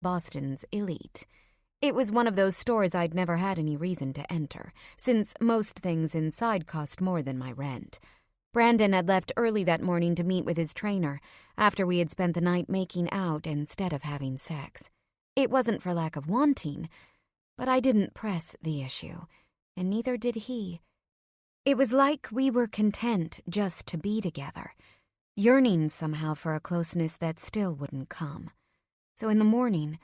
Boston's elite. It was one of those stores I'd never had any reason to enter, since most things inside cost more than my rent. Brandon had left early that morning to meet with his trainer, after we had spent the night making out instead of having sex. It wasn't for lack of wanting, but I didn't press the issue, and neither did he. It was like we were content just to be together, yearning somehow for a closeness that still wouldn't come. So in the morning,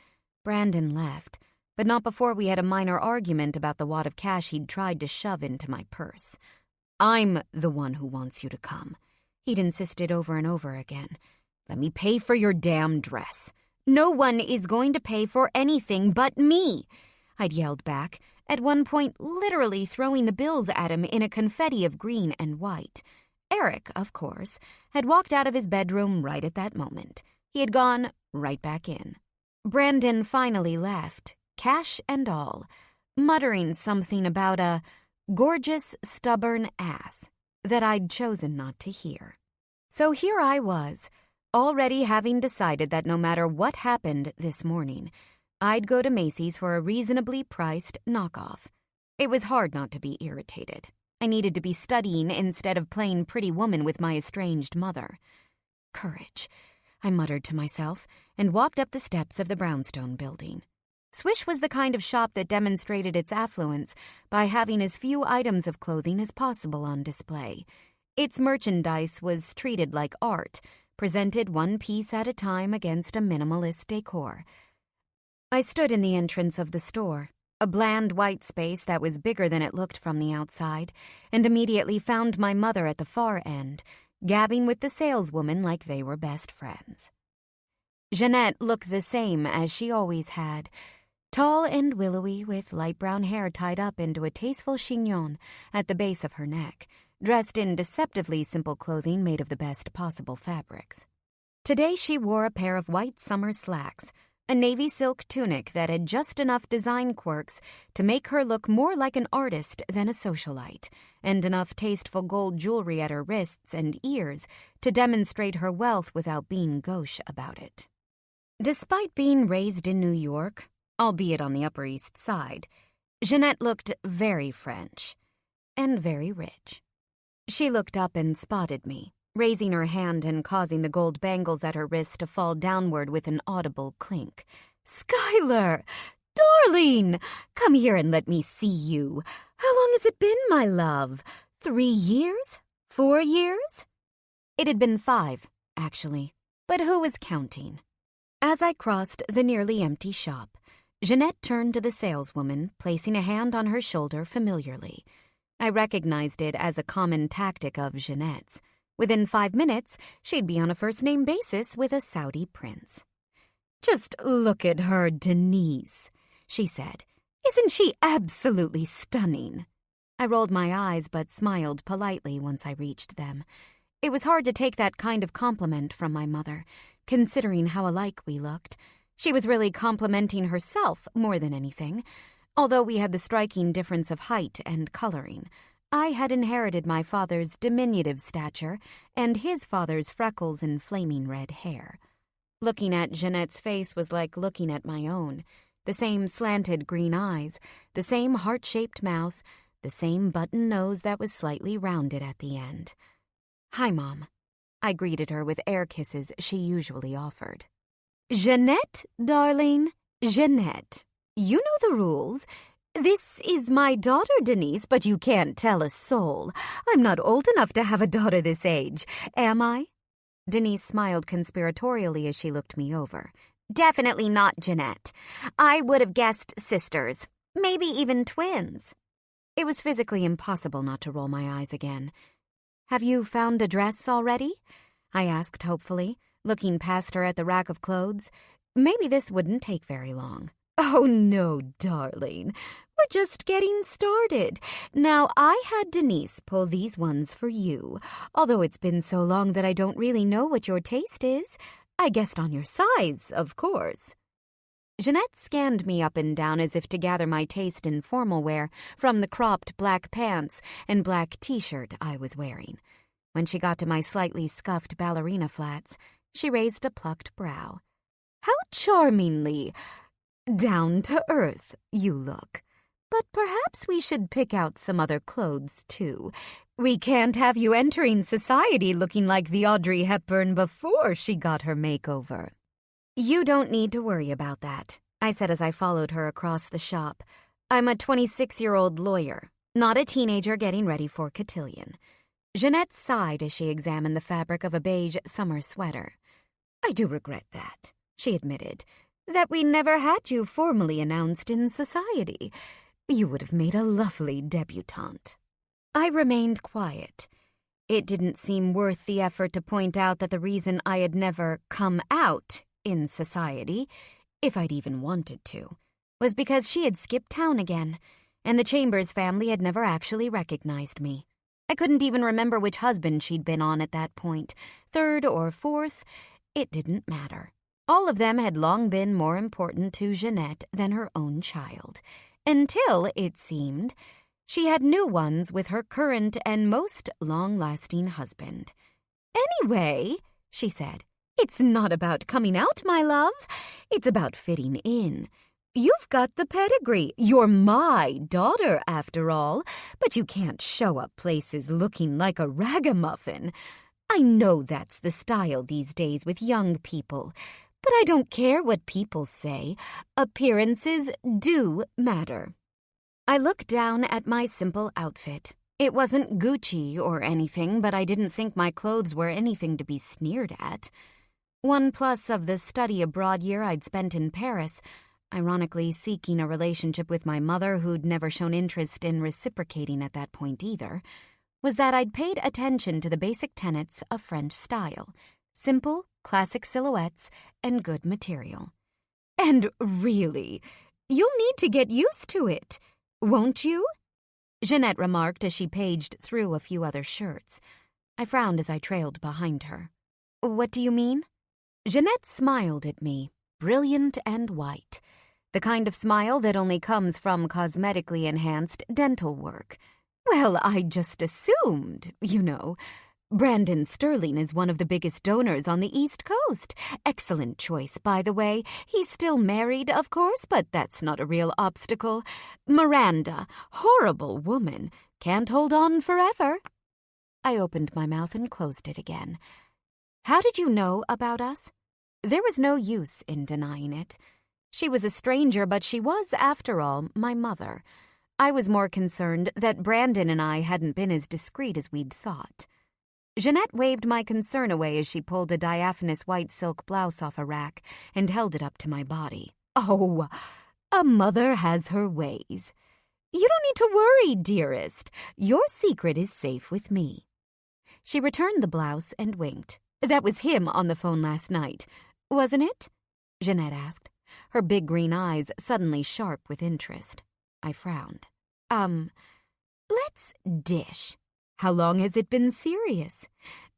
Brandon left, but not before we had a minor argument about the wad of cash he'd tried to shove into my purse. "I'm the one who wants you to come," he'd insisted over and over again. "Let me pay for your damn dress." "No one is going to pay for anything but me," I'd yelled back, at one point literally throwing the bills at him in a confetti of green and white. Eric, of course, had walked out of his bedroom right at that moment. He had gone right back in. Brandon finally left, cash and all, muttering something about a gorgeous, stubborn ass that I'd chosen not to hear. So here I was, already having decided that no matter what happened this morning, I'd go to Macy's for a reasonably priced knockoff. It was hard not to be irritated. I needed to be studying instead of playing pretty woman with my estranged mother. Courage, I muttered to myself, and walked up the steps of the brownstone building. Swish was the kind of shop that demonstrated its affluence by having as few items of clothing as possible on display. Its merchandise was treated like art, presented one piece at a time against a minimalist decor. I stood in the entrance of the store, a bland white space that was bigger than it looked from the outside, and immediately found my mother at the far end, gabbing with the saleswoman like they were best friends. Jeanette looked the same as she always had, tall and willowy with light brown hair tied up into a tasteful chignon at the base of her neck, dressed in deceptively simple clothing made of the best possible fabrics. Today she wore a pair of white summer slacks, a navy silk tunic that had just enough design quirks to make her look more like an artist than a socialite, and enough tasteful gold jewelry at her wrists and ears to demonstrate her wealth without being gauche about it. Despite being raised in New York, albeit on the Upper East Side, Jeanette looked very French and very rich. She looked up and spotted me, raising her hand and causing the gold bangles at her wrist to fall downward with an audible clink. "Skylar! Darling! Come here and let me see you. How long has it been, my love? 3 years? 4 years?" It had been 5, actually, but who was counting? As I crossed the nearly empty shop, Jeanette turned to the saleswoman, placing a hand on her shoulder familiarly. I recognized it as a common tactic of Jeanette's. Within 5 minutes, she'd be on a first-name basis with a Saudi prince. "Just look at her, Denise," she said. "Isn't she absolutely stunning?" I rolled my eyes but smiled politely once I reached them. It was hard to take that kind of compliment from my mother, considering how alike we looked. She was really complimenting herself more than anything. Although we had the striking difference of height and coloring, I had inherited my father's diminutive stature and his father's freckles and flaming red hair. Looking at Jeanette's face was like looking at my own. The same slanted green eyes, the same heart-shaped mouth, the same button nose that was slightly rounded at the end. "Hi, Mom." I greeted her with air kisses she usually offered. "Jeanette, darling, Jeanette. You know the rules. This is my daughter, Denise, but you can't tell a soul. I'm not old enough to have a daughter this age, am I?" Denise smiled conspiratorially as she looked me over. "Definitely not, Jeanette. I would have guessed sisters, maybe even twins." It was physically impossible not to roll my eyes again. "Have you found a dress already?" I asked hopefully, looking past her at the rack of clothes. Maybe this wouldn't take very long. "Oh, no, darling. We're just getting started. Now, I had Denise pull these ones for you, although it's been so long that I don't really know what your taste is. I guessed on your size, of course." Jeanette scanned me up and down as if to gather my taste in formal wear from the cropped black pants and black T-shirt I was wearing. When she got to my slightly scuffed ballerina flats, she raised a plucked brow. How charmingly down-to-earth you look. But perhaps we should pick out some other clothes, too. We can't have you entering society looking like the Audrey Hepburn before she got her makeover." "You don't need to worry about that," I said as I followed her across the shop. "I'm a 26-year-old lawyer, not a teenager getting ready for cotillion." Jeanette sighed as she examined the fabric of a beige summer sweater. "I do regret that," she admitted, "that we never had you formally announced in society. You would have made a lovely debutante." I remained quiet. It didn't seem worth the effort to point out that the reason I had never come out in society, if I'd even wanted to, was because she had skipped town again, and the Chambers family had never actually recognized me. I couldn't even remember which husband she'd been on at that point, third or fourth. It didn't matter. All of them had long been more important to Jeanette than her own child, until, it seemed, she had new ones with her current and most long-lasting husband. "Anyway," she said, "it's not about coming out, my love. It's about fitting in. You've got the pedigree. You're my daughter, after all, but you can't show up places looking like a ragamuffin. I know that's the style these days with young people, but I don't care what people say. Appearances do matter." I looked down at my simple outfit. It wasn't Gucci or anything, but I didn't think my clothes were anything to be sneered at. One plus of the study abroad year I'd spent in Paris, ironically seeking a relationship with my mother who'd never shown interest in reciprocating at that point either, was that I'd paid attention to the basic tenets of French style: simple, classic silhouettes, and good material. "And really, you'll need to get used to it, won't you?" Jeanette remarked as she paged through a few other shirts. I frowned as I trailed behind her. "What do you mean?" Jeanette smiled at me, brilliant and white. The kind of smile that only comes from cosmetically enhanced dental work. "Well, I just assumed, you know. Brandon Sterling is one of the biggest donors on the East Coast. Excellent choice, by the way. He's still married, of course, but that's not a real obstacle. Miranda, horrible woman, can't hold on forever." I opened my mouth and closed it again. "How did you know about us?" There was no use in denying it. She was a stranger, but she was, after all, my mother. I was more concerned that Brandon and I hadn't been as discreet as we'd thought. Jeanette waved my concern away as she pulled a diaphanous white silk blouse off a rack and held it up to my body. "Oh, a mother has her ways. You don't need to worry, dearest. Your secret is safe with me." She returned the blouse and winked. "That was him on the phone last night, wasn't it?" Jeanette asked, her big green eyes suddenly sharp with interest. I frowned. Let's dish. How long has it been serious?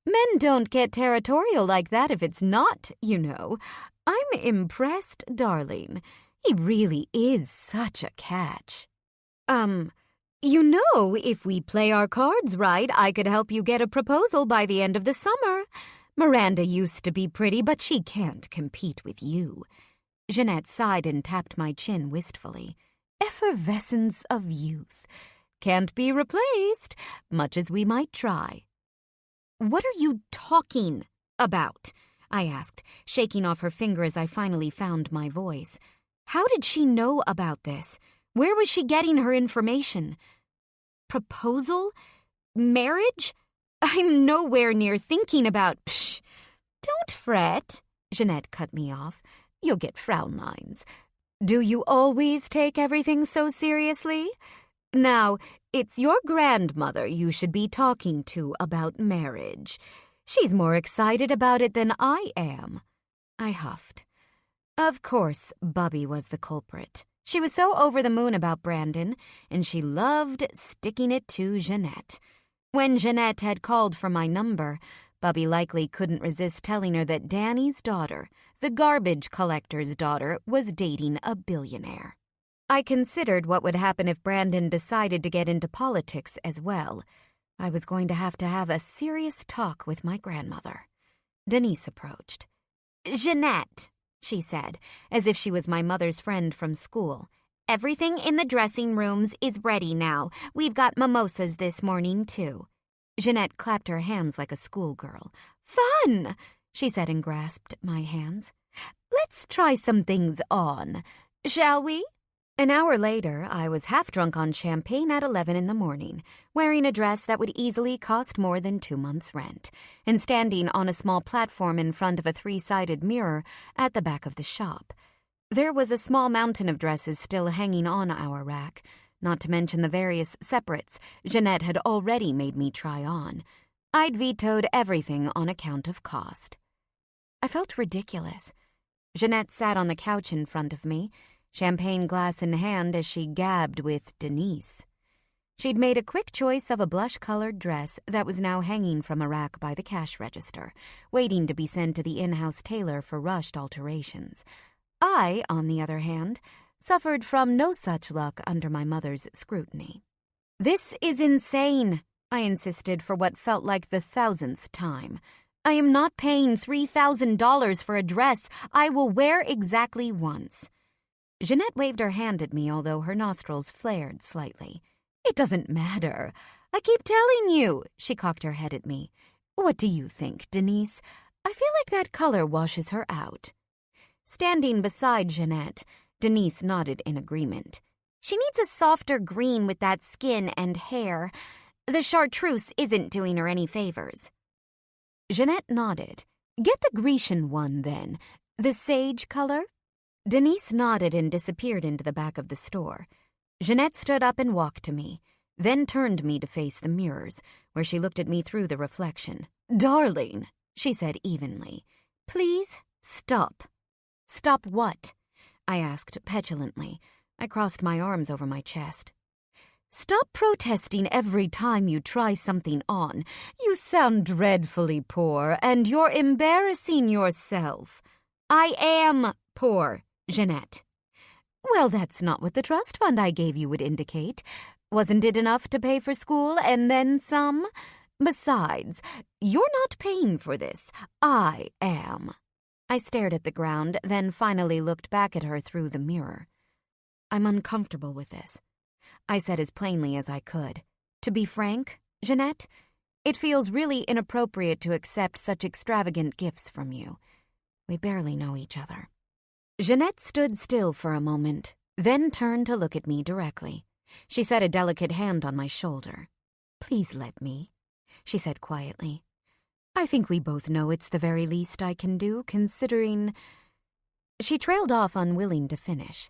Men don't get territorial like that if it's not, you know. I'm impressed, darling. He really is such a catch. You know, if we play our cards right, I could help you get a proposal by the end of the summer. Miranda used to be pretty, but she can't compete with you." Jeanette sighed and tapped my chin wistfully. "Effervescence of youth. Can't be replaced, much as we might try." "What are you talking about?" I asked, shaking off her finger as I finally found my voice. How did she know about this? Where was she getting her information? Proposal? Marriage? I'm nowhere near thinking about... Psh! Don't fret, Jeanette cut me off. You'll get frown lines. Do you always take everything so seriously? Now, it's your grandmother you should be talking to about marriage. She's more excited about it than I am. I huffed. Of course, Bubby was the culprit. She was so over the moon about Brandon, and she loved sticking it to Jeanette. When Jeanette had called for my number, Bubby likely couldn't resist telling her that Danny's daughter, the garbage collector's daughter, was dating a billionaire. I considered what would happen if Brandon decided to get into politics as well. I was going to have a serious talk with my grandmother. Denise approached. Jeanette, she said, as if she was my mother's friend from school. "Everything in the dressing rooms is ready now. We've got mimosas this morning, too." Jeanette clapped her hands like a schoolgirl. "Fun!" she said and grasped my hands. "Let's try some things on, shall we?" An hour later, I was half drunk on champagne at 11 in the morning, wearing a dress that would easily cost more than 2 months' rent, and standing on a small platform in front of a 3-sided mirror at the back of the shop. There was a small mountain of dresses still hanging on our rack, not to mention the various separates Jeanette had already made me try on. I'd vetoed everything on account of cost. I felt ridiculous. Jeanette sat on the couch in front of me, champagne glass in hand as she gabbed with Denise. She'd made a quick choice of a blush-colored dress that was now hanging from a rack by the cash register, waiting to be sent to the in-house tailor for rushed alterations. I, on the other hand, suffered from no such luck under my mother's scrutiny. "This is insane," I insisted for what felt like the 1,000th time. "I am not paying $3,000 for a dress I will wear exactly once." Jeanette waved her hand at me, although her nostrils flared slightly. "It doesn't matter. I keep telling you," she cocked her head at me. "What do you think, Denise? I feel like that color washes her out." Standing beside Jeanette, Denise nodded in agreement. "She needs a softer green with that skin and hair. The chartreuse isn't doing her any favors." Jeanette nodded. "Get the Grecian one, then. The sage color?" Denise nodded and disappeared into the back of the store. Jeanette stood up and walked to me, then turned me to face the mirrors, where she looked at me through the reflection. "Darling," she said evenly, "please stop." "Stop what?" I asked petulantly. I crossed my arms over my chest. "Stop protesting every time you try something on. You sound dreadfully poor, and you're embarrassing yourself." "I am poor, Jeanette." "Well, that's not what the trust fund I gave you would indicate. Wasn't it enough to pay for school and then some? Besides, you're not paying for this. I am." I stared at the ground, then finally looked back at her through the mirror. "I'm uncomfortable with this," I said as plainly as I could. "To be frank, Jeanette, it feels really inappropriate to accept such extravagant gifts from you. We barely know each other." Jeanette stood still for a moment, then turned to look at me directly. She set a delicate hand on my shoulder. "Please let me," she said quietly. "I think we both know it's the very least I can do, considering—" She trailed off, unwilling to finish.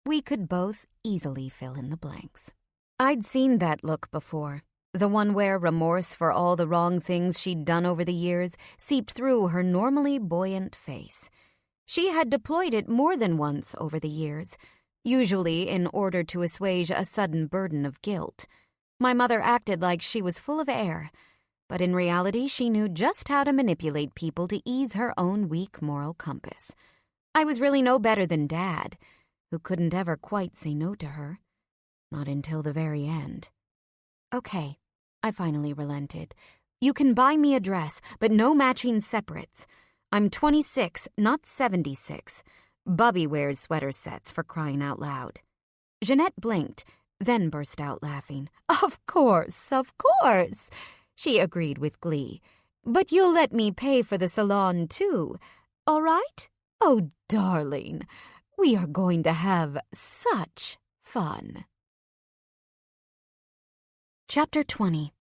We could both easily fill in the blanks. I'd seen that look before, the one where remorse for all the wrong things she'd done over the years seeped through her normally buoyant face. She had deployed it more than once over the years, usually in order to assuage a sudden burden of guilt. My mother acted like she was full of air, but in reality she knew just how to manipulate people to ease her own weak moral compass. I was really no better than Dad, who couldn't ever quite say no to her. Not until the very end. "Okay," I finally relented. "You can buy me a dress, but no matching separates. I'm 26, not 76. Bubby wears sweater sets, for crying out loud." Jeanette blinked, then burst out laughing. Of course, she agreed with glee. "But you'll let me pay for the salon, too. All right? Oh, darling, we are going to have such fun." Chapter 20.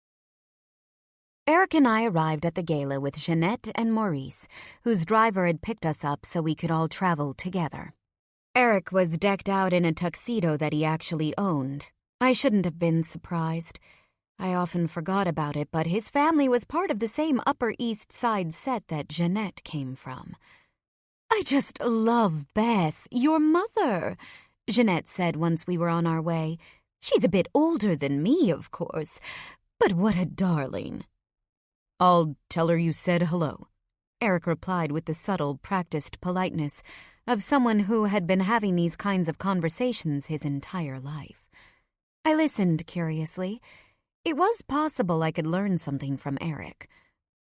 Eric and I arrived at the gala with Jeanette and Maurice, whose driver had picked us up so we could all travel together. Eric was decked out in a tuxedo that he actually owned. I shouldn't have been surprised. I often forgot about it, but his family was part of the same Upper East Side set that Jeanette came from. "I just love Beth, your mother," Jeanette said once we were on our way. "She's a bit older than me, of course, but what a darling." "I'll tell her you said hello," Eric replied with the subtle, practiced politeness of someone who had been having these kinds of conversations his entire life. I listened curiously. It was possible I could learn something from Eric.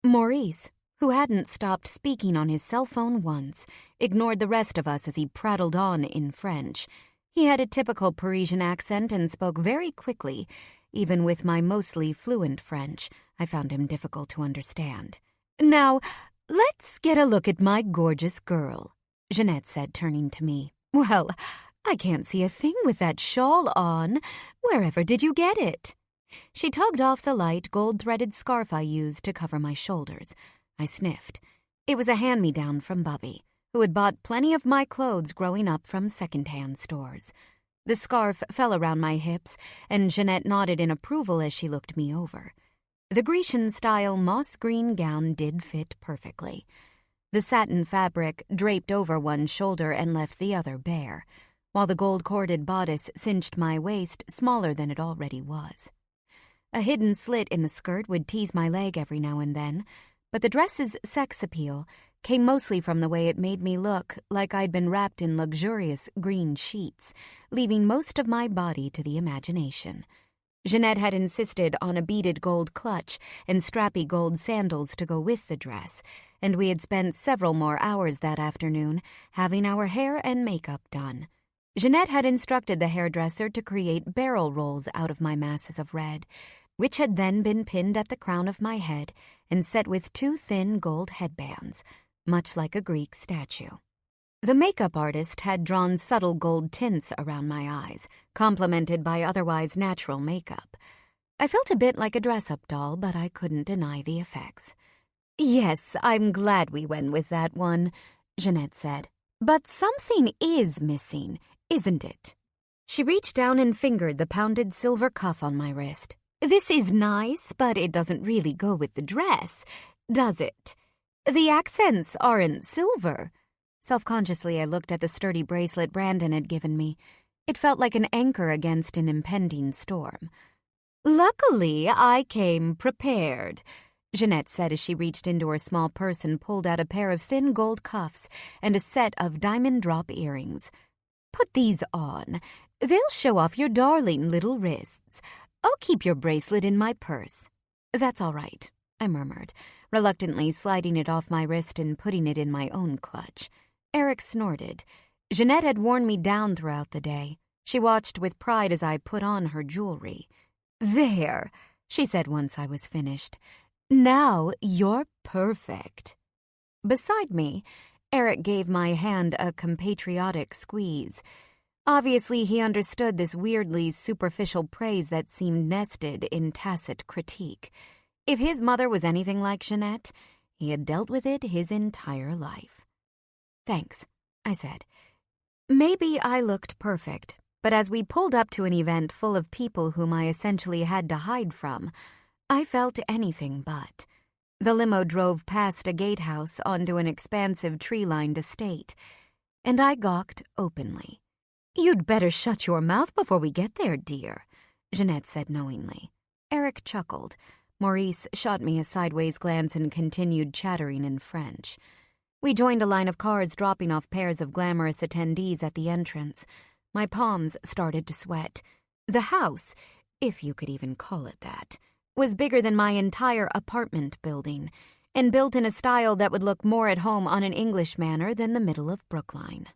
Maurice, who hadn't stopped speaking on his cell phone once, ignored the rest of us as he prattled on in French. He had a typical Parisian accent and spoke very quickly. Even with my mostly fluent French, I found him difficult to understand. "Now, let's get a look at my gorgeous girl," Jeanette said, turning to me. "Well, I can't see a thing with that shawl on. Wherever did you get it?" She tugged off the light gold-threaded scarf I used to cover my shoulders. I sniffed. It was a hand-me-down from Bubby, who had bought plenty of my clothes growing up from second-hand stores. The scarf fell around my hips, and Jeanette nodded in approval as she looked me over. The Grecian-style moss-green gown did fit perfectly. The satin fabric draped over one shoulder and left the other bare, while the gold-corded bodice cinched my waist smaller than it already was. A hidden slit in the skirt would tease my leg every now and then, but the dress's sex appeal came mostly from the way it made me look like I'd been wrapped in luxurious green sheets, leaving most of my body to the imagination. Jeanette had insisted on a beaded gold clutch and strappy gold sandals to go with the dress, and we had spent several more hours that afternoon having our hair and makeup done. Jeanette had instructed the hairdresser to create barrel rolls out of my masses of red, which had then been pinned at the crown of my head and set with two thin gold headbands, much like a Greek statue. The makeup artist had drawn subtle gold tints around my eyes, complemented by otherwise natural makeup. I felt a bit like a dress-up doll, but I couldn't deny the effects. "Yes, I'm glad we went with that one," Jeanette said. "But something is missing, isn't it?" She reached down and fingered the pounded silver cuff on my wrist. "This is nice, but it doesn't really go with the dress, does it? The accents aren't silver." Self-consciously, I looked at the sturdy bracelet Brandon had given me. It felt like an anchor against an impending storm. "Luckily, I came prepared," Jeanette said as she reached into her small purse and pulled out a pair of thin gold cuffs and a set of diamond drop earrings. "Put these on. They'll show off your darling little wrists. I'll keep your bracelet in my purse." "That's all right," I murmured, reluctantly sliding it off my wrist and putting it in my own clutch. Eric snorted. Jeanette had worn me down throughout the day. She watched with pride as I put on her jewelry. "There," she said once I was finished. "Now you're perfect." Beside me, Eric gave my hand a compatriotic squeeze. Obviously, he understood this weirdly superficial praise that seemed nested in tacit critique. If his mother was anything like Jeanette, he had dealt with it his entire life. "Thanks," I said. Maybe I looked perfect, but as we pulled up to an event full of people whom I essentially had to hide from, I felt anything but. The limo drove past a gatehouse onto an expansive tree-lined estate, and I gawked openly. "You'd better shut your mouth before we get there, dear," Jeanette said knowingly. Eric chuckled. Maurice shot me a sideways glance and continued chattering in French. We joined a line of cars dropping off pairs of glamorous attendees at the entrance. My palms started to sweat. The house, if you could even call it that, was bigger than my entire apartment building, and built in a style that would look more at home on an English manor than the middle of Brookline.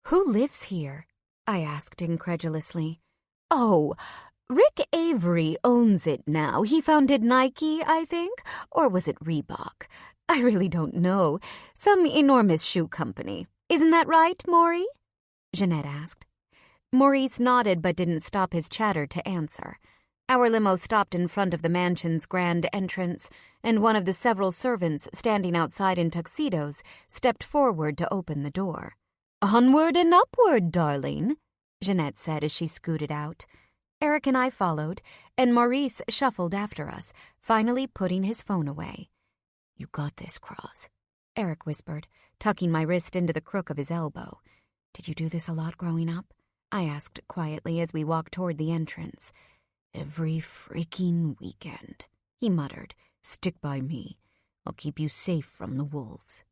"Who lives here?" I asked incredulously. "Oh, Rick Avery owns it now. He founded Nike, I think, or was it Reebok? I really don't know. Some enormous shoe company. Isn't that right, Maury?" Jeanette asked. Maurice nodded but didn't stop his chatter to answer. Our limo stopped in front of the mansion's grand entrance, and one of the several servants standing outside in tuxedos stepped forward to open the door. "Onward and upward, darling," Jeanette said as she scooted out. Eric and I followed, and Maurice shuffled after us, finally putting his phone away. "You got this, Cross," Eric whispered, tucking my wrist into the crook of his elbow. "Did you do this a lot growing up?" I asked quietly as we walked toward the entrance. "Every freaking weekend," he muttered. "Stick by me. I'll keep you safe from the wolves."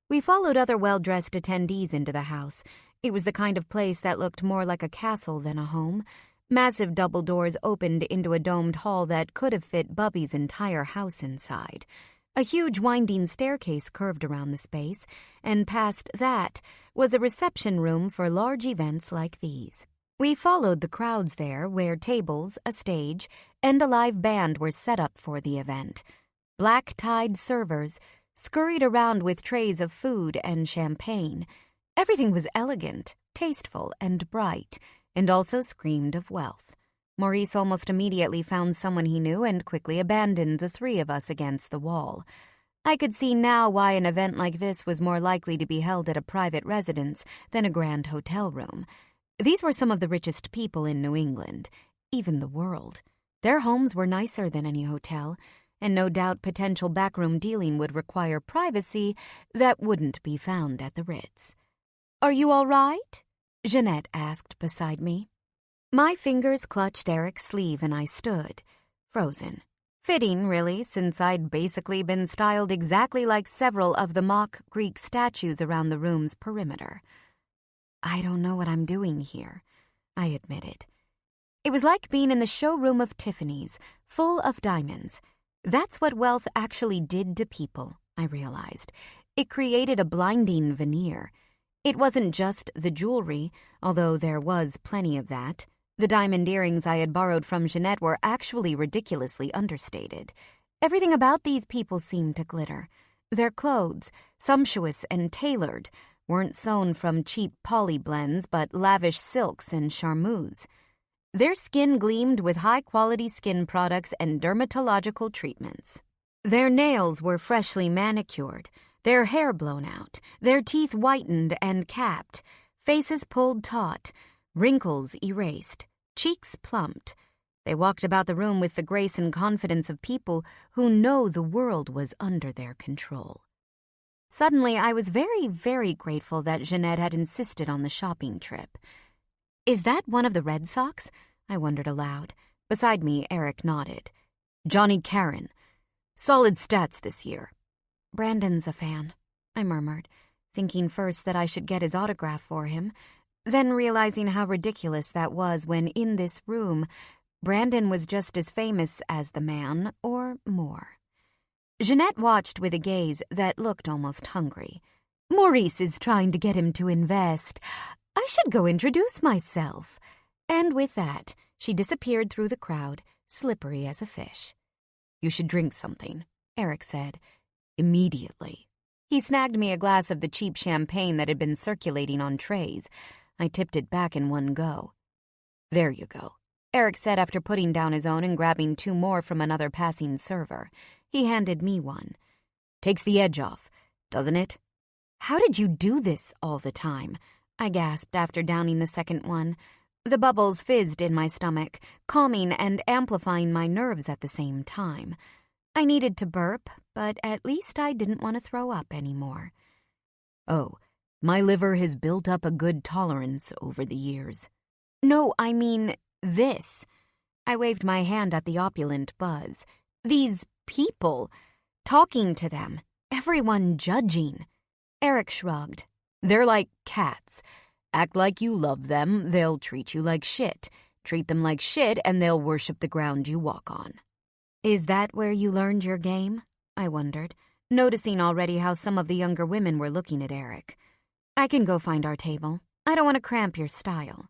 We followed other well-dressed attendees into the house. It was the kind of place that looked more like a castle than a home. Massive double doors opened into a domed hall that could have fit Bubby's entire house inside. A huge winding staircase curved around the space, and past that was a reception room for large events like these. We followed the crowds there, where tables, a stage, and a live band were set up for the event. Black-tied servers scurried around with trays of food and champagne. Everything was elegant, tasteful, and bright, and also screamed of wealth. Maurice almost immediately found someone he knew and quickly abandoned the three of us against the wall. I could see now why an event like this was more likely to be held at a private residence than a grand hotel room. These were some of the richest people in New England, even the world. Their homes were nicer than any hotel, and no doubt potential backroom dealing would require privacy that wouldn't be found at the Ritz. "Are you all right?" Jeanette asked beside me. My fingers clutched Eric's sleeve and I stood, frozen. Fitting, really, since I'd basically been styled exactly like several of the mock Greek statues around the room's perimeter. "I don't know what I'm doing here," I admitted. It was like being in the showroom of Tiffany's, full of diamonds. That's what wealth actually did to people, I realized. It created a blinding veneer. It wasn't just the jewelry, although there was plenty of that. The diamond earrings I had borrowed from Jeanette were actually ridiculously understated. Everything about these people seemed to glitter. Their clothes, sumptuous and tailored, weren't sewn from cheap poly blends but lavish silks and charmeuse. Their skin gleamed with high-quality skin products and dermatological treatments. Their nails were freshly manicured, their hair blown out, their teeth whitened and capped, faces pulled taut, wrinkles erased, cheeks plumped. They walked about the room with the grace and confidence of people who know the world was under their control. Suddenly, I was very, very grateful that Jeanette had insisted on the shopping trip. "Is that one of the Red Sox?" I wondered aloud. Beside me, Eric nodded. "Johnny Caron. Solid stats this year." "Brandon's a fan," I murmured, thinking first that I should get his autograph for him, then realizing how ridiculous that was when in this room, Brandon was just as famous as the man, or more. Jeanette watched with a gaze that looked almost hungry. "Maurice is trying to get him to invest. I should go introduce myself." And with that, she disappeared through the crowd, slippery as a fish. "You should drink something," Eric said. "Immediately." He snagged me a glass of the cheap champagne that had been circulating on trays. I tipped it back in one go. "There you go," Eric said after putting down his own and grabbing two more from another passing server. He handed me one. "Takes the edge off, doesn't it?" "How did you do this all the time?" I gasped after downing the second one. The bubbles fizzed in my stomach, calming and amplifying my nerves at the same time. I needed to burp, but at least I didn't want to throw up anymore. "Oh, my liver has built up a good tolerance over the years." "No, I mean this." I waved my hand at the opulent buzz. "These people. Talking to them. Everyone judging." Eric shrugged. "They're like cats. Act like you love them, they'll treat you like shit. Treat them like shit, and they'll worship the ground you walk on." "Is that where you learned your game?" I wondered, noticing already how some of the younger women were looking at Eric. "I can go find our table. I don't want to cramp your style."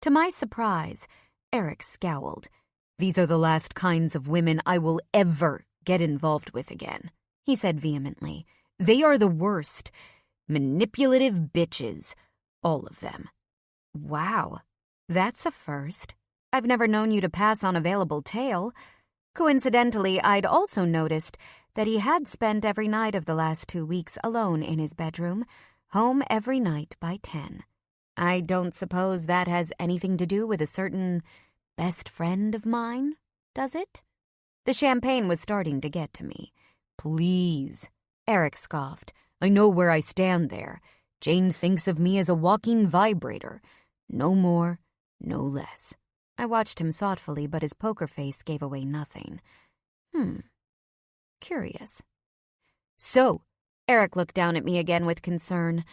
To my surprise, Eric scowled. "These are the last kinds of women I will ever get involved with again," he said vehemently. "They are the worst. Manipulative bitches. All of them." "Wow, that's a first. I've never known you to pass on available tale." Coincidentally, I'd also noticed that he had spent every night of the last 2 weeks alone in his bedroom, home every night by 10. I don't suppose that has anything to do with a certain best friend of mine, does it? The champagne was starting to get to me. "Please," Eric scoffed. "I know where I stand there. Jane thinks of me as a walking vibrator. No more, no less." I watched him thoughtfully, but his poker face gave away nothing. Curious. "So," Eric looked down at me again with concern.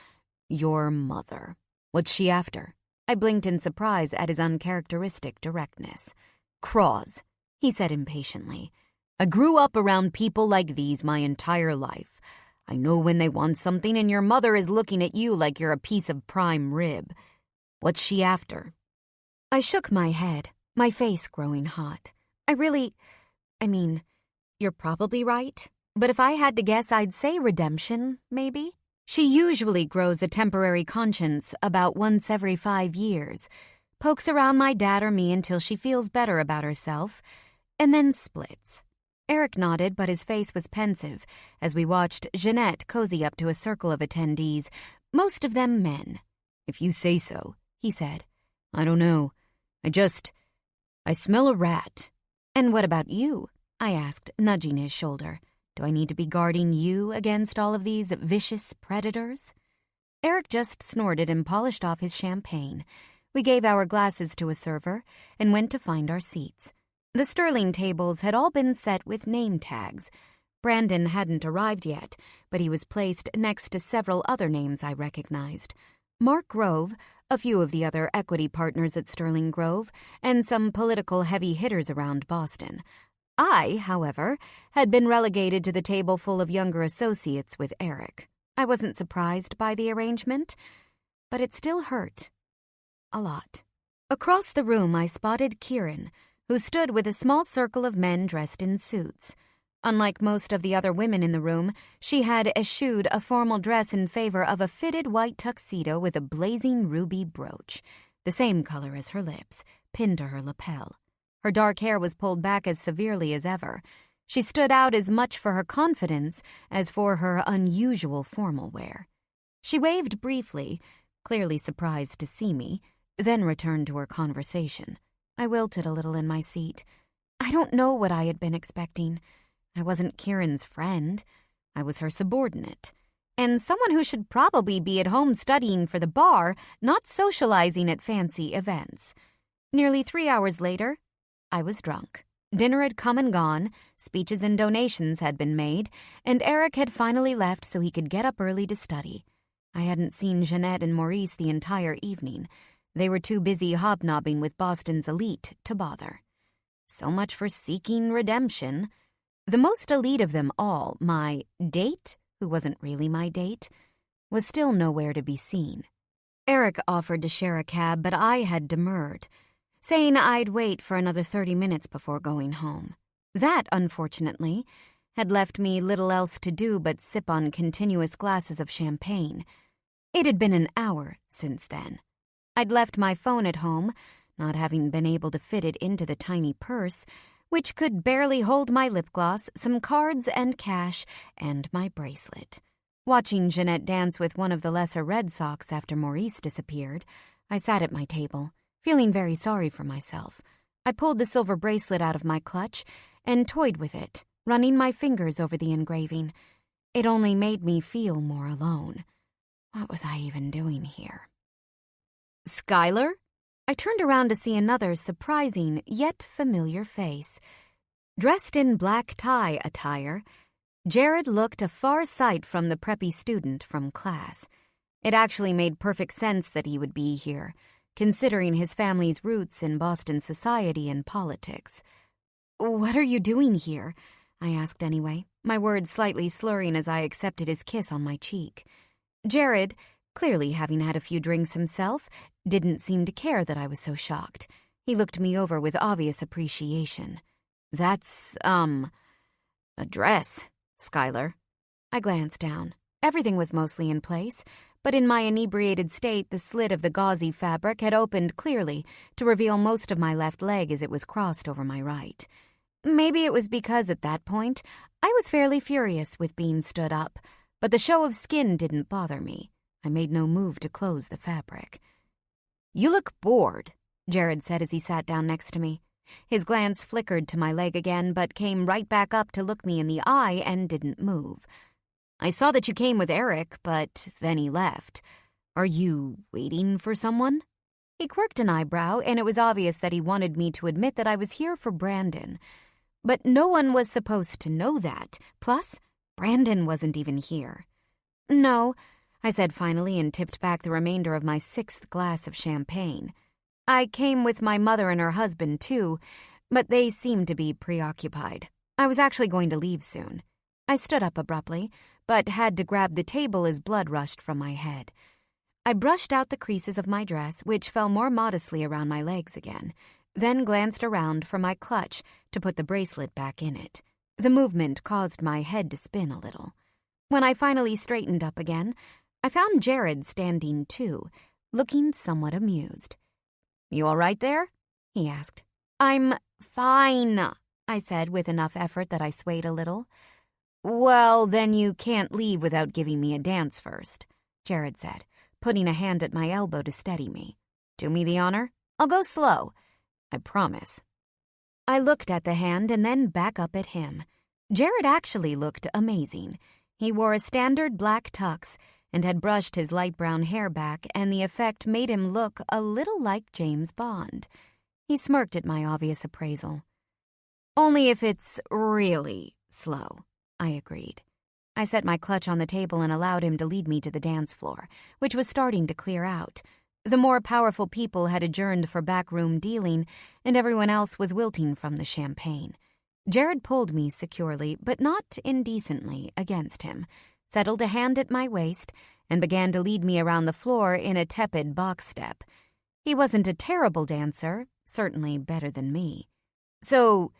"Your mother. What's she after?" I blinked in surprise at his uncharacteristic directness. "Craws," he said impatiently. I grew up around people like these my entire life. I know when they want something and your mother is looking at you like you're a piece of prime rib. What's she after?" I shook my head, my face growing hot. I mean, you're probably right, but if I had to guess, I'd say redemption, maybe? She usually grows a temporary conscience about once every 5 years, pokes around my dad or me until she feels better about herself, and then splits. Eric nodded, but his face was pensive as we watched Jeanette cozy up to a circle of attendees, most of them men. "If you say so," he said. "I don't know. I smell a rat." "And what about you?" I asked, nudging his shoulder. "Do I need to be guarding you against all of these vicious predators?" Eric just snorted and polished off his champagne. We gave our glasses to a server and went to find our seats. The Sterling tables had all been set with name tags. Brandon hadn't arrived yet, but he was placed next to several other names I recognized. Mark Grove, a few of the other equity partners at Sterling Grove, and some political heavy hitters around Boston. I, however, had been relegated to the table full of younger associates with Eric. I wasn't surprised by the arrangement, but it still hurt. A lot. Across the room, I spotted Kieran, who stood with a small circle of men dressed in suits. Unlike most of the other women in the room, she had eschewed a formal dress in favor of a fitted white tuxedo with a blazing ruby brooch, the same color as her lips, pinned to her lapel. Her dark hair was pulled back as severely as ever. She stood out as much for her confidence as for her unusual formal wear. She waved briefly, clearly surprised to see me, then returned to her conversation. I wilted a little in my seat. I don't know what I had been expecting. I wasn't Kieran's friend. I was her subordinate. And someone who should probably be at home studying for the bar, not socializing at fancy events. Nearly 3 hours later, I was drunk. Dinner had come and gone, speeches and donations had been made, and Eric had finally left so he could get up early to study. I hadn't seen Jeanette and Maurice the entire evening. They were too busy hobnobbing with Boston's elite to bother. So much for seeking redemption. The most elite of them all, my date, who wasn't really my date, was still nowhere to be seen. Eric offered to share a cab, but I had demurred, saying I'd wait for another 30 minutes before going home. That, unfortunately, had left me little else to do but sip on continuous glasses of champagne. It had been an hour since then. I'd left my phone at home, not having been able to fit it into the tiny purse, which could barely hold my lip gloss, some cards and cash, and my bracelet. Watching Jeanette dance with one of the lesser Red Sox after Maurice disappeared, I sat at my table, feeling very sorry for myself. I pulled the silver bracelet out of my clutch and toyed with it, running my fingers over the engraving. It only made me feel more alone. What was I even doing here? "Skylar?" I turned around to see another surprising yet familiar face. Dressed in black tie attire, Jared looked a far sight from the preppy student from class. It actually made perfect sense that he would be here, considering his family's roots in Boston society and politics. "What are you doing here?" I asked anyway, my words slightly slurring as I accepted his kiss on my cheek. Jared, clearly having had a few drinks himself, didn't seem to care that I was so shocked. He looked me over with obvious appreciation. "That's, a dress, Skylar." I glanced down. Everything was mostly in place, but in my inebriated state, the slit of the gauzy fabric had opened clearly to reveal most of my left leg as it was crossed over my right. Maybe it was because at that point, I was fairly furious with being stood up, but the show of skin didn't bother me. I made no move to close the fabric. "You look bored," Jared said as he sat down next to me. His glance flickered to my leg again, but came right back up to look me in the eye and didn't move. "I saw that you came with Eric, but then he left. Are you waiting for someone?" He quirked an eyebrow, and it was obvious that he wanted me to admit that I was here for Brandon. But no one was supposed to know that. Plus, Brandon wasn't even here. "No," I said finally and tipped back the remainder of my 6th glass of champagne. "I came with my mother and her husband, too, but they seemed to be preoccupied. I was actually going to leave soon. I stood up abruptly, but had to grab the table as blood rushed from my head. I brushed out the creases of my dress, which fell more modestly around my legs again, then glanced around for my clutch to put the bracelet back in it. The movement caused my head to spin a little. When I finally straightened up again, I found Jared standing too, looking somewhat amused. "You all right there?" he asked. "I'm fine," I said with enough effort that I swayed a little. "Well, then you can't leave without giving me a dance first," Jared said, putting a hand at my elbow to steady me. "Do me the honor? I'll go slow. I promise." I looked at the hand and then back up at him. Jared actually looked amazing. He wore a standard black tux and had brushed his light brown hair back, and the effect made him look a little like James Bond. He smirked at my obvious appraisal. "Only if it's really slow," I agreed. I set my clutch on the table and allowed him to lead me to the dance floor, which was starting to clear out. The more powerful people had adjourned for backroom dealing, and everyone else was wilting from the champagne. Jared pulled me securely, but not indecently, against him, settled a hand at my waist, and began to lead me around the floor in a tepid box step. He wasn't a terrible dancer, certainly better than me. "So,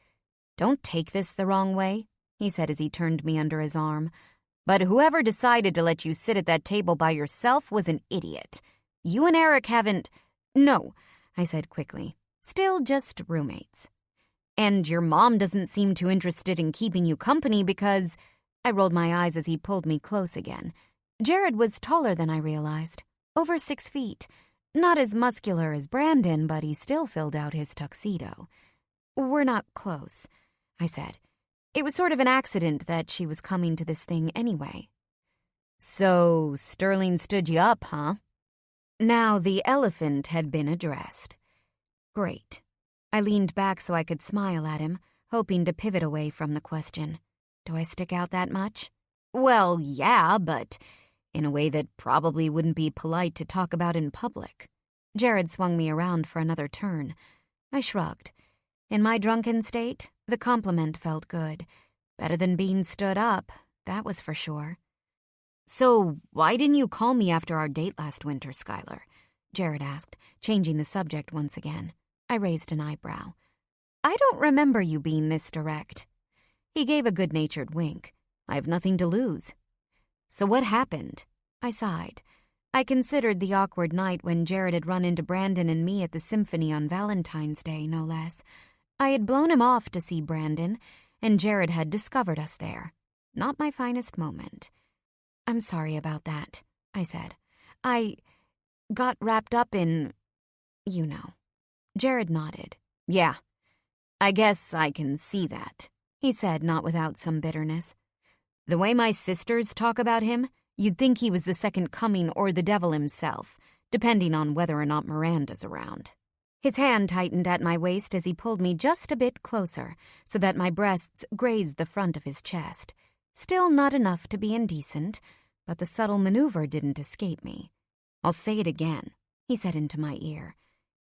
don't take this the wrong way," he said as he turned me under his arm, "but whoever decided to let you sit at that table by yourself was an idiot. You and Eric haven't—" "No," I said quickly. "Still just roommates. And your mom doesn't seem too interested in keeping you company because—" I rolled my eyes as he pulled me close again. Jared was taller than I realized, over 6 feet. Not as muscular as Brandon, but he still filled out his tuxedo. "We're not close," I said. It was sort of an accident that she was coming to this thing anyway. "So, Sterling stood you up, huh?" Now the elephant had been addressed. Great. I leaned back so I could smile at him, hoping to pivot away from the question. Do I stick out that much? "Well, yeah, but in a way that probably wouldn't be polite to talk about in public." Jared swung me around for another turn. I shrugged. In my drunken state, the compliment felt good. Better than being stood up, that was for sure. "So, why didn't you call me after our date last winter, Skylar?" Jared asked, changing the subject once again. I raised an eyebrow. "I don't remember you being this direct." He gave a good-natured wink. "I have nothing to lose." "So what happened?" I sighed. I considered the awkward night when Jared had run into Brandon and me at the symphony on Valentine's Day, no less. I had blown him off to see Brandon, and Jared had discovered us there. Not my finest moment. "I'm sorry about that," I said. "I got wrapped up in, you know." Jared nodded. "Yeah, I guess I can see that," he said, not without some bitterness. "The way my sisters talk about him, you'd think he was the second coming or the devil himself, depending on whether or not Miranda's around." His hand tightened at my waist as he pulled me just a bit closer, so that my breasts grazed the front of his chest. Still not enough to be indecent, but the subtle maneuver didn't escape me. "I'll say it again," he said into my ear.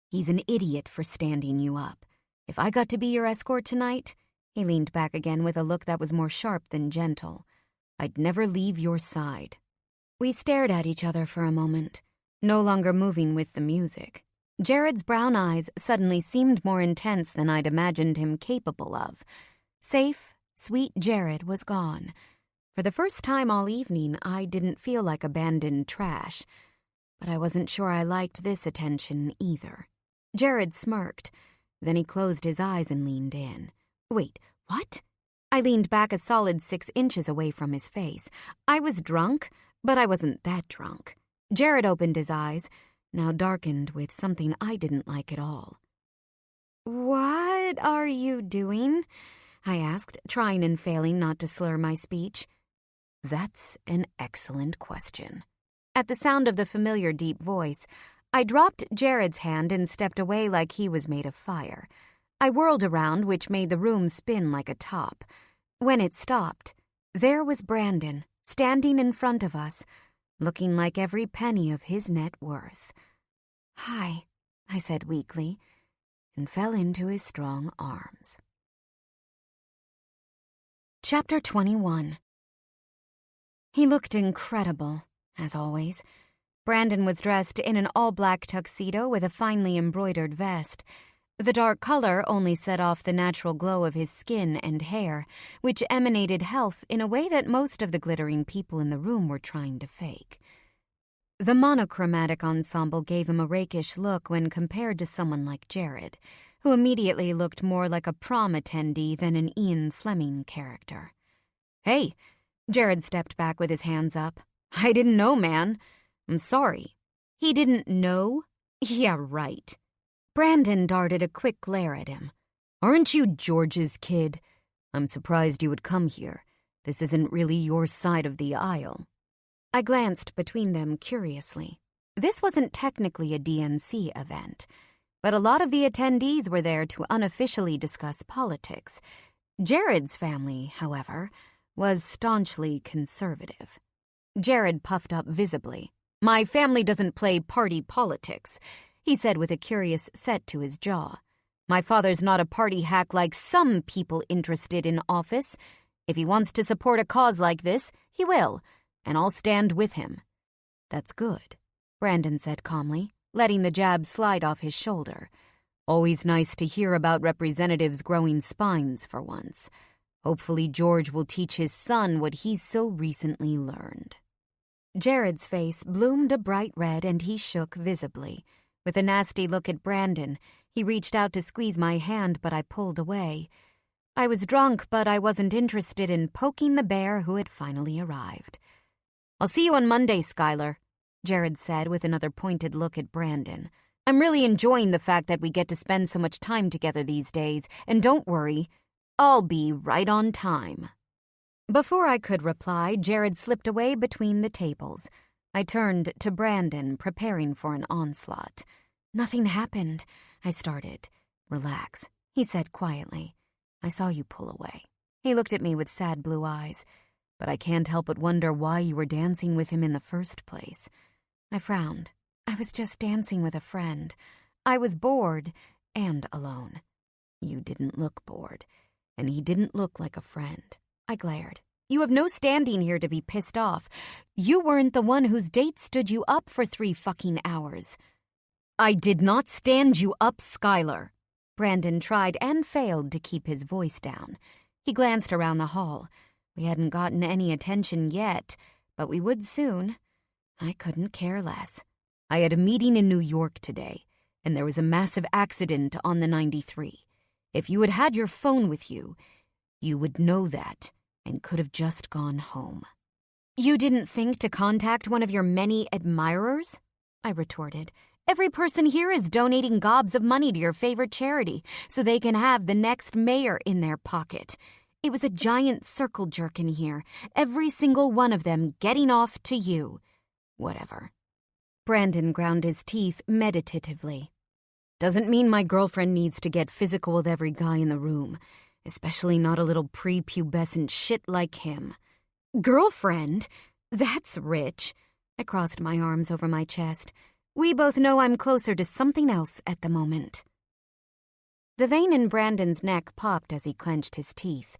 "He's an idiot for standing you up. If I got to be your escort tonight," he leaned back again with a look that was more sharp than gentle, "I'd never leave your side." We stared at each other for a moment, no longer moving with the music. Jared's brown eyes suddenly seemed more intense than I'd imagined him capable of. Safe, sweet Jared was gone. For the first time all evening, I didn't feel like abandoned trash. But I wasn't sure I liked this attention either. Jared smirked. Then he closed his eyes and leaned in. "Wait, what?" I leaned back a solid 6 inches away from his face. I was drunk, but I wasn't that drunk. Jared opened his eyes, now darkened with something I didn't like at all. "What are you doing?" I asked, trying and failing not to slur my speech. "That's an excellent question." At the sound of the familiar deep voice, I dropped Jared's hand and stepped away like he was made of fire. I whirled around, which made the room spin like a top. When it stopped, there was Brandon, standing in front of us, looking like every penny of his net worth. "Hi," I said weakly, and fell into his strong arms. Chapter 21. He looked incredible, as always. Brandon was dressed in an all-black tuxedo with a finely embroidered vest. The dark color only set off the natural glow of his skin and hair, which emanated health in a way that most of the glittering people in the room were trying to fake. The monochromatic ensemble gave him a rakish look when compared to someone like Jared, who immediately looked more like a prom attendee than an Ian Fleming character. "Hey," Jared stepped back with his hands up. "I didn't know, man. I'm sorry." "He didn't know? Yeah, right." Brandon darted a quick glare at him. "Aren't you George's kid? I'm surprised you would come here. This isn't really your side of the aisle." I glanced between them curiously. This wasn't technically a DNC event, but a lot of the attendees were there to unofficially discuss politics. Jared's family, however, was staunchly conservative. Jared puffed up visibly. "My family doesn't play party politics," he said with a curious set to his jaw. "My father's not a party hack like some people interested in office. If he wants to support a cause like this, he will, and I'll stand with him." "That's good," Brandon said calmly, letting the jab slide off his shoulder. "Always nice to hear about representatives growing spines for once. Hopefully George will teach his son what he's so recently learned." Jared's face bloomed a bright red and he shook visibly. With a nasty look at Brandon, he reached out to squeeze my hand, but I pulled away. I was drunk, but I wasn't interested in poking the bear who had finally arrived. "I'll see you on Monday, Skylar," Jared said with another pointed look at Brandon. "I'm really enjoying the fact that we get to spend so much time together these days, and don't worry, I'll be right on time." Before I could reply, Jared slipped away between the tables. I turned to Brandon, preparing for an onslaught. "Nothing happened," I started. "Relax," he said quietly. "I saw you pull away." He looked at me with sad blue eyes. "But I can't help but wonder why you were dancing with him in the first place." I frowned. "I was just dancing with a friend. I was bored and alone." "You didn't look bored, and he didn't look like a friend." I glared. "You have no standing here to be pissed off. You weren't the one whose date stood you up for 3 fucking hours." "I did not stand you up, Skylar." Brandon tried and failed to keep his voice down. He glanced around the hall. We hadn't gotten any attention yet, but we would soon. I couldn't care less. "I had a meeting in New York today, and there was a massive accident on the 93. If you had had your phone with you, you would know that and could have just gone home." "You didn't think to contact one of your many admirers?" I retorted. "Every person here is donating gobs of money to your favorite charity so they can have the next mayor in their pocket. It was a giant circle jerk in here, every single one of them getting off to you." "Whatever." Brandon ground his teeth meditatively. "Doesn't mean my girlfriend needs to get physical with every guy in the room, especially not a little prepubescent shit like him." "Girlfriend? That's rich." I crossed my arms over my chest. "We both know I'm closer to something else at the moment." The vein in Brandon's neck popped as he clenched his teeth.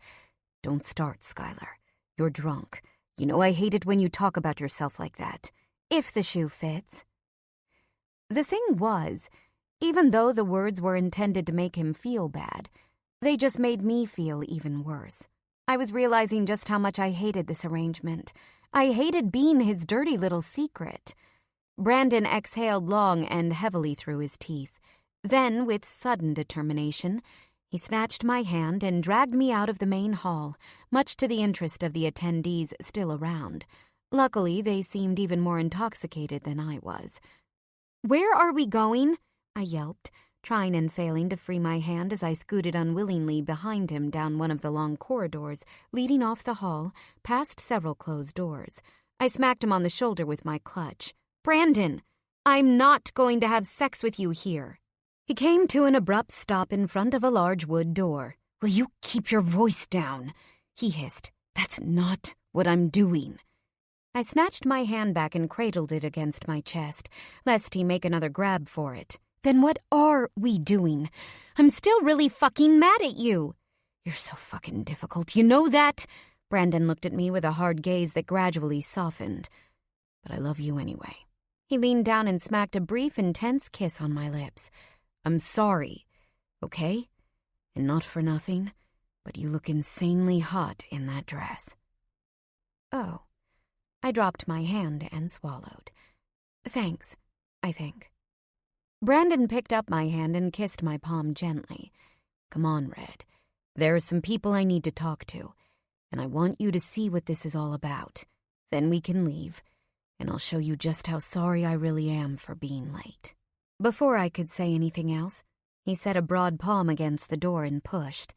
"Don't start, Skylar. You're drunk. You know I hate it when you talk about yourself like that." "If the shoe fits." The thing was, even though the words were intended to make him feel bad, they just made me feel even worse. I was realizing just how much I hated this arrangement. I hated being his dirty little secret. Brandon exhaled long and heavily through his teeth. Then, with sudden determination, he snatched my hand and dragged me out of the main hall, much to the interest of the attendees still around. Luckily, they seemed even more intoxicated than I was. "Where are we going?" I yelped, trying and failing to free my hand as I scooted unwillingly behind him down one of the long corridors leading off the hall, past several closed doors. I smacked him on the shoulder with my clutch. "Brandon, I'm not going to have sex with you here." He came to an abrupt stop in front of a large wood door. "Will you keep your voice down?" he hissed. "That's not what I'm doing." I snatched my hand back and cradled it against my chest, lest he make another grab for it. "Then what are we doing? I'm still really fucking mad at you." You're so fucking difficult, you know that? Brandon looked at me with a hard gaze that gradually softened. But I love you anyway. He leaned down and smacked a brief, intense kiss on my lips. I'm sorry, okay? And not for nothing, but you look insanely hot in that dress. Oh. I dropped my hand and swallowed. Thanks, I think. Brandon picked up my hand and kissed my palm gently. Come on, Red. There are some people I need to talk to, and I want you to see what this is all about. Then we can leave, and I'll show you just how sorry I really am for being late. Before I could say anything else, he set a broad palm against the door and pushed.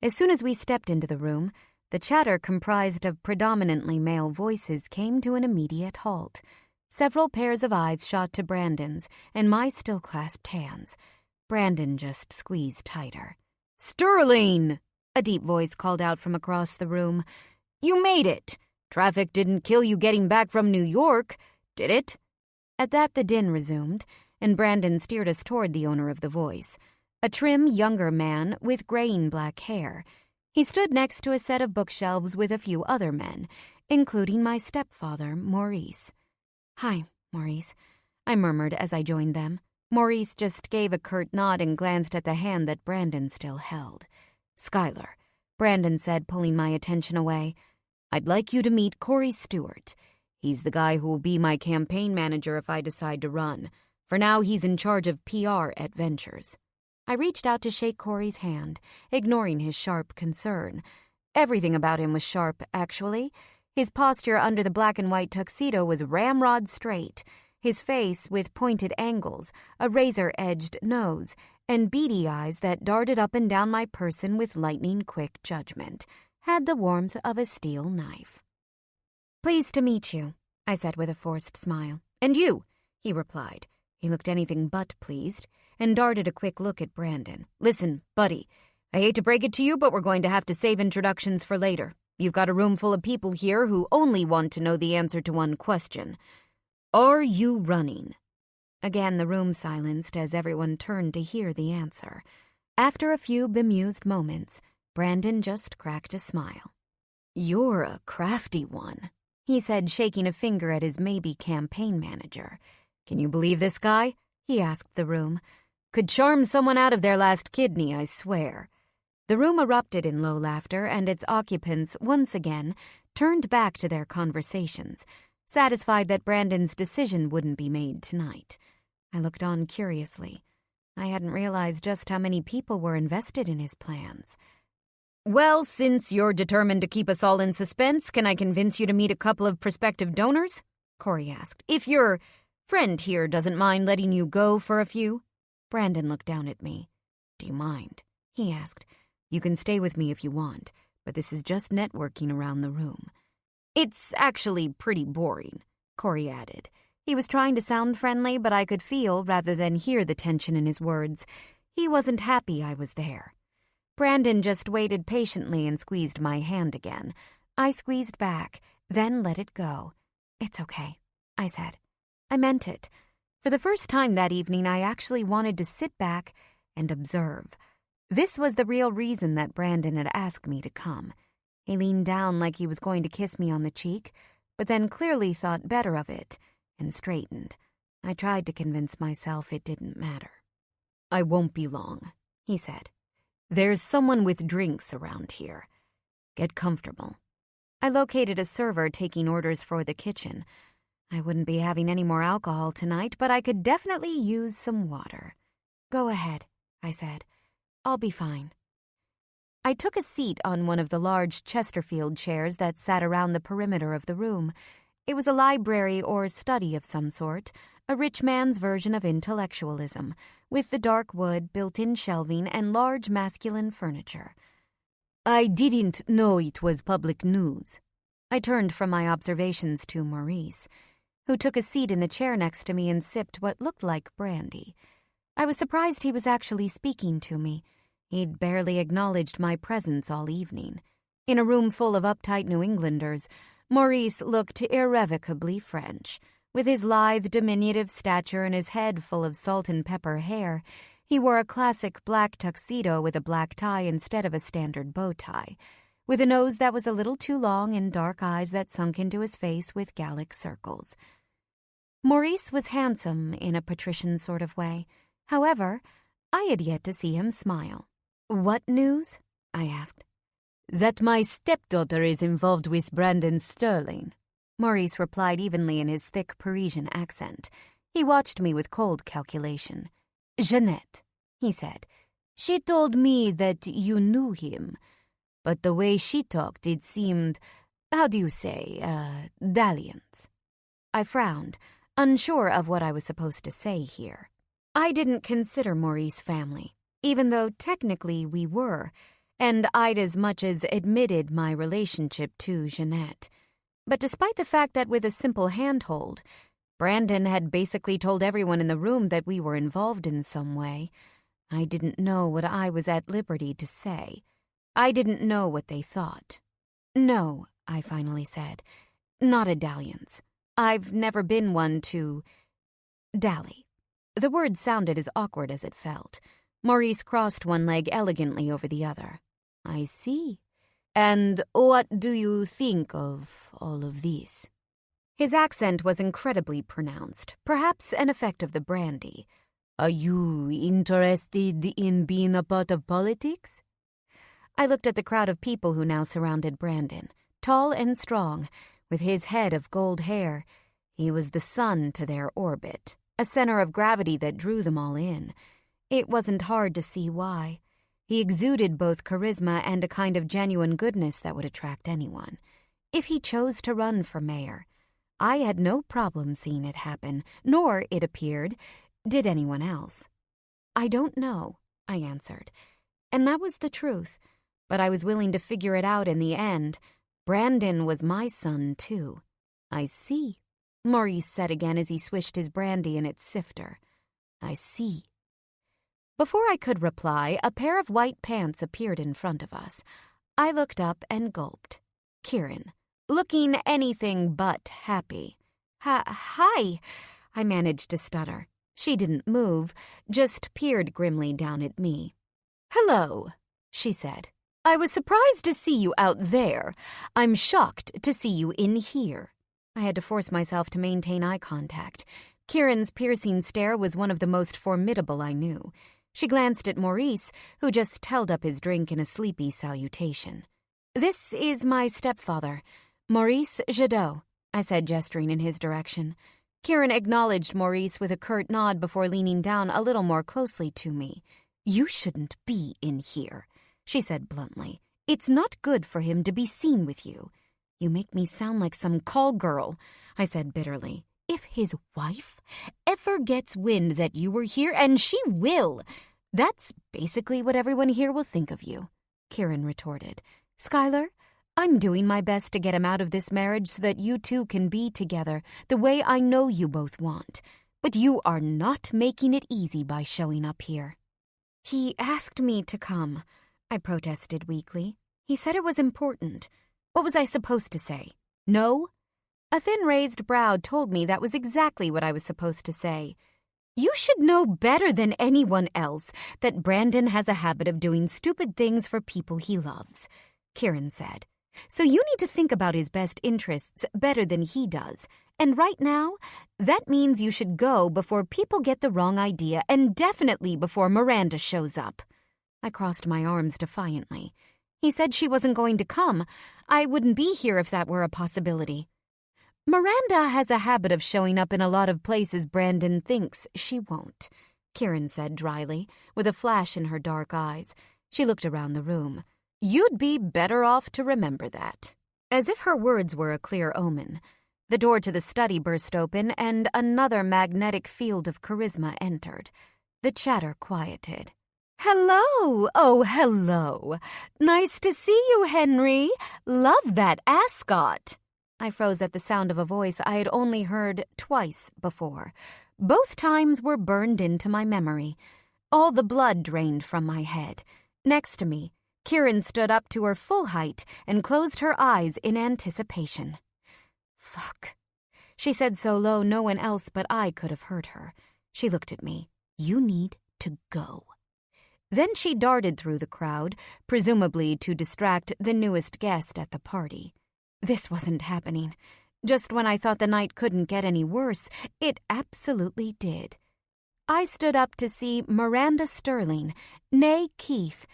As soon as we stepped into the room, the chatter comprised of predominantly male voices came to an immediate halt. Several pairs of eyes shot to Brandon's, and my still clasped hands. Brandon just squeezed tighter. "Sterling!" a deep voice called out from across the room. "You made it! Traffic didn't kill you getting back from New York, did it?" At that the din resumed, and Brandon steered us toward the owner of the voice, a trim, younger man with graying black hair. He stood next to a set of bookshelves with a few other men, including my stepfather, Maurice. "Hi, Maurice," I murmured as I joined them. Maurice just gave a curt nod and glanced at the hand that Brandon still held. "Skylar," Brandon said, pulling my attention away. "I'd like you to meet Corey Stewart. He's the guy who will be my campaign manager if I decide to run. For now, he's in charge of PR at Ventures." I reached out to shake Corey's hand, ignoring his sharp concern. Everything about him was sharp, actually. His posture under the black and white tuxedo was ramrod straight. His face with pointed angles, a razor-edged nose, and beady eyes that darted up and down my person with lightning-quick judgment, had the warmth of a steel knife. "Pleased to meet you," I said with a forced smile. "And you," he replied. He looked anything but pleased, and darted a quick look at Brandon. "Listen, buddy, I hate to break it to you, but we're going to have to save introductions for later. You've got a room full of people here who only want to know the answer to one question. Are you running?" Again the room silenced as everyone turned to hear the answer. After a few bemused moments, Brandon just cracked a smile. "You're a crafty one," he said, shaking a finger at his maybe campaign manager. "Can you believe this guy?" he asked the room. "Could charm someone out of their last kidney, I swear." The room erupted in low laughter, and its occupants, once again, turned back to their conversations, satisfied that Brandon's decision wouldn't be made tonight. I looked on curiously. I hadn't realized just how many people were invested in his plans. "Well, since you're determined to keep us all in suspense, can I convince you to meet a couple of prospective donors?" Corey asked. "If your friend here doesn't mind letting you go for a few." Brandon looked down at me. "Do you mind?" he asked. "You can stay with me if you want, but this is just networking around the room." "It's actually pretty boring," Corey added. He was trying to sound friendly, but I could feel, rather than hear, the tension in his words. He wasn't happy I was there. Brandon just waited patiently and squeezed my hand again. I squeezed back, then let it go. "It's okay," I said. I meant it. For the first time that evening, I actually wanted to sit back and observe. This was the real reason that Brandon had asked me to come. He leaned down like he was going to kiss me on the cheek, but then clearly thought better of it and straightened. I tried to convince myself it didn't matter. "I won't be long," he said. "There's someone with drinks around here. Get comfortable." I located a server taking orders for the kitchen. I wouldn't be having any more alcohol tonight, but I could definitely use some water. "Go ahead," I said. "I'll be fine." I took a seat on one of the large Chesterfield chairs that sat around the perimeter of the room. It was a library or study of some sort, a rich man's version of intellectualism, with the dark wood, built-in shelving, and large masculine furniture. "I didn't know it was public news." I turned from my observations to Maurice, who took a seat in the chair next to me and sipped what looked like brandy. I was surprised he was actually speaking to me. He'd barely acknowledged my presence all evening. In a room full of uptight New Englanders, Maurice looked irrevocably French. With his lithe, diminutive stature and his head full of salt and pepper hair, He wore a classic black tuxedo with a black tie instead of a standard bow tie, with a nose that was a little too long and dark eyes that sunk into his face with Gallic circles. Maurice was handsome in a patrician sort of way. However, I had yet to see him smile. "What news?" I asked. "That my stepdaughter is involved with Brandon Sterling," Maurice replied evenly in his thick Parisian accent. He watched me with cold calculation. "Jeanette," he said. "She told me that you knew him, but the way she talked it seemed, how do you say, dalliance." I frowned, unsure of what I was supposed to say here. I didn't consider Maurice family, even though technically we were, and I'd as much as admitted my relationship to Jeanette. But despite the fact that with a simple handhold, Brandon had basically told everyone in the room that we were involved in some way, I didn't know what I was at liberty to say. I didn't know what they thought. "No," I finally said. "Not a dalliance. I've never been one to dally." The word sounded as awkward as it felt. Maurice crossed one leg elegantly over the other. "I see. And what do you think of all of this?" His accent was incredibly pronounced, perhaps an effect of the brandy. "Are you interested in being a part of politics?" I looked at the crowd of people who now surrounded Brandon, tall and strong, with his head of gold hair. He was the sun to their orbit, a center of gravity that drew them all in. It wasn't hard to see why. He exuded both charisma and a kind of genuine goodness that would attract anyone. If he chose to run for mayor, I had no problem seeing it happen, nor, it appeared, did anyone else. "I don't know," I answered. And that was the truth, but I was willing to figure it out in the end. Brandon was my son, too. "I see," Maurice said again as he swished his brandy in its sifter. "I see." Before I could reply, a pair of white pants appeared in front of us. I looked up and gulped. Kieran, looking anything but happy. Hi, I managed to stutter. She didn't move, just peered grimly down at me. "Hello," she said. "I was surprised to see you out there. I'm shocked to see you in here." I had to force myself to maintain eye contact. Kieran's piercing stare was one of the most formidable I knew. She glanced at Maurice, who just held up his drink in a sleepy salutation. "This is my stepfather, Maurice Jadot," I said, gesturing in his direction. Kieran acknowledged Maurice with a curt nod before leaning down a little more closely to me. "You shouldn't be in here," she said bluntly. "It's not good for him to be seen with you." "You make me sound like some call girl," I said bitterly. "If his wife ever gets wind that you were here, and she will, that's basically what everyone here will think of you," Kieran retorted. "Skylar, I'm doing my best to get him out of this marriage so that you two can be together the way I know you both want. But you are not making it easy by showing up here." "He asked me to come," I protested weakly. "He said it was important. What was I supposed to say? No?" A thin raised brow told me that was exactly what I was supposed to say. "You should know better than anyone else that Brandon has a habit of doing stupid things for people he loves," Kieran said. "So you need to think about his best interests better than he does. And right now, that means you should go before people get the wrong idea, and definitely before Miranda shows up." I crossed my arms defiantly. He said she wasn't going to come. I wouldn't be here if that were a possibility. "Miranda has a habit of showing up in a lot of places Brandon thinks she won't," Kieran said dryly, with a flash in her dark eyes. She looked around the room. "You'd be better off to remember that." As if her words were a clear omen, the door to the study burst open and another magnetic field of charisma entered. The chatter quieted. "Hello! Oh, hello! Nice to see you, Henry. Love that ascot." I froze at the sound of a voice I had only heard twice before. Both times were burned into my memory. All the blood drained from my head. Next to me, Kieran stood up to her full height and closed her eyes in anticipation. "Fuck," she said so low no one else but I could have heard her. She looked at me. "You need to go." Then she darted through the crowd, presumably to distract the newest guest at the party. This wasn't happening. Just when I thought the night couldn't get any worse, it absolutely did. I stood up to see Miranda Sterling, née Keith,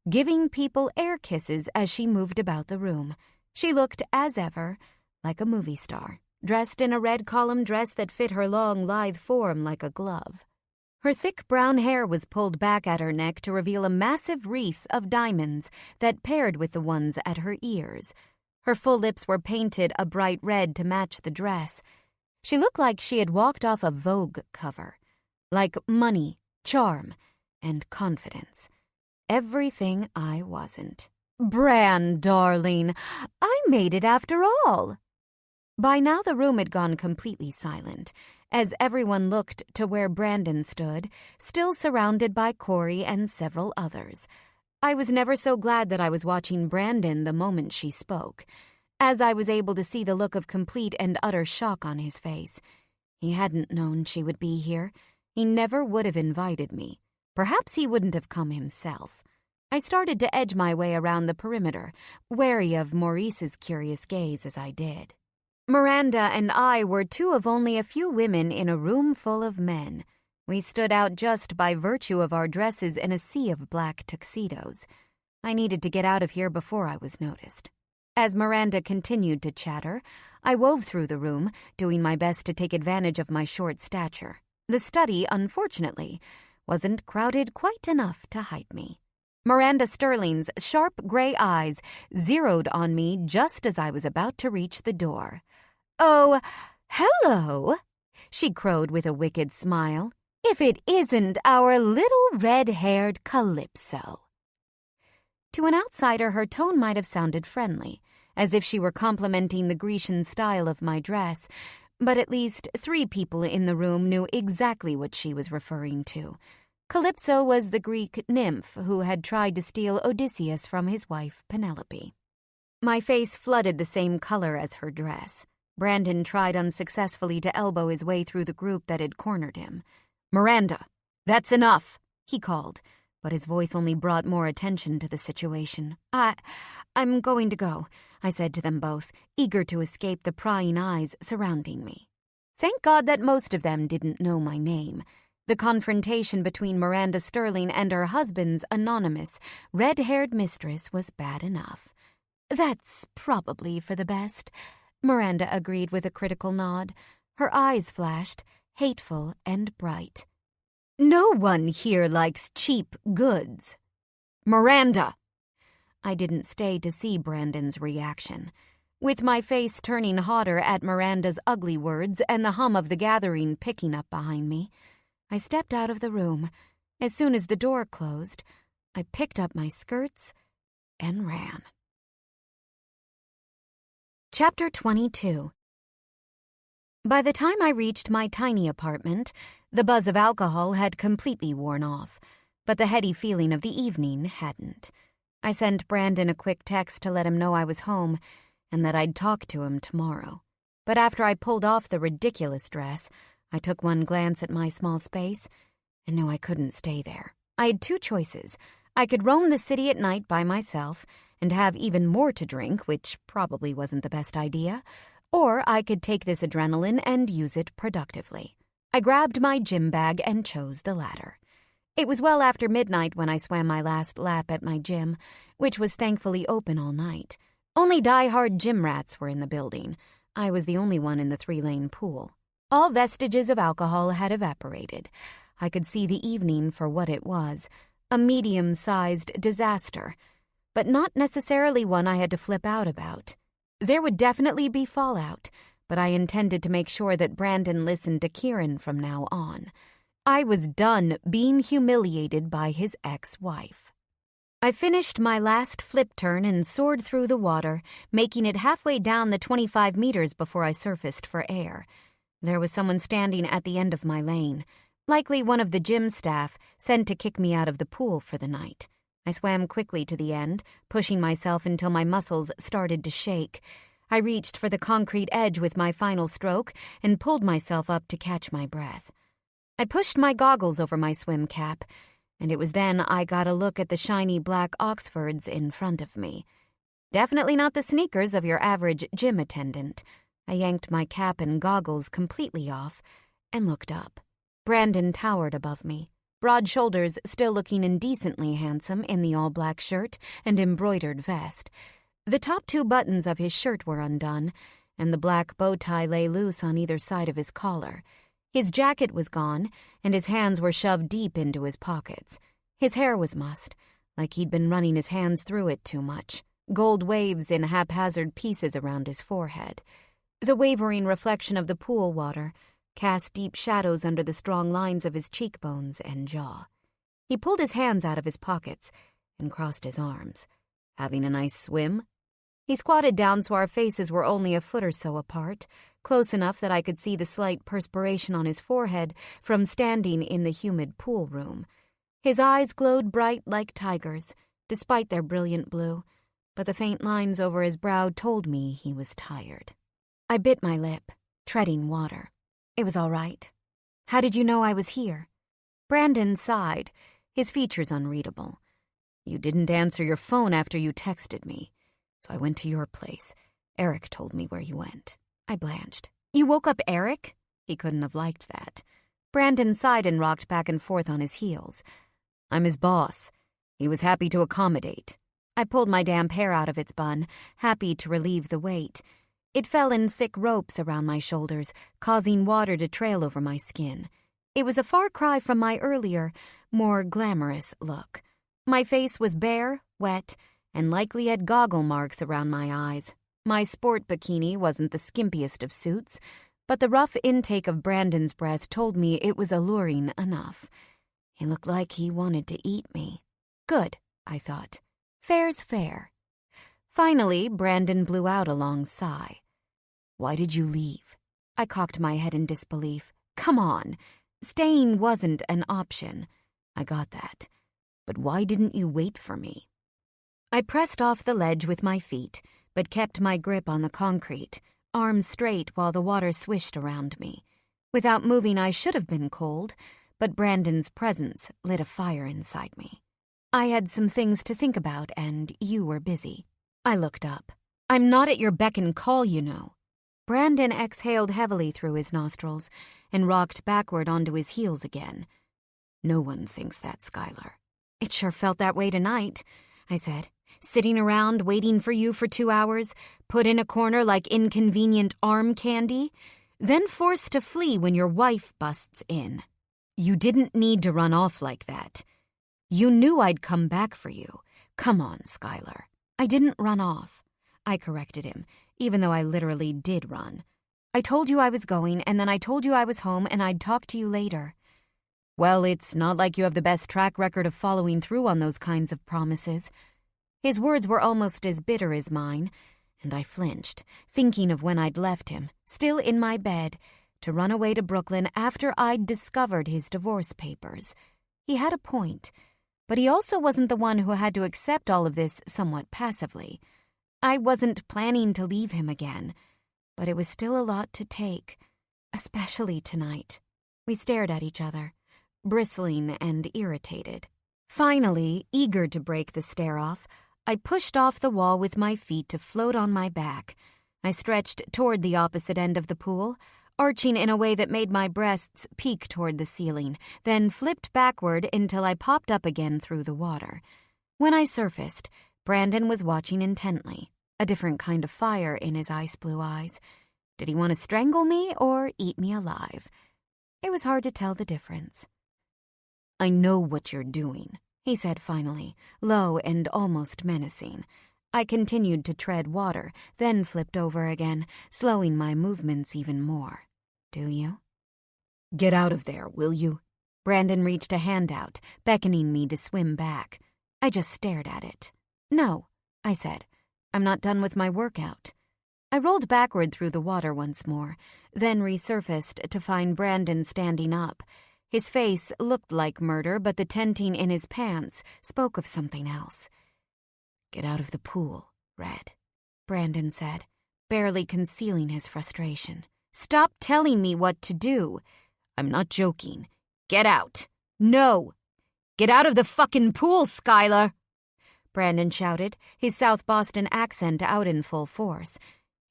giving people air kisses as she moved about the room. She looked, as ever, like a movie star, dressed in a red column dress that fit her long, lithe form like a glove. Her thick brown hair was pulled back at her neck to reveal a massive wreath of diamonds that paired with the ones at her ears. Her full lips were painted a bright red to match the dress. She looked like she had walked off a Vogue cover, like money, charm, and confidence. Everything I wasn't. "Bran, darling, I made it after all." By now the room had gone completely silent, as everyone looked to where Brandon stood, still surrounded by Corey and several others. I was never so glad that I was watching Brandon the moment she spoke, as I was able to see the look of complete and utter shock on his face. He hadn't known she would be here. He never would have invited me. Perhaps he wouldn't have come himself. I started to edge my way around the perimeter, wary of Maurice's curious gaze as I did. Miranda and I were two of only a few women in a room full of men. We stood out just by virtue of our dresses in a sea of black tuxedos. I needed to get out of here before I was noticed. As Miranda continued to chatter, I wove through the room, doing my best to take advantage of my short stature. The study, unfortunately, wasn't crowded quite enough to hide me. Miranda Sterling's sharp gray eyes zeroed on me just as I was about to reach the door. "Oh, hello," she crowed with a wicked smile. "If it isn't our little red-haired Calypso." To an outsider, her tone might have sounded friendly, as if she were complimenting the Grecian style of my dress, but at least 3 people in the room knew exactly what she was referring to. Calypso was the Greek nymph who had tried to steal Odysseus from his wife Penelope. My face flooded the same color as her dress. Brandon tried unsuccessfully to elbow his way through the group that had cornered him. "Miranda, that's enough," he called, but his voice only brought more attention to the situation. I'm going to go," I said to them both, eager to escape the prying eyes surrounding me. Thank God that most of them didn't know my name. The confrontation between Miranda Sterling and her husband's anonymous, red-haired mistress was bad enough. "That's probably for the best," Miranda agreed with a critical nod. Her eyes flashed, hateful and bright. "No one here likes cheap goods." "Miranda!" I didn't stay to see Brandon's reaction. With my face turning hotter at Miranda's ugly words and the hum of the gathering picking up behind me, I stepped out of the room. As soon as the door closed, I picked up my skirts and ran. Chapter 22. By the time I reached my tiny apartment, the buzz of alcohol had completely worn off, but the heady feeling of the evening hadn't. I sent Brandon a quick text to let him know I was home and that I'd talk to him tomorrow. But after I pulled off the ridiculous dress, I took one glance at my small space and knew I couldn't stay there. I had 2 choices. I could roam the city at night by myself and have even more to drink, which probably wasn't the best idea, or I could take this adrenaline and use it productively. I grabbed my gym bag and chose the latter. It was well after midnight when I swam my last lap at my gym, which was thankfully open all night. Only die-hard gym rats were in the building. I was the only one in the 3-lane pool. All vestiges of alcohol had evaporated. I could see the evening for what it was, a medium-sized disaster, but not necessarily one I had to flip out about. There would definitely be fallout, but I intended to make sure that Brandon listened to Kieran from now on. I was done being humiliated by his ex-wife. I finished my last flip turn and soared through the water, making it halfway down the 25 meters before I surfaced for air. There was someone standing at the end of my lane, likely one of the gym staff sent to kick me out of the pool for the night. I swam quickly to the end, pushing myself until my muscles started to shake. I reached for the concrete edge with my final stroke and pulled myself up to catch my breath. I pushed my goggles over my swim cap, and it was then I got a look at the shiny black Oxfords in front of me. Definitely not the sneakers of your average gym attendant. I yanked my cap and goggles completely off and looked up. Brandon towered above me, broad shoulders still looking indecently handsome in the all-black shirt and embroidered vest. The top 2 buttons of his shirt were undone, and the black bow tie lay loose on either side of his collar. His jacket was gone, and his hands were shoved deep into his pockets. His hair was mussed, like he'd been running his hands through it too much, gold waves in haphazard pieces around his forehead. The wavering reflection of the pool water cast deep shadows under the strong lines of his cheekbones and jaw. He pulled his hands out of his pockets and crossed his arms. "Having a nice swim?" He squatted down so our faces were only a foot or so apart, close enough that I could see the slight perspiration on his forehead from standing in the humid pool room. His eyes glowed bright like tigers, despite their brilliant blue, but the faint lines over his brow told me he was tired. I bit my lip, treading water. It was all right. "How did you know I was here?" Brandon sighed, his features unreadable. "You didn't answer your phone after you texted me, so I went to your place. Eric told me where you went." I blanched. "You woke up Eric?" He couldn't have liked that. Brandon sighed and rocked back and forth on his heels. "I'm his boss. He was happy to accommodate." I pulled my damp hair out of its bun, happy to relieve the weight. It fell in thick ropes around my shoulders, causing water to trail over my skin. It was a far cry from my earlier, more glamorous look. My face was bare, wet, and likely had goggle marks around my eyes. My sport bikini wasn't the skimpiest of suits, but the rough intake of Brandon's breath told me it was alluring enough. He looked like he wanted to eat me. Good, I thought. Fair's fair. Finally, Brandon blew out a long sigh. "Why did you leave?" I cocked my head in disbelief. "Come on. Staying wasn't an option." "I got that. But why didn't you wait for me?" I pressed off the ledge with my feet, but kept my grip on the concrete, arms straight while the water swished around me. Without moving, I should have been cold, but Brandon's presence lit a fire inside me. I had some things to think about, and you were busy. I looked up. "I'm not at your beck and call, you know." Brandon exhaled heavily through his nostrils and rocked backward onto his heels again. "No one thinks that, Skylar." "It sure felt that way tonight," I said. "Sitting around waiting for you for 2 hours, put in a corner like inconvenient arm candy, then forced to flee when your wife busts in. You didn't need to run off like that. You knew I'd come back for you. Come on, Skylar." "I didn't run off," I corrected him, even though I literally did run. "I told you I was going, and then I told you I was home and I'd talk to you later." "Well, it's not like you have the best track record of following through on those kinds of promises." His words were almost as bitter as mine, and I flinched, thinking of when I'd left him, still in my bed, to run away to Brooklyn after I'd discovered his divorce papers. He had a point, but he also wasn't the one who had to accept all of this somewhat passively. I wasn't planning to leave him again, but it was still a lot to take, especially tonight. We stared at each other, bristling and irritated. Finally, eager to break the stare off, I pushed off the wall with my feet to float on my back. I stretched toward the opposite end of the pool, arching in a way that made my breasts peek toward the ceiling, then flipped backward until I popped up again through the water. When I surfaced, Brandon was watching intently, a different kind of fire in his ice blue eyes. Did he want to strangle me or eat me alive? It was hard to tell the difference. "I know what you're doing," he said finally, low and almost menacing. I continued to tread water, then flipped over again, slowing my movements even more. "Do you?" "Get out of there, will you?" Brandon reached a hand out, beckoning me to swim back. I just stared at it. "No," I said. "I'm not done with my workout." I rolled backward through the water once more, then resurfaced to find Brandon standing up. His face looked like murder, but the tenting in his pants spoke of something else. "Get out of the pool, Red," Brandon said, barely concealing his frustration. "Stop telling me what to do." "I'm not joking. Get out. No. Get out of the fucking pool, Skylar, Brandon shouted, his South Boston accent out in full force.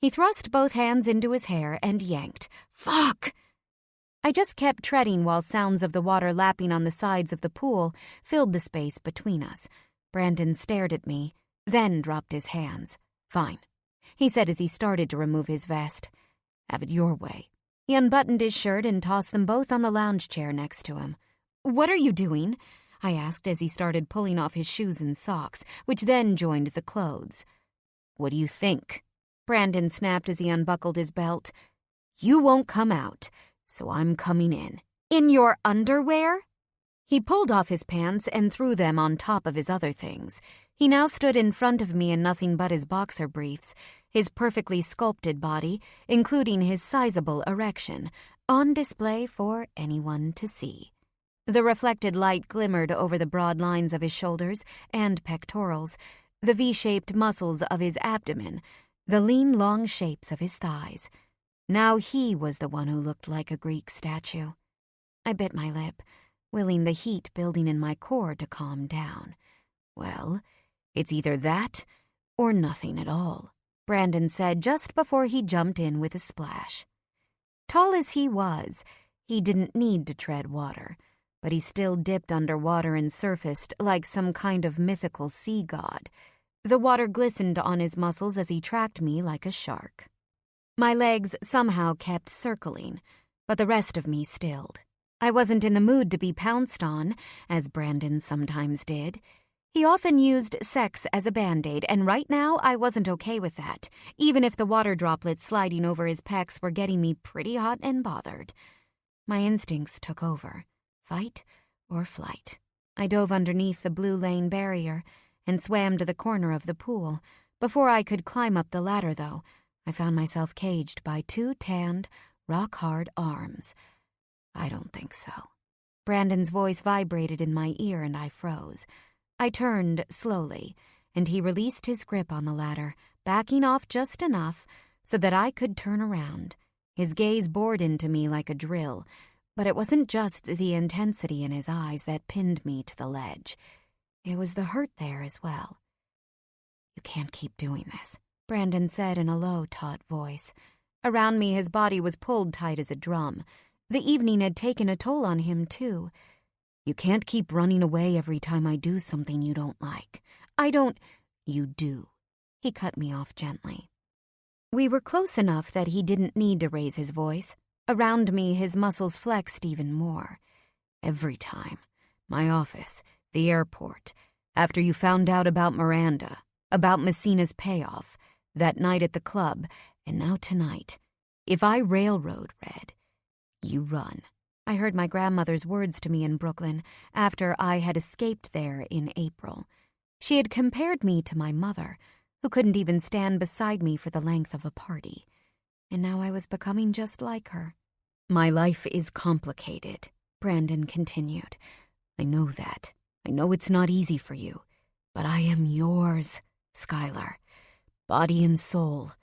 He thrust both hands into his hair and yanked. Fuck! I just kept treading while sounds of the water lapping on the sides of the pool filled the space between us. Brandon stared at me, then dropped his hands. Fine, he said as he started to remove his vest. Have it your way. He unbuttoned his shirt and tossed them both on the lounge chair next to him. What are you doing? I asked as he started pulling off his shoes and socks, which then joined the clothes. What do you think? Brandon snapped as he unbuckled his belt. You won't come out, so I'm coming in. In your underwear? He pulled off his pants and threw them on top of his other things. He now stood in front of me in nothing but his boxer briefs, his perfectly sculpted body, including his sizable erection, on display for anyone to see. The reflected light glimmered over the broad lines of his shoulders and pectorals, the V-shaped muscles of his abdomen, the lean, long shapes of his thighs. Now he was the one who looked like a Greek statue. I bit my lip, willing the heat building in my core to calm down. Well, it's either that or nothing at all, Brandon said just before he jumped in with a splash. Tall as he was, he didn't need to tread water, but he still dipped underwater and surfaced like some kind of mythical sea god. The water glistened on his muscles as he tracked me like a shark. My legs somehow kept circling, but the rest of me stilled. I wasn't in the mood to be pounced on, as Brandon sometimes did. He often used sex as a Band-Aid, and right now I wasn't okay with that, even if the water droplets sliding over his pecs were getting me pretty hot and bothered. My instincts took over. Fight or flight. I dove underneath the blue lane barrier and swam to the corner of the pool. Before I could climb up the ladder, though, I found myself caged by two tanned, rock-hard arms. I don't think so. Brandon's voice vibrated in my ear and I froze. I turned slowly, and he released his grip on the ladder, backing off just enough so that I could turn around. His gaze bored into me like a drill, but it wasn't just the intensity in his eyes that pinned me to the ledge. It was the hurt there as well. You can't keep doing this, Brandon said in a low, taut voice. Around me, his body was pulled tight as a drum. The evening had taken a toll on him, too. You can't keep running away every time I do something you don't like. I don't... You do. He cut me off gently. We were close enough that he didn't need to raise his voice. Around me, his muscles flexed even more. Every time. My office, the airport, after you found out about Miranda, about Messina's payoff, that night at the club, and now tonight. If I railroad Red, you run. I heard my grandmother's words to me in Brooklyn after I had escaped there in April. She had compared me to my mother, who couldn't even stand beside me for the length of a party. And now I was becoming just like her. My life is complicated, Brandon continued. I know that. I know it's not easy for you. But I am yours, Skylar. Body and soul.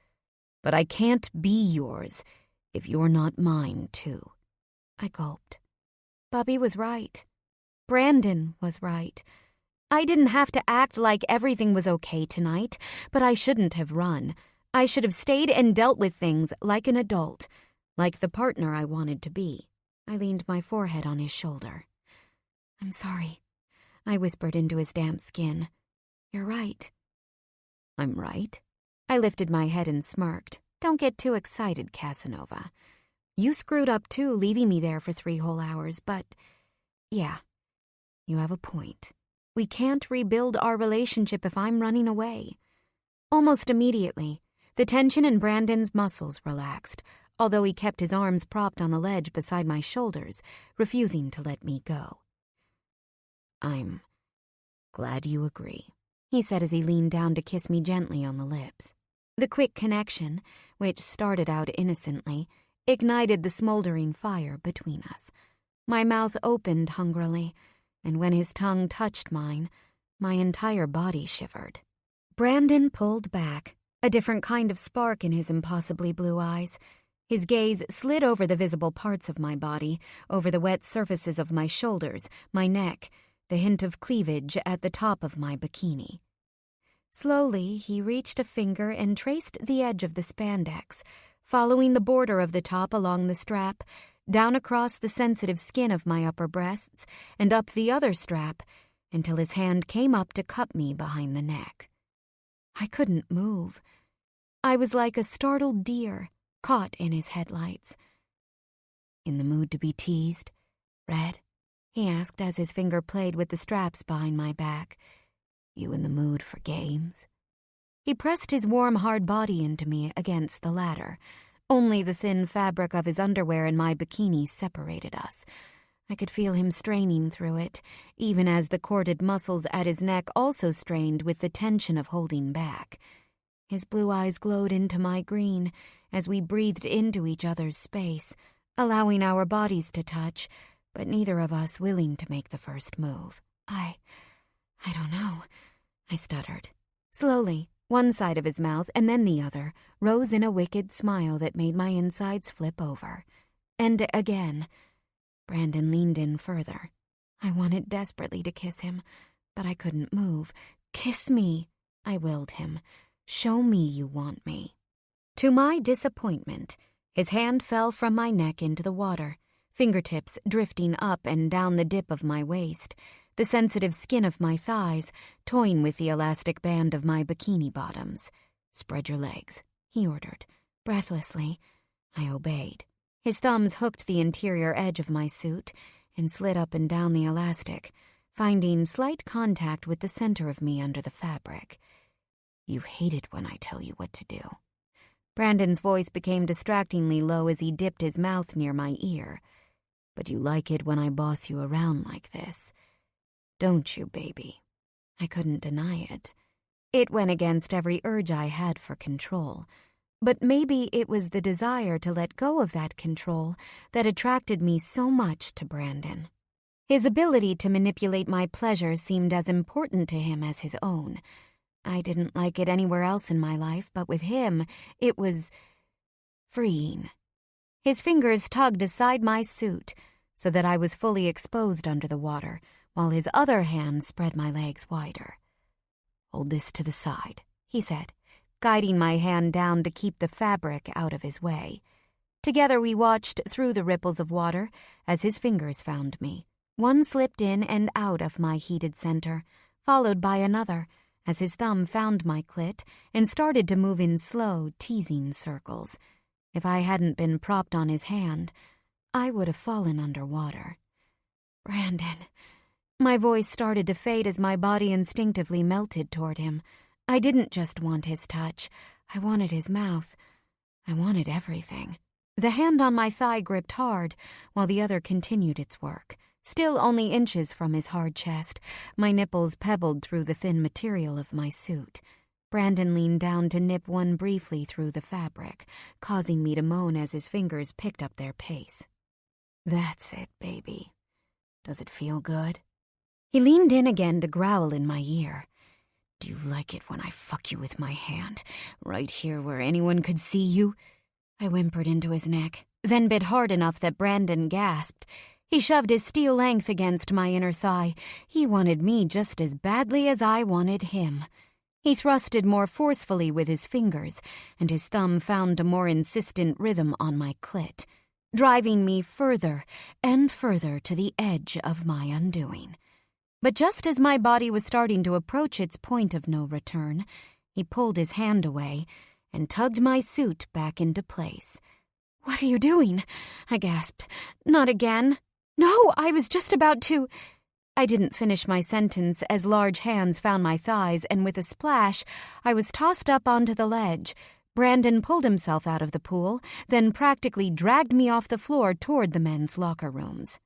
But I can't be yours if you're not mine, too. I gulped. Bubby was right. Brandon was right. I didn't have to act like everything was okay tonight, but I shouldn't have run. I should have stayed and dealt with things like an adult, like the partner I wanted to be. I leaned my forehead on his shoulder. I'm sorry, I whispered into his damp skin. You're right. I'm right? I lifted my head and smirked. Don't get too excited, Casanova. You screwed up too, leaving me there for 3 whole hours, but yeah, you have a point. We can't rebuild our relationship if I'm running away. Almost immediately, the tension in Brandon's muscles relaxed, although he kept his arms propped on the ledge beside my shoulders, refusing to let me go. I'm glad you agree, he said as he leaned down to kiss me gently on the lips. The quick connection, which started out innocently, ignited the smoldering fire between us. My mouth opened hungrily, and when his tongue touched mine, my entire body shivered. Brandon pulled back, a different kind of spark in his impossibly blue eyes. His gaze slid over the visible parts of my body, over the wet surfaces of my shoulders, my neck, the hint of cleavage at the top of my bikini. Slowly, he reached a finger and traced the edge of the spandex, following the border of the top along the strap, down across the sensitive skin of my upper breasts, and up the other strap, until his hand came up to cup me behind the neck. I couldn't move. I was like a startled deer, caught in his headlights. "In the mood to be teased, Red?" he asked as his finger played with the straps behind my back. "You in the mood for games?" He pressed his warm, hard body into me against the latter. Only the thin fabric of his underwear and my bikini separated us. I could feel him straining through it, even as the corded muscles at his neck also strained with the tension of holding back. His blue eyes glowed into my green as we breathed into each other's space, allowing our bodies to touch, but neither of us willing to make the first move. I don't know," I stuttered. Slowly, one side of his mouth and then the other rose in a wicked smile that made my insides flip over. And again, Brandon leaned in further. I wanted desperately to kiss him, but I couldn't move. "Kiss me," I willed him. "Show me you want me." To my disappointment, his hand fell from my neck into the water, fingertips drifting up and down the dip of my waist, the sensitive skin of my thighs toying with the elastic band of my bikini bottoms. "Spread your legs," he ordered. Breathlessly, I obeyed. His thumbs hooked the interior edge of my suit and slid up and down the elastic, finding slight contact with the center of me under the fabric. "You hate it when I tell you what to do." Brandon's voice became distractingly low as he dipped his mouth near my ear. "But you like it when I boss you around like this. Don't you, baby?" I couldn't deny it. It went against every urge I had for control. But maybe it was the desire to let go of that control that attracted me so much to Brandon. His ability to manipulate my pleasure seemed as important to him as his own. I didn't like it anywhere else in my life, but with him, it was freeing. His fingers tugged aside my suit so that I was fully exposed under the water, while his other hand spread my legs wider. "Hold this to the side," he said, guiding my hand down to keep the fabric out of his way. Together we watched through the ripples of water as his fingers found me. One slipped in and out of my heated center, followed by another, as his thumb found my clit and started to move in slow, teasing circles. If I hadn't been propped on his hand, I would have fallen underwater. "Brandon." My voice started to fade as my body instinctively melted toward him. I didn't just want his touch. I wanted his mouth. I wanted everything. The hand on my thigh gripped hard, while the other continued its work. Still only inches from his hard chest, my nipples pebbled through the thin material of my suit. Brandon leaned down to nip one briefly through the fabric, causing me to moan as his fingers picked up their pace. "That's it, baby. Does it feel good?" He leaned in again to growl in my ear. "Do you like it when I fuck you with my hand, right here where anyone could see you?" I whimpered into his neck, then bit hard enough that Brandon gasped. He shoved his steel length against my inner thigh. He wanted me just as badly as I wanted him. He thrusted more forcefully with his fingers, and his thumb found a more insistent rhythm on my clit, driving me further and further to the edge of my undoing. But just as my body was starting to approach its point of no return, he pulled his hand away and tugged my suit back into place. "What are you doing?" I gasped. "Not again." "No, I was just about to—" I didn't finish my sentence as large hands found my thighs, and with a splash, I was tossed up onto the ledge. Brandon pulled himself out of the pool, then practically dragged me off the floor toward the men's locker rooms.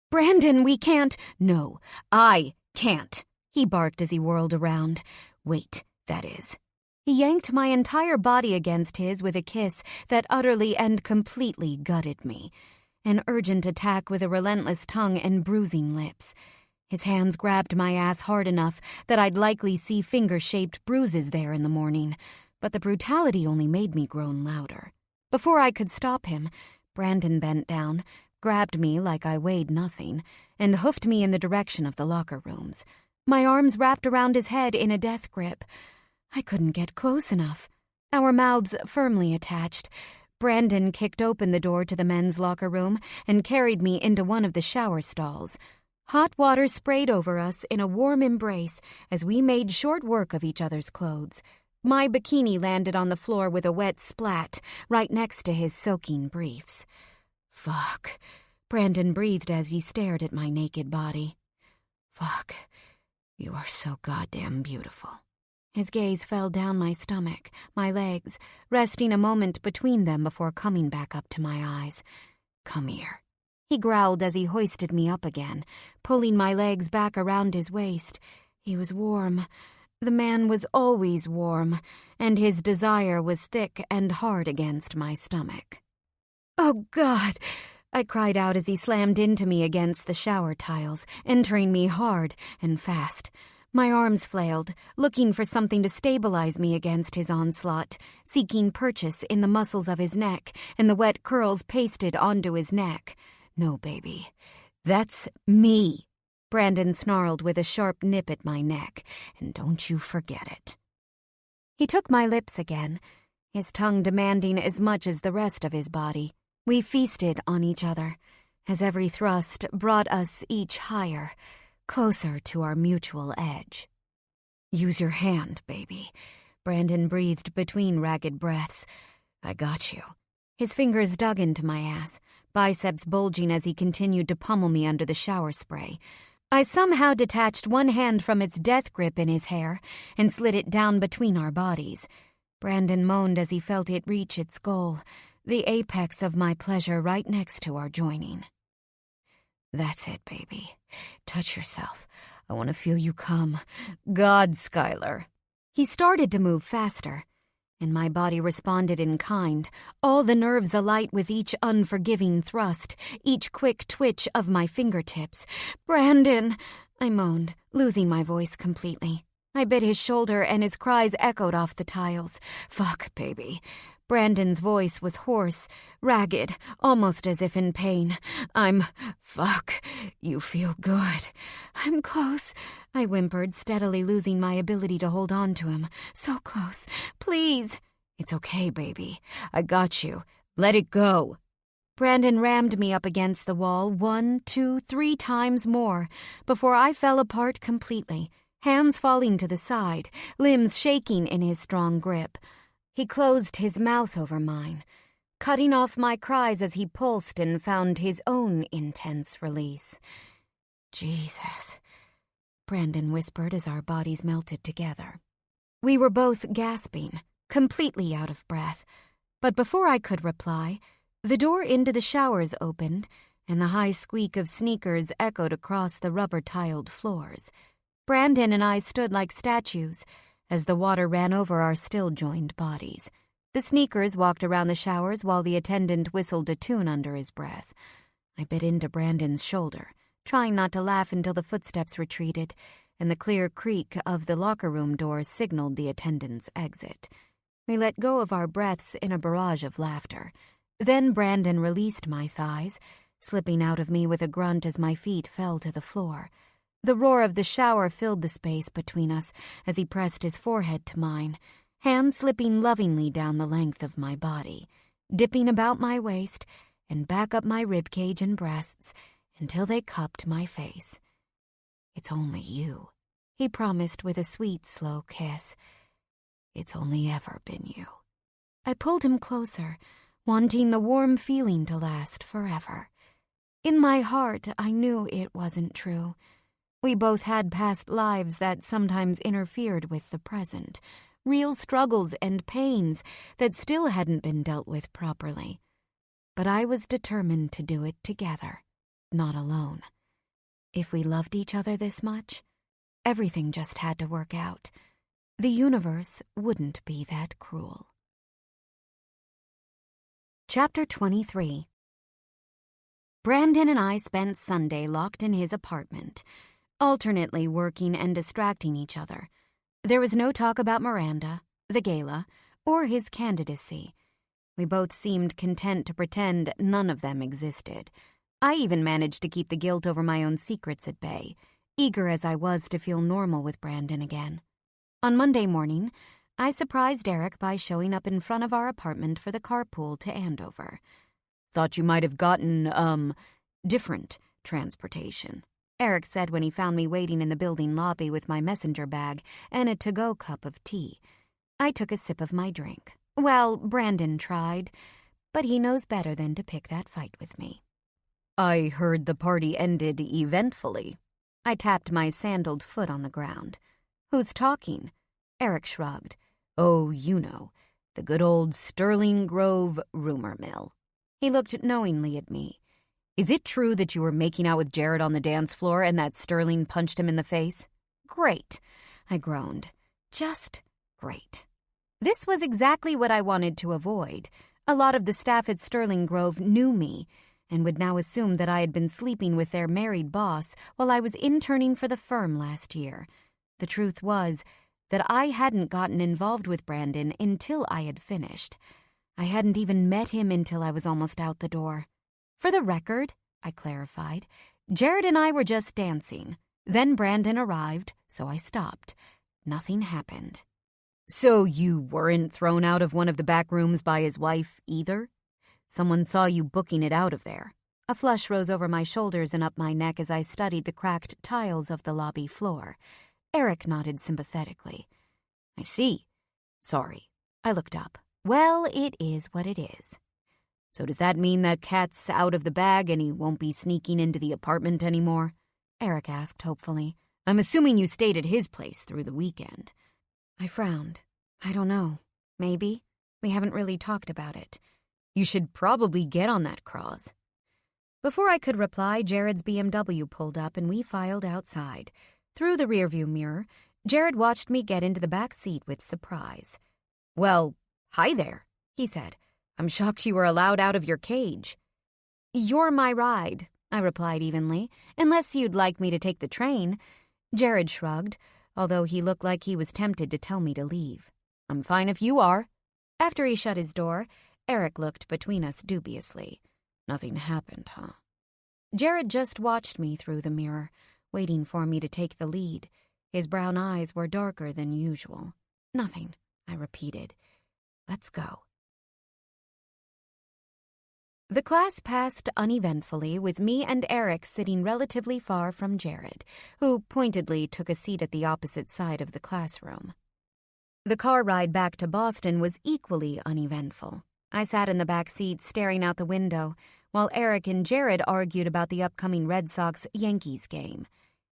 "Brandon, we can't—" "No, I can't," he barked as he whirled around. "Wait, that is." He yanked my entire body against his with a kiss that utterly and completely gutted me. An urgent attack with a relentless tongue and bruising lips. His hands grabbed my ass hard enough that I'd likely see finger-shaped bruises there in the morning, but the brutality only made me groan louder. Before I could stop him, Brandon bent down, grabbed me like I weighed nothing, and hoofed me in the direction of the locker rooms. My arms wrapped around his head in a death grip. I couldn't get close enough. Our mouths firmly attached. Brandon kicked open the door to the men's locker room and carried me into one of the shower stalls. Hot water sprayed over us in a warm embrace as we made short work of each other's clothes. My bikini landed on the floor with a wet splat right next to his soaking briefs. "Fuck," Brandon breathed as he stared at my naked body. "Fuck, you are so goddamn beautiful." His gaze fell down my stomach, my legs, resting a moment between them before coming back up to my eyes. "Come here," he growled as he hoisted me up again, pulling my legs back around his waist. He was warm. The man was always warm, and his desire was thick and hard against my stomach. "Oh, God!" I cried out as he slammed into me against the shower tiles, entering me hard and fast. My arms flailed, looking for something to stabilize me against his onslaught, seeking purchase in the muscles of his neck and the wet curls pasted onto his neck. "No, baby. That's me," Brandon snarled with a sharp nip at my neck, "and don't you forget it." He took my lips again, his tongue demanding as much as the rest of his body. We feasted on each other, as every thrust brought us each higher, closer to our mutual edge. "Use your hand, baby," Brandon breathed between ragged breaths. "I got you." His fingers dug into my ass, biceps bulging as he continued to pummel me under the shower spray. I somehow detached one hand from its death grip in his hair and slid it down between our bodies. Brandon moaned as he felt it reach its goal, the apex of my pleasure right next to our joining. "That's it, baby. Touch yourself. I want to feel you come. God, Skylar." He started to move faster, and my body responded in kind, all the nerves alight with each unforgiving thrust, each quick twitch of my fingertips. "Brandon," I moaned, losing my voice completely. I bit his shoulder and his cries echoed off the tiles. "Fuck, baby." Brandon's voice was hoarse, ragged, almost as if in pain. Fuck, you feel good." "I'm close," I whimpered, steadily losing my ability to hold on to him. "So close. Please." "It's okay, baby. I got you. Let it go." Brandon rammed me up against the wall 1, 2, 3 times more before I fell apart completely, hands falling to the side, limbs shaking in his strong grip. He closed his mouth over mine, cutting off my cries as he pulsed and found his own intense release. "Jesus," Brandon whispered as our bodies melted together. We were both gasping, completely out of breath, but before I could reply, the door into the showers opened and the high squeak of sneakers echoed across the rubber-tiled floors. Brandon and I stood like statues as the water ran over our still-joined bodies. The sneakers walked around the showers while the attendant whistled a tune under his breath. I bit into Brandon's shoulder, trying not to laugh until the footsteps retreated, and the clear creak of the locker room doors signaled the attendant's exit. We let go of our breaths in a barrage of laughter. Then Brandon released my thighs, slipping out of me with a grunt as my feet fell to the floor. The roar of the shower filled the space between us as he pressed his forehead to mine, hands slipping lovingly down the length of my body, dipping about my waist and back up my ribcage and breasts until they cupped my face. "It's only you," he promised with a sweet, slow kiss. "It's only ever been you." I pulled him closer, wanting the warm feeling to last forever. In my heart, I knew it wasn't true. We both had past lives that sometimes interfered with the present, real struggles and pains that still hadn't been dealt with properly. But I was determined to do it together, not alone. If we loved each other this much, everything just had to work out. The universe wouldn't be that cruel. Chapter 23. Brandon and I spent Sunday locked in his apartment, alternately working and distracting each other. There was no talk about Miranda, the gala, or his candidacy. We both seemed content to pretend none of them existed. I even managed to keep the guilt over my own secrets at bay, eager as I was to feel normal with Brandon again. On Monday morning, I surprised Eric by showing up in front of our apartment for the carpool to Andover. "Thought you might have gotten, different transportation," Eric said when he found me waiting in the building lobby with my messenger bag and a to-go cup of tea. I took a sip of my drink. Well, Brandon tried, but he knows better than to pick that fight with me. "I heard the party ended eventfully." I tapped my sandaled foot on the ground. "Who's talking?" Eric shrugged. "Oh, you know, the good old Sterling Grove rumor mill." He looked knowingly at me. "Is it true that you were making out with Jared on the dance floor and that Sterling punched him in the face?" "Great," I groaned. "Just great." This was exactly what I wanted to avoid. A lot of the staff at Sterling Grove knew me and would now assume that I had been sleeping with their married boss while I was interning for the firm last year. The truth was that I hadn't gotten involved with Brandon until I had finished. I hadn't even met him until I was almost out the door. "For the record," I clarified, "Jared and I were just dancing. Then Brandon arrived, so I stopped. Nothing happened." "So you weren't thrown out of one of the back rooms by his wife, either? Someone saw you booking it out of there." A flush rose over my shoulders and up my neck as I studied the cracked tiles of the lobby floor. Eric nodded sympathetically. "I see. Sorry." I looked up. "Well, it is what it is." "So does that mean that cat's out of the bag and he won't be sneaking into the apartment anymore?" Eric asked hopefully. "I'm assuming you stayed at his place through the weekend." I frowned. "I don't know. Maybe. We haven't really talked about it." "You should probably get on that, Cross." Before I could reply, Jared's BMW pulled up and we filed outside. Through the rearview mirror, Jared watched me get into the back seat with surprise. "Well, hi there," he said. "I'm shocked you were allowed out of your cage." "You're my ride," I replied evenly, "unless you'd like me to take the train." Jared shrugged, although he looked like he was tempted to tell me to leave. "I'm fine if you are." After he shut his door, Eric looked between us dubiously. "Nothing happened, huh?" Jared just watched me through the mirror, waiting for me to take the lead. His brown eyes were darker than usual. "Nothing," I repeated. "Let's go." The class passed uneventfully, with me and Eric sitting relatively far from Jared, who pointedly took a seat at the opposite side of the classroom. The car ride back to Boston was equally uneventful. I sat in the back seat staring out the window, while Eric and Jared argued about the upcoming Red Sox-Yankees game.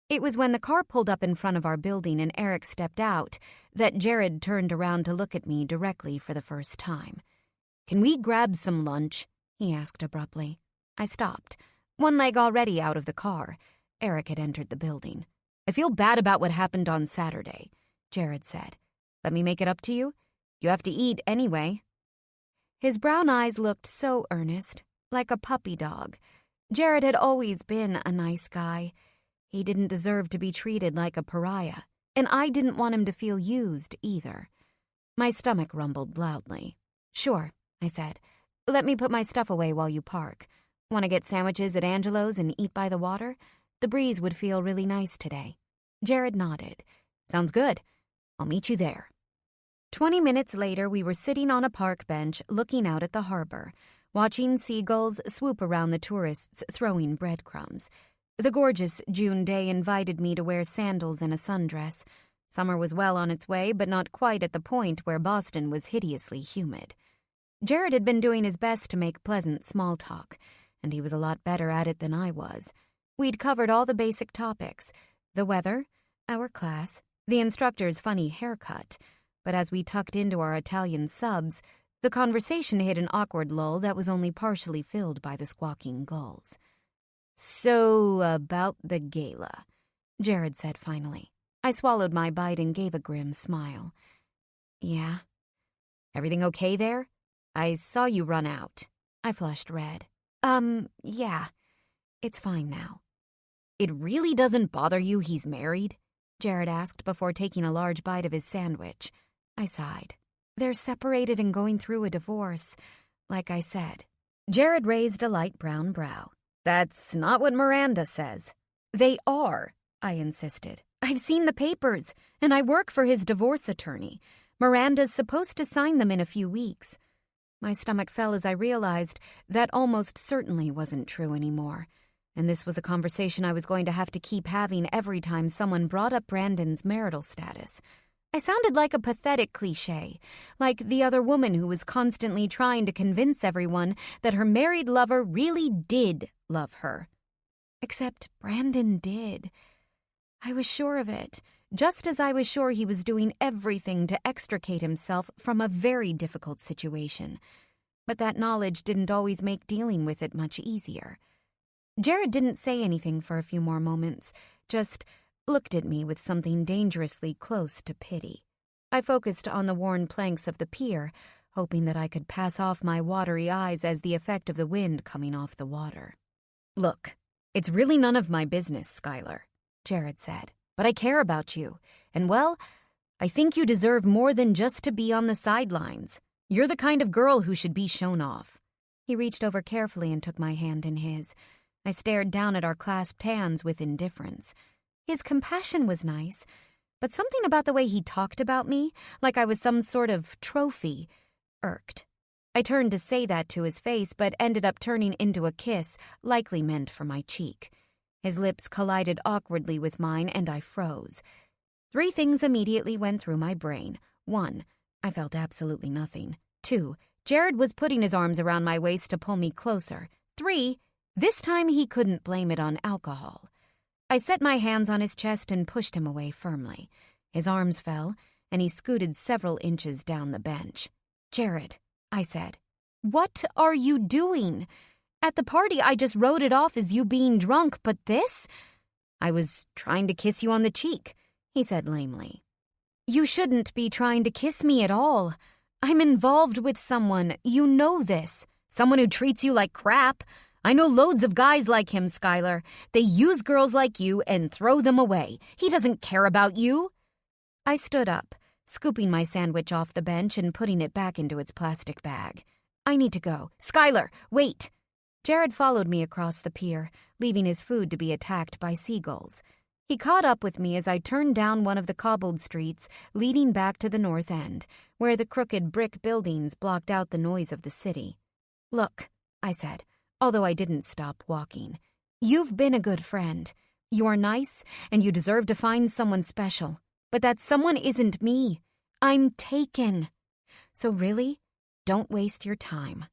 It was when the car pulled up in front of our building and Eric stepped out that Jared turned around to look at me directly for the first time. "Can we grab some lunch?" he asked abruptly. I stopped, one leg already out of the car. Eric had entered the building. "I feel bad about what happened on Saturday," Jared said. "Let me make it up to you? You have to eat anyway." His brown eyes looked so earnest, like a puppy dog. Jared had always been a nice guy. He didn't deserve to be treated like a pariah, and I didn't want him to feel used either. My stomach rumbled loudly. "Sure," I said. "Let me put my stuff away while you park. Want to get sandwiches at Angelo's and eat by the water? The breeze would feel really nice today." Jared nodded. "Sounds good. I'll meet you there." 20 minutes later, we were sitting on a park bench looking out at the harbor, watching seagulls swoop around the tourists throwing breadcrumbs. The gorgeous June day invited me to wear sandals and a sundress. Summer was well on its way, but not quite at the point where Boston was hideously humid. Jared had been doing his best to make pleasant small talk, and he was a lot better at it than I was. We'd covered all the basic topics: the weather, our class, the instructor's funny haircut. But as we tucked into our Italian subs, the conversation hit an awkward lull that was only partially filled by the squawking gulls. "So, about the gala," Jared said finally. I swallowed my bite and gave a grim smile. "Yeah." "Everything okay there? I saw you run out." I flushed red. Yeah. It's fine now." "It really doesn't bother you he's married?" Jared asked before taking a large bite of his sandwich. I sighed. "They're separated and going through a divorce. like I said. Jared raised a light brown brow. That's not what Miranda says. They are, I insisted. I've seen the papers, and I work for his divorce attorney. Miranda's supposed to sign them in a few weeks. My stomach fell as I realized that almost certainly wasn't true anymore. And this was a conversation I was going to have to keep having every time someone brought up Brandon's marital status. I sounded like a pathetic cliché, like the other woman who was constantly trying to convince everyone that her married lover really did love her. Except Brandon did. I was sure of it, just as I was sure he was doing everything to extricate himself from a very difficult situation. But that knowledge didn't always make dealing with it much easier. Jared didn't say anything for a few more moments, just looked at me with something dangerously close to pity. I focused on the worn planks of the pier, hoping that I could pass off my watery eyes as the effect of the wind coming off the water. Look, it's really none of my business, Skylar, Jared said, but I care about you, and well, I think you deserve more than just to be on the sidelines. You're the kind of girl who should be shown off. He reached over carefully and took my hand in his. I stared down at our clasped hands with indifference. His compassion was nice, but something about the way he talked about me, like I was some sort of trophy, irked. I turned to say that to his face, but ended up turning into a kiss, likely meant for my cheek. His lips collided awkwardly with mine, and I froze. 3 things immediately went through my brain. 1, I felt absolutely nothing. 2, Jared was putting his arms around my waist to pull me closer. 3, this time he couldn't blame it on alcohol. I set my hands on his chest and pushed him away firmly. His arms fell, and he scooted several inches down the bench. Jared, I said, what are you doing? At the party, I just wrote it off as you being drunk, but this? I was trying to kiss you on the cheek, he said lamely. You shouldn't be trying to kiss me at all. I'm involved with someone, you know this. Someone who treats you like crap. I know loads of guys like him, Skylar. They use girls like you and throw them away. He doesn't care about you. I stood up, scooping my sandwich off the bench and putting it back into its plastic bag. I need to go. Skylar, wait. Jared followed me across the pier, leaving his food to be attacked by seagulls. He caught up with me as I turned down one of the cobbled streets leading back to the north end, where the crooked brick buildings blocked out the noise of the city. Look, I said, although I didn't stop walking. You've been a good friend. You're nice, and you deserve to find someone special. But that someone isn't me. I'm taken. So really, don't waste your time.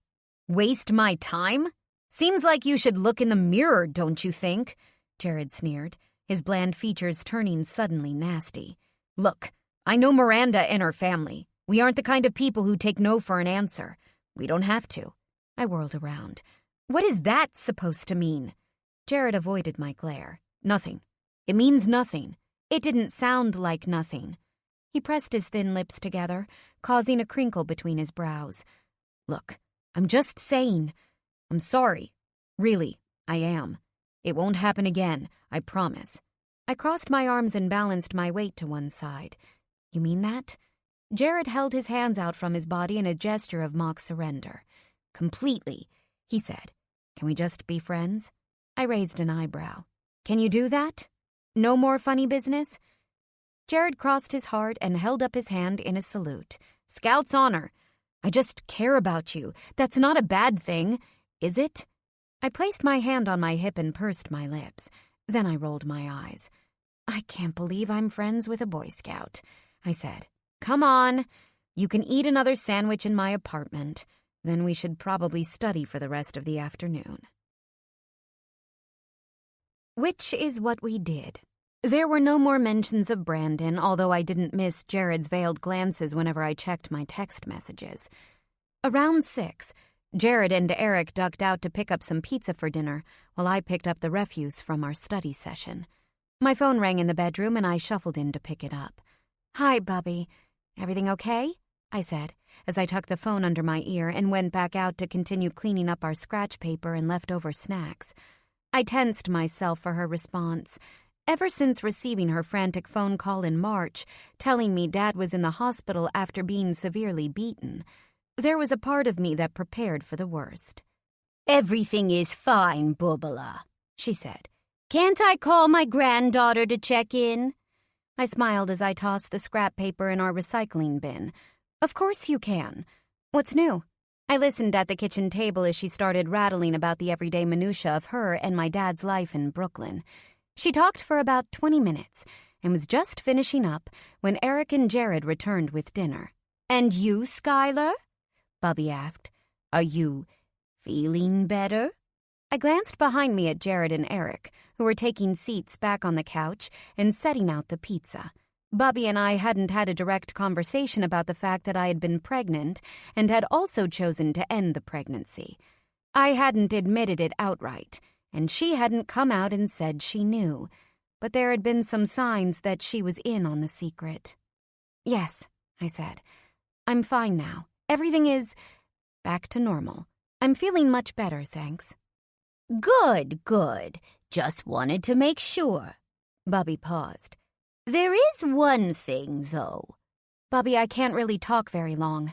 Waste my time? Seems like you should look in the mirror, don't you think? Jared sneered, his bland features turning suddenly nasty. Look, I know Miranda and her family. We aren't the kind of people who take no for an answer. We don't have to. I whirled around. What is that supposed to mean? Jared avoided my glare. Nothing. It means nothing. It didn't sound like nothing. He pressed his thin lips together, causing a crinkle between his brows. Look, I'm just saying. I'm sorry. Really, I am. It won't happen again, I promise. I crossed my arms and balanced my weight to one side. You mean that? Jared held his hands out from his body in a gesture of mock surrender. Completely, he said. Can we just be friends? I raised an eyebrow. Can you do that? No more funny business? Jared crossed his heart and held up his hand in a salute. Scout's honor. I just care about you. That's not a bad thing, is it? I placed my hand on my hip and pursed my lips. Then I rolled my eyes. I can't believe I'm friends with a Boy Scout, I said. Come on. You can eat another sandwich in my apartment. Then we should probably study for the rest of the afternoon. Which is what we did. There were no more mentions of Brandon, although I didn't miss Jared's veiled glances whenever I checked my text messages. Around 6, Jared and Eric ducked out to pick up some pizza for dinner, while I picked up the refuse from our study session. My phone rang in the bedroom, and I shuffled in to pick it up. Hi, Bubby. Everything okay? I said, as I tucked the phone under my ear and went back out to continue cleaning up our scratch paper and leftover snacks. I tensed myself for her response. Ever since receiving her frantic phone call in March, telling me Dad was in the hospital after being severely beaten, There was a part of me that prepared for the worst. "Everything is fine, Bubala," she said. "Can't I call my granddaughter to check in?" I smiled as I tossed the scrap paper in our recycling bin. Of course you can. What's new? I listened at the kitchen table as she started rattling about the everyday minutiae of her and my dad's life in Brooklyn. She talked for about 20 minutes and was just finishing up when Eric and Jared returned with dinner. "And you, Skylar?" Bubby asked. "Are you feeling better?" I glanced behind me at Jared and Eric, who were taking seats back on the couch and setting out the pizza. Bubby and I hadn't had a direct conversation about the fact that I had been pregnant and had also chosen to end the pregnancy. I hadn't admitted it outright, and she hadn't come out and said she knew, but there had been some signs that she was in on the secret. "Yes," I said. "I'm fine now. Everything is back to normal. I'm feeling much better, thanks." Good, good. Just wanted to make sure." Bubby paused. "There is one thing, though." "Bubby, I can't really talk very long,"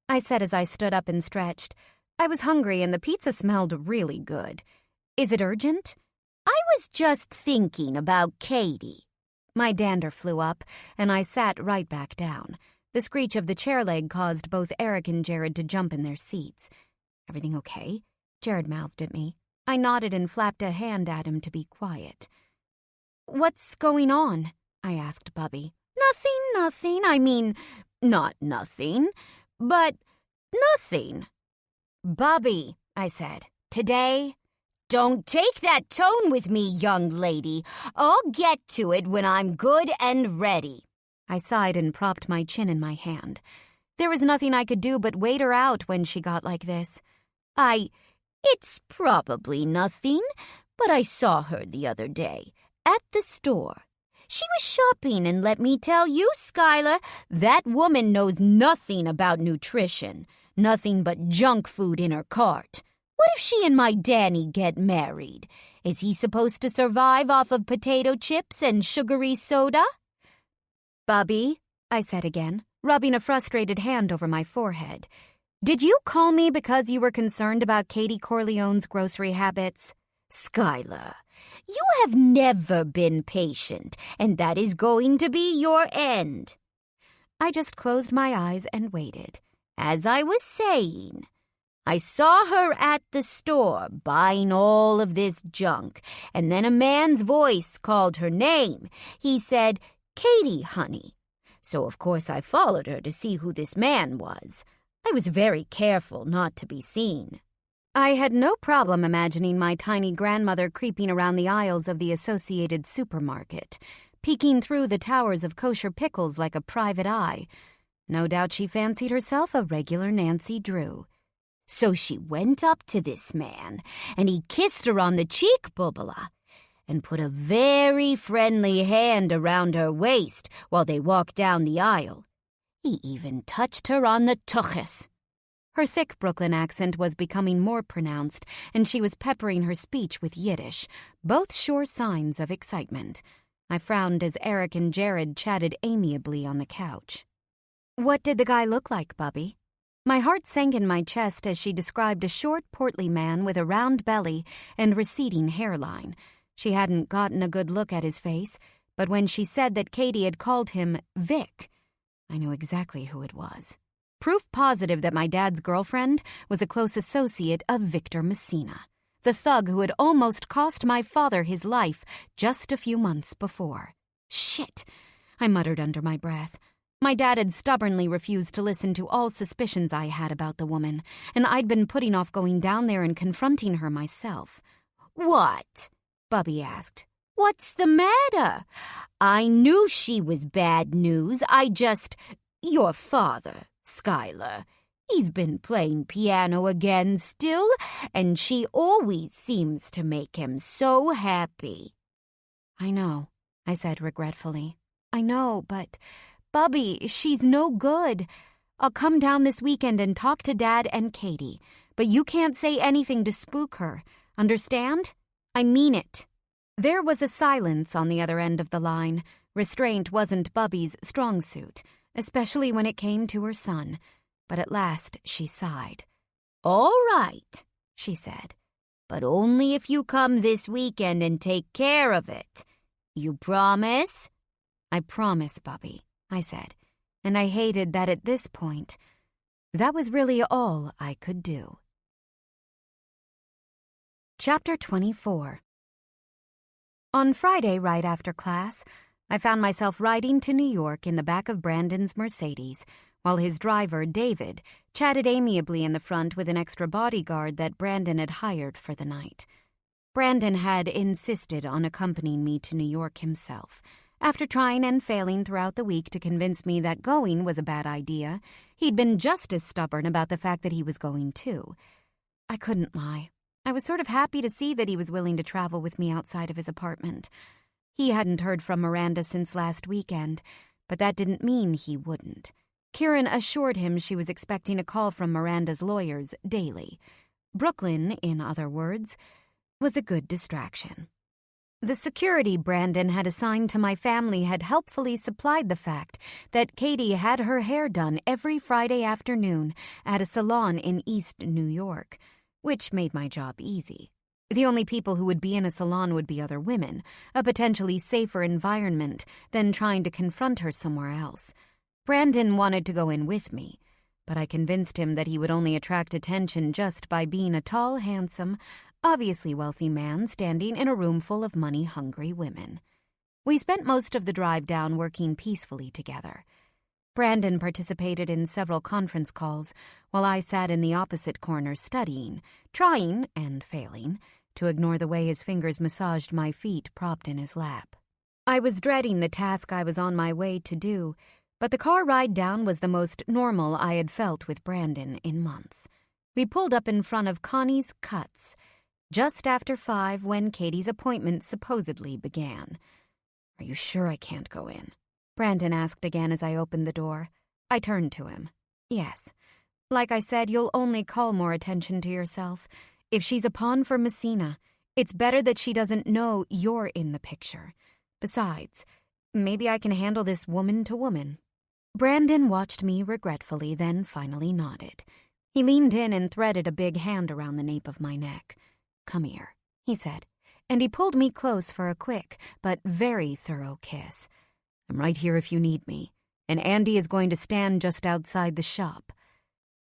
I said as I stood up and stretched. I was hungry and the pizza smelled really good. "Is it urgent?" "I was just thinking about Katie." My dander flew up, and I sat right back down. The screech of the chair leg caused both Eric and Jared to jump in their seats. "Everything okay?" Jared mouthed at me. I nodded and flapped a hand at him to be quiet. "What's going on?" I asked Bubby. Nothing. I mean, not nothing, but nothing." "Bubby," I said, "today—" "Don't take that tone with me, young lady. I'll get to it when I'm good and ready." I sighed and propped my chin in my hand. There was nothing I could do but wait her out when she got like this. It's probably nothing, but I saw her the other day at the store. She was shopping, and let me tell you, Skylar, that woman knows nothing about nutrition. Nothing but junk food in her cart. What if she and my Danny get married? Is he supposed to survive off of potato chips and sugary soda?" "Bubby," I said again, rubbing a frustrated hand over my forehead. "Did you call me because you were concerned about Katie Corleone's grocery habits?" "Skylar, you have never been patient, and that is going to be your end." I just closed my eyes and waited. "As I was saying, I saw her at the store buying all of this junk, and then a man's voice called her name. He said, 'Katie, honey.' So of course I followed her to see who this man was. I was very careful not to be seen." I had no problem imagining my tiny grandmother creeping around the aisles of the Associated Supermarket, peeking through the towers of kosher pickles like a private eye. No doubt she fancied herself a regular Nancy Drew. "So she went up to this man, and he kissed her on the cheek, Bubala, and put a very friendly hand around her waist while they walked down the aisle. He even touched her on the tuchus." Her thick Brooklyn accent was becoming more pronounced, and she was peppering her speech with Yiddish, both sure signs of excitement. I frowned as Eric and Jared chatted amiably on the couch. "What did the guy look like, Bubby?" My heart sank in my chest as she described a short, portly man with a round belly and receding hairline. She hadn't gotten a good look at his face, but when she said that Katie had called him Vic, I knew exactly who it was. Proof positive that my dad's girlfriend was a close associate of Victor Messina, the thug who had almost cost my father his life just a few months before. "Shit," I muttered under my breath. My dad had stubbornly refused to listen to all suspicions I had about the woman, and I'd been putting off going down there and confronting her myself. "What?" Bubby asked. "What's the matter? I knew she was bad news. Your father, Skylar. He's been playing piano again still, and she always seems to make him so happy." "I know," I said regretfully. "I know, but, Bubby, she's no good. I'll come down this weekend and talk to Dad and Katie, but you can't say anything to spook her. Understand? I mean it." There was a silence on the other end of the line. Restraint wasn't Bubby's strong suit, especially when it came to her son. but at last she sighed. "All right," she said, "but only if you come this weekend and take care of it. You promise?" "I promise, Bubby," I said, and I hated that at this point, that was really all I could do. Chapter 24. On Friday, right after class, I found myself riding to New York in the back of Brandon's Mercedes, while his driver, David, chatted amiably in the front with an extra bodyguard that Brandon had hired for the night. Brandon had insisted on accompanying me to New York himself. After trying and failing throughout the week to convince me that going was a bad idea, he'd been just as stubborn about the fact that he was going too. I couldn't lie. I was sort of happy to see that he was willing to travel with me outside of his apartment. He hadn't heard from Miranda since last weekend, but that didn't mean he wouldn't. Kieran assured him she was expecting a call from Miranda's lawyers daily. Brooklyn, in other words, was a good distraction. The security Brandon had assigned to my family had helpfully supplied the fact that Katie had her hair done every Friday afternoon at a salon in East New York, which made my job easy. The only people who would be in a salon would be other women, a potentially safer environment than trying to confront her somewhere else. Brandon wanted to go in with me, but I convinced him that he would only attract attention just by being a tall, handsome, obviously wealthy man standing in a room full of money-hungry women. We spent most of the drive down working peacefully together. Brandon participated in several conference calls, while I sat in the opposite corner studying, trying, and failing, to ignore the way his fingers massaged my feet propped in his lap. I was dreading the task I was on my way to do, but the car ride down was the most normal I had felt with Brandon in months. We pulled up in front of Connie's Cuts, just after 5 when Katie's appointment supposedly began. "Are you sure I can't go in?" Brandon asked again as I opened the door. I turned to him. "Yes. Like I said, you'll only call more attention to yourself. If she's a pawn for Messina, it's better that she doesn't know you're in the picture. Besides, maybe I can handle this woman to woman." Brandon watched me regretfully, then finally nodded. He leaned in and threaded a big hand around the nape of my neck. "Come here," he said, and he pulled me close for a quick but very thorough kiss. "I'm right here if you need me, and Andy is going to stand just outside the shop.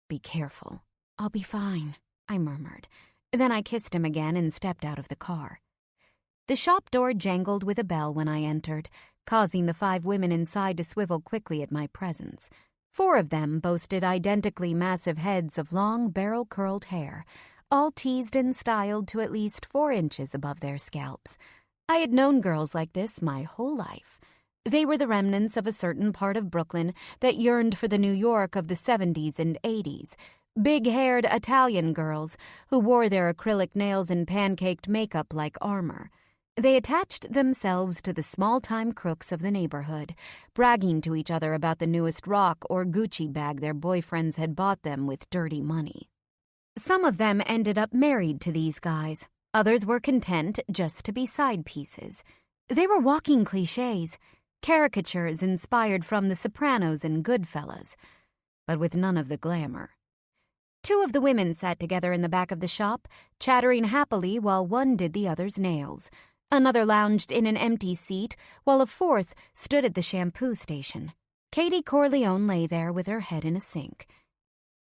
Be careful." "I'll be fine," I murmured. Then I kissed him again and stepped out of the car. The shop door jangled with a bell when I entered, causing the 5 women inside to swivel quickly at my presence. 4 of them boasted identically massive heads of long, barrel-curled hair, all teased and styled to at least 4 inches above their scalps. I had known girls like this my whole life. They were the remnants of a certain part of Brooklyn that yearned for the New York of the 70s and 80s, big-haired Italian girls who wore their acrylic nails and pancaked makeup like armor. They attached themselves to the small-time crooks of the neighborhood, bragging to each other about the newest rock or Gucci bag their boyfriends had bought them with dirty money. Some of them ended up married to these guys. Others were content just to be side pieces. They were walking cliches, caricatures inspired from The Sopranos and Goodfellas, but with none of the glamour. 2 of the women sat together in the back of the shop, chattering happily while one did the other's nails. Another lounged in an empty seat, while a 4th stood at the shampoo station. Katie Corleone lay there with her head in a sink.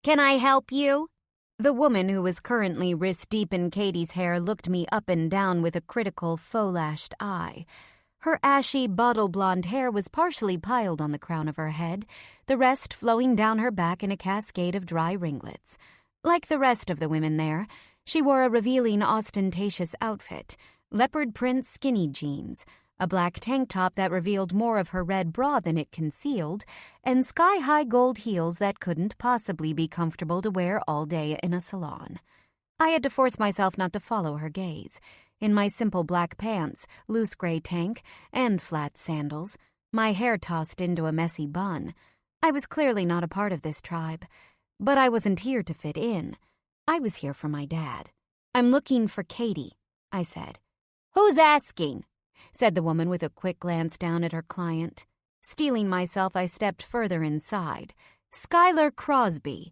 "Can I help you?" The woman who was currently wrist-deep in Katie's hair looked me up and down with a critical, faux-lashed eye. Her ashy, bottle-blonde hair was partially piled on the crown of her head, the rest flowing down her back in a cascade of dry ringlets. Like the rest of the women there, she wore a revealing, ostentatious outfit, leopard print skinny jeans, a black tank top that revealed more of her red bra than it concealed, and sky-high gold heels that couldn't possibly be comfortable to wear all day in a salon. I had to force myself not to follow her gaze. In my simple black pants, loose gray tank, and flat sandals, my hair tossed into a messy bun. I was clearly not a part of this tribe. But I wasn't here to fit in. I was here for my dad. "I'm looking for Katie," I said. "Who's asking?" said the woman with a quick glance down at her client. Steeling myself, I stepped further inside. Skylar Crosby.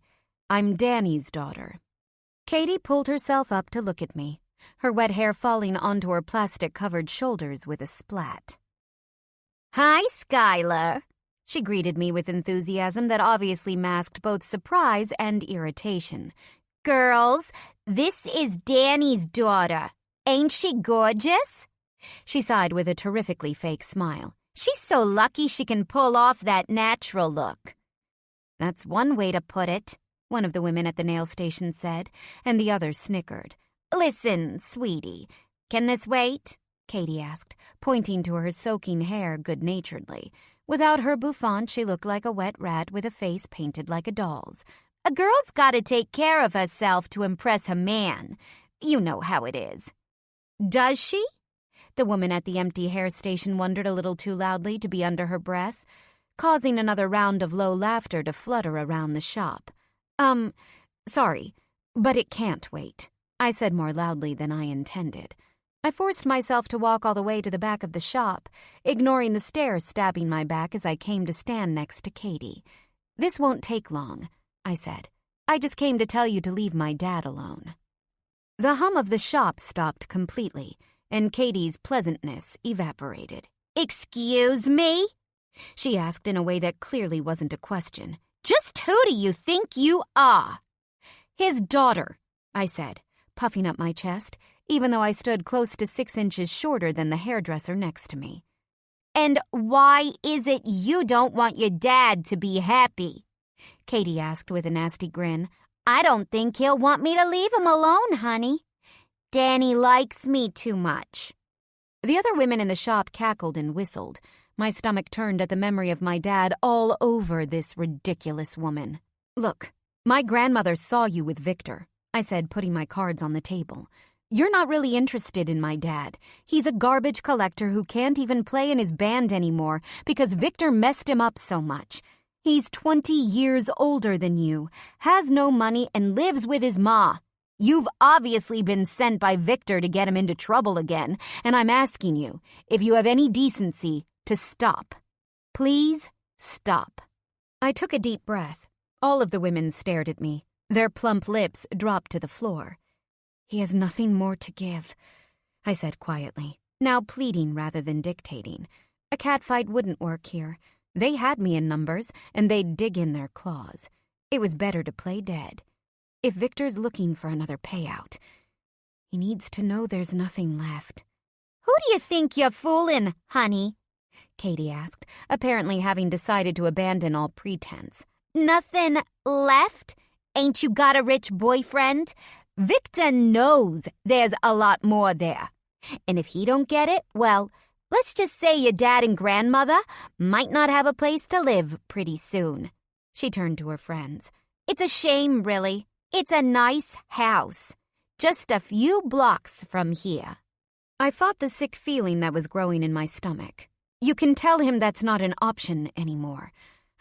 I'm Danny's daughter." Katie pulled herself up to look at me, her wet hair falling onto her plastic-covered shoulders with a splat. "Hi, Skylar," she greeted me with enthusiasm that obviously masked both surprise and irritation. "Girls, this is Danny's daughter. Ain't she gorgeous?" She sighed with a terrifically fake smile. "She's so lucky she can pull off that natural look." "That's one way to put it," one of the women at the nail station said, and the others snickered. "Listen, sweetie, can this wait?" Katie asked, pointing to her soaking hair good-naturedly. Without her bouffant, she looked like a wet rat with a face painted like a doll's. "A girl's gotta take care of herself to impress her man. You know how it is." "Does she?" The woman at the empty hair station wondered a little too loudly to be under her breath, causing another round of low laughter to flutter around the shop. Sorry, but it can't wait," I said more loudly than I intended. I forced myself to walk all the way to the back of the shop, ignoring the stare stabbing my back as I came to stand next to Katie. "This won't take long," I said. "I just came to tell you to leave my dad alone." The hum of the shop stopped completely, and Katie's pleasantness evaporated. "Excuse me?" she asked in a way that clearly wasn't a question. "Just who do you think you are?" "His daughter," I said, puffing up my chest, even though I stood close to 6 inches shorter than the hairdresser next to me. "And why is it you don't want your dad to be happy?" Katie asked with a nasty grin. "I don't think he'll want me to leave him alone, honey. Danny likes me too much." The other women in the shop cackled and whistled. My stomach turned at the memory of my dad all over this ridiculous woman. "Look, my grandmother saw you with Victor," I said, putting my cards on the table. "You're not really interested in my dad. He's a garbage collector who can't even play in his band anymore because Victor messed him up so much. He's 20 years older than you, has no money, and lives with his ma. You've obviously been sent by Victor to get him into trouble again, and I'm asking you, if you have any decency, to stop. Please stop." I took a deep breath. All of the women stared at me. Their plump lips dropped to the floor. "He has nothing more to give," I said quietly, now pleading rather than dictating. A catfight wouldn't work here. They had me in numbers, and they'd dig in their claws. It was better to play dead. If Victor's looking for another payout, he needs to know there's nothing left. "Who do you think you're fooling, honey?" Katie asked, apparently having decided to abandon all pretense. "Nothing left? Ain't you got a rich boyfriend? Victor knows there's a lot more there. And if he don't get it, well, let's just say your dad and grandmother might not have a place to live pretty soon." She turned to her friends. "It's a shame, really. It's a nice house, just a few blocks from here." I fought the sick feeling that was growing in my stomach. "You can tell him that's not an option anymore,"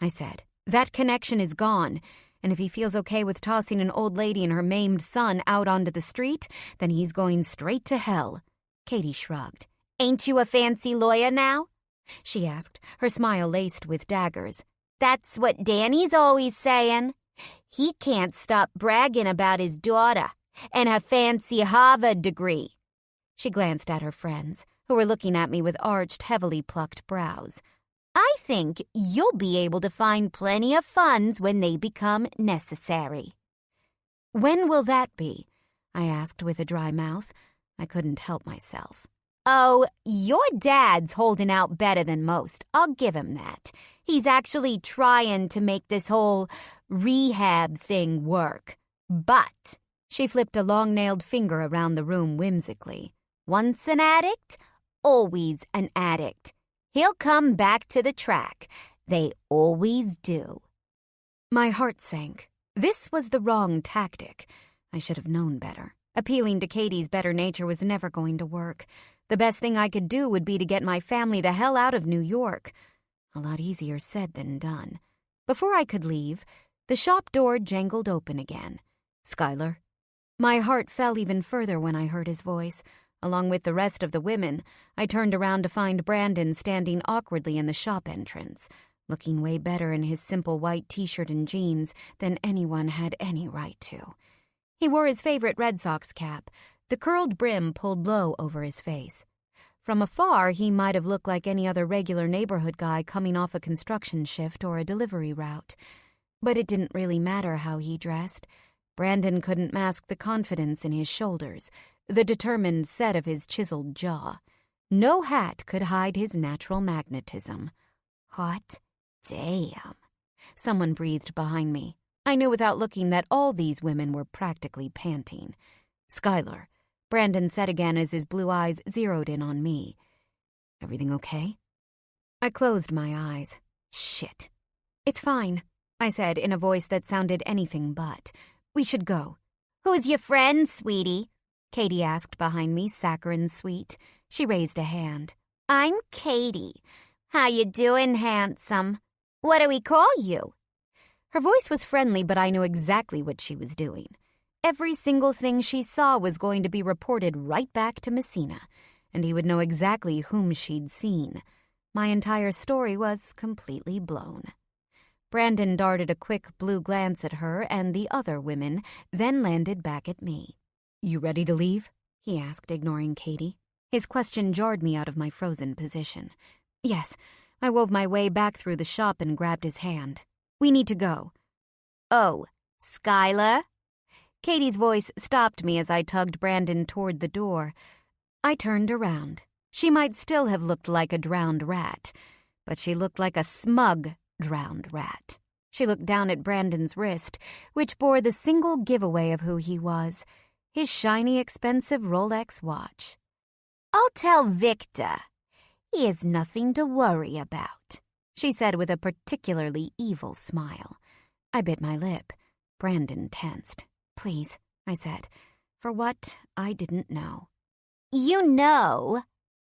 I said. "That connection is gone. And if he feels okay with tossing an old lady and her maimed son out onto the street, then he's going straight to hell." Katie shrugged. "Ain't you a fancy lawyer now?" she asked, her smile laced with daggers. "That's what Danny's always saying. He can't stop bragging about his daughter and her fancy Harvard degree." She glanced at her friends, who were looking at me with arched, heavily plucked brows. "I think you'll be able to find plenty of funds when they become necessary." "When will that be?" I asked with a dry mouth. I couldn't help myself. "Oh, your dad's holding out better than most. I'll give him that. He's actually trying to make this whole rehab thing work. But," she flipped a long-nailed finger around the room whimsically, "once an addict, always an addict. He'll come back to the track. They always do." My heart sank. This was the wrong tactic. I should have known better. Appealing to Katie's better nature was never going to work. The best thing I could do would be to get my family the hell out of New York. A lot easier said than done. Before I could leave, the shop door jangled open again. "Skylar." My heart fell even further when I heard his voice. Along with the rest of the women, I turned around to find Brandon standing awkwardly in the shop entrance. looking way better in his simple white t-shirt and jeans than anyone had any right to. He wore his favorite Red Sox cap, the curled brim pulled low over his face. From afar, he might have looked like any other regular neighborhood guy coming off a construction shift or a delivery route. But it didn't really matter how he dressed. Brandon couldn't mask the confidence in his shoulders, the determined set of his chiseled jaw. No hat could hide his natural magnetism. Hot damn. Someone breathed behind me. I knew without looking that all these women were practically panting. Skylar, Brandon said again as his blue eyes zeroed in on me. Everything okay? I closed my eyes. Shit. It's fine, I said in a voice that sounded anything but. We should go. Who's your friend, sweetie? Katie asked behind me, saccharine sweet. She raised a hand. I'm Katie. How you doing, handsome? What do we call you? Her voice was friendly, but I knew exactly what she was doing. Every single thing she saw was going to be reported right back to Messina, and he would know exactly whom she'd seen. My entire story was completely blown. Brandon darted a quick blue glance at her and the other women, then landed back at me. You ready to leave? He asked, ignoring Katie. His question jarred me out of my frozen position. Yes, I wove my way back through the shop and grabbed his hand. We need to go. Oh, Skylar? Katie's voice stopped me as I tugged Brandon toward the door. I turned around. She might still have looked like a drowned rat, but she looked like a smug drowned rat. She looked down at Brandon's wrist, which bore the single giveaway of who he was, his shiny, expensive Rolex watch. I'll tell Victor. He has nothing to worry about, she said with a particularly evil smile. I bit my lip. Brandon tensed. Please, I said. For what, I didn't know. You know,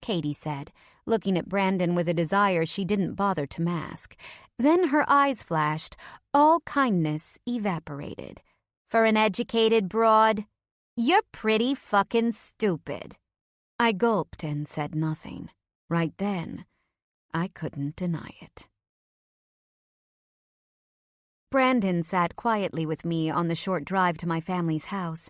Katie said, looking at Brandon with a desire she didn't bother to mask. Then her eyes flashed. All kindness evaporated. For an educated broad, you're pretty fucking stupid. I gulped and said nothing. Right then, I couldn't deny it. Brandon sat quietly with me on the short drive to my family's house.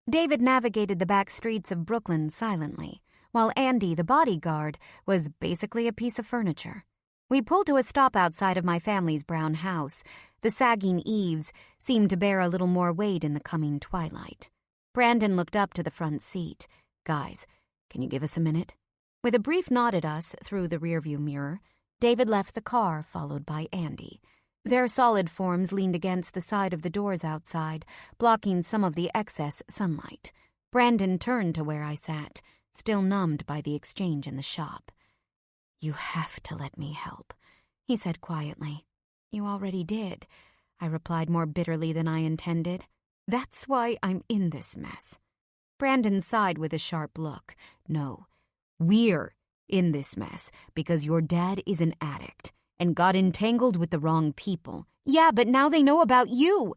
David navigated the back streets of Brooklyn silently, while Andy, the bodyguard, was basically a piece of furniture. We pulled to a stop outside of my family's brown house. The sagging eaves seemed to bear a little more weight in the coming twilight. Brandon looked up to the front seat. Guys, can you give us a minute? With a brief nod at us through the rearview mirror, David left the car, followed by Andy. Their solid forms leaned against the side of the doors outside, blocking some of the excess sunlight. Brandon turned to where I sat, still numbed by the exchange in the shop. You have to let me help, he said quietly. You already did, I replied more bitterly than I intended. That's why I'm in this mess. Brandon sighed with a sharp look. No, we're in this mess because your dad is an addict and got entangled with the wrong people. Yeah, but now they know about you.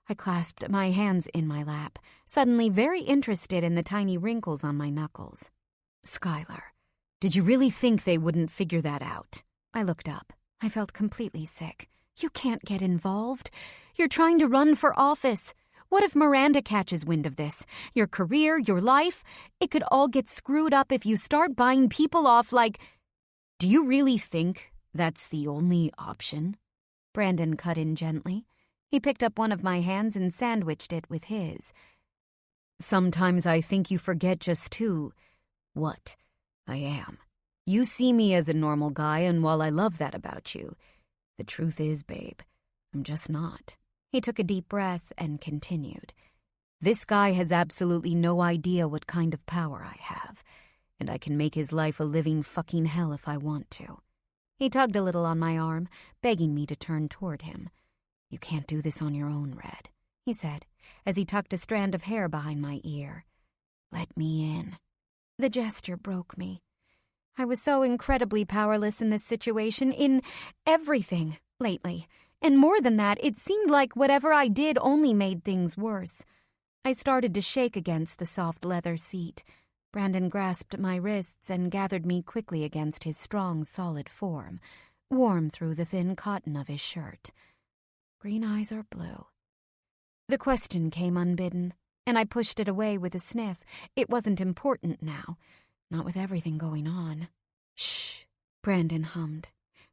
I clasped my hands in my lap, suddenly very interested in the tiny wrinkles on my knuckles. Skylar, did you really think they wouldn't figure that out? I looked up. I felt completely sick. You can't get involved. You're trying to run for office. What if Miranda catches wind of this? Your career, your life? It could all get screwed up if you start buying people off like... Do you really think that's the only option? Brandon cut in gently. He picked up one of my hands and sandwiched it with his. Sometimes I think you forget just what I am. You see me as a normal guy, and while I love that about you, the truth is, babe, I'm just not. He took a deep breath and continued. This guy has absolutely no idea what kind of power I have, and I can make his life a living fucking hell if I want to. He tugged a little on my arm, begging me to turn toward him. You can't do this on your own, Red, he said, as he tucked a strand of hair behind my ear. Let me in. The gesture broke me. I was so incredibly powerless in this situation, in everything, lately. And more than that, it seemed like whatever I did only made things worse. I started to shake against the soft leather seat. Brandon grasped my wrists and gathered me quickly against his strong, solid form. warm through the thin cotton of his shirt. Green eyes or blue? The question came unbidden, and I pushed it away with a sniff. It wasn't important now, not with everything going on. "Shh," Brandon hummed,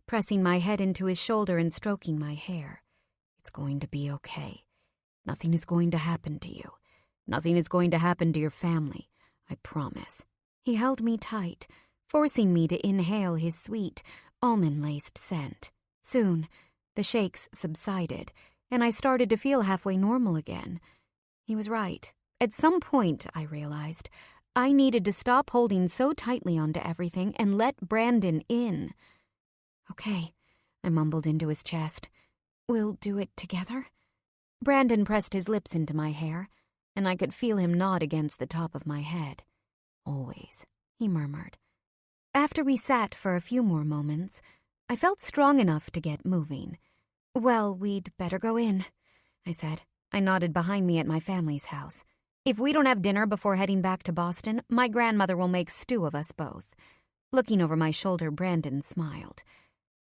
pressing my head into his shoulder and stroking my hair. "It's going to be okay. Nothing is going to happen to you. Nothing is going to happen to your family. I promise." He held me tight, forcing me to inhale his sweet, almond-laced scent. Soon, the shakes subsided, and I started to feel halfway normal again. He was right. At some point, I realized, I needed to stop holding so tightly onto everything and let Brandon in. "Okay," I mumbled into his chest. "We'll do it together?" Brandon pressed his lips into my hair, and I could feel him nod against the top of my head. "Always," he murmured. After we sat for a few more moments, I felt strong enough to get moving. "Well, we'd better go in," I said. I nodded behind me at my family's house. "If we don't have dinner before heading back to Boston, my grandmother will make stew of us both." Looking over my shoulder, Brandon smiled.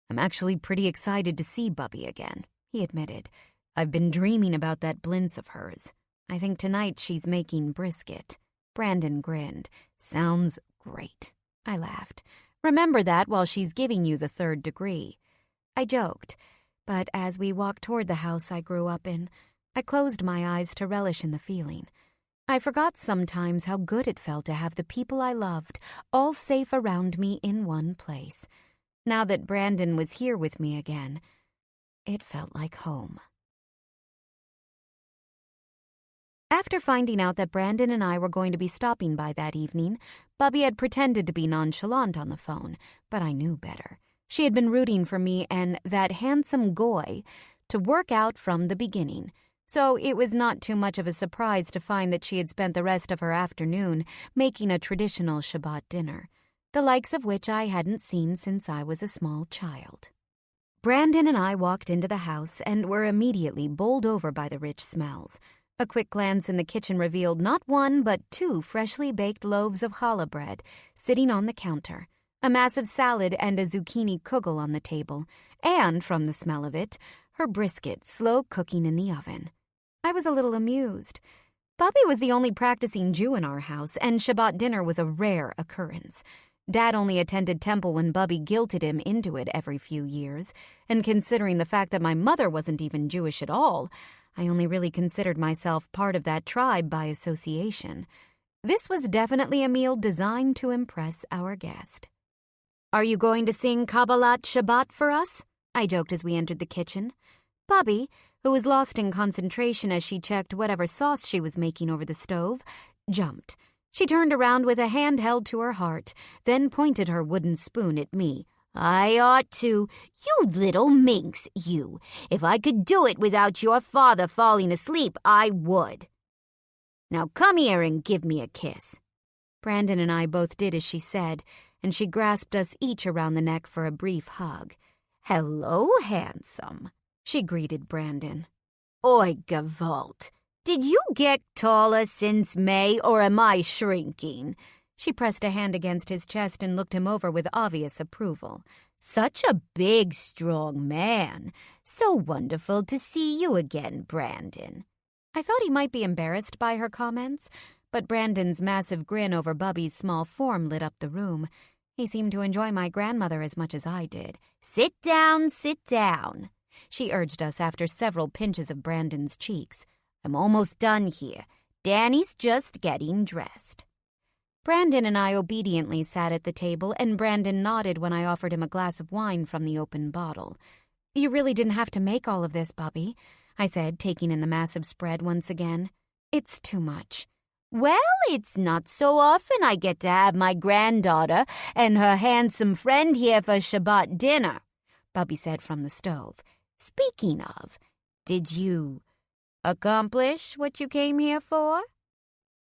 "I'm actually pretty excited to see Bubby again," he admitted. "I've been dreaming about that blintz of hers. I think tonight she's making brisket." Brandon grinned. "Sounds great." I laughed. "Remember that while she's giving you the 3rd degree." I joked, but as we walked toward the house I grew up in, I closed my eyes to relish in the feeling. I forgot sometimes how good it felt to have the people I loved all safe around me in one place. Now that Brandon was here with me again, it felt like home. After finding out that Brandon and I were going to be stopping by that evening, Bubby had pretended to be nonchalant on the phone, but I knew better. She had been rooting for me and that handsome Goy to work out from the beginning, so it was not too much of a surprise to find that she had spent the rest of her afternoon making a traditional Shabbat dinner, the likes of which I hadn't seen since I was a small child. Brandon and I walked into the house and were immediately bowled over by the rich smells. A quick glance in the kitchen revealed not one but 2 freshly baked loaves of challah bread sitting on the counter, a massive salad and a zucchini kugel on the table, and, from the smell of it, her brisket slow cooking in the oven. I was a little amused. Bubby was the only practicing Jew in our house, and Shabbat dinner was a rare occurrence. Dad only attended temple when Bubby guilted him into it every few years, and considering the fact that my mother wasn't even Jewish at all, I only really considered myself part of that tribe by association. This was definitely a meal designed to impress our guest. "Are you going to sing Kabbalat Shabbat for us?" I joked as we entered the kitchen. Bubby, who was lost in concentration as she checked whatever sauce she was making over the stove, jumped. She turned around with a hand held to her heart, then pointed her wooden spoon at me. "I ought to. You little minx, you. If I could do it without your father falling asleep, I would. Now come here and give me a kiss." Brandon and I both did as she said, and she grasped us each around the neck for a brief hug. "Hello, handsome," she greeted Brandon. "Oi, Gewalt. Did you get taller since May, or am I shrinking?" She pressed a hand against his chest and looked him over with obvious approval. "Such a big, strong man. So wonderful to see you again, Brandon." I thought he might be embarrassed by her comments, but Brandon's massive grin over Bubby's small form lit up the room. He seemed to enjoy my grandmother as much as I did. Sit down, she urged us after several pinches of Brandon's cheeks. "I'm almost done here. Danny's just getting dressed." Brandon and I obediently sat at the table, and Brandon nodded when I offered him a glass of wine from the open bottle. "You really didn't have to make all of this, Bubby," I said, taking in the massive spread once again. "It's too much." "Well, it's not so often I get to have my granddaughter and her handsome friend here for Shabbat dinner," Bubby said from the stove. "Speaking of, did you accomplish what you came here for?"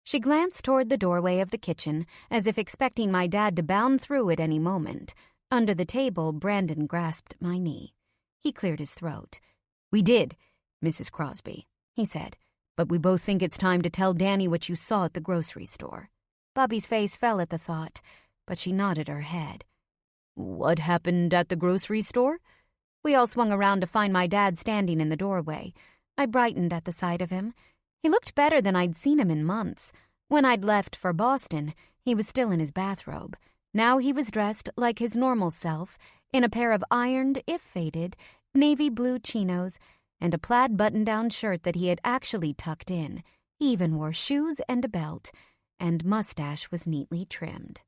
She glanced toward the doorway of the kitchen, as if expecting my dad to bound through at any moment. Under the table, Brandon grasped my knee. He cleared his throat. "We did, Mrs. Crosby," he said, "but we both think it's time to tell Danny what you saw at the grocery store." Bubby's face fell at the thought, but she nodded her head. "What happened at the grocery store?" We all swung around to find my dad standing in the doorway. I brightened at the sight of him. He looked better than I'd seen him in months. When I'd left for Boston, he was still in his bathrobe. Now he was dressed like his normal self, in a pair of ironed, if faded, navy blue chinos and a plaid button-down shirt that he had actually tucked in. He even wore shoes and a belt, and mustache was neatly trimmed.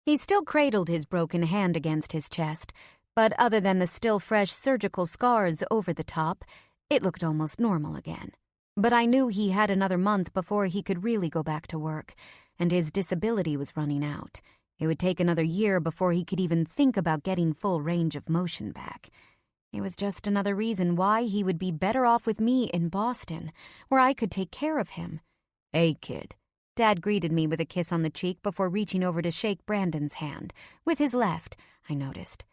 He still cradled his broken hand against his chest, but other than the still fresh surgical scars over the top, it looked almost normal again. But I knew he had another month before he could really go back to work, and his disability was running out. It would take another year before he could even think about getting full range of motion back. It was just another reason why he would be better off with me in Boston, where I could take care of him. "Hey, kid." Dad greeted me with a kiss on the cheek before reaching over to shake Brandon's hand, with his left, I noticed.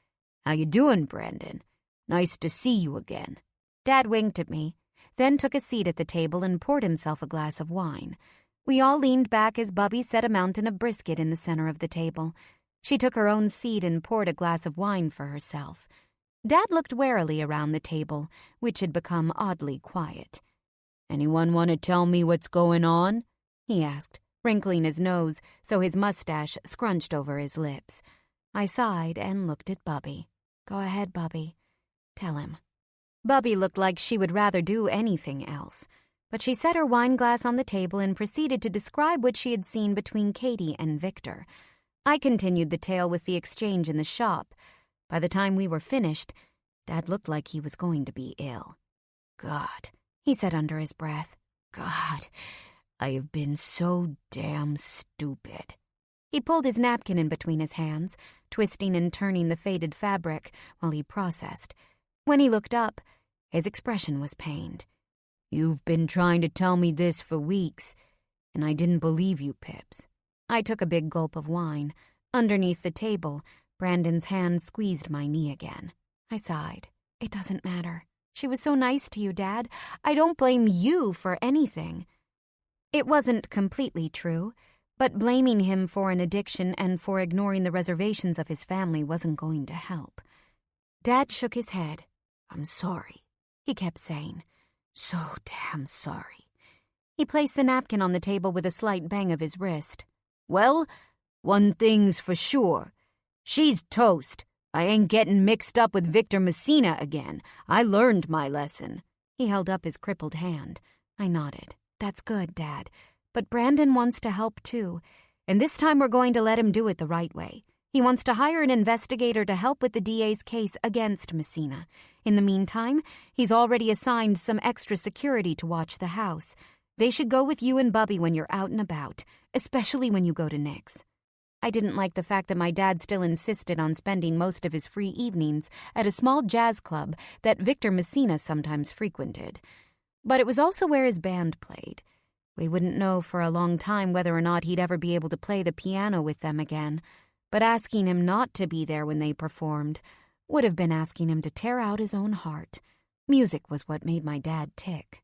"How you doing, Brandon? Nice to see you again." Dad winked at me, then took a seat at the table and poured himself a glass of wine. We all leaned back as Bubby set a mountain of brisket in the center of the table. She took her own seat and poured a glass of wine for herself. Dad looked warily around the table, which had become oddly quiet. "Anyone want to tell me what's going on?" he asked, wrinkling his nose so his mustache scrunched over his lips. I sighed and looked at Bubby. "Go ahead, Bubby. Tell him." Bubby looked like she would rather do anything else, but she set her wine glass on the table and proceeded to describe what she had seen between Katie and Victor. I continued the tale with the exchange in the shop. By the time we were finished, Dad looked like he was going to be ill. "God," he said under his breath. "God, I have been so damn stupid." He pulled his napkin in between his hands, twisting and turning the faded fabric while he processed. When he looked up, his expression was pained. "You've been trying to tell me this for weeks, and I didn't believe you, Pips." I took a big gulp of wine. Underneath the table, Brandon's hand squeezed my knee again. I sighed. "It doesn't matter. She was so nice to you, Dad. I don't blame you for anything." It wasn't completely true, but blaming him for an addiction and for ignoring the reservations of his family wasn't going to help. Dad shook his head. "I'm sorry," he kept saying. "So damn sorry." He placed the napkin on the table with a slight bang of his wrist. "Well, one thing's for sure. She's toast. I ain't getting mixed up with Victor Messina again. I learned my lesson." He held up his crippled hand. I nodded. "That's good, Dad. But Brandon wants to help, too. And this time we're going to let him do it the right way. He wants to hire an investigator to help with the DA's case against Messina. In the meantime, he's already assigned some extra security to watch the house. They should go with you and Bubby when you're out and about, especially when you go to Nick's." I didn't like the fact that my dad still insisted on spending most of his free evenings at a small jazz club that Victor Messina sometimes frequented. But it was also where his band played. We wouldn't know for a long time whether or not he'd ever be able to play the piano with them again, but asking him not to be there when they performed would have been asking him to tear out his own heart. Music was what made my dad tick.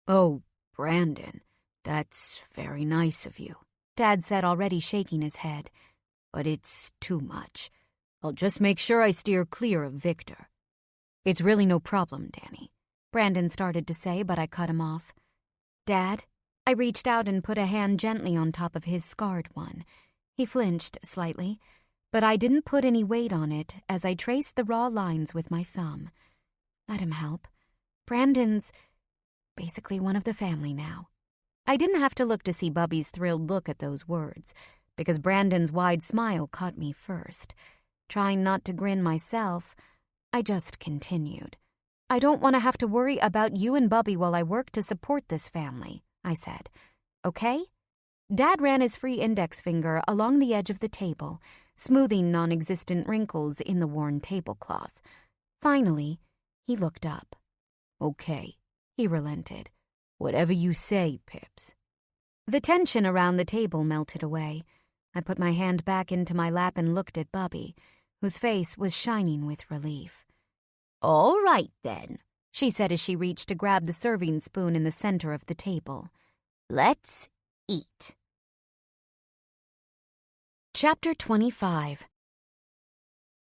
"Oh, Brandon, that's very nice of you," Dad said, already shaking his head. "But it's too much. I'll just make sure I steer clear of Victor." "It's really no problem, Danny," Brandon started to say, but I cut him off. "Dad?" I reached out and put a hand gently on top of his scarred one. He flinched slightly, but I didn't put any weight on it as I traced the raw lines with my thumb. "Let him help. Brandon's basically one of the family now." I didn't have to look to see Bubby's thrilled look at those words, because Brandon's wide smile caught me first. Trying not to grin myself, I just continued. "I don't want to have to worry about you and Bubby while I work to support this family," I said. "Okay?" Dad ran his free index finger along the edge of the table, smoothing non-existent wrinkles in the worn tablecloth. Finally, he looked up. "Okay," he relented. "Whatever you say, Pips." The tension around the table melted away. I put my hand back into my lap and looked at Bubby, whose face was shining with relief. "All right, then," she said as she reached to grab the serving spoon in the center of the table. "Let's eat." Chapter 25.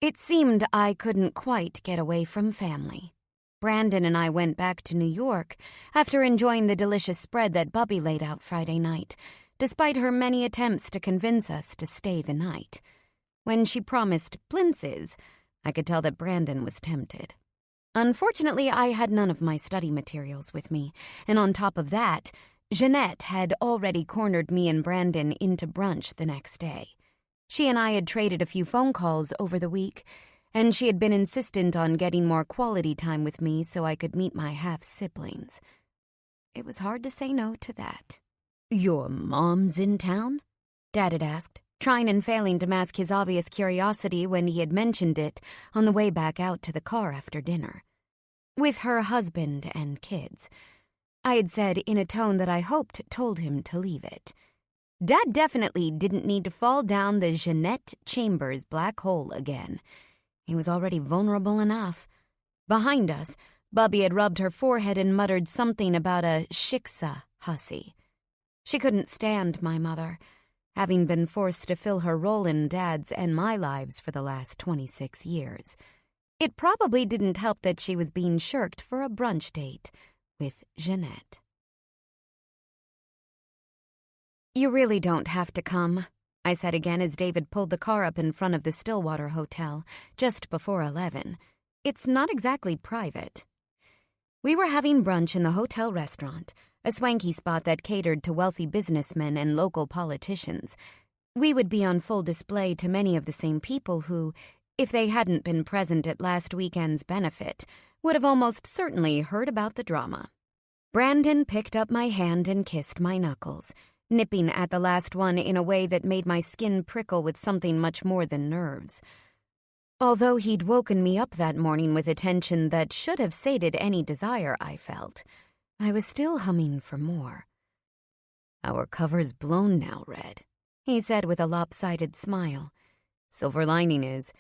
It seemed I couldn't quite get away from family. Brandon and I went back to New York after enjoying the delicious spread that Bubby laid out Friday night, despite her many attempts to convince us to stay the night. When she promised blintzes, I could tell that Brandon was tempted. Unfortunately, I had none of my study materials with me, and on top of that, Jeanette had already cornered me and Brandon into brunch the next day. She and I had traded a few phone calls over the week, and she had been insistent on getting more quality time with me so I could meet my half-siblings. It was hard to say no to that. "Your mom's in town?" Dad had asked, trying and failing to mask his obvious curiosity when he had mentioned it on the way back out to the car after dinner. "With her husband and kids," I had said in a tone that I hoped told him to leave it. Dad definitely didn't need to fall down the Jeanette Chambers black hole again. He was already vulnerable enough. Behind us, Bubby had rubbed her forehead and muttered something about a shiksa hussy. She couldn't stand my mother, having been forced to fill her role in Dad's and my lives for the last 26 years. It probably didn't help that she was being shirked for a brunch date with Jeanette. "You really don't have to come," I said again as David pulled the car up in front of the Stillwater Hotel just before 11. "It's not exactly private." We were having brunch in the hotel restaurant, a swanky spot that catered to wealthy businessmen and local politicians. We would be on full display to many of the same people who, if they hadn't been present at last weekend's benefit, would have almost certainly heard about the drama. Brandon picked up my hand and kissed my knuckles, nipping at the last one in a way that made my skin prickle with something much more than nerves. Although he'd woken me up that morning with attention that should have sated any desire I felt, I was still humming for more. "Our cover's blown now, Red," he said with a lopsided smile. "Silver lining is,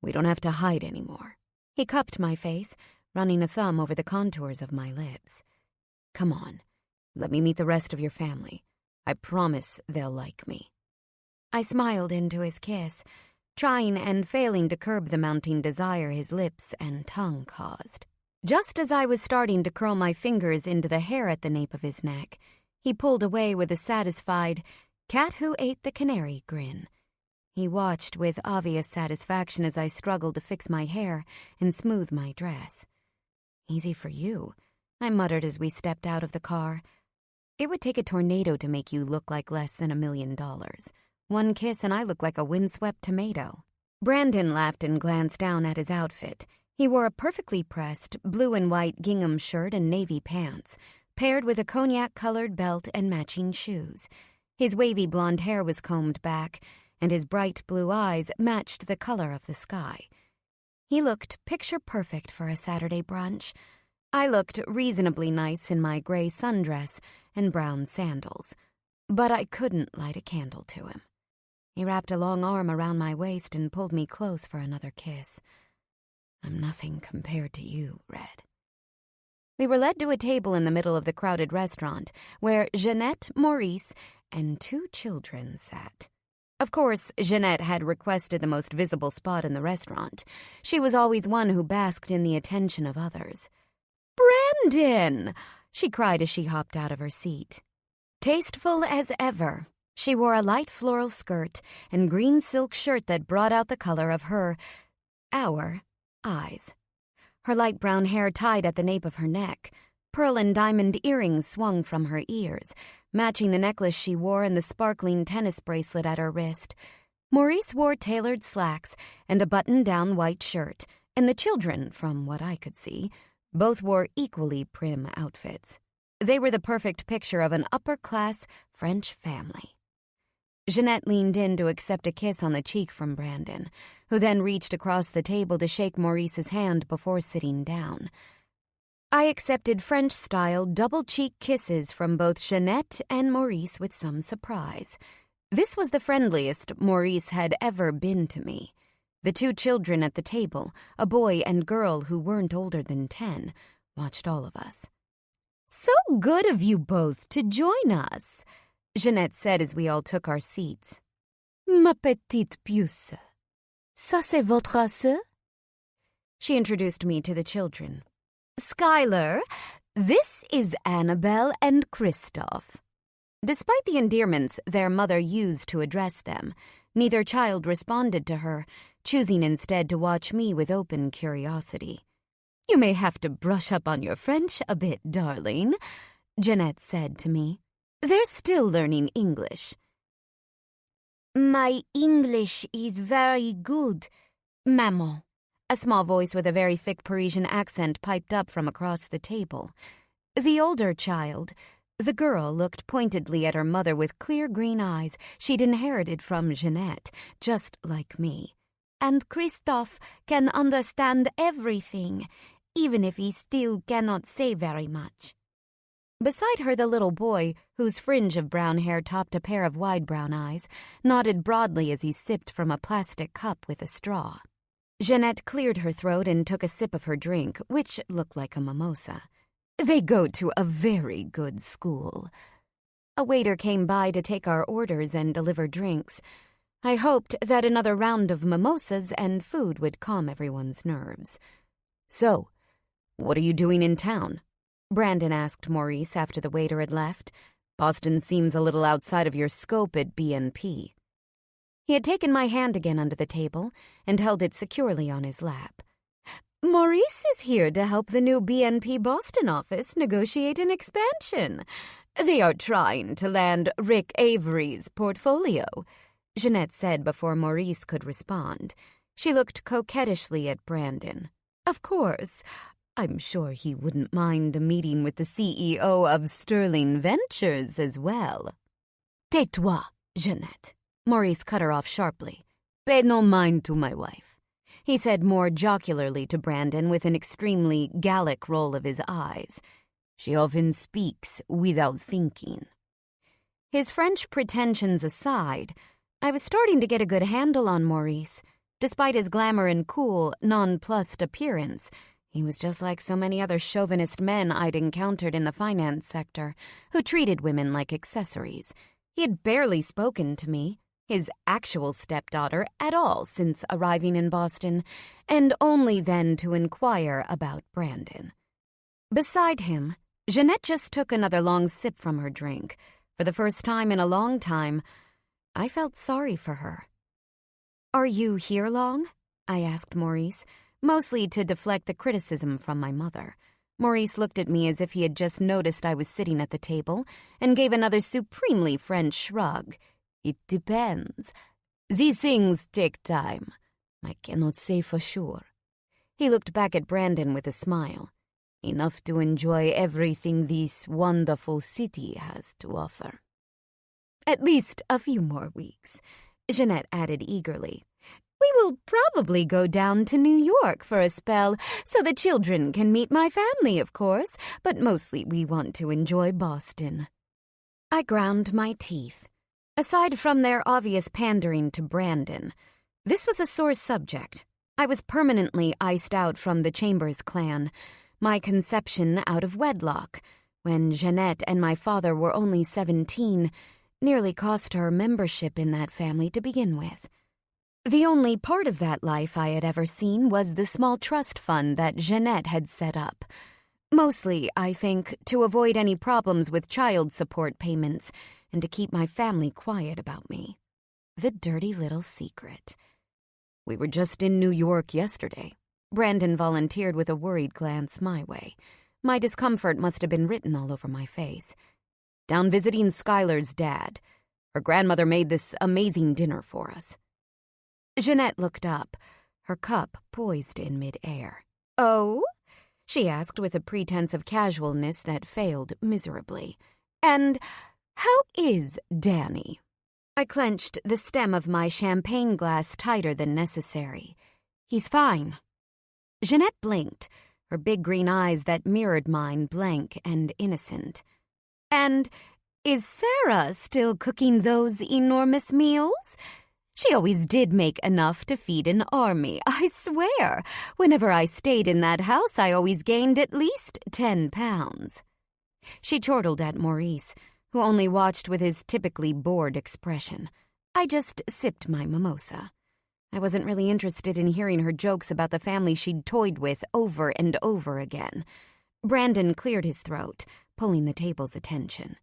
we don't have to hide anymore." He cupped my face, running a thumb over the contours of my lips. "Come on, let me meet the rest of your family. I promise they'll like me." I smiled into his kiss, trying and failing to curb the mounting desire his lips and tongue caused. Just as I was starting to curl my fingers into the hair at the nape of his neck, he pulled away with a satisfied, cat who ate the canary grin. He watched with obvious satisfaction as I struggled to fix my hair and smooth my dress. "Easy for you," I muttered as we stepped out of the car. "It would take a tornado to make you look like less than $1 million. One kiss and I look like a windswept tomato." Brandon laughed and glanced down at his outfit. He wore a perfectly pressed blue and white gingham shirt and navy pants, paired with a cognac-colored belt and matching shoes. His wavy blonde hair was combed back, and his bright blue eyes matched the color of the sky. He looked picture-perfect for a Saturday brunch. I looked reasonably nice in my gray sundress and brown sandals, but I couldn't light a candle to him. He wrapped a long arm around my waist and pulled me close for another kiss. "I'm nothing compared to you, Red." We were led to a table in the middle of the crowded restaurant, where Jeanette, Maurice, and 2 children sat. Of course, Jeanette had requested the most visible spot in the restaurant. She was always one who basked in the attention of others. "Brandon!" she cried as she hopped out of her seat. Tasteful as ever, she wore a light floral skirt and green silk shirt that brought out the color of our eyes. Her light brown hair tied at the nape of her neck, pearl and diamond earrings swung from her ears, matching the necklace she wore and the sparkling tennis bracelet at her wrist. Maurice wore tailored slacks and a button-down white shirt, and the children, from what I could see, both wore equally prim outfits. They were the perfect picture of an upper-class French family. Jeanette leaned in to accept a kiss on the cheek from Brandon, who then reached across the table to shake Maurice's hand before sitting down. I accepted French-style double-cheek kisses from both Jeanette and Maurice with some surprise. This was the friendliest Maurice had ever been to me. The 2 children at the table, a boy and girl who weren't older than 10, watched all of us. "So good of you both to join us," Jeanette said as we all took our seats. "Ma petite puce." Ça c'est votre sœur? She introduced me to the children. Skylar, this is Annabelle and Kristoff. Despite the endearments their mother used to address them, neither child responded to her, choosing instead to watch me with open curiosity. You may have to brush up on your French a bit, darling, Jeanette said to me. They're still learning English. My English is very good, maman. A small voice with a very thick Parisian accent piped up from across the table. The older child, the girl, looked pointedly at her mother with clear green eyes she'd inherited from Jeanette, just like me. And Kristoff can understand everything, even if he still cannot say very much. Beside her, the little boy, whose fringe of brown hair topped a pair of wide brown eyes, nodded broadly as he sipped from a plastic cup with a straw. Jeanette cleared her throat and took a sip of her drink, which looked like a mimosa. They go to a very good school. A waiter came by to take our orders and deliver drinks. I hoped that another round of mimosas and food would calm everyone's nerves. So, what are you doing in town? Brandon asked Maurice after the waiter had left. Boston seems a little outside of your scope at BNP. He had taken my hand again under the table and held it securely on his lap. Maurice is here to help the new BNP Boston office negotiate an expansion. They are trying to land Rick Avery's portfolio, Jeanette said before Maurice could respond. She looked coquettishly at Brandon. Of course, I'm sure he wouldn't mind a meeting with the CEO of Sterling Ventures as well. Tais-toi, Jeanette. Maurice cut her off sharply. Pay no mind to my wife, he said more jocularly to Brandon with an extremely Gallic roll of his eyes. She often speaks without thinking. His French pretensions aside, I was starting to get a good handle on Maurice. Despite his glamour and cool, nonplussed appearance, he was just like so many other chauvinist men I'd encountered in the finance sector, who treated women like accessories. He had barely spoken to me, his actual stepdaughter, at all since arriving in Boston, and only then to inquire about Brandon. Beside him, Jeanette just took another long sip from her drink. For the first time in a long time, I felt sorry for her. Are you here long? I asked Maurice, mostly to deflect the criticism from my mother. Maurice looked at me as if he had just noticed I was sitting at the table and gave another supremely French shrug. It depends. These things take time. I cannot say for sure. He looked back at Brandon with a smile. Enough to enjoy everything this wonderful city has to offer. At least a few more weeks, Jeanette added eagerly. We will probably go down to New York for a spell, so the children can meet my family, of course, but mostly we want to enjoy Boston. I ground my teeth. Aside from their obvious pandering to Brandon, this was a sore subject. I was permanently iced out from the Chambers clan, my conception out of wedlock, when Jeanette and my father were only 17, nearly cost her membership in that family to begin with. The only part of that life I had ever seen was the small trust fund that Jeanette had set up. Mostly, I think, to avoid any problems with child support payments and to keep my family quiet about me. The dirty little secret. We were just in New York yesterday. Brandon volunteered with a worried glance my way. My discomfort must have been written all over my face. Down visiting Skylar's dad. Her grandmother made this amazing dinner for us. Jeanette looked up, her cup poised in midair. Oh? She asked with a pretense of casualness that failed miserably. And how is Danny? I clenched the stem of my champagne glass tighter than necessary. He's fine. Jeanette blinked, her big green eyes that mirrored mine blank and innocent. And is Sarah still cooking those enormous meals? She always did make enough to feed an army, I swear. Whenever I stayed in that house, I always gained at least 10 pounds. She chortled at Maurice, who only watched with his typically bored expression. I just sipped my mimosa. I wasn't really interested in hearing her jokes about the family she'd toyed with over and over again. Brandon cleared his throat, pulling the table's attention.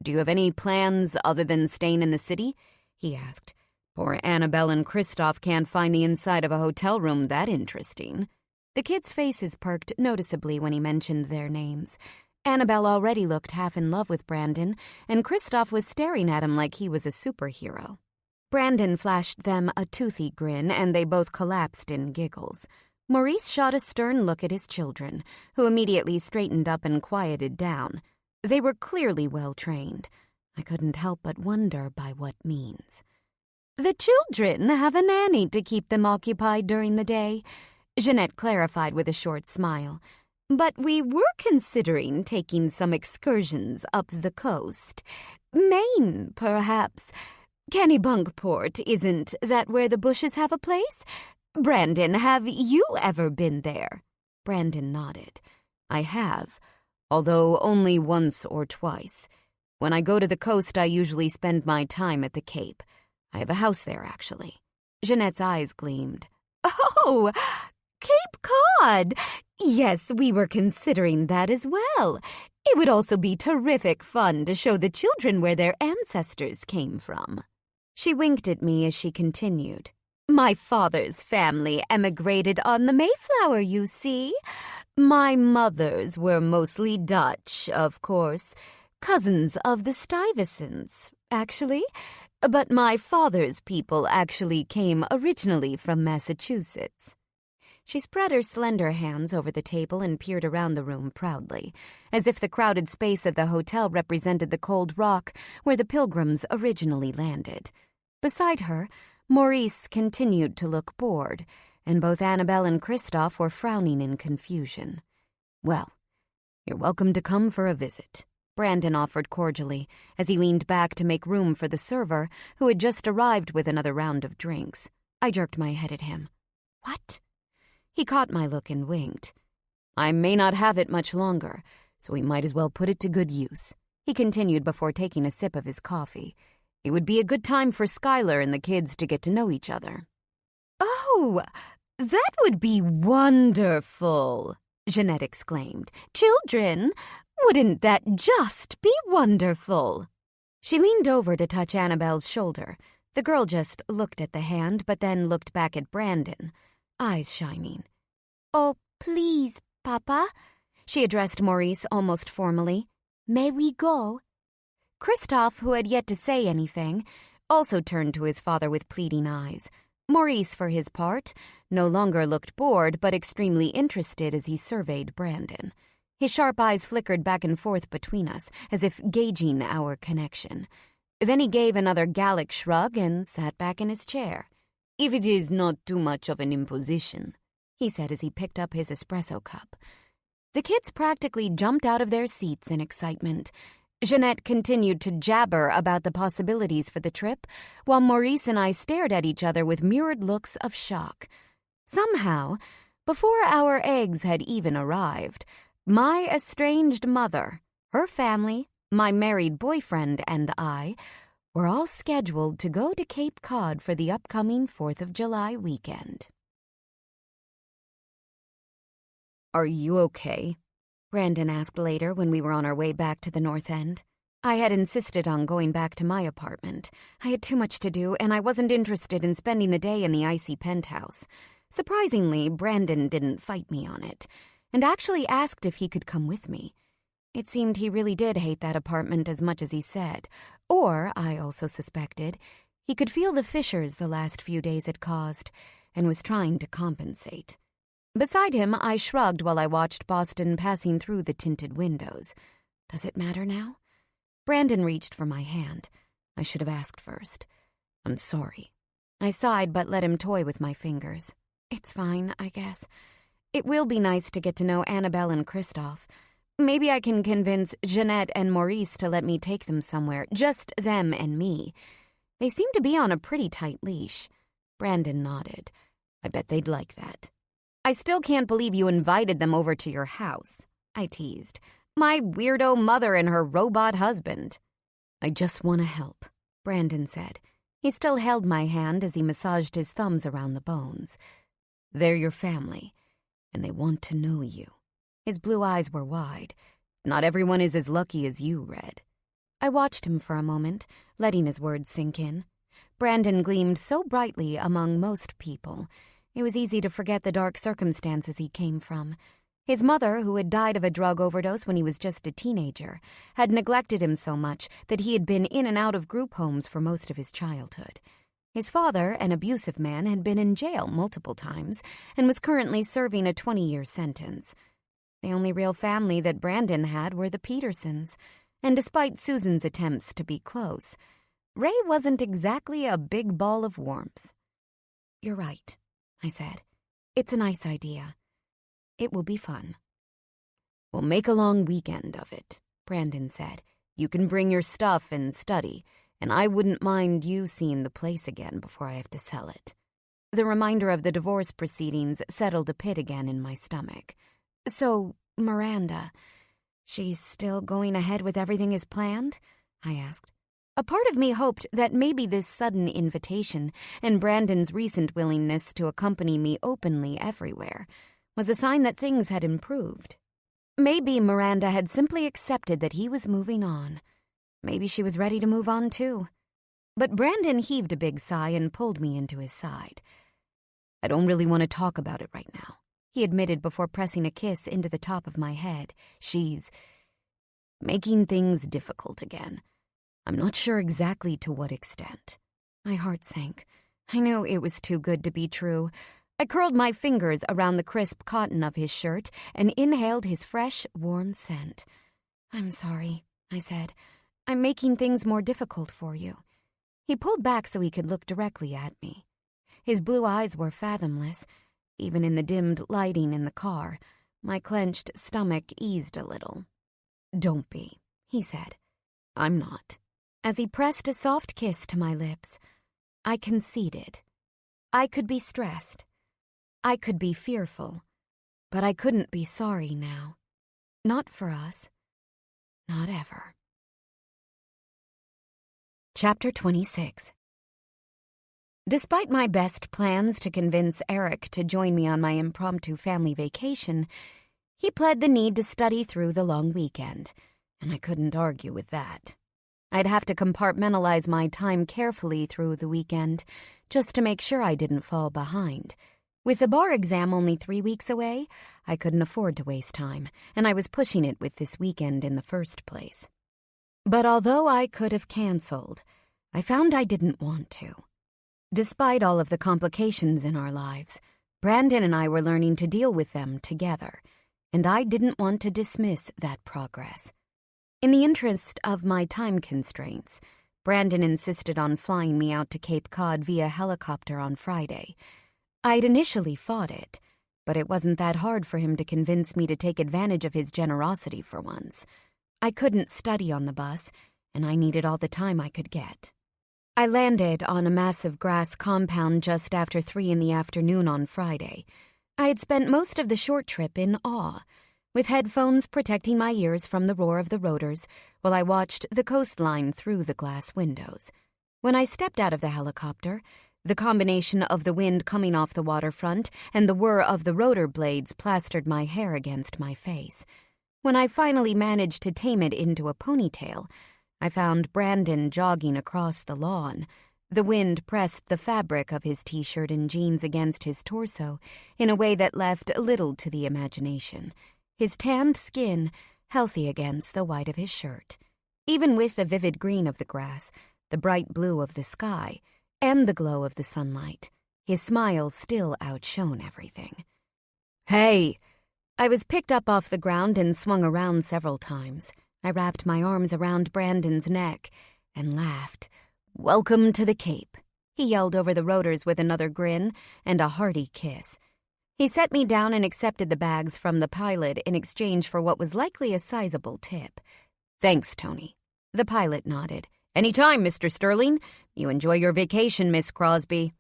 "Do you have any plans other than staying in the city?" he asked. "Poor Annabelle and Kristoff can't find the inside of a hotel room that interesting." The kids' faces perked noticeably when he mentioned their names. Annabelle already looked half in love with Brandon, and Kristoff was staring at him like he was a superhero. Brandon flashed them a toothy grin, and they both collapsed in giggles. Maurice shot a stern look at his children, who immediately straightened up and quieted down. They were clearly well-trained. I couldn't help but wonder by what means. "The children have a nanny to keep them occupied during the day," Jeanette clarified with a short smile. "But we were considering taking some excursions up the coast. Maine, perhaps. Kennebunkport, isn't that where the Bushes have a place? Brandon, have you ever been there?" Brandon nodded. "I have, although only once or twice. When I go to the coast, I usually spend my time at the Cape. I have a house there, actually." Jeanette's eyes gleamed. "Oh, Cape Cod! Yes, we were considering that as well. It would also be terrific fun to show the children where their ancestors came from." She winked at me as she continued. "My father's family emigrated on the Mayflower, you see. My mother's were mostly Dutch, of course. Cousins of the Stuyvesants, actually. But my father's people actually came originally from Massachusetts." She spread her slender hands over the table and peered around the room proudly, as if the crowded space of the hotel represented the cold rock where the Pilgrims originally landed. Beside her, Maurice continued to look bored, and both Annabelle and Kristoff were frowning in confusion. "Well, you're welcome to come for a visit," Brandon offered cordially, as he leaned back to make room for the server, who had just arrived with another round of drinks. I jerked my head at him. "What?" He caught my look and winked. "I may not have it much longer, so we might as well put it to good use," he continued before taking a sip of his coffee. "It would be a good time for Skylar and the kids to get to know each other." "Oh, that would be wonderful!" Jeanette exclaimed. "Children, wouldn't that just be wonderful?" She leaned over to touch Annabelle's shoulder. The girl just looked at the hand, but then looked back at Brandon, eyes shining. "Oh, please, Papa," she addressed Maurice almost formally. "May we go?" Kristoff, who had yet to say anything, also turned to his father with pleading eyes. Maurice, for his part, no longer looked bored but extremely interested as he surveyed Brandon. His sharp eyes flickered back and forth between us, as if gauging our connection. Then he gave another Gallic shrug and sat back in his chair. "If it is not too much of an imposition," he said as he picked up his espresso cup. The kids practically jumped out of their seats in excitement. Jeanette continued to jabber about the possibilities for the trip, while Maurice and I stared at each other with mirrored looks of shock. Somehow, before our eggs had even arrived, my estranged mother, her family, my married boyfriend, and I were all scheduled to go to Cape Cod for the upcoming 4th of July weekend. "Are you okay?" Brandon asked later when we were on our way back to the North End. I had insisted on going back to my apartment. I had too much to do, and I wasn't interested in spending the day in the icy penthouse. Surprisingly, Brandon didn't fight me on it, and actually asked if he could come with me. It seemed he really did hate that apartment as much as he said, or, I also suspected, he could feel the fissures the last few days had caused, and was trying to compensate. Beside him, I shrugged while I watched Boston passing through the tinted windows. Does it matter now? Brandon reached for my hand. I should have asked first. "I'm sorry." I sighed but let him toy with my fingers. "It's fine, I guess. It will be nice to get to know Annabelle and Kristoff. Maybe I can convince Jeanette and Maurice to let me take them somewhere, just them and me. They seem to be on a pretty tight leash." Brandon nodded. "I bet they'd like that." "I still can't believe you invited them over to your house," I teased. "My weirdo mother and her robot husband." "I just want to help," Brandon said. He still held my hand as he massaged his thumbs around the bones. "They're your family, and they want to know you." His blue eyes were wide. "Not everyone is as lucky as you, Red." I watched him for a moment, letting his words sink in. Brandon gleamed so brightly among most people. It was easy to forget the dark circumstances he came from. His mother, who had died of a drug overdose when he was just a teenager, had neglected him so much that he had been in and out of group homes for most of his childhood. His father, an abusive man, had been in jail multiple times and was currently serving a 20-year sentence. The only real family that Brandon had were the Petersons, and despite Susan's attempts to be close, Ray wasn't exactly a big ball of warmth. "You're right," I said. "It's a nice idea. It will be fun." "We'll make a long weekend of it," Brandon said. "You can bring your stuff and study, and I wouldn't mind you seeing the place again before I have to sell it." The reminder of the divorce proceedings settled a pit again in my stomach. "So, Miranda, she's still going ahead with everything as planned?" I asked. A part of me hoped that maybe this sudden invitation and Brandon's recent willingness to accompany me openly everywhere was a sign that things had improved. Maybe Miranda had simply accepted that he was moving on. Maybe she was ready to move on too. But Brandon heaved a big sigh and pulled me into his side. "I don't really want to talk about it right now," he admitted before pressing a kiss into the top of my head. "She's making things difficult again. I'm not sure exactly to what extent." My heart sank. I knew it was too good to be true. I curled my fingers around the crisp cotton of his shirt and inhaled his fresh, warm scent. "I'm sorry," I said. "I'm making things more difficult for you." He pulled back so he could look directly at me. His blue eyes were fathomless. Even in the dimmed lighting in the car, my clenched stomach eased a little. "Don't be," he said. "I'm not." As he pressed a soft kiss to my lips, I conceded. I could be stressed. I could be fearful. But I couldn't be sorry now. Not for us. Not ever. Chapter 26. Despite my best plans to convince Eric to join me on my impromptu family vacation, he pled the need to study through the long weekend, and I couldn't argue with that. I'd have to compartmentalize my time carefully through the weekend, just to make sure I didn't fall behind. With the bar exam only 3 weeks away, I couldn't afford to waste time, and I was pushing it with this weekend in the first place. But although I could have canceled, I found I didn't want to. Despite all of the complications in our lives, Brandon and I were learning to deal with them together, and I didn't want to dismiss that progress. In the interest of my time constraints, Brandon insisted on flying me out to Cape Cod via helicopter on Friday. I'd initially fought it, but it wasn't that hard for him to convince me to take advantage of his generosity for once. I couldn't study on the bus, and I needed all the time I could get. I landed on a massive grass compound just after 3 in the afternoon on Friday. I had spent most of the short trip in awe, with headphones protecting my ears from the roar of the rotors while I watched the coastline through the glass windows. When I stepped out of the helicopter, the combination of the wind coming off the waterfront and the whir of the rotor blades plastered my hair against my face. When I finally managed to tame it into a ponytail, I found Brandon jogging across the lawn. The wind pressed the fabric of his t-shirt and jeans against his torso in a way that left little to the imagination. His tanned skin healthy against the white of his shirt. Even with the vivid green of the grass, the bright blue of the sky, and the glow of the sunlight, his smile still outshone everything. "Hey!" I was picked up off the ground and swung around several times. I wrapped my arms around Brandon's neck and laughed. "Welcome to the Cape," he yelled over the rotors with another grin and a hearty kiss. He set me down and accepted the bags from the pilot in exchange for what was likely a sizable tip. "Thanks, Tony." The pilot nodded. "Anytime, Mr. Sterling. You enjoy your vacation, Miss Crosby."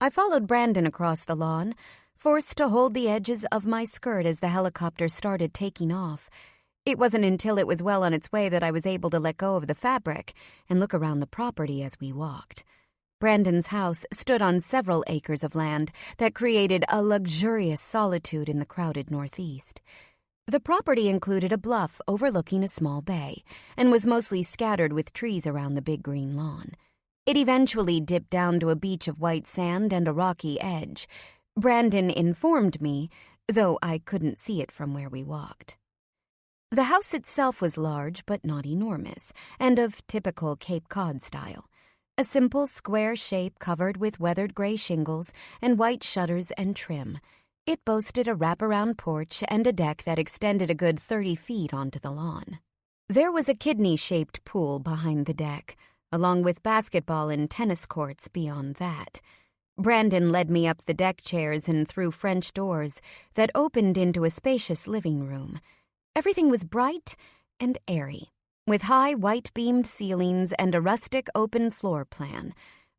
I followed Brandon across the lawn, forced to hold the edges of my skirt as the helicopter started taking off. It wasn't until it was well on its way that I was able to let go of the fabric and look around the property as we walked. Brandon's house stood on several acres of land that created a luxurious solitude in the crowded northeast. The property included a bluff overlooking a small bay and was mostly scattered with trees around the big green lawn. It eventually dipped down to a beach of white sand and a rocky edge. Brandon informed me, though I couldn't see it from where we walked. The house itself was large but not enormous, and of typical Cape Cod style. A simple square shape covered with weathered gray shingles and white shutters and trim. It boasted a wraparound porch and a deck that extended a good 30 feet onto the lawn. There was a kidney-shaped pool behind the deck, along with basketball and tennis courts beyond that. Brandon led me up the deck chairs and through French doors that opened into a spacious living room. Everything was bright and airy, with high white-beamed ceilings and a rustic open floor plan.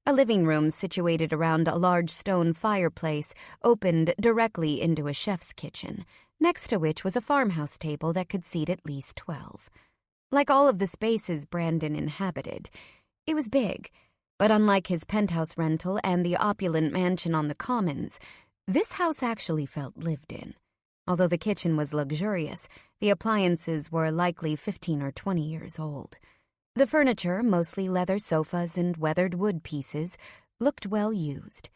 A living room situated around a large stone fireplace opened directly into a chef's kitchen, next to which was a farmhouse table that could seat at least 12. Like all of the spaces Brandon inhabited, it was big, but unlike his penthouse rental and the opulent mansion on the Commons, this house actually felt lived in. Although the kitchen was luxurious, the appliances were likely 15 or 20 years old. The furniture, mostly leather sofas and weathered wood pieces, looked well used.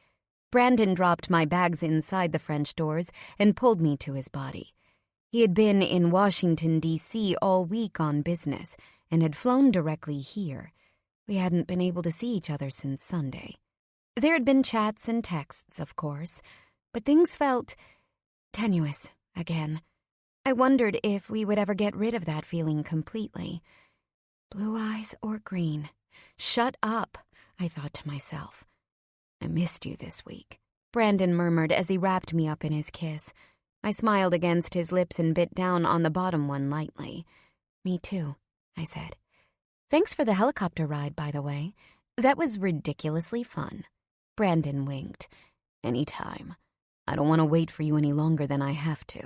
Brandon dropped my bags inside the French doors and pulled me to his body. He had been in Washington, D.C. all week on business and had flown directly here. We hadn't been able to see each other since Sunday. There had been chats and texts, of course, but things felt tenuous again. I wondered if we would ever get rid of that feeling completely. Blue eyes or green? Shut up, I thought to myself. I missed you this week, Brandon murmured as he wrapped me up in his kiss. I smiled against his lips and bit down on the bottom one lightly. Me too, I said. Thanks for the helicopter ride, by the way. That was ridiculously fun. Brandon winked. Anytime. I don't want to wait for you any longer than I have to.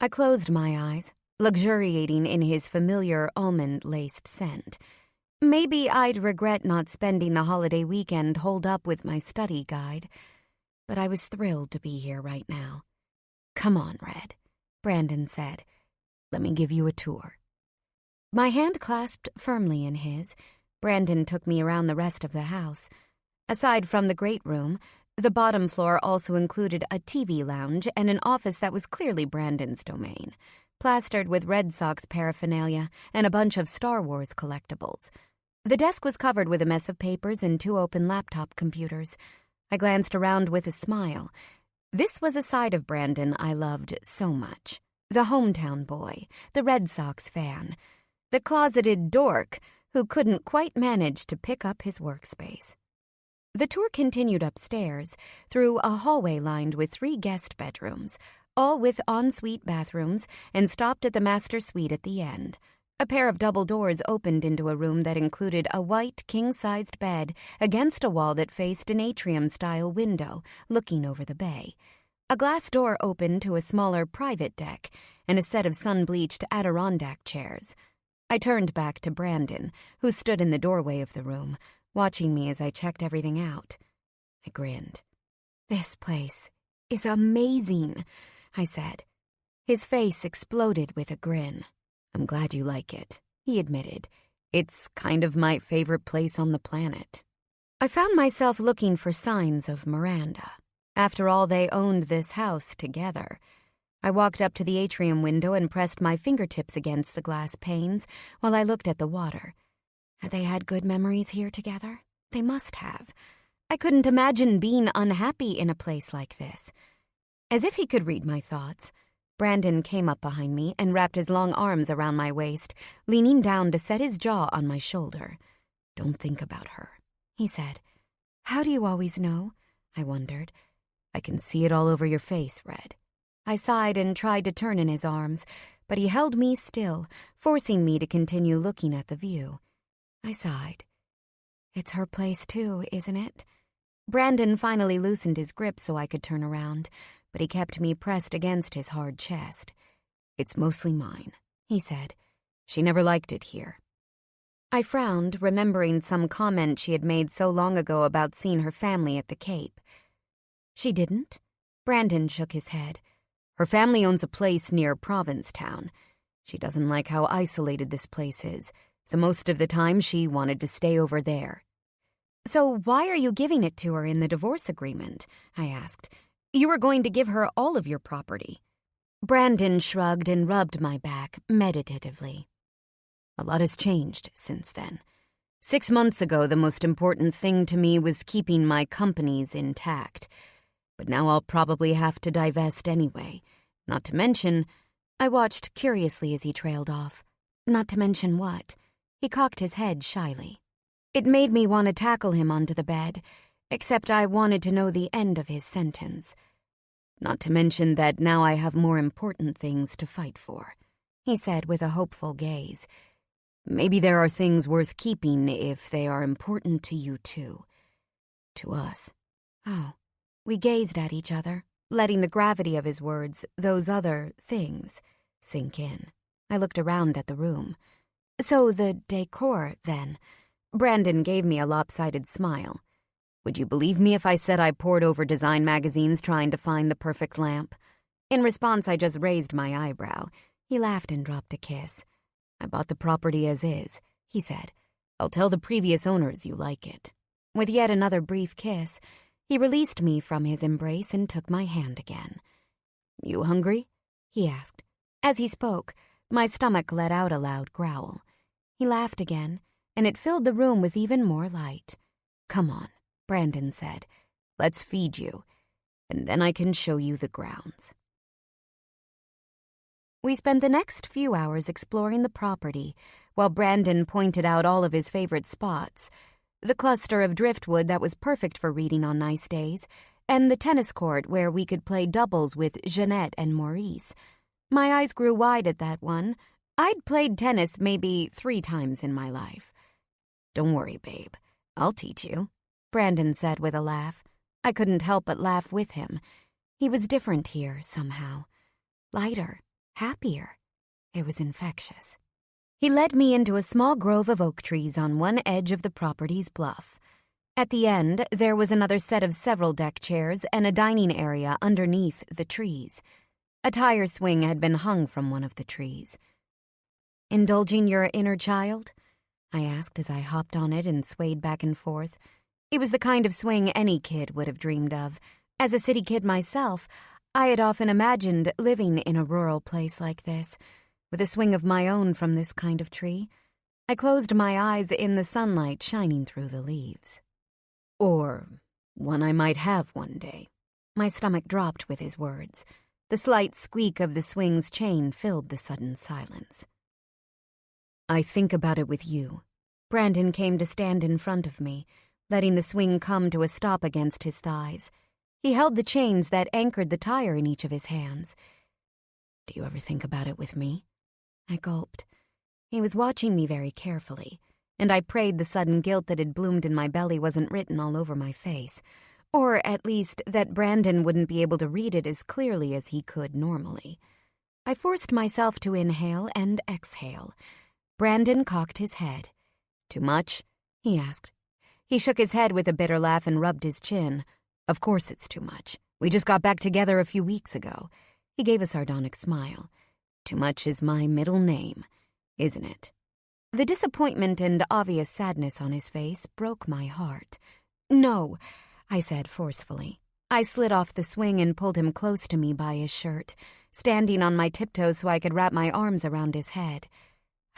I closed my eyes, luxuriating in his familiar almond-laced scent. Maybe I'd regret not spending the holiday weekend holed up with my study guide, but I was thrilled to be here right now. Come on, Red, Brandon said. Let me give you a tour. My hand clasped firmly in his. Brandon took me around the rest of the house. Aside from the great room, the bottom floor also included a TV lounge and an office that was clearly Brandon's domain, plastered with Red Sox paraphernalia and a bunch of Star Wars collectibles. The desk was covered with a mess of papers and 2 open laptop computers. I glanced around with a smile. This was a side of Brandon I loved so much. The hometown boy, the Red Sox fan, the closeted dork who couldn't quite manage to pick up his workspace. The tour continued upstairs, through a hallway lined with 3 guest bedrooms, all with ensuite bathrooms, and stopped at the master suite at the end. A pair of double doors opened into a room that included a white, king-sized bed against a wall that faced an atrium-style window looking over the bay. A glass door opened to a smaller private deck and a set of sun-bleached Adirondack chairs. I turned back to Brandon, who stood in the doorway of the room, watching me as I checked everything out. I grinned. This place is amazing, I said. His face exploded with a grin. I'm glad you like it, he admitted. It's kind of my favorite place on the planet. I found myself looking for signs of Miranda. After all, they owned this house together. I walked up to the atrium window and pressed my fingertips against the glass panes while I looked at the water. Had they had good memories here together? They must have. I couldn't imagine being unhappy in a place like this. As if he could read my thoughts, Brandon came up behind me and wrapped his long arms around my waist, leaning down to set his jaw on my shoulder. Don't think about her, he said. How do you always know? I wondered. I can see it all over your face, Red. I sighed and tried to turn in his arms, but he held me still, forcing me to continue looking at the view. I sighed. It's her place too, isn't it? Brandon finally loosened his grip so I could turn around, but he kept me pressed against his hard chest. It's mostly mine, he said. She never liked it here. I frowned, remembering some comment she had made so long ago about seeing her family at the Cape. She didn't? Brandon shook his head. Her family owns a place near Provincetown. She doesn't like how isolated this place is, so most of the time she wanted to stay over there. So why are you giving it to her in the divorce agreement? I asked. You were going to give her all of your property. Brandon shrugged and rubbed my back meditatively. A lot has changed since then. 6 months ago, the most important thing to me was keeping my companies intact. But now I'll probably have to divest anyway. Not to mention, I watched curiously as he trailed off. Not to mention what? He cocked his head shyly. It made me want to tackle him onto the bed, except I wanted to know the end of his sentence. Not to mention that now I have more important things to fight for, he said with a hopeful gaze. Maybe there are things worth keeping if they are important to you too. To us. Oh. We gazed at each other, letting the gravity of his words, those other things, sink in. I looked around at the room. So the decor, then. Brandon gave me a lopsided smile. Would you believe me if I said I pored over design magazines trying to find the perfect lamp? In response, I just raised my eyebrow. He laughed and dropped a kiss. I bought the property as is, he said. I'll tell the previous owners you like it. With yet another brief kiss, he released me from his embrace and took my hand again. You hungry? He asked. As he spoke, my stomach let out a loud growl. He laughed again, and it filled the room with even more light. Come on, Brandon said. Let's feed you, and then I can show you the grounds. We spent the next few hours exploring the property, while Brandon pointed out all of his favorite spots. The cluster of driftwood that was perfect for reading on nice days, and the tennis court where we could play doubles with Jeanette and Maurice. My eyes grew wide at that one. I'd played tennis maybe 3 times in my life. Don't worry, babe. I'll teach you, Brandon said with a laugh. I couldn't help but laugh with him. He was different here, somehow. Lighter, happier. It was infectious. He led me into a small grove of oak trees on one edge of the property's bluff. At the end, there was another set of several deck chairs and a dining area underneath the trees. A tire swing had been hung from one of the trees. Indulging your inner child? I asked as I hopped on it and swayed back and forth. It was the kind of swing any kid would have dreamed of. As a city kid myself, I had often imagined living in a rural place like this, with a swing of my own from this kind of tree. I closed my eyes in the sunlight shining through the leaves. Or one I might have one day. My stomach dropped with his words. The slight squeak of the swing's chain filled the sudden silence. I think about it with you. Brandon came to stand in front of me, letting the swing come to a stop against his thighs. He held the chains that anchored the tire in each of his hands. Do you ever think about it with me? I gulped. He was watching me very carefully, and I prayed the sudden guilt that had bloomed in my belly wasn't written all over my face, or at least that Brandon wouldn't be able to read it as clearly as he could normally. I forced myself to inhale and exhale. Brandon cocked his head. Too much? He asked. He shook his head with a bitter laugh and rubbed his chin. Of course it's too much. We just got back together a few weeks ago. He gave a sardonic smile. Too much is my middle name, isn't it? The disappointment and obvious sadness on his face broke my heart. No, I said forcefully. I slid off the swing and pulled him close to me by his shirt, standing on my tiptoes so I could wrap my arms around his head.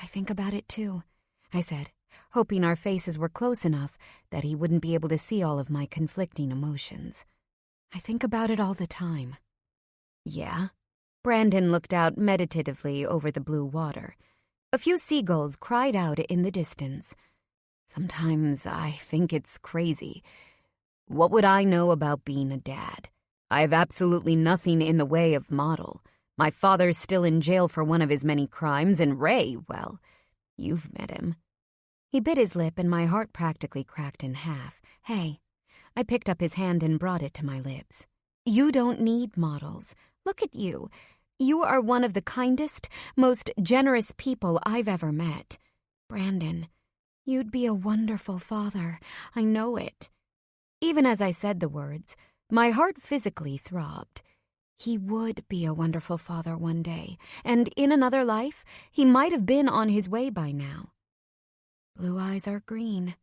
I think about it too, I said, hoping our faces were close enough that he wouldn't be able to see all of my conflicting emotions. I think about it all the time. Yeah? Brandon looked out meditatively over the blue water. A few seagulls cried out in the distance. Sometimes I think it's crazy. What would I know about being a dad? I have absolutely nothing in the way of model. My father's still in jail for one of his many crimes, and Ray, well, you've met him. He bit his lip and my heart practically cracked in half. Hey, I picked up his hand and brought it to my lips. You don't need models. Look at you. You are one of the kindest, most generous people I've ever met. Brandon, You'd be a wonderful father. I know it." Even as I said the words, my heart physically throbbed. He would be a wonderful father one day, and in another life, he might have been on his way by now. Blue eyes are green.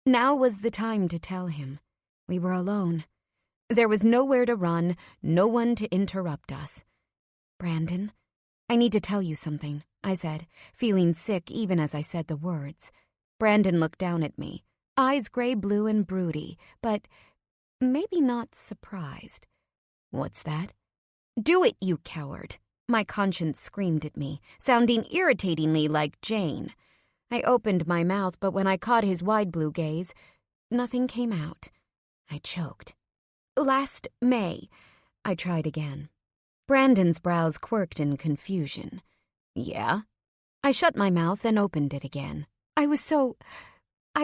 Now was the time to tell him. We were alone. There was nowhere to run, no one to interrupt us. "Brandon, I need to tell you something," I said, feeling sick even as I said the words. Brandon looked down at me, eyes gray-blue and broody, but maybe not surprised. "What's that?" "Do it, you coward," my conscience screamed at me, sounding irritatingly like Jane. I opened my mouth, but when I caught his wide blue gaze, nothing came out. I choked. "Last May," I tried again. Brandon's brows quirked in confusion. "Yeah?" I shut my mouth and opened it again. I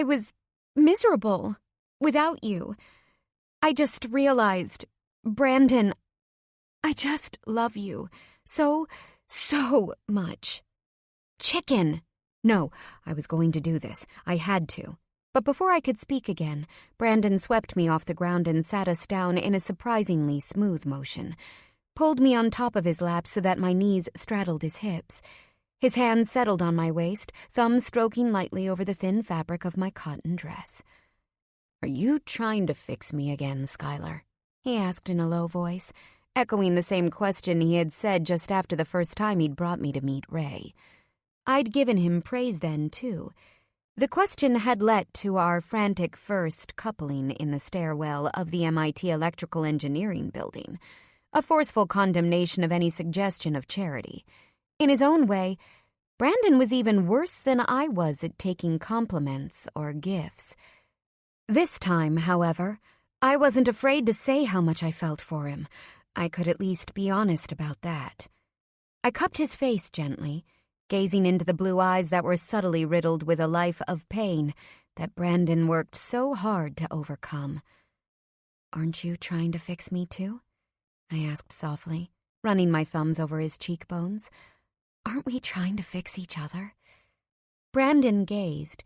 was miserable without you. I just realized, Brandon, I just love you so much." "Chicken!" No, I was going to do this. I had to. But before I could speak again, Brandon swept me off the ground and sat us down in a surprisingly smooth motion, pulled me on top of his lap so that my knees straddled his hips. His hands settled on my waist, thumbs stroking lightly over the thin fabric of my cotton dress. "Are you trying to fix me again, Skylar?" he asked in a low voice, echoing the same question he had said just after the first time he'd brought me to meet Ray. I'd given him praise then, too. The question had led to our frantic first coupling in the stairwell of the MIT Electrical Engineering building, a forceful condemnation of any suggestion of charity. In his own way, Brandon was even worse than I was at taking compliments or gifts. This time, however, I wasn't afraid to say how much I felt for him. I could at least be honest about that. I cupped his face gently, gazing into the blue eyes that were subtly riddled with a life of pain that Brandon worked so hard to overcome. "Aren't you trying to fix me too?" I asked softly, running my thumbs over his cheekbones. "Aren't we trying to fix each other?" Brandon gazed,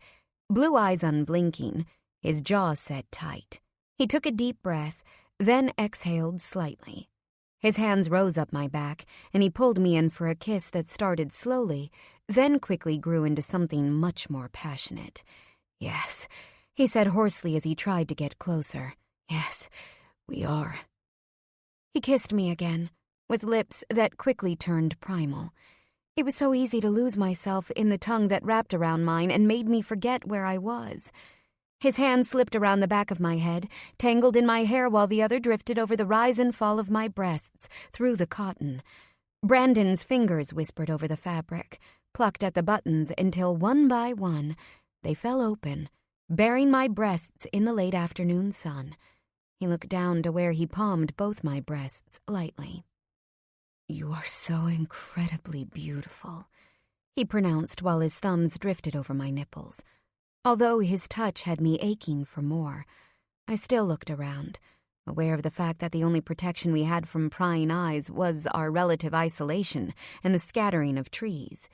blue eyes unblinking, his jaw set tight. He took a deep breath, then exhaled slightly. His hands rose up my back, and he pulled me in for a kiss that started slowly, then quickly grew into something much more passionate. "Yes," he said hoarsely as he tried to get closer. "Yes, we are." He kissed me again, with lips that quickly turned primal. It was so easy to lose myself in the tongue that wrapped around mine and made me forget where I was. His hand slipped around the back of my head, tangled in my hair while the other drifted over the rise and fall of my breasts, through the cotton. Brandon's fingers whispered over the fabric, plucked at the buttons until one by one they fell open, baring my breasts in the late afternoon sun. He looked down to where he palmed both my breasts lightly. "You are so incredibly beautiful," he pronounced while his thumbs drifted over my nipples. Although his touch had me aching for more, I still looked around, aware of the fact that the only protection we had from prying eyes was our relative isolation and the scattering of trees.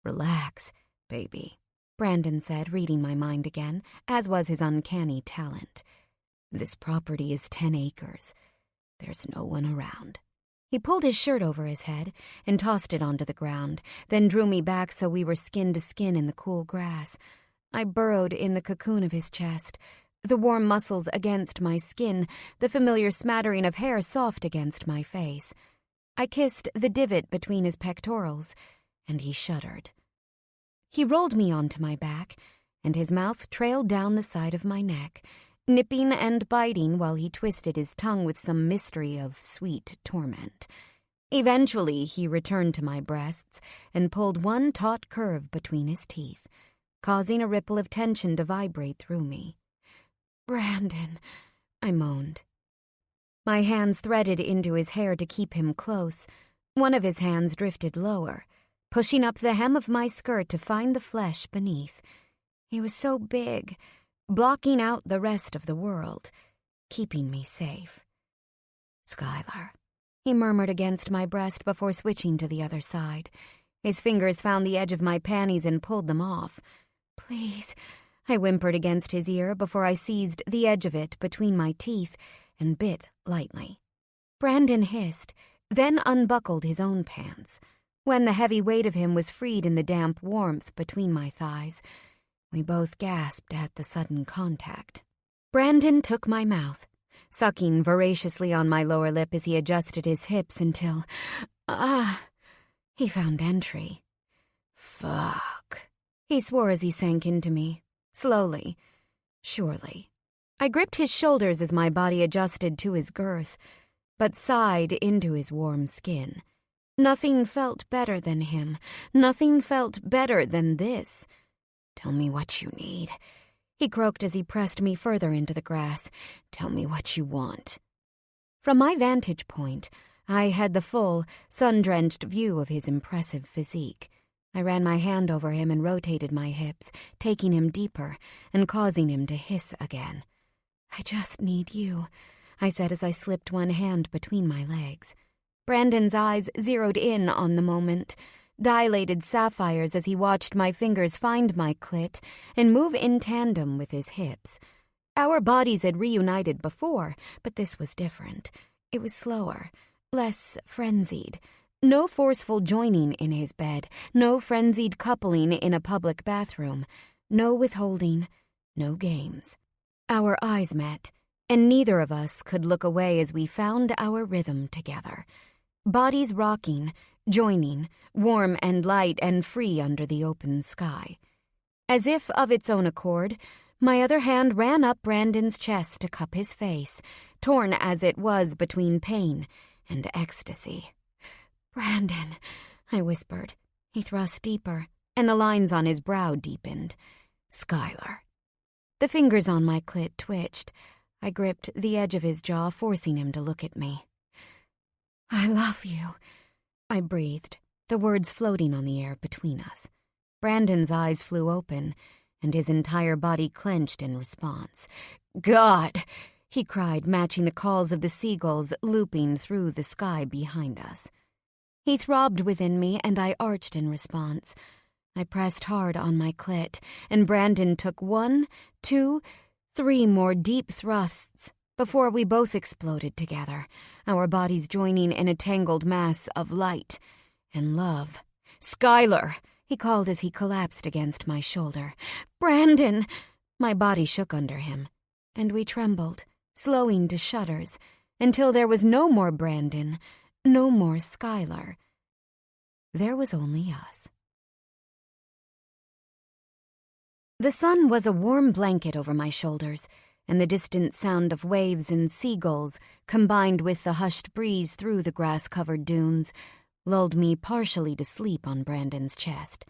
"Relax, baby," Brandon said, reading my mind again, as was his uncanny talent. "This property is 10 acres. There's no one around." He pulled his shirt over his head and tossed it onto the ground, then drew me back so we were skin to skin in the cool grass. I burrowed in the cocoon of his chest, the warm muscles against my skin, the familiar smattering of hair soft against my face. I kissed the divot between his pectorals, and he shuddered. He rolled me onto my back, and his mouth trailed down the side of my neck, nipping and biting while he twisted his tongue with some mystery of sweet torment. Eventually, he returned to my breasts and pulled one taut curve between his teeth, causing a ripple of tension to vibrate through me. "Brandon," I moaned. My hands threaded into his hair to keep him close. One of his hands drifted lower, pushing up the hem of my skirt to find the flesh beneath. He was so big, blocking out the rest of the world, keeping me safe. "Skylar," he murmured against my breast before switching to the other side. His fingers found the edge of my panties and pulled them off. Please, I whimpered against his ear before I seized the edge of it between my teeth and bit lightly. Brandon hissed, then unbuckled his own pants. When the heavy weight of him was freed in the damp warmth between my thighs, we both gasped at the sudden contact. Brandon took my mouth, sucking voraciously on my lower lip as he adjusted his hips until, he found entry. Fuck, he swore as he sank into me, slowly, surely. I gripped his shoulders as my body adjusted to his girth, but sighed into his warm skin. Nothing felt better than him. Nothing felt better than this. Tell me what you need, he croaked as he pressed me further into the grass. Tell me what you want. From my vantage point, I had the full, sun-drenched view of his impressive physique. I ran my hand over him and rotated my hips, taking him deeper and causing him to hiss again. I just need you, I said as I slipped one hand between my legs. Brandon's eyes zeroed in on the moment, dilated sapphires as he watched my fingers find my clit and move in tandem with his hips. Our bodies had reunited before, but this was different. It was slower, less frenzied. No forceful joining in his bed, no frenzied coupling in a public bathroom, no withholding, no games. Our eyes met, and neither of us could look away as we found our rhythm together. Bodies rocking, joining, warm and light and free under the open sky. As if of its own accord, my other hand ran up Brandon's chest to cup his face, torn as it was between pain and ecstasy. Brandon, I whispered. He thrust deeper, and the lines on his brow deepened. Skylar. The fingers on my clit twitched. I gripped the edge of his jaw, forcing him to look at me. I love you, I breathed, the words floating on the air between us. Brandon's eyes flew open, and his entire body clenched in response. God, he cried, matching the calls of the seagulls looping through the sky behind us. He throbbed within me, and I arched in response. I pressed hard on my clit, and Brandon took 1, 2, 3 more deep thrusts before we both exploded together, our bodies joining in a tangled mass of light and love. Skylar, he called as he collapsed against my shoulder. Brandon! My body shook under him, and we trembled, slowing to shudders, until there was no more Brandon, no more Skylar. There was only us. The sun was a warm blanket over my shoulders, and the distant sound of waves and seagulls, combined with the hushed breeze through the grass-covered dunes, lulled me partially to sleep on Brandon's chest.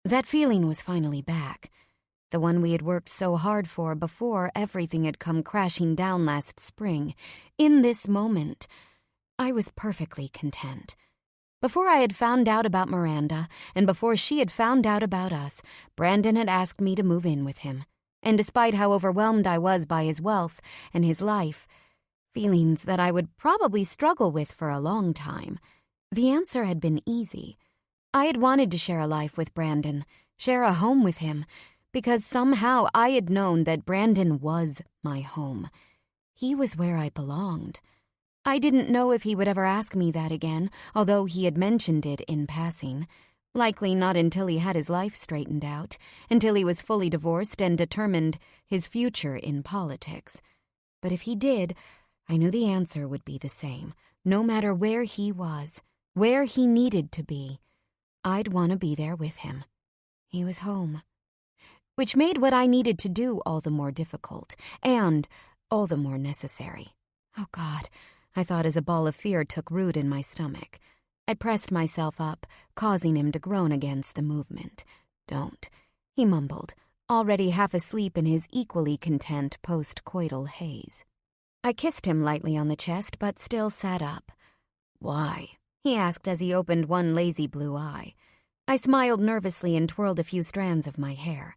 That feeling was finally back, the one we had worked so hard for before everything had come crashing down last spring. In this moment, I was perfectly content. Before I had found out about Miranda, and before she had found out about us, Brandon had asked me to move in with him. And despite how overwhelmed I was by his wealth and his life, feelings that I would probably struggle with for a long time, the answer had been easy. I had wanted to share a life with Brandon, share a home with him, because somehow I had known that Brandon was my home. He was where I belonged. I didn't know if he would ever ask me that again, although he had mentioned it in passing. Likely not until he had his life straightened out, until he was fully divorced and determined his future in politics. But if he did, I knew the answer would be the same. No matter where he was, where he needed to be, I'd want to be there with him. He was home. Which made what I needed to do all the more difficult, and all the more necessary. Oh God, I thought as a ball of fear took root in my stomach. I pressed myself up, causing him to groan against the movement. Don't, he mumbled, already half asleep in his equally content post-coital haze. I kissed him lightly on the chest, but still sat up. Why? He asked as he opened one lazy blue eye. I smiled nervously and twirled a few strands of my hair.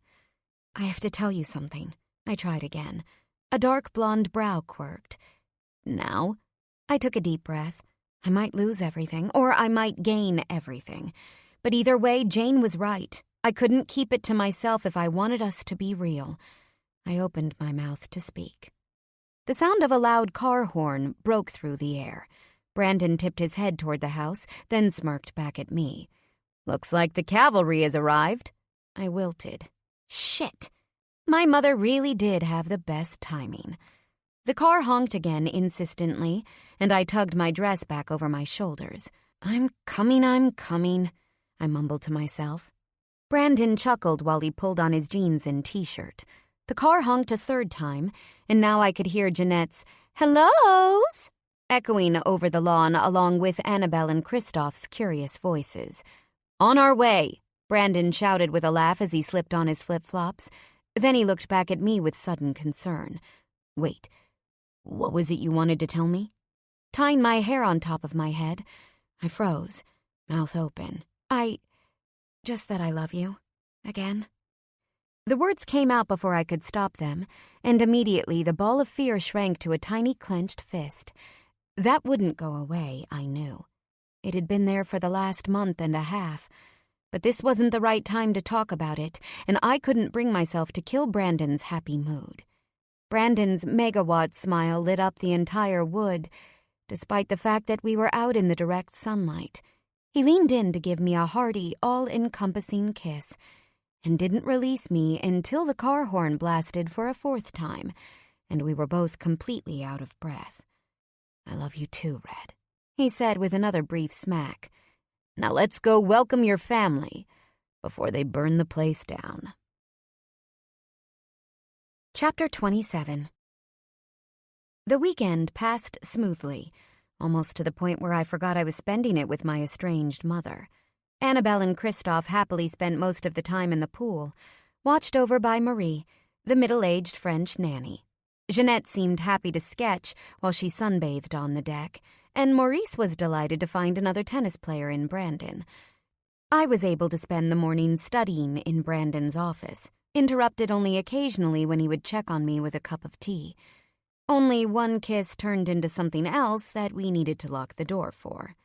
I have to tell you something. I tried again. A dark blonde brow quirked. Now? I took a deep breath. I might lose everything, or I might gain everything. But either way, Jane was right. I couldn't keep it to myself if I wanted us to be real. I opened my mouth to speak. The sound of a loud car horn broke through the air. Brandon tipped his head toward the house, then smirked back at me. "Looks like the cavalry has arrived." I wilted. Shit! My mother really did have the best timing. The car honked again insistently, and I tugged my dress back over my shoulders. I'm coming, I mumbled to myself. Brandon chuckled while he pulled on his jeans and t-shirt. The car honked a third time, and now I could hear Jeanette's "hellos" echoing over the lawn along with Annabelle and Kristoff's curious voices. "On our way," Brandon shouted with a laugh as he slipped on his flip-flops. Then he looked back at me with sudden concern. "Wait, what was it you wanted to tell me?" Tying my hair on top of my head, I froze, mouth open. Just that I love you. Again. The words came out before I could stop them, and immediately the ball of fear shrank to a tiny clenched fist. That wouldn't go away, I knew. It had been there for the last month and a half, but this wasn't the right time to talk about it, and I couldn't bring myself to kill Brandon's happy mood. Brandon's megawatt smile lit up the entire wood, despite the fact that we were out in the direct sunlight. He leaned in to give me a hearty, all-encompassing kiss, and didn't release me until the car horn blasted for a fourth time, and we were both completely out of breath. "I love you too, Red," he said with another brief smack. "Now let's go welcome your family before they burn the place down." Chapter 27. The weekend passed smoothly, almost to the point where I forgot I was spending it with my estranged mother. Annabelle and Kristoff happily spent most of the time in the pool, watched over by Marie, the middle-aged French nanny. Jeanette seemed happy to sketch while she sunbathed on the deck, and Maurice was delighted to find another tennis player in Brandon. I was able to spend the morning studying in Brandon's office, interrupted only occasionally when he would check on me with a cup of tea. Only one kiss turned into something else that we needed to lock the door for.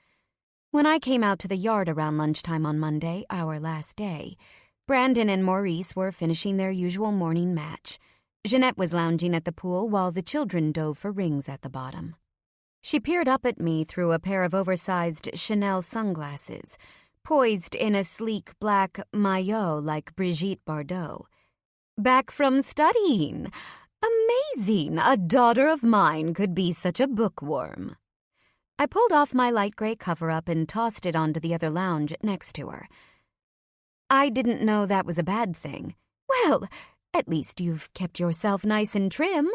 When I came out to the yard around lunchtime on Monday, our last day, Brandon and Maurice were finishing their usual morning match. Jeanette was lounging at the pool while the children dove for rings at the bottom. She peered up at me through a pair of oversized Chanel sunglasses, poised in a sleek black maillot like Brigitte Bardot. "Back from studying. Amazing, a daughter of mine could be such a bookworm." I pulled off my light gray cover-up and tossed it onto the other lounge next to her. "I didn't know that was a bad thing." "Well, at least you've kept yourself nice and trim."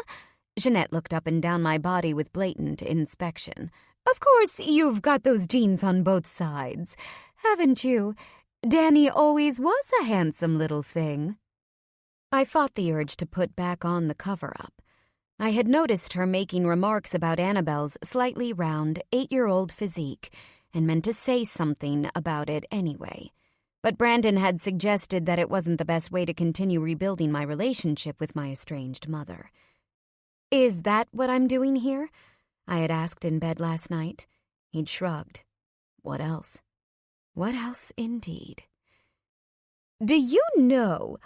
Jeanette looked up and down my body with blatant inspection. "Of course, you've got those jeans on both sides, haven't you? Danny always was a handsome little thing." I fought the urge to put back on the cover-up. I had noticed her making remarks about Annabelle's slightly round, 8-year-old physique, and meant to say something about it anyway. But Brandon had suggested that it wasn't the best way to continue rebuilding my relationship with my estranged mother. "Is that what I'm doing here?" I had asked in bed last night. He'd shrugged. "What else?" What else, indeed? "Do you know,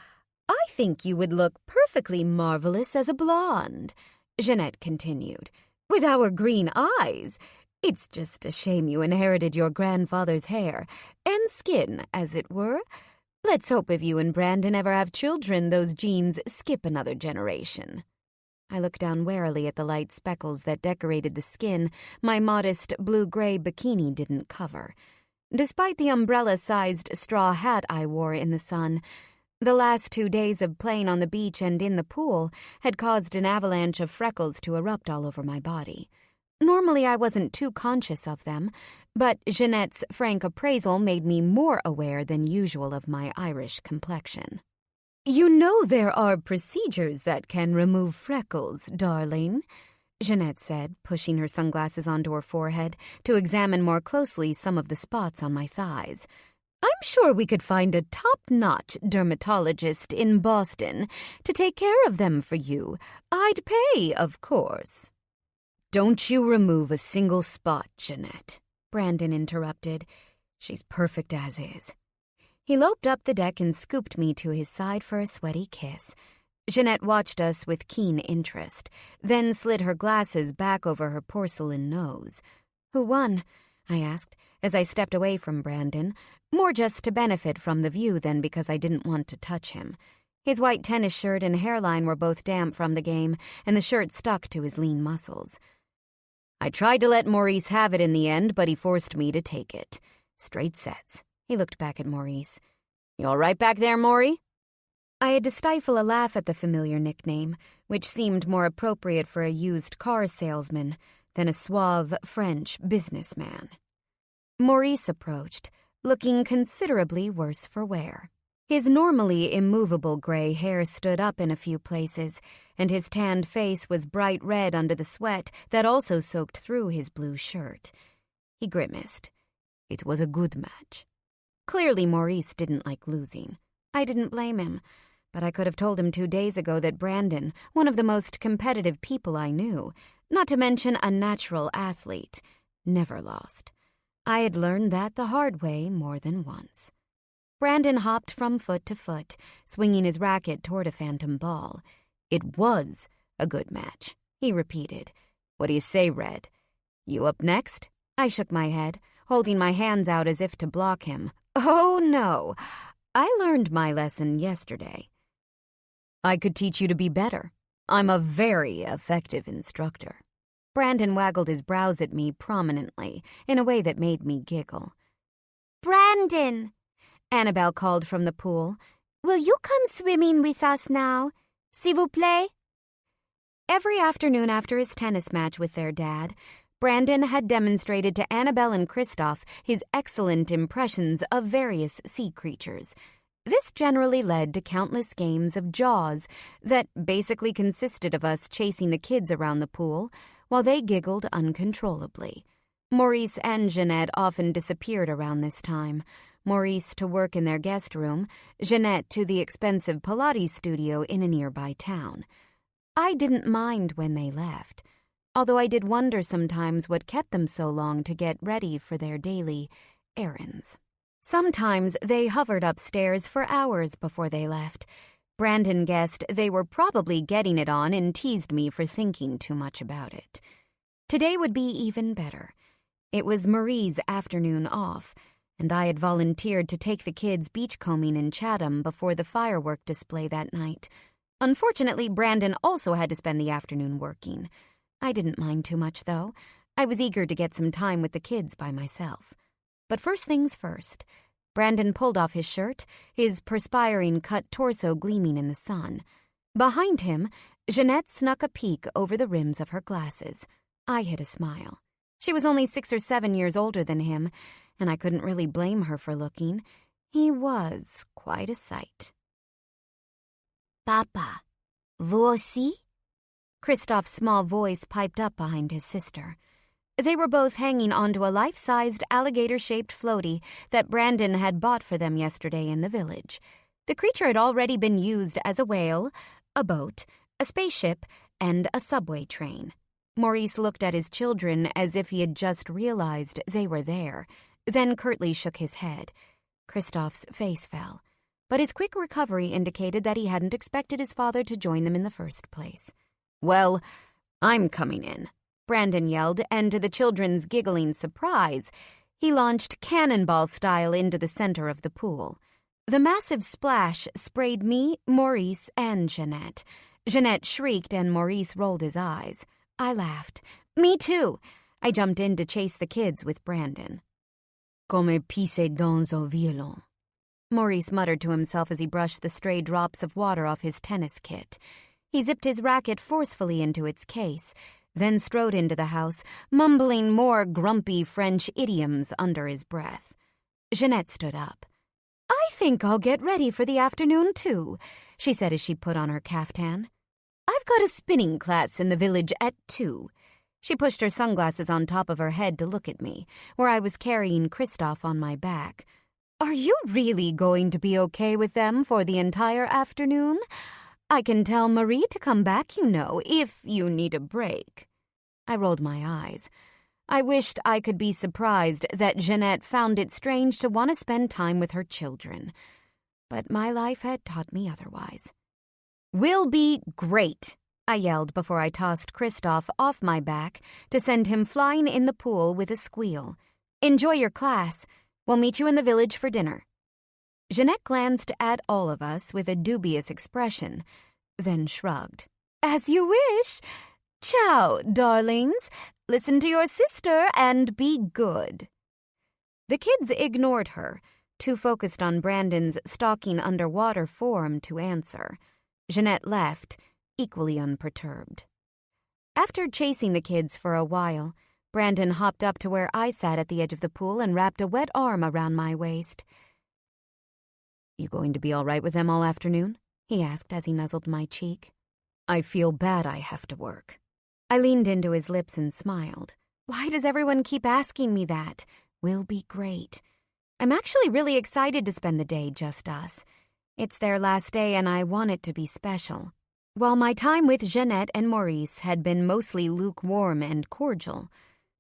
I think you would look perfectly marvelous as a blonde," Jeanette continued. "With our green eyes. It's just a shame you inherited your grandfather's hair and skin, as it were. Let's hope if you and Brandon ever have children, those genes skip another generation." I looked down warily at the light speckles that decorated the skin my modest blue-gray bikini didn't cover. Despite the umbrella-sized straw hat I wore in the sun, the last 2 days of playing on the beach and in the pool had caused an avalanche of freckles to erupt all over my body. Normally I wasn't too conscious of them, but Jeanette's frank appraisal made me more aware than usual of my Irish complexion. "You know there are procedures that can remove freckles, darling," Jeanette said, pushing her sunglasses onto her forehead to examine more closely some of the spots on my thighs. "I'm sure we could find a top-notch dermatologist in Boston to take care of them for you. I'd pay, of course." "Don't you remove a single spot, Jeanette," Brandon interrupted. "She's perfect as is." He loped up the deck and scooped me to his side for a sweaty kiss. Jeanette watched us with keen interest, then slid her glasses back over her porcelain nose. "Who won?" I asked, as I stepped away from Brandon, more just to benefit from the view than because I didn't want to touch him. His white tennis shirt and hairline were both damp from the game, and the shirt stuck to his lean muscles. "I tried to let Maurice have it in the end, but he forced me to take it. Straight sets." He looked back at Maurice. "You all right back there, Maury?" I had to stifle a laugh at the familiar nickname, which seemed more appropriate for a used car salesman than a suave French businessman. Maurice approached, looking considerably worse for wear. His normally immovable gray hair stood up in a few places, and his tanned face was bright red under the sweat that also soaked through his blue shirt. He grimaced. It was a good match. Clearly Maurice didn't like losing. I didn't blame him, but I could have told him 2 days ago that Brandon, one of the most competitive people I knew, not to mention a natural athlete, never lost. I had learned that the hard way more than once. Brandon hopped from foot to foot, swinging his racket toward a phantom ball. "It was a good match," he repeated. "What do you say, Red? You up next?" I shook my head, holding my hands out as if to block him. "Oh, no. I learned my lesson yesterday." "I could teach you to be better. I'm a very effective instructor." Brandon waggled his brows at me prominently, in a way that made me giggle. Brandon, Annabelle called from the pool. will you come swimming with us now? S'il vous plaît? Every afternoon after his tennis match with their dad, Brandon had demonstrated to Annabelle and Kristoff his excellent impressions of various sea creatures. This generally led to countless games of Jaws that basically consisted of us chasing the kids around the pool while they giggled uncontrollably. Maurice and Jeanette often disappeared around this time. Maurice to work in their guest room, Jeanette to the expensive Pilates studio in a nearby town. I didn't mind when they left, although I did wonder sometimes what kept them so long to get ready for their daily errands. Sometimes they hovered upstairs for hours before they left. Brandon guessed they were probably getting it on and teased me for thinking too much about it. Today would be even better. It was Marie's afternoon off, and I had volunteered to take the kids beachcombing in Chatham before the firework display that night. Unfortunately, Brandon also had to spend the afternoon working. I didn't mind too much, though. I was eager to get some time with the kids by myself. But first things first. Brandon pulled off his shirt, his perspiring cut torso gleaming in the sun. Behind him, Jeanette snuck a peek over the rims of her glasses. I hid a smile. She was only 6 or 7 years older than him, and I couldn't really blame her for looking. He was quite a sight. Papa, vous aussi? Kristoff's small voice piped up behind his sister. They were both hanging onto a life-sized alligator-shaped floaty that Brandon had bought for them yesterday in the village. The creature had already been used as a whale, a boat, a spaceship, and a subway train. Maurice looked at his children as if he had just realized they were there, then curtly shook his head. Kristoff's face fell, but his quick recovery indicated that he hadn't expected his father to join them in the first place. "Well, I'm coming in," Brandon yelled, and to the children's giggling surprise, he launched cannonball style into the center of the pool. The massive splash sprayed me, Maurice, and Jeanette. Jeanette shrieked and Maurice rolled his eyes. I laughed. Me too. I jumped in to chase the kids with Brandon. "Comme pisser dans un violon," Maurice muttered to himself as he brushed the stray drops of water off his tennis kit. He zipped his racket forcefully into its case, then strode into the house, mumbling more grumpy French idioms under his breath. Jeanette stood up. "I think I'll get ready for the afternoon, too," she said as she put on her caftan. "I've got a spinning class in the village at 2. She pushed her sunglasses on top of her head to look at me, where I was carrying Kristoff on my back. "Are you really going to be okay with them for the entire afternoon? I can tell Marie to come back, you know, if you need a break." I rolled my eyes. I wished I could be surprised that Jeanette found it strange to want to spend time with her children. But my life had taught me otherwise. "We'll be great," I yelled before I tossed Kristoff off my back to send him flying in the pool with a squeal. "Enjoy your class. We'll meet you in the village for dinner." Jeanette glanced at all of us with a dubious expression, then shrugged. "As you wish. Ciao, darlings. Listen to your sister and be good." The kids ignored her, too focused on Brandon's stalking underwater form to answer. Jeanette left, equally unperturbed. After chasing the kids for a while, Brandon hopped up to where I sat at the edge of the pool and wrapped a wet arm around my waist. "You going to be all right with them all afternoon?" he asked as he nuzzled my cheek. "I feel bad I have to work." I leaned into his lips and smiled. Why does everyone keep asking me that? We'll be great. I'm actually really excited to spend the day just us. It's their last day and I want it to be special. While my time with Jeanette and Maurice had been mostly lukewarm and cordial,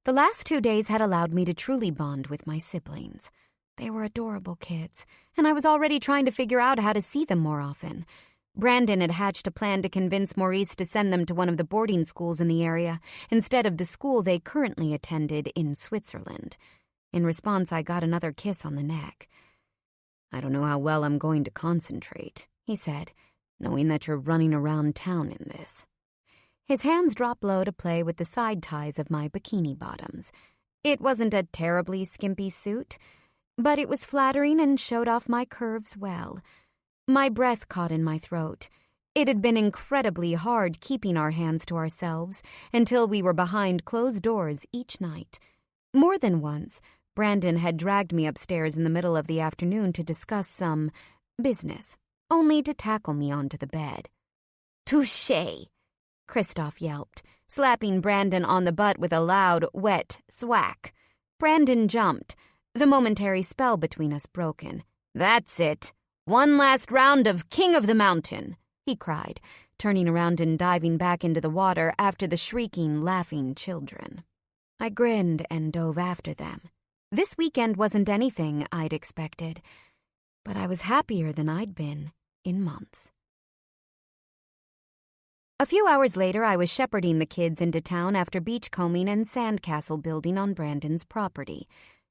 the last 2 days had allowed me to truly bond with my siblings. They were adorable kids, and I was already trying to figure out how to see them more often. Brandon had hatched a plan to convince Maurice to send them to one of the boarding schools in the area instead of the school they currently attended in Switzerland. In response, I got another kiss on the neck. "I don't know how well I'm going to concentrate," he said, "knowing that you're running around town in this." His hands dropped low to play with the side ties of my bikini bottoms. It wasn't a terribly skimpy suit, but it was flattering and showed off my curves well. My breath caught in my throat. It had been incredibly hard keeping our hands to ourselves until we were behind closed doors each night. More than once, Brandon had dragged me upstairs in the middle of the afternoon to discuss some business, only to tackle me onto the bed. "Touché!" Kristoff yelped, slapping Brandon on the butt with a loud, wet thwack. Brandon jumped, the momentary spell between us broken. "That's it. One last round of King of the Mountain," he cried, turning around and diving back into the water after the shrieking, laughing children. I grinned and dove after them. This weekend wasn't anything I'd expected, but I was happier than I'd been in months. A few hours later, I was shepherding the kids into town after beachcombing and sandcastle building on Brandon's property.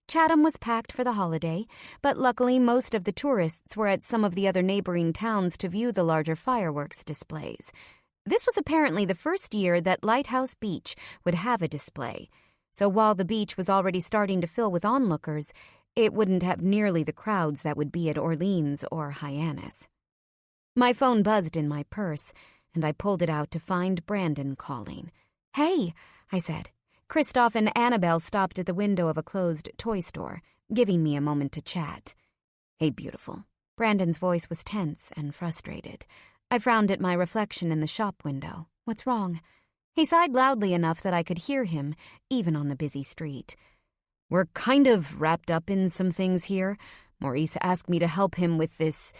Chatham was packed for the holiday, but luckily most of the tourists were at some of the other neighboring towns to view the larger fireworks displays. This was apparently the first year that Lighthouse Beach would have a display, so while the beach was already starting to fill with onlookers, it wouldn't have nearly the crowds that would be at Orleans or Hyannis. My phone buzzed in my purse, and I pulled it out to find Brandon calling. "Hey," I said. Kristoff and Annabelle stopped at the window of a closed toy store, giving me a moment to chat. "Hey, beautiful." Brandon's voice was tense and frustrated. I frowned at my reflection in the shop window. "What's wrong?" He sighed loudly enough that I could hear him, even on the busy street. "We're kind of wrapped up in some things here. Maurice asked me to help him with this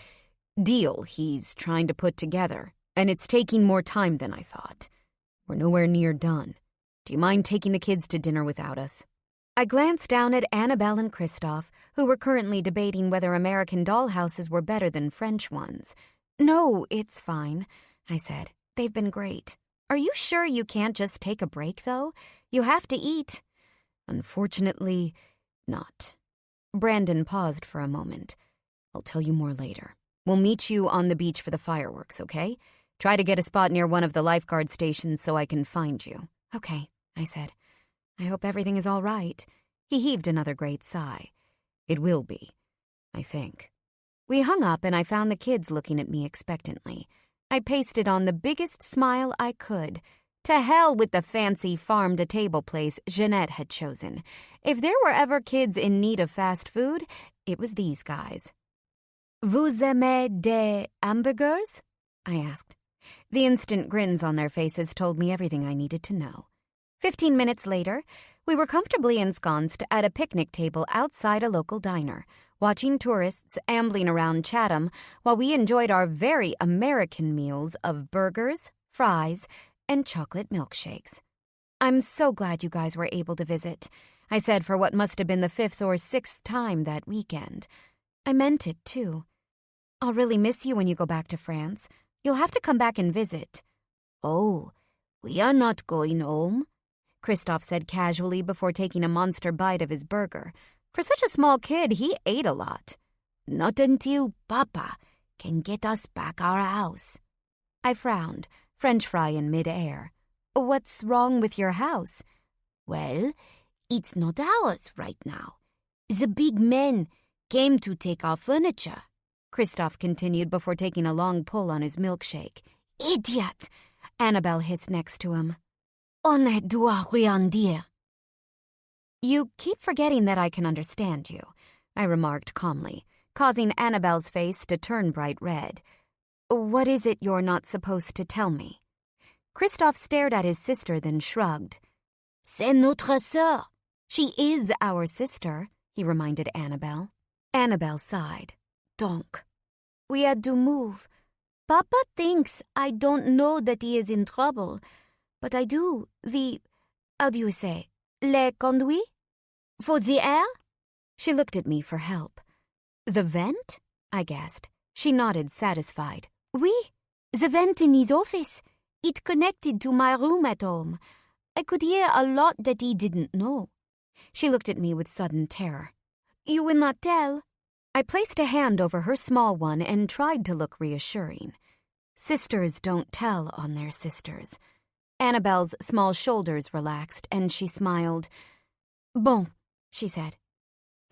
deal he's trying to put together, and it's taking more time than I thought. We're nowhere near done. Do you mind taking the kids to dinner without us?" I glanced down at Annabelle and Kristoff, who were currently debating whether American dollhouses were better than French ones. "No, it's fine," I said. "They've been great. Are you sure you can't just take a break, though? You have to eat." "Unfortunately, not." Brandon paused for a moment. "I'll tell you more later. We'll meet you on the beach for the fireworks, okay? Try to get a spot near one of the lifeguard stations so I can find you." "Okay," I said. "I hope everything is all right." He heaved another great sigh. "It will be, I think." We hung up and I found the kids looking at me expectantly. I pasted on the biggest smile I could. To hell with the fancy farm-to-table place Jeanette had chosen. If there were ever kids in need of fast food, it was these guys. "Vous aimez des hamburgers?" I asked. The instant grins on their faces told me everything I needed to know. 15 minutes later, we were comfortably ensconced at a picnic table outside a local diner, watching tourists ambling around Chatham while we enjoyed our very American meals of burgers, fries, and chocolate milkshakes. "I'm so glad you guys were able to visit," I said for what must have been the 5th or 6th time that weekend. I meant it, too. "I'll really miss you when you go back to France. You'll have to come back and visit." "Oh, we are not going home," Kristoff said casually before taking a monster bite of his burger. For such a small kid, he ate a lot. "Not until Papa can get us back our house." I frowned, French fry in mid-air. "What's wrong with your house?" "Well, it's not ours right now. The big men came to take our furniture," Kristoff continued before taking a long pull on his milkshake. "Idiot!" Annabelle hissed next to him. "On ne doit rien dire." "You keep forgetting that I can understand you," I remarked calmly, causing Annabelle's face to turn bright red. "What is it you're not supposed to tell me?" Kristoff stared at his sister, then shrugged. "C'est notre sœur." "She is our sister," he reminded Annabelle. Annabelle sighed. "Donc." "We had to move. Papa thinks I don't know that he is in trouble, but I do. How do you say, le conduit? For the air?" She looked at me for help. "The vent?" I guessed. She nodded, satisfied. "Oui, the vent in his office. It connected to my room at home. I could hear a lot that he didn't know." She looked at me with sudden terror. "You will not tell?" I placed a hand over her small one and tried to look reassuring. Sisters don't tell on their sisters. Annabelle's small shoulders relaxed, and she smiled. "Bon," she said.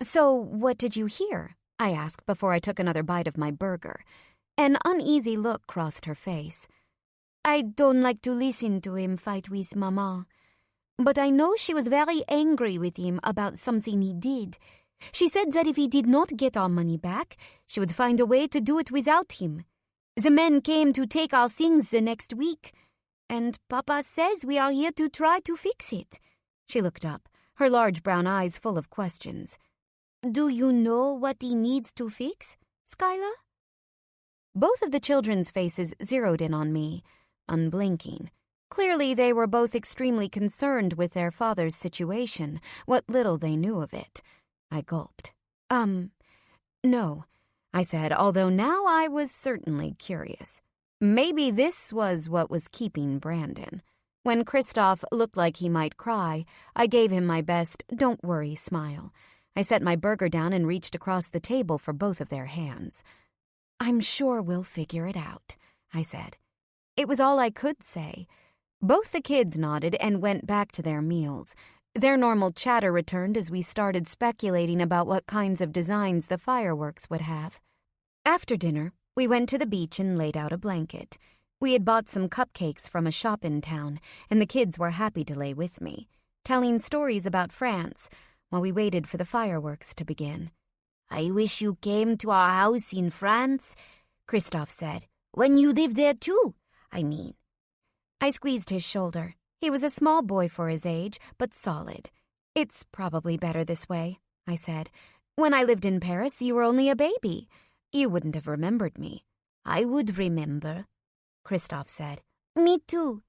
"So what did you hear?" I asked before I took another bite of my burger. An uneasy look crossed her face. "I don't like to listen to him fight with Mama. But I know she was very angry with him about something he did. She said that if he did not get our money back, she would find a way to do it without him. The men came to take our things the next week, and Papa says we are here to try to fix it." She looked up, her large brown eyes full of questions. "Do you know what he needs to fix, Skylar?" Both of the children's faces zeroed in on me, unblinking. Clearly they were both extremely concerned with their father's situation, what little they knew of it. I gulped. No," I said, although now I was certainly curious. Maybe this was what was keeping Brandon. When Kristoff looked like he might cry, I gave him my best "don't worry" smile. I set my burger down and reached across the table for both of their hands. "I'm sure we'll figure it out," I said. It was all I could say. Both the kids nodded and went back to their meals. Their normal chatter returned as we started speculating about what kinds of designs the fireworks would have. After dinner, we went to the beach and laid out a blanket. We had bought some cupcakes from a shop in town, and the kids were happy to lay with me, telling stories about France while we waited for the fireworks to begin. "I wish you came to our house in France," Kristoff said. "When you lived there too, I mean." I squeezed his shoulder. He was a small boy for his age, but solid. "It's probably better this way," I said. "When I lived in Paris, you were only a baby. You wouldn't have remembered me." "I would remember," Kristoff said. "Me too,"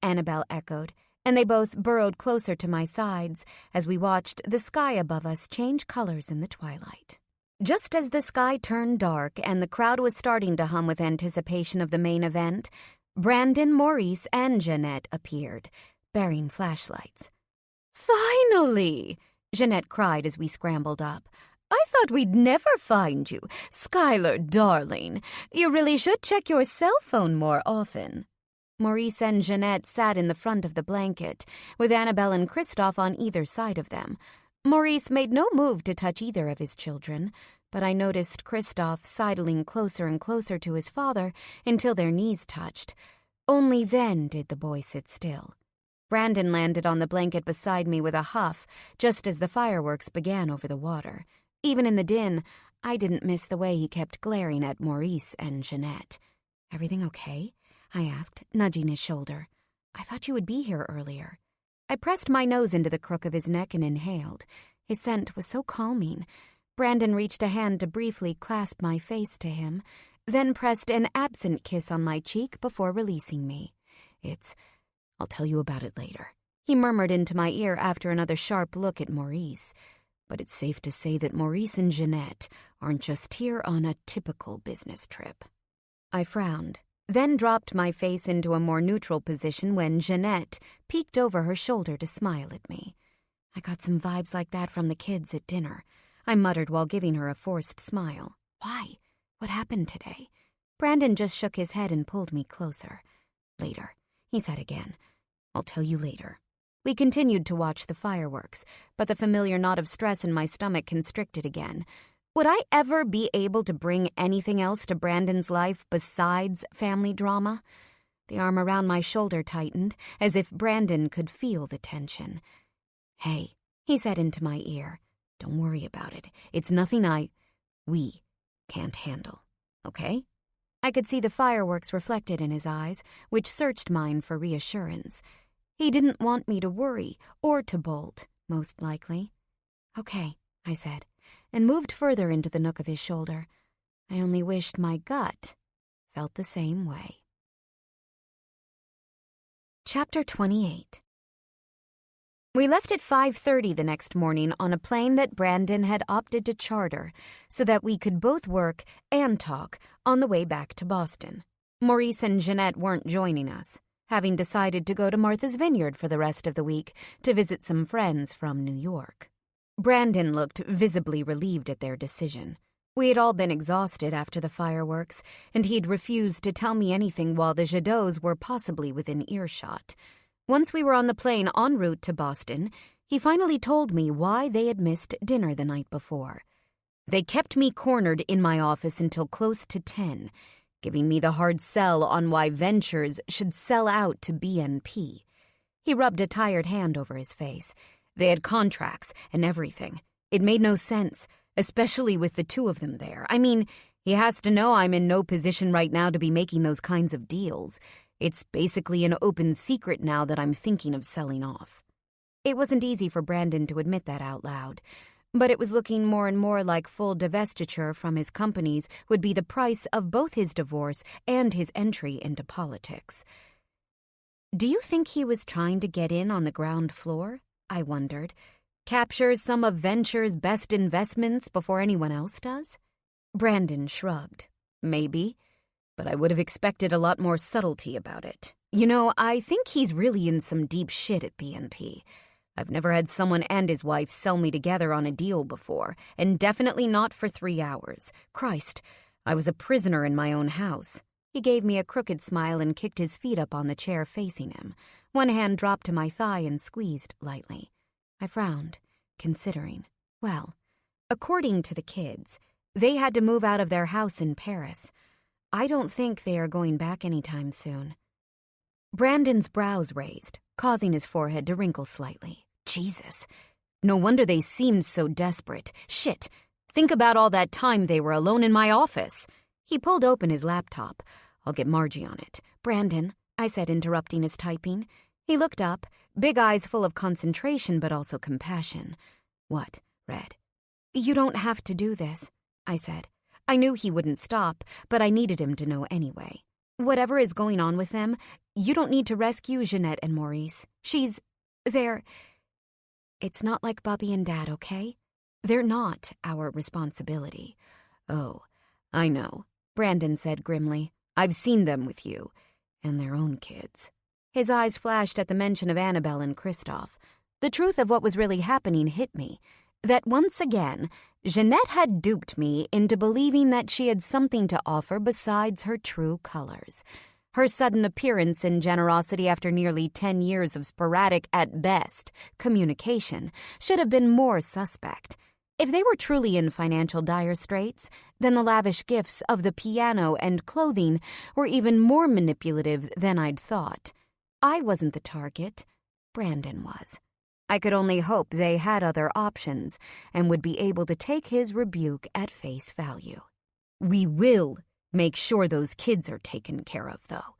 Annabelle echoed, and they both burrowed closer to my sides as we watched the sky above us change colors in the twilight. Just as the sky turned dark and the crowd was starting to hum with anticipation of the main event, Brandon, Maurice, and Jeanette appeared, bearing flashlights. "Finally!" Jeanette cried as we scrambled up. "I thought we'd never find you. Skylar, darling, you really should check your cell phone more often." Maurice and Jeanette sat in the front of the blanket, with Annabelle and Kristoff on either side of them. Maurice made no move to touch either of his children, but I noticed Kristoff sidling closer and closer to his father until their knees touched. Only then did the boy sit still. Brandon landed on the blanket beside me with a huff, just as the fireworks began over the water. Even in the din, I didn't miss the way he kept glaring at Maurice and Jeanette. "Everything okay?" I asked, nudging his shoulder. "I thought you would be here earlier." I pressed my nose into the crook of his neck and inhaled. His scent was so calming. Brandon reached a hand to briefly clasp my face to him, then pressed an absent kiss on my cheek before releasing me. I'll tell you about it later. He murmured into my ear after another sharp look at Maurice. But it's safe to say that Maurice and Jeanette aren't just here on a typical business trip. I frowned, then dropped my face into a more neutral position when Jeanette peeked over her shoulder to smile at me. I got some vibes like that from the kids at dinner, I muttered while giving her a forced smile. Why? What happened today? Brandon just shook his head and pulled me closer. Later, he said again. I'll tell you later. We continued to watch the fireworks, but the familiar knot of stress in my stomach constricted again. Would I ever be able to bring anything else to Brandon's life besides family drama? The arm around my shoulder tightened, as if Brandon could feel the tension. Hey, he said into my ear, don't worry about it. It's nothing we can't handle, okay? I could see the fireworks reflected in his eyes, which searched mine for reassurance. He didn't want me to worry or to bolt, most likely. Okay, I said, and moved further into the nook of his shoulder. I only wished my gut felt the same way. Chapter 28. We left at 5:30 the next morning on a plane that Brandon had opted to charter so that we could both work and talk on the way back to Boston. Maurice and Jeanette weren't joining us, having decided to go to Martha's Vineyard for the rest of the week to visit some friends from New York. Brandon looked visibly relieved at their decision. We had all been exhausted after the fireworks, and he'd refused to tell me anything while the Jadots were possibly within earshot. Once we were on the plane en route to Boston, he finally told me why they had missed dinner the night before. They kept me cornered in my office until close to 10, giving me the hard sell on why Ventures should sell out to BNP. He rubbed a tired hand over his face. They had contracts and everything. It made no sense, especially with the two of them there. I mean, he has to know I'm in no position right now to be making those kinds of deals. It's basically an open secret now that I'm thinking of selling off. It wasn't easy for Brandon to admit that out loud, but it was looking more and more like full divestiture from his companies would be the price of both his divorce and his entry into politics. Do you think he was trying to get in on the ground floor? I wondered. Capture some of Venture's best investments before anyone else does? Brandon shrugged. Maybe. But I would have expected a lot more subtlety about it. You know, I think he's really in some deep shit at BNP. I've never had someone and his wife sell me together on a deal before, and definitely not for 3 hours. Christ, I was a prisoner in my own house. He gave me a crooked smile and kicked his feet up on the chair facing him. One hand dropped to my thigh and squeezed lightly. I frowned, considering. Well, according to the kids, they had to move out of their house in Paris. I don't think they are going back anytime soon. Brandon's brows raised, causing his forehead to wrinkle slightly. Jesus. No wonder they seemed so desperate. Shit. Think about all that time they were alone in my office. He pulled open his laptop. I'll get Margie on it. Brandon, I said, interrupting his typing. He looked up, big eyes full of concentration but also compassion. What, Red? You don't have to do this, I said. I knew he wouldn't stop, but I needed him to know anyway. Whatever is going on with them, you don't need to rescue Jeanette and Maurice. They're... It's not like Bubby and Dad, okay? They're not our responsibility. Oh, I know, Brandon said grimly. I've seen them with you, and their own kids. His eyes flashed at the mention of Annabelle and Christoph. The truth of what was really happening hit me. That once again, Jeanette had duped me into believing that she had something to offer besides her true colors. Her sudden appearance and generosity after nearly 10 years of sporadic, at best, communication should have been more suspect. If they were truly in financial dire straits, then the lavish gifts of the piano and clothing were even more manipulative than I'd thought. I wasn't the target. Brandon was. I could only hope they had other options and would be able to take his rebuke at face value. We will make sure those kids are taken care of, though,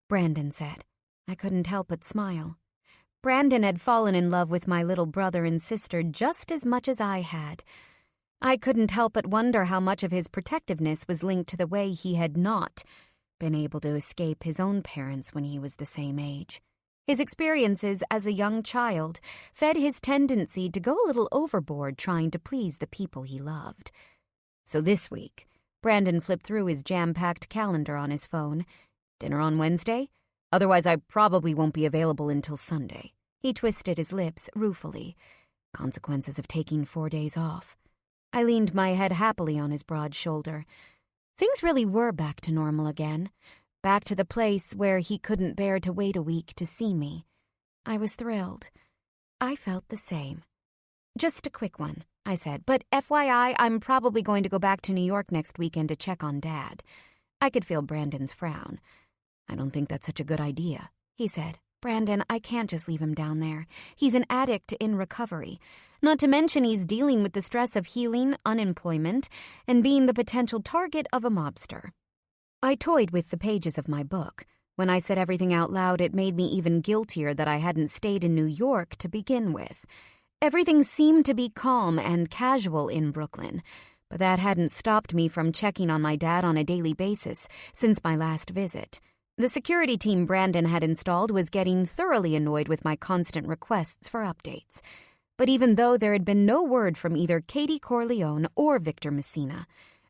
Brandon said. I couldn't help but smile. Brandon had fallen in love with my little brother and sister just as much as I had. I couldn't help but wonder how much of his protectiveness was linked to the way he had not been able to escape his own parents when he was the same age. His experiences as a young child fed his tendency to go a little overboard trying to please the people he loved. So this week, Brandon flipped through his jam-packed calendar on his phone. Dinner on Wednesday? Otherwise, I probably won't be available until Sunday. He twisted his lips ruefully. Consequences of taking 4 days off. I leaned my head happily on his broad shoulder. Things really were back to normal again. Back to the place where he couldn't bear to wait a week to see me. I was thrilled. I felt the same. Just a quick one, I said, but FYI, I'm probably going to go back to New York next weekend to check on Dad. I could feel Brandon's frown. I don't think that's such a good idea, he said. Brandon, I can't just leave him down there. He's an addict in recovery. Not to mention he's dealing with the stress of healing, unemployment, and being the potential target of a mobster. I toyed with the pages of my book. When I said everything out loud, it made me even guiltier that I hadn't stayed in New York to begin with. Everything seemed to be calm and casual in Brooklyn, but that hadn't stopped me from checking on my dad on a daily basis since my last visit. The security team Brandon had installed was getting thoroughly annoyed with my constant requests for updates. But even though there had been no word from either Katie Corleone or Victor Messina,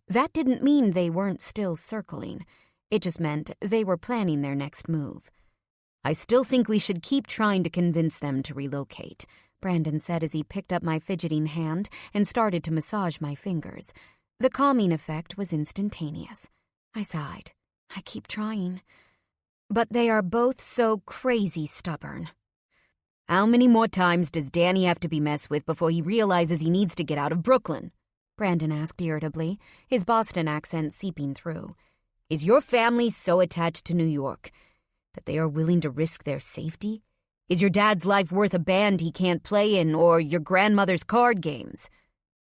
that didn't mean they weren't still circling. It just meant they were planning their next move. I still think we should keep trying to convince them to relocate, Brandon said as he picked up my fidgeting hand and started to massage my fingers. The calming effect was instantaneous. I sighed. I keep trying. But they are both so crazy stubborn. How many more times does Danny have to be messed with before he realizes he needs to get out of Brooklyn? Brandon asked irritably, his Boston accent seeping through. Is your family so attached to New York that they are willing to risk their safety? Is your dad's life worth a band he can't play in or your grandmother's card games?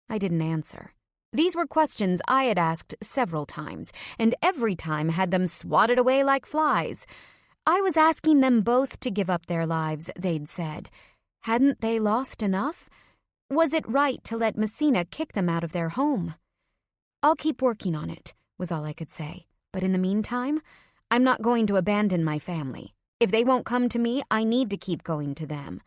I didn't answer. These were questions I had asked several times, and every time had them swatted away like flies. I was asking them both to give up their lives, they'd said. Hadn't they lost enough? Was it right to let Messina kick them out of their home? I'll keep working on it, was all I could say. But in the meantime, I'm not going to abandon my family. If they won't come to me, I need to keep going to them.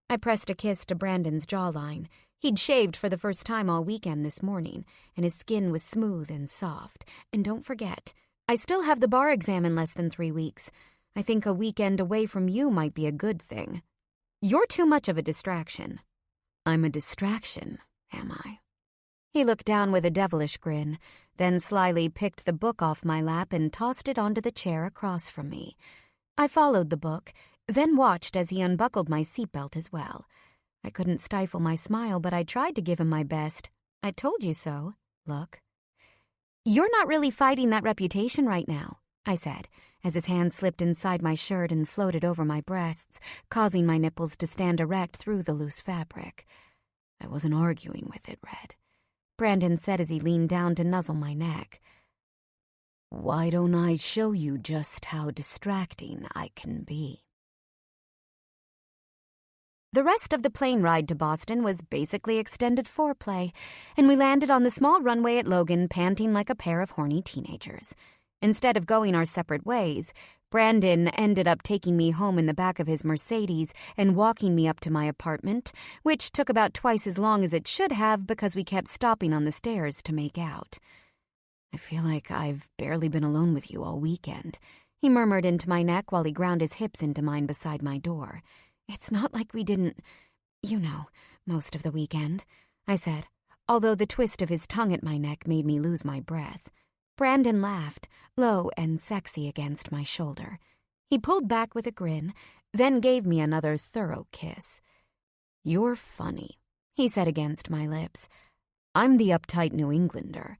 I pressed a kiss to Brandon's jawline. He'd shaved for the first time all weekend this morning, and his skin was smooth and soft. And don't forget, I still have the bar exam in less than 3 weeks. I think a weekend away from you might be a good thing. You're too much of a distraction. I'm a distraction, am I? He looked down with a devilish grin, then slyly picked the book off my lap and tossed it onto the chair across from me. I followed the book, then watched as he unbuckled my seatbelt as well. I couldn't stifle my smile, but I tried to give him my best. I told you so, look. You're not really fighting that reputation right now, I said, as his hand slipped inside my shirt and floated over my breasts, causing my nipples to stand erect through the loose fabric. I wasn't arguing with it, Red. Brandon said as he leaned down to nuzzle my neck. Why don't I show you just how distracting I can be? The rest of the plane ride to Boston was basically extended foreplay, and we landed on the small runway at Logan panting like a pair of horny teenagers. Instead of going our separate ways, Brandon ended up taking me home in the back of his Mercedes and walking me up to my apartment, which took about twice as long as it should have because we kept stopping on the stairs to make out. I feel like I've barely been alone with you all weekend, he murmured into my neck while he ground his hips into mine beside my door. It's not like we didn't, most of the weekend, I said, although the twist of his tongue at my neck made me lose my breath. Brandon laughed, low and sexy against my shoulder. He pulled back with a grin, then gave me another thorough kiss. You're funny, he said against my lips. I'm the uptight New Englander,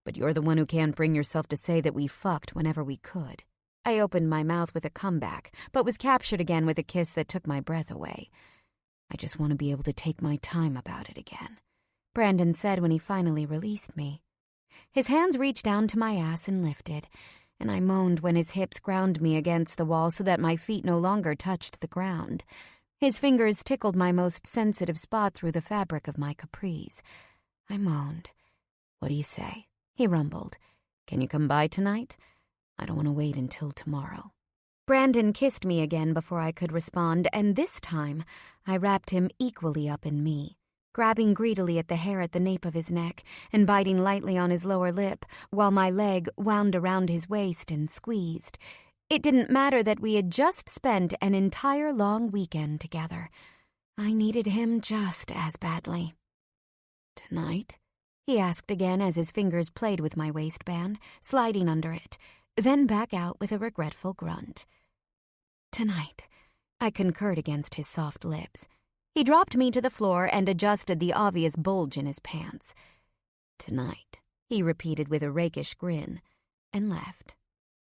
but you're the one who can't bring yourself to say that we fucked whenever we could. I opened my mouth with a comeback, but was captured again with a kiss that took my breath away. I just want to be able to take my time about it again, Brandon said when he finally released me. His hands reached down to my ass and lifted, and I moaned when his hips ground me against the wall so that my feet no longer touched the ground. His fingers tickled my most sensitive spot through the fabric of my capris. I moaned. What do you say? He rumbled. Can you come by tonight? I don't want to wait until tomorrow. Brandon kissed me again before I could respond, and this time I wrapped him equally up in me, grabbing greedily at the hair at the nape of his neck and biting lightly on his lower lip while my leg wound around his waist and squeezed. It didn't matter that we had just spent an entire long weekend together. I needed him just as badly. "Tonight?" he asked again as his fingers played with my waistband, sliding under it, then back out with a regretful grunt. "Tonight," I concurred against his soft lips. He dropped me to the floor and adjusted the obvious bulge in his pants. "Tonight," he repeated with a rakish grin, and left.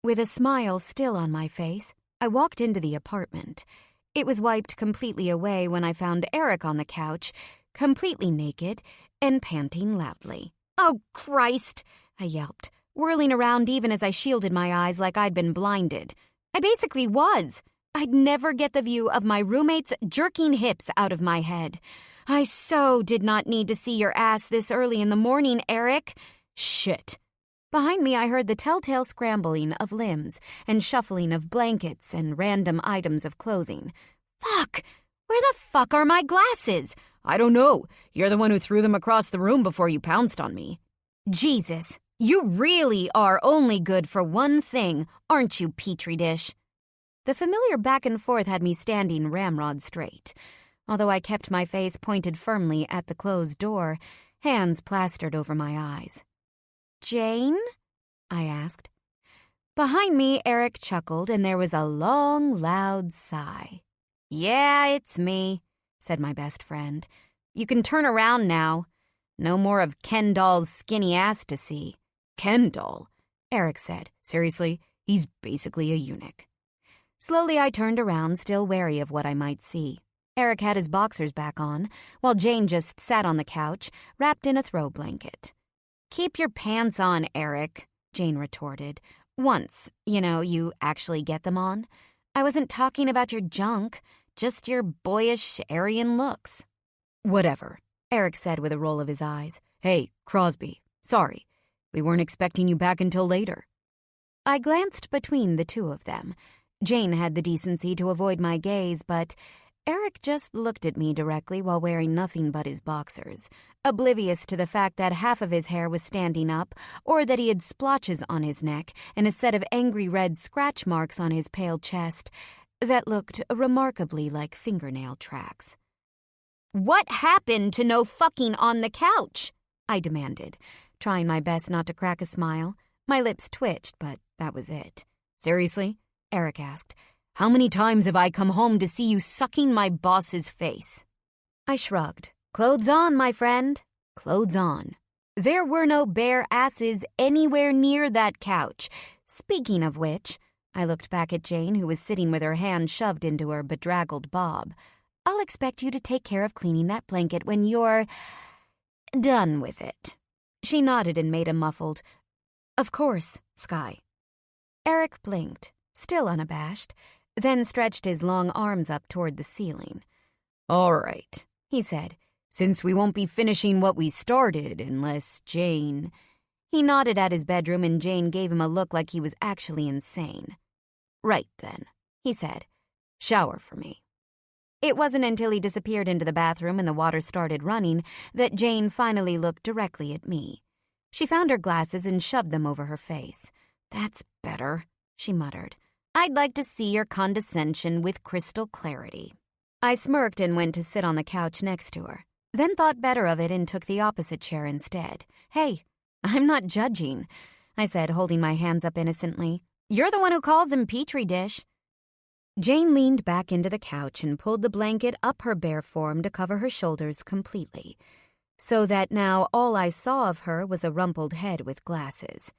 With a smile still on my face, I walked into the apartment. It was wiped completely away when I found Eric on the couch, completely naked and panting loudly. "Oh, Christ!" I yelped, whirling around even as I shielded my eyes like I'd been blinded. I basically was. I'd never get the view of my roommate's jerking hips out of my head. "I so did not need to see your ass this early in the morning, Eric." "Shit." Behind me, I heard the telltale scrambling of limbs and shuffling of blankets and random items of clothing. "Fuck! Where the fuck are my glasses?" "I don't know. You're the one who threw them across the room before you pounced on me." "Jesus, you really are only good for one thing, aren't you, Petri dish?" The familiar back and forth had me standing ramrod straight. Although I kept my face pointed firmly at the closed door, hands plastered over my eyes. "Jane?" I asked. Behind me, Eric chuckled, and there was a long, loud sigh. "Yeah, it's me," said my best friend. "You can turn around now. No more of Ken Doll's skinny ass to see." "Ken Doll?" Eric said. "Seriously? He's basically a eunuch." Slowly I turned around, still wary of what I might see. Eric had his boxers back on, while Jane just sat on the couch, wrapped in a throw blanket. "Keep your pants on, Eric," Jane retorted. "Once, you actually get them on. I wasn't talking about your junk, just your boyish Aryan looks." "Whatever," Eric said with a roll of his eyes. "Hey, Crosby, sorry. We weren't expecting you back until later." I glanced between the two of them. Jane had the decency to avoid my gaze, but Eric just looked at me directly while wearing nothing but his boxers, oblivious to the fact that half of his hair was standing up, or that he had splotches on his neck and a set of angry red scratch marks on his pale chest that looked remarkably like fingernail tracks. "What happened to no fucking on the couch?" I demanded, trying my best not to crack a smile. My lips twitched, but that was it. "Seriously?" Eric asked. "How many times have I come home to see you sucking my boss's face?" I shrugged. "Clothes on, my friend. Clothes on." There were no bare asses anywhere near that couch. Speaking of which, I looked back at Jane, who was sitting with her hand shoved into her bedraggled bob. "I'll expect you to take care of cleaning that blanket when you're done with it." She nodded and made a muffled, "Of course, Sky." Eric blinked, still unabashed, then stretched his long arms up toward the ceiling. "All right," he said, "since we won't be finishing what we started unless Jane—" He nodded at his bedroom and Jane gave him a look like he was actually insane. "Right then," he said, "shower for me." It wasn't until he disappeared into the bathroom and the water started running that Jane finally looked directly at me. She found her glasses and shoved them over her face. "That's better," she muttered. "I'd like to see your condescension with crystal clarity." I smirked and went to sit on the couch next to her, then thought better of it and took the opposite chair instead. "Hey, I'm not judging," I said, holding my hands up innocently. "You're the one who calls him Petri dish." Jane leaned back into the couch and pulled the blanket up her bare form to cover her shoulders completely, so that now all I saw of her was a rumpled head with glasses.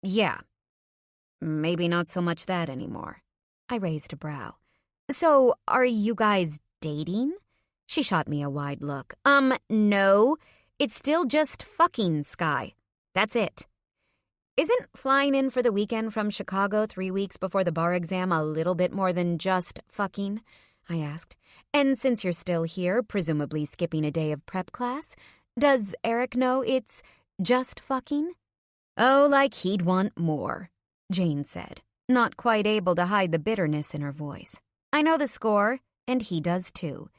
Yeah. Maybe not so much that anymore." I raised a brow. "So, are you guys dating?" She shot me a wide look. No. It's still just fucking, Sky. That's it." "Isn't flying in for the weekend from Chicago 3 weeks before the bar exam a little bit more than just fucking?" I asked. "And since you're still here, presumably skipping a day of prep class, does Eric know it's just fucking?" "Oh, like he'd want more," Jane said. not quite able to hide the bitterness in her voice. "I know the score, and he does too.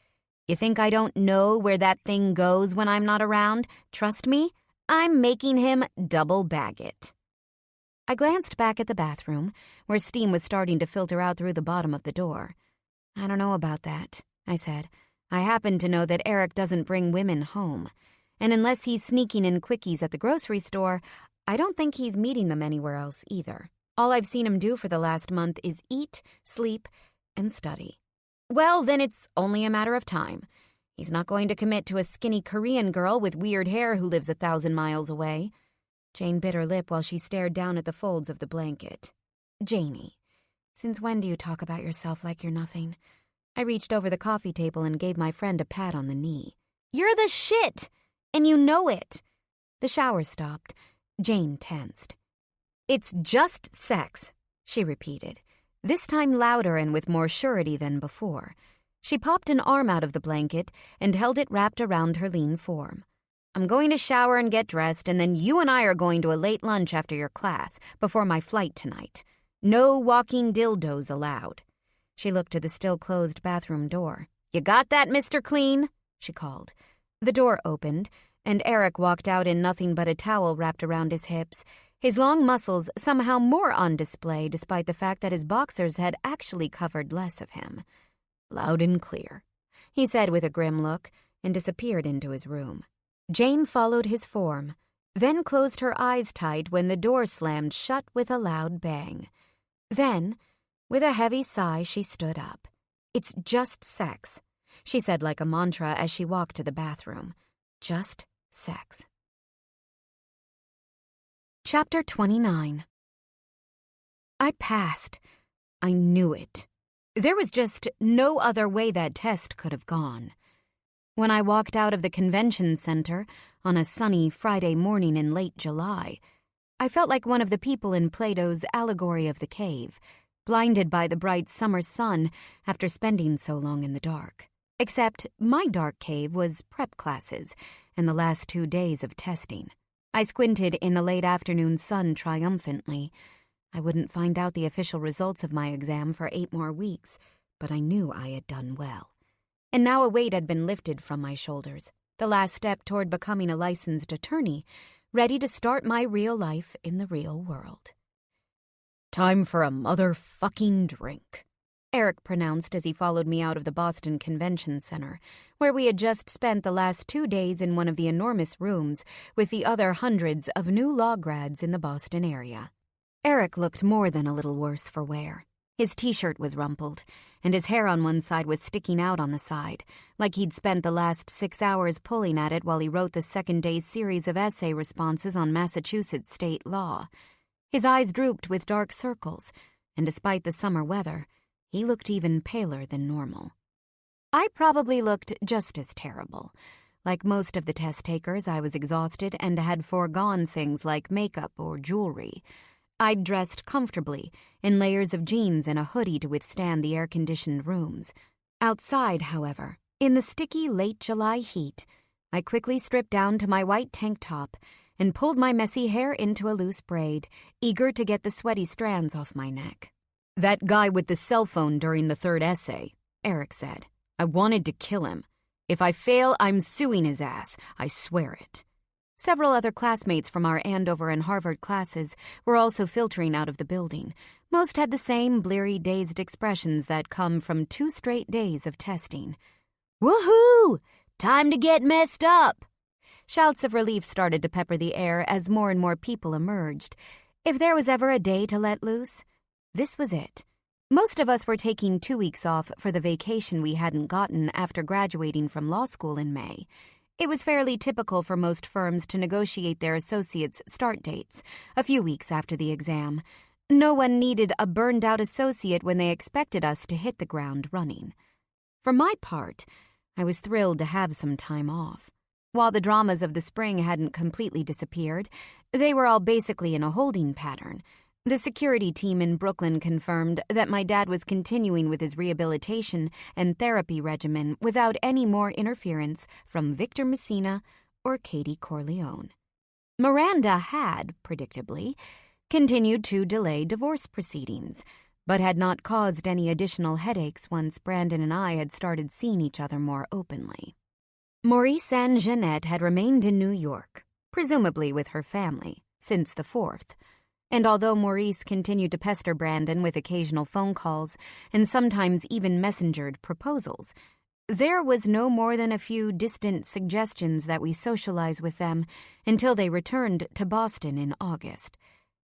You think I don't know where that thing goes when I'm not around? Trust me, I'm making him double bag it." I glanced back at the bathroom, where steam was starting to filter out through the bottom of the door. "I don't know about that," I said. "I happen to know that Eric doesn't bring women home. And unless he's sneaking in quickies at the grocery store, I don't think he's meeting them anywhere else either. All I've seen him do for the last month is eat, sleep, and study." "Well, then it's only a matter of time. He's not going to commit to a skinny Korean girl with weird hair who lives 1,000 miles away." Jane bit her lip while she stared down at the folds of the blanket. "Janie, since when do you talk about yourself like you're nothing?" I reached over the coffee table and gave my friend a pat on the knee. "You're the shit, and you know it." The shower stopped. Jane tensed. "It's just sex," she repeated, this time louder and with more surety than before. She popped an arm out of the blanket and held it wrapped around her lean form. "I'm going to shower and get dressed, and then you and I are going to a late lunch after your class, before my flight tonight. No walking dildos allowed." She looked to the still-closed bathroom door. "You got that, Mr. Clean?" she called. The door opened, and Eric walked out in nothing but a towel wrapped around his hips, his long muscles somehow more on display despite the fact that his boxers had actually covered less of him. "Loud and clear," he said with a grim look, and disappeared into his room. Jane followed his form, then closed her eyes tight when the door slammed shut with a loud bang. Then, with a heavy sigh, she stood up. "It's just sex," she said like a mantra as she walked to the bathroom. Just sex. Chapter 29. I passed. I knew it. There was just no other way that test could have gone. When I walked out of the convention center on a sunny Friday morning in late July, I felt like one of the people in Plato's Allegory of the Cave, blinded by the bright summer sun after spending so long in the dark. Except my dark cave was prep classes and the last 2 days of testing. I squinted in the late afternoon sun triumphantly. I wouldn't find out the official results of my exam for 8 more weeks, but I knew I had done well. And now a weight had been lifted from my shoulders, the last step toward becoming a licensed attorney, ready to start my real life in the real world. "Time for a motherfucking drink," Eric pronounced as he followed me out of the Boston Convention Center, where we had just spent the last 2 days in one of the enormous rooms with the other hundreds of new law grads in the Boston area. Eric looked more than a little worse for wear. His t-shirt was rumpled, and his hair on one side was sticking out on the side, like he'd spent the last 6 hours pulling at it while he wrote the second day's series of essay responses on Massachusetts state law. His eyes drooped with dark circles, and despite the summer weather, he looked even paler than normal. I probably looked just as terrible. Like most of the test takers, I was exhausted and had foregone things like makeup or jewelry. I'd dressed comfortably, in layers of jeans and a hoodie to withstand the air-conditioned rooms. Outside, however, in the sticky late July heat, I quickly stripped down to my white tank top and pulled my messy hair into a loose braid, eager to get the sweaty strands off my neck. "That guy with the cell phone during the third essay," Eric said. "I wanted to kill him. If I fail, I'm suing his ass. I swear it." Several other classmates from our Andover and Harvard classes were also filtering out of the building. Most had the same bleary, dazed expressions that come from 2 straight days of testing. "Woohoo! Time to get messed up!" Shouts of relief started to pepper the air as more and more people emerged. If there was ever a day to let loose, this was it. Most of us were taking 2 weeks off for the vacation we hadn't gotten after graduating from law school in May. It was fairly typical for most firms to negotiate their associates' start dates a few weeks after the exam. No one needed a burned-out associate when they expected us to hit the ground running. For my part, I was thrilled to have some time off. While the dramas of the spring hadn't completely disappeared, they were all basically in a holding pattern. The security team in Brooklyn confirmed that my dad was continuing with his rehabilitation and therapy regimen without any more interference from Victor Messina or Katie Corleone. Miranda had, predictably, continued to delay divorce proceedings, but had not caused any additional headaches once Brandon and I had started seeing each other more openly. Maurice and Jeanette had remained in New York, presumably with her family, since the 4th, and although Maurice continued to pester Brandon with occasional phone calls and sometimes even messengered proposals, there was no more than a few distant suggestions that we socialize with them until they returned to Boston in August.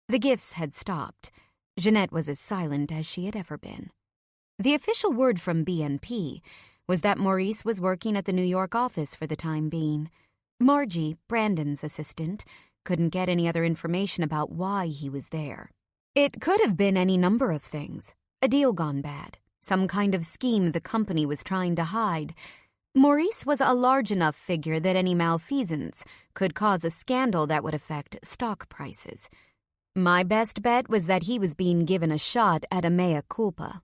The gifts had stopped. Jeanette was as silent as she had ever been. The official word from BNP was that Maurice was working at the New York office for the time being. Margie, Brandon's assistant, couldn't get any other information about why he was there. It could have been any number of things. A deal gone bad. Some kind of scheme the company was trying to hide. Maurice was a large enough figure that any malfeasance could cause a scandal that would affect stock prices. My best bet was that he was being given a shot at a mea culpa.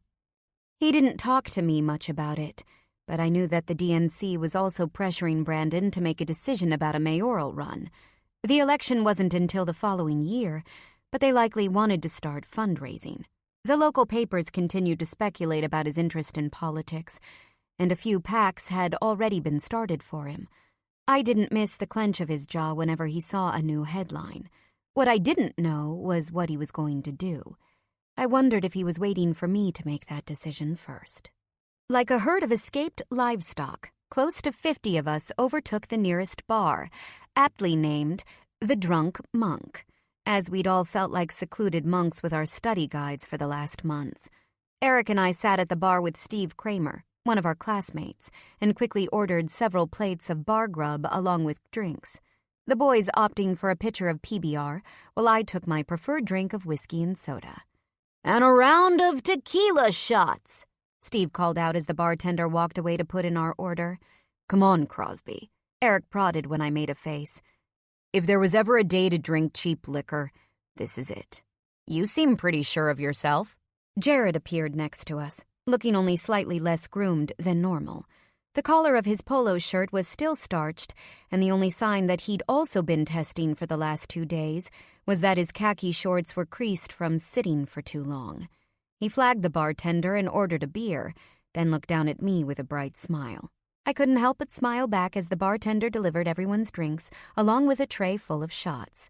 He didn't talk to me much about it, but I knew that the DNC was also pressuring Brandon to make a decision about a mayoral run. The election wasn't until the following year, but they likely wanted to start fundraising. The local papers continued to speculate about his interest in politics, and a few PACs had already been started for him. I didn't miss the clench of his jaw whenever he saw a new headline. What I didn't know was what he was going to do. I wondered if he was waiting for me to make that decision first. Like a herd of escaped livestock, close to 50 of us overtook the nearest bar, aptly named the Drunk Monk, as we'd all felt like secluded monks with our study guides for the last month. Eric and I sat at the bar with Steve Kramer, one of our classmates, and quickly ordered several plates of bar grub along with drinks. The boys opting for a pitcher of PBR, while I took my preferred drink of whiskey and soda. "And a round of tequila shots," Steve called out as the bartender walked away to put in our order. "Come on, Crosby," Eric prodded when I made a face. "If there was ever a day to drink cheap liquor, this is it." "You seem pretty sure of yourself." Jared appeared next to us, looking only slightly less groomed than normal. The collar of his polo shirt was still starched, and the only sign that he'd also been testing for the last 2 days was that his khaki shorts were creased from sitting for too long. He flagged the bartender and ordered a beer, then looked down at me with a bright smile. I couldn't help but smile back as the bartender delivered everyone's drinks, along with a tray full of shots.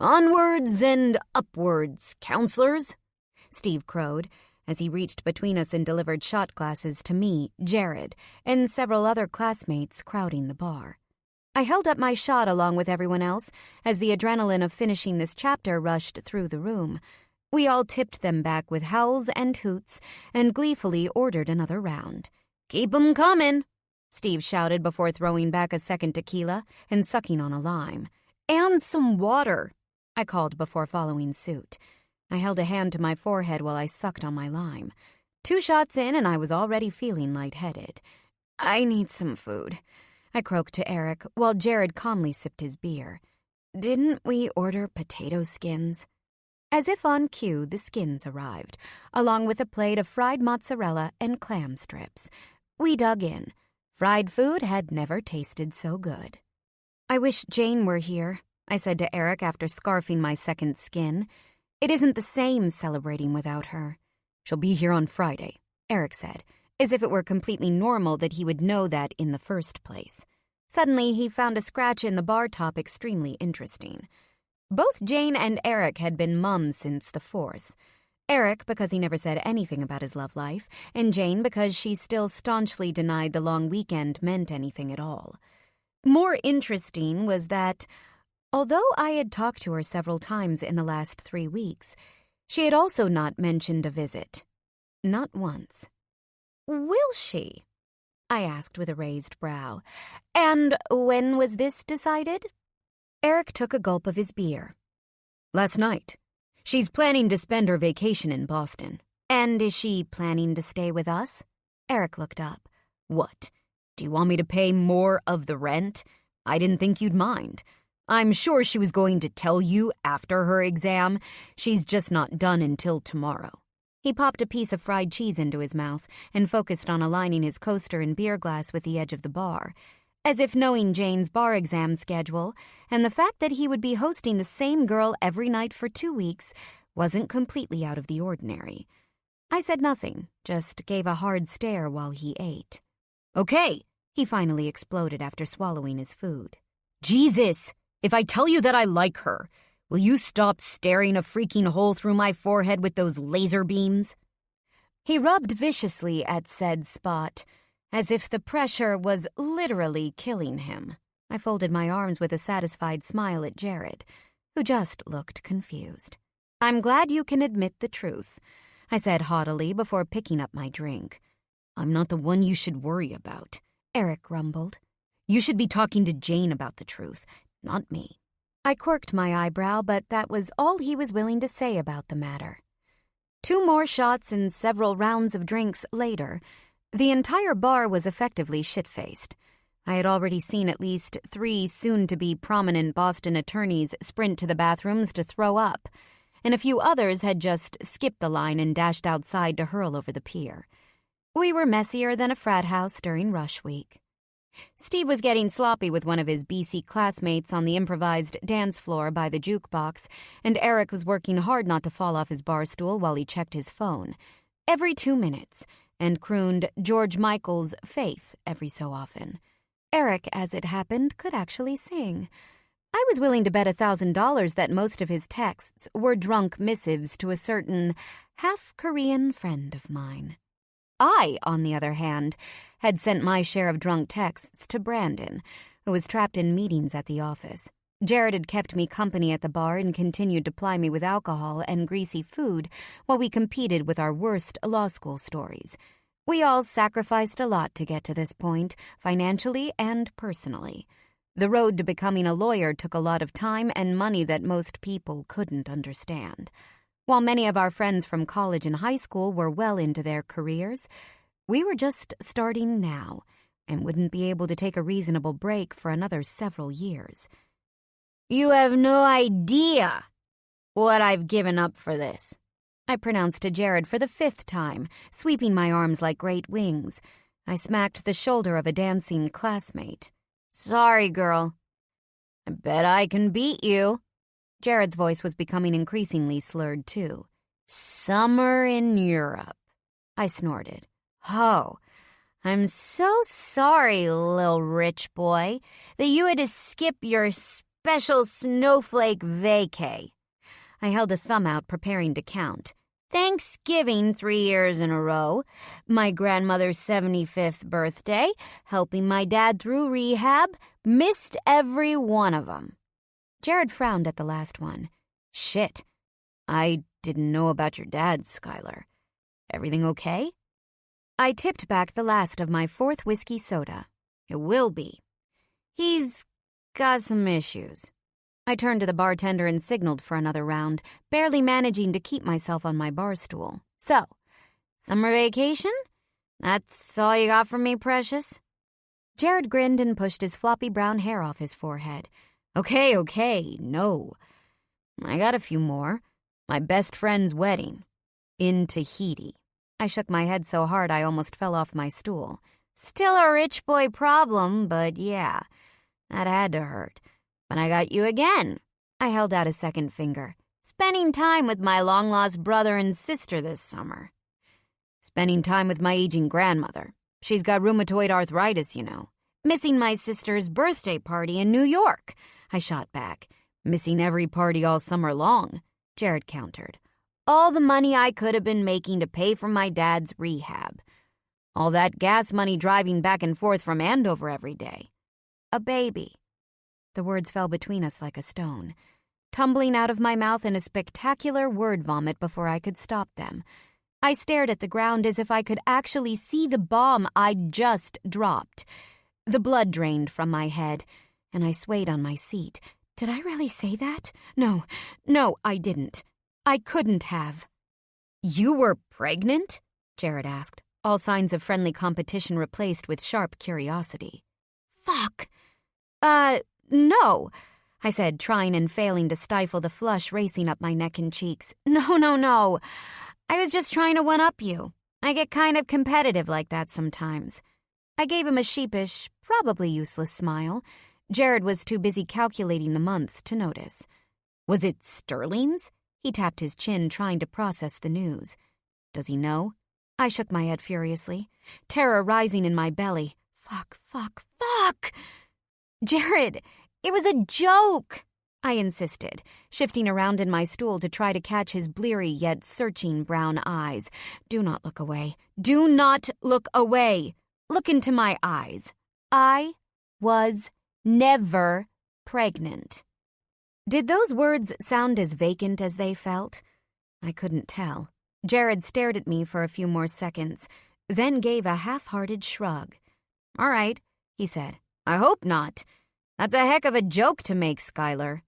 "Onwards and upwards, counselors," Steve crowed, as he reached between us and delivered shot glasses to me, Jared, and several other classmates crowding the bar. I held up my shot along with everyone else as the adrenaline of finishing this chapter rushed through the room. We all tipped them back with howls and hoots and gleefully ordered another round. "Keep 'em comin'," Steve shouted before throwing back a second tequila and sucking on a lime. "And some water," I called before following suit. I held a hand to my forehead while I sucked on my lime. 2 shots in and I was already feeling lightheaded. "I need some food," I croaked to Eric while Jared calmly sipped his beer. "Didn't we order potato skins?" As if on cue, the skins arrived, along with a plate of fried mozzarella and clam strips. We dug in. Fried food had never tasted so good. "I wish Jane were here," I said to Eric after scarfing my second skin. "It isn't the same celebrating without her." "She'll be here on Friday," Eric said, as if it were completely normal that he would know that in the first place. Suddenly, he found a scratch in the bar top extremely interesting. Both Jane and Eric had been mums since the 4th. Eric because he never said anything about his love life, and Jane because she still staunchly denied the long weekend meant anything at all. More interesting was that, although I had talked to her several times in the last 3 weeks, she had also not mentioned a visit. Not once. "Will she?" I asked with a raised brow. "And when was this decided?" Eric took a gulp of his beer. "Last night. She's planning to spend her vacation in Boston." "And is she planning to stay with us?" Eric looked up. "What? Do you want me to pay more of the rent? I didn't think you'd mind. I'm sure she was going to tell you after her exam. She's just not done until tomorrow." He popped a piece of fried cheese into his mouth and focused on aligning his coaster and beer glass with the edge of the bar. as if knowing Jane's bar exam schedule and the fact that he would be hosting the same girl every night for 2 weeks wasn't completely out of the ordinary. I said nothing, just gave a hard stare while he ate. Okay, he finally exploded after swallowing his food. Jesus, if I tell you that I like her, will you stop staring a freaking hole through my forehead with those laser beams? He rubbed viciously at said spot, as if the pressure was literally killing him. I folded my arms with a satisfied smile at Jared, who just looked confused. I'm glad you can admit the truth, I said haughtily before picking up my drink. I'm not the one you should worry about, Eric grumbled. You should be talking to Jane about the truth, not me. I quirked my eyebrow, but that was all he was willing to say about the matter. 2 more shots and several rounds of drinks later, the entire bar was effectively shit-faced. I had already seen at least 3 soon-to-be prominent Boston attorneys sprint to the bathrooms to throw up, and a few others had just skipped the line and dashed outside to hurl over the pier. We were messier than a frat house during rush week. Steve was getting sloppy with one of his BC classmates on the improvised dance floor by the jukebox, and Eric was working hard not to fall off his bar stool while he checked his phone every 2 minutes and crooned George Michael's Faith every so often. Eric, as it happened, could actually sing. I was willing to bet $1,000 that most of his texts were drunk missives to a certain half-Korean friend of mine. I, on the other hand, had sent my share of drunk texts to Brandon, who was trapped in meetings at the office. Jared had kept me company at the bar and continued to ply me with alcohol and greasy food while we competed with our worst law school stories. We all sacrificed a lot to get to this point, financially and personally. The road to becoming a lawyer took a lot of time and money that most people couldn't understand. While many of our friends from college and high school were well into their careers, we were just starting now and wouldn't be able to take a reasonable break for another several years. You have no idea what I've given up for this, I pronounced to Jared for the 5th time, sweeping my arms like great wings. I smacked the shoulder of a dancing classmate. Sorry, girl. I bet I can beat you. Jared's voice was becoming increasingly slurred, too. Summer in Europe. I snorted. Oh, I'm so sorry, lil' rich boy, that you had to skip your special snowflake vacay. I held a thumb out, preparing to count. Thanksgiving 3 years in a row, my grandmother's 75th birthday, helping my dad through rehab, missed every one of them. Jared frowned at the last one. Shit. I didn't know about your dad, Skylar. Everything okay? I tipped back the last of my 4th whiskey soda. It will be. He's got some issues. I turned to the bartender and signaled for another round, barely managing to keep myself on my bar stool. So, summer vacation? That's all you got for me, precious? Jared grinned and pushed his floppy brown hair off his forehead. Okay, no. I got a few more. My best friend's wedding. In Tahiti. I shook my head so hard I almost fell off my stool. Still a rich boy problem, but yeah, that had to hurt. But I got you again. I held out a second finger. Spending time with my long-lost brother and sister this summer. Spending time with my aging grandmother. She's got rheumatoid arthritis, you know. Missing my sister's birthday party in New York, I shot back. Missing every party all summer long, Jared countered. All the money I could have been making to pay for my dad's rehab. All that gas money driving back and forth from Andover every day. A baby. The words fell between us like a stone, tumbling out of my mouth in a spectacular word vomit before I could stop them. I stared at the ground as if I could actually see the bomb I'd just dropped. The blood drained from my head, and I swayed on my seat. Did I really say that? No, I didn't. I couldn't have. You were pregnant? Jared asked, all signs of friendly competition replaced with sharp curiosity. Fuck. No, I said, trying and failing to stifle the flush racing up my neck and cheeks. No. I was just trying to one-up you. I get kind of competitive like that sometimes. I gave him a sheepish, probably useless smile. Jared was too busy calculating the months to notice. Was it sterlings? He tapped his chin, trying to process the news. Does he know? I shook my head furiously, terror rising in my belly. Fuck. Jared, it was a joke, I insisted, shifting around in my stool to try to catch his bleary yet searching brown eyes. Do not look away. Do not look away. Look into my eyes. I was never pregnant. Did those words sound as vacant as they felt? I couldn't tell. Jared stared at me for a few more seconds, then gave a half-hearted shrug. All right, he said. I hope not. That's a heck of a joke to make, Skylar.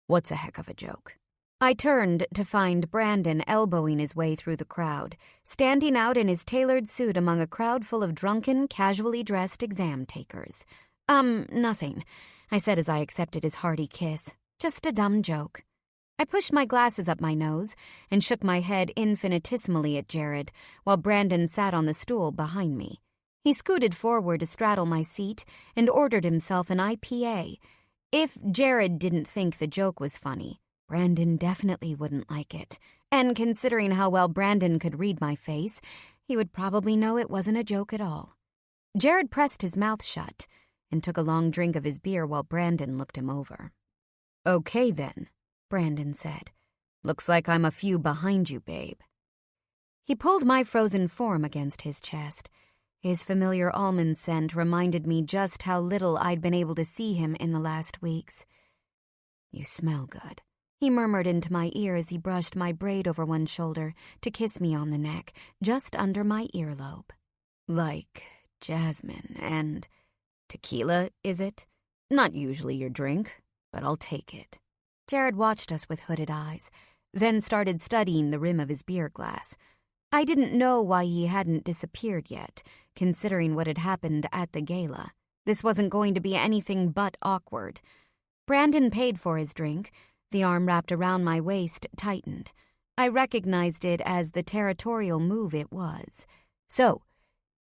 What's a heck of a joke? I turned to find Brandon elbowing his way through the crowd, standing out in his tailored suit among a crowd full of drunken, casually dressed exam takers. Nothing, I said as I accepted his hearty kiss. Just a dumb joke. I pushed my glasses up my nose and shook my head infinitesimally at Jared, while Brandon sat on the stool behind me. He scooted forward to straddle my seat and ordered himself an IPA. If Jared didn't think the joke was funny, Brandon definitely wouldn't like it. And considering how well Brandon could read my face, he would probably know it wasn't a joke at all. Jared pressed his mouth shut and took a long drink of his beer while Brandon looked him over. Okay then, Brandon said. Looks like I'm a few behind you, babe. He pulled my frozen form against his chest. His familiar almond scent reminded me just how little I'd been able to see him in the last weeks. You smell good, he murmured into my ear as he brushed my braid over one shoulder to kiss me on the neck, just under my earlobe. Like jasmine and tequila, is it? Not usually your drink, but I'll take it. Jared watched us with hooded eyes, then started studying the rim of his beer glass. I didn't know why he hadn't disappeared yet, considering what had happened at the gala. This wasn't going to be anything but awkward. Brandon paid for his drink. The arm wrapped around my waist tightened. I recognized it as the territorial move it was. So,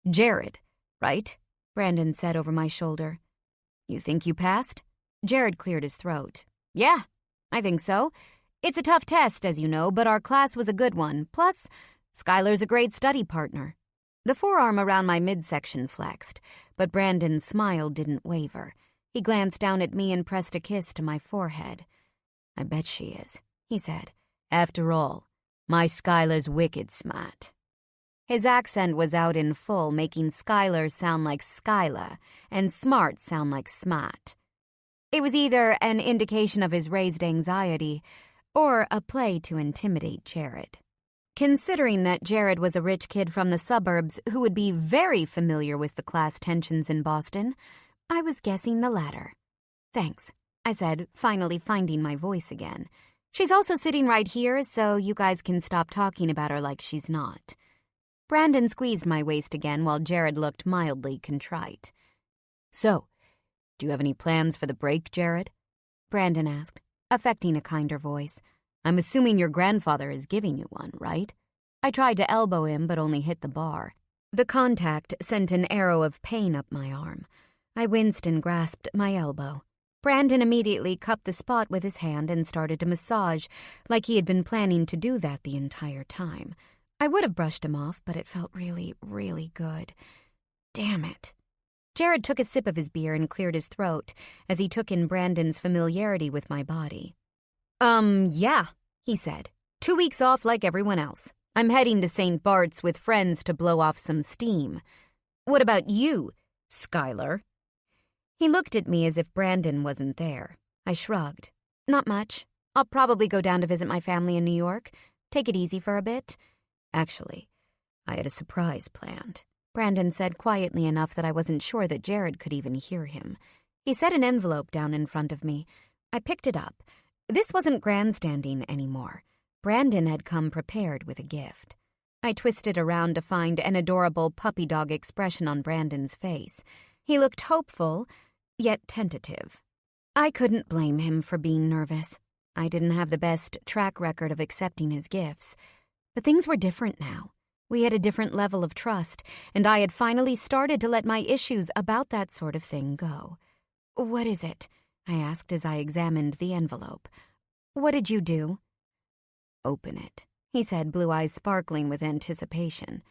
Jared, right? Brandon said over my shoulder. You think you passed? Jared cleared his throat. Yeah, I think so. It's a tough test, as you know, but our class was a good one. Plus, Skylar's a great study partner. The forearm around my midsection flexed, but Brandon's smile didn't waver. He glanced down at me and pressed a kiss to my forehead. I bet she is, he said. After all, my Skylar's wicked smart. His accent was out in full, making Skylar sound like Skyla and smart sound like smart. It was either an indication of his raised anxiety or a play to intimidate Jared. Considering that Jared was a rich kid from the suburbs who would be very familiar with the class tensions in Boston, I was guessing the latter. Thanks, I said, finally finding my voice again. She's also sitting right here, so you guys can stop talking about her like she's not. Brandon squeezed my waist again while Jared looked mildly contrite. So, do you have any plans for the break, Jared? Brandon asked, affecting a kinder voice. I'm assuming your grandfather is giving you one, right? I tried to elbow him, but only hit the bar. The contact sent an arrow of pain up my arm. I winced and grasped my elbow. Brandon immediately cupped the spot with his hand and started to massage, like he had been planning to do that the entire time. I would have brushed him off, but it felt really, really good. Damn it. Jared took a sip of his beer and cleared his throat as he took in Brandon's familiarity with my body. Yeah, he said. 2 weeks off like everyone else. I'm heading to St. Bart's with friends to blow off some steam. What about you, Skylar? He looked at me as if Brandon wasn't there. I shrugged. Not much. I'll probably go down to visit my family in New York. Take it easy for a bit. Actually, I had a surprise planned. Brandon said quietly enough that I wasn't sure that Jared could even hear him. He set an envelope down in front of me. I picked it up. This wasn't grandstanding anymore. Brandon had come prepared with a gift. I twisted around to find an adorable puppy dog expression on Brandon's face. He looked hopeful, yet tentative. I couldn't blame him for being nervous. I didn't have the best track record of accepting his gifts. But things were different now. We had a different level of trust, and I had finally started to let my issues about that sort of thing go. "What is it?" I asked as I examined the envelope. "What did you do?" "Open it," he said, blue eyes sparkling with anticipation.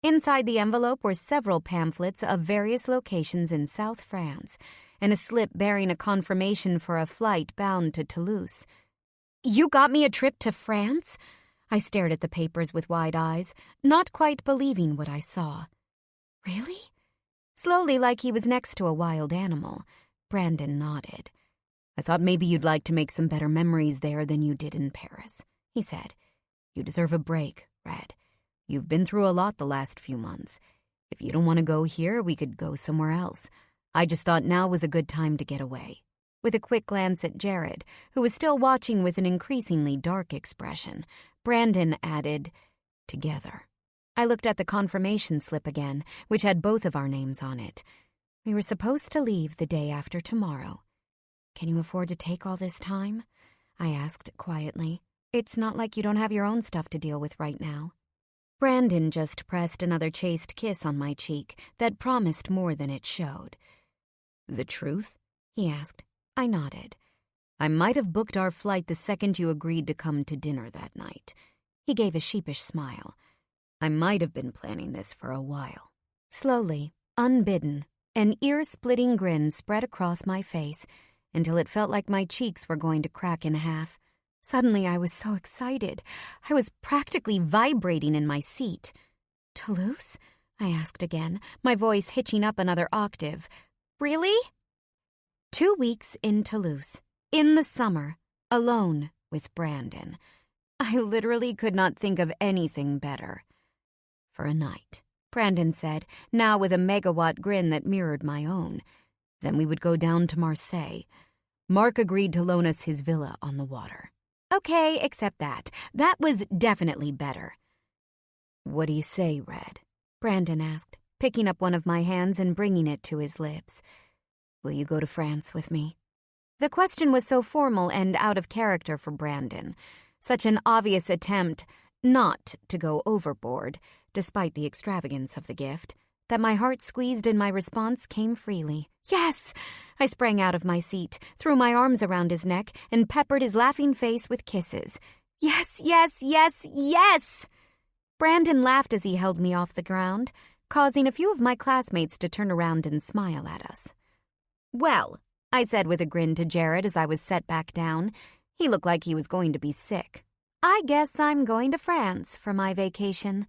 Inside the envelope were several pamphlets of various locations in South France, and a slip bearing a confirmation for a flight bound to Toulouse. "You got me a trip to France?" I stared at the papers with wide eyes, not quite believing what I saw. "Really?" Slowly, like he was next to a wild animal, Brandon nodded. "I thought maybe you'd like to make some better memories there than you did in Paris," he said. "You deserve a break, Red. You've been through a lot the last few months. If you don't want to go here, we could go somewhere else. I just thought now was a good time to get away." With a quick glance at Jared, who was still watching with an increasingly dark expression, Brandon added, "Together." I looked at the confirmation slip again, which had both of our names on it. We were supposed to leave the day after tomorrow. "Can you afford to take all this time?" I asked quietly. "It's not like you don't have your own stuff to deal with right now." Brandon just pressed another chaste kiss on my cheek that promised more than it showed. "The truth?" he asked. I nodded. "I might have booked our flight the second you agreed to come to dinner that night." He gave a sheepish smile. "I might have been planning this for a while." Slowly, unbidden, an ear-splitting grin spread across my face until it felt like my cheeks were going to crack in half. Suddenly I was so excited. I was practically vibrating in my seat. "Toulouse?" I asked again, my voice hitching up another octave. "Really?" 2 weeks in Toulouse, in the summer, alone with Brandon. I literally could not think of anything better. "For a night," Brandon said, now with a megawatt grin that mirrored my own. "Then we would go down to Marseille. Mark agreed to loan us his villa on the water." "Okay, except that. That was definitely better." "What do you say, Red?" Brandon asked, picking up one of my hands and bringing it to his lips. "Will you go to France with me?" The question was so formal and out of character for Brandon, such an obvious attempt not to go overboard, despite the extravagance of the gift, that my heart squeezed and my response came freely. "Yes!" I sprang out of my seat, threw my arms around his neck, and peppered his laughing face with kisses. "Yes, yes, yes, yes!" Brandon laughed as he held me off the ground, causing a few of my classmates to turn around and smile at us. "Well," I said with a grin to Jared as I was set back down. He looked like he was going to be sick. "I guess I'm going to France for my vacation."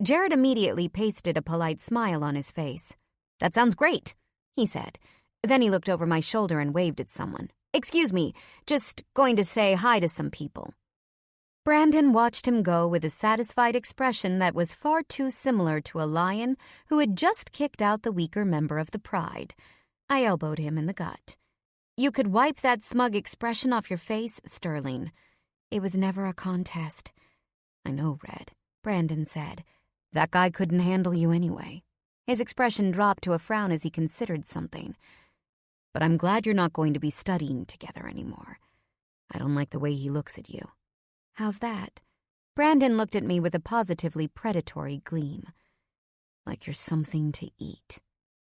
Jared immediately pasted a polite smile on his face. "That sounds great," he said. Then he looked over my shoulder and waved at someone. "Excuse me, just going to say hi to some people." Brandon watched him go with a satisfied expression that was far too similar to a lion who had just kicked out the weaker member of the pride. I elbowed him in the gut. "You could wipe that smug expression off your face, Sterling. It was never a contest." "I know, Red," Brandon said. "That guy couldn't handle you anyway." His expression dropped to a frown as he considered something. "But I'm glad you're not going to be studying together anymore. I don't like the way he looks at you." "How's that?" Brandon looked at me with a positively predatory gleam. "Like you're something to eat."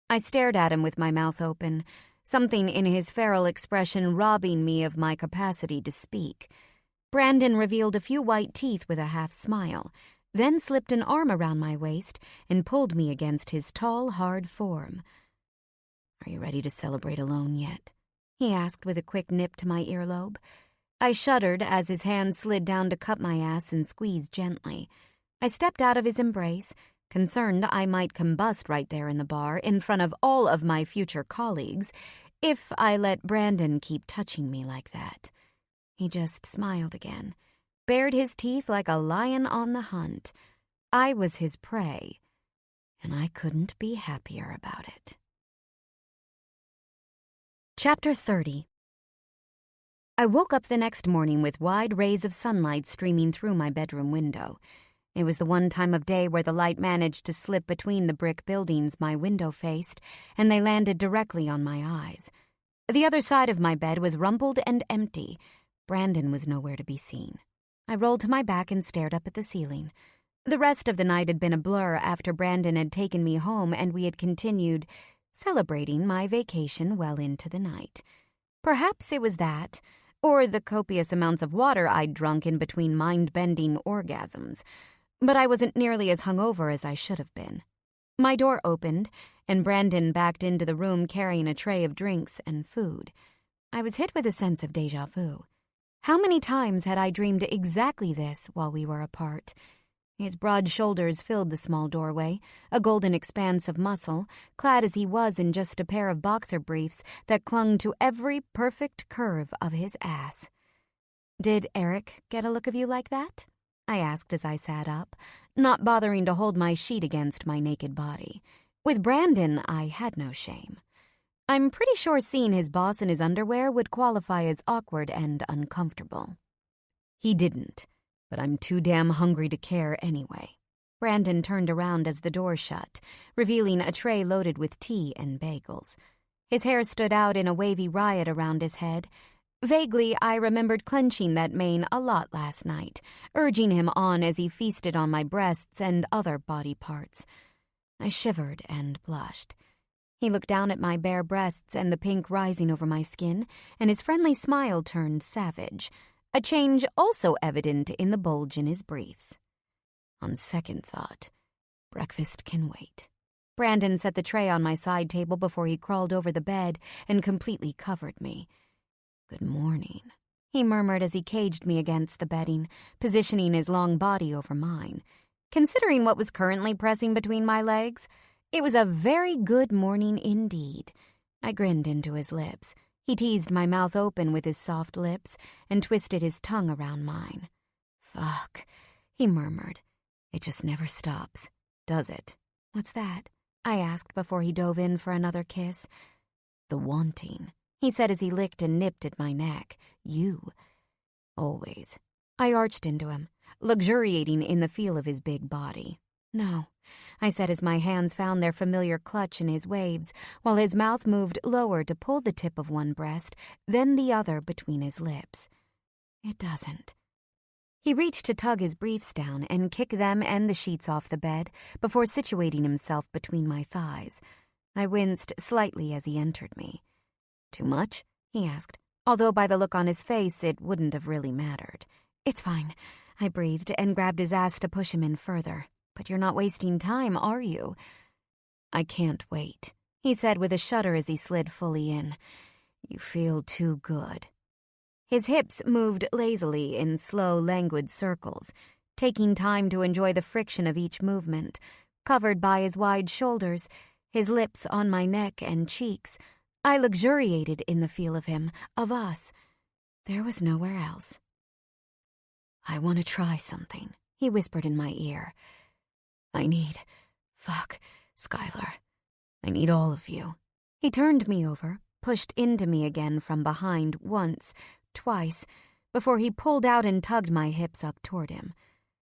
I stared at him with my mouth open, something in his feral expression robbing me of my capacity to speak. Brandon revealed a few white teeth with a half smile, then slipped an arm around my waist and pulled me against his tall, hard form. "Are you ready to celebrate alone yet?" he asked with a quick nip to my earlobe. I shuddered as his hand slid down to cup my ass and squeeze gently. I stepped out of his embrace, concerned I might combust right there in the bar in front of all of my future colleagues if I let Brandon keep touching me like that. He just smiled again, bared his teeth like a lion on the hunt. I was his prey, and I couldn't be happier about it. Chapter 30. I woke up the next morning with wide rays of sunlight streaming through my bedroom window. It was the one time of day where the light managed to slip between the brick buildings my window faced, and they landed directly on my eyes. The other side of my bed was rumpled and empty. Brandon was nowhere to be seen. I rolled to my back and stared up at the ceiling. The rest of the night had been a blur after Brandon had taken me home and we had continued celebrating my vacation well into the night. Perhaps it was that, or the copious amounts of water I'd drunk in between mind-bending orgasms. But I wasn't nearly as hungover as I should have been. My door opened, and Brandon backed into the room carrying a tray of drinks and food. I was hit with a sense of déjà vu. How many times had I dreamed exactly this while we were apart? His broad shoulders filled the small doorway, a golden expanse of muscle, clad as he was in just a pair of boxer briefs that clung to every perfect curve of his ass. "Did Eric get a look of you like that?" I asked as I sat up, not bothering to hold my sheet against my naked body. With Brandon, I had no shame. I'm pretty sure seeing his boss in his underwear would qualify as awkward and uncomfortable. He didn't. But I'm too damn hungry to care anyway. Brandon turned around as the door shut, revealing a tray loaded with tea and bagels. His hair stood out in a wavy riot around his head. Vaguely, I remembered clenching that mane a lot last night, urging him on as he feasted on my breasts and other body parts. I shivered and blushed. He looked down at my bare breasts and the pink rising over my skin, and his friendly smile turned savage. A change also evident in the bulge in his briefs. On second thought, breakfast can wait. Brandon set the tray on my side table before he crawled over the bed and completely covered me. "Good morning," he murmured as he caged me against the bedding, positioning his long body over mine. Considering what was currently pressing between my legs, it was a very good morning indeed. I grinned into his lips. He teased my mouth open with his soft lips and twisted his tongue around mine. "Fuck," he murmured. "It just never stops, does it?" "What's that?" I asked before he dove in for another kiss. "The wanting," he said as he licked and nipped at my neck. "You. Always." I arched into him, luxuriating in the feel of his big body. "No," I said as my hands found their familiar clutch in his waves, while his mouth moved lower to pull the tip of one breast, then the other between his lips. "It doesn't." He reached to tug his briefs down and kick them and the sheets off the bed before situating himself between my thighs. I winced slightly as he entered me. "Too much?" he asked, although by the look on his face it wouldn't have really mattered. "It's fine," I breathed and grabbed his ass to push him in further. "But you're not wasting time, are you?" "I can't wait," he said with a shudder as he slid fully in. "You feel too good." His hips moved lazily in slow, languid circles, taking time to enjoy the friction of each movement. Covered by his wide shoulders, his lips on my neck and cheeks, I luxuriated in the feel of him, of us. There was nowhere else. "I want to try something," he whispered in my ear. Fuck, Skylar. I need all of you." He turned me over, pushed into me again from behind once, twice, before he pulled out and tugged my hips up toward him.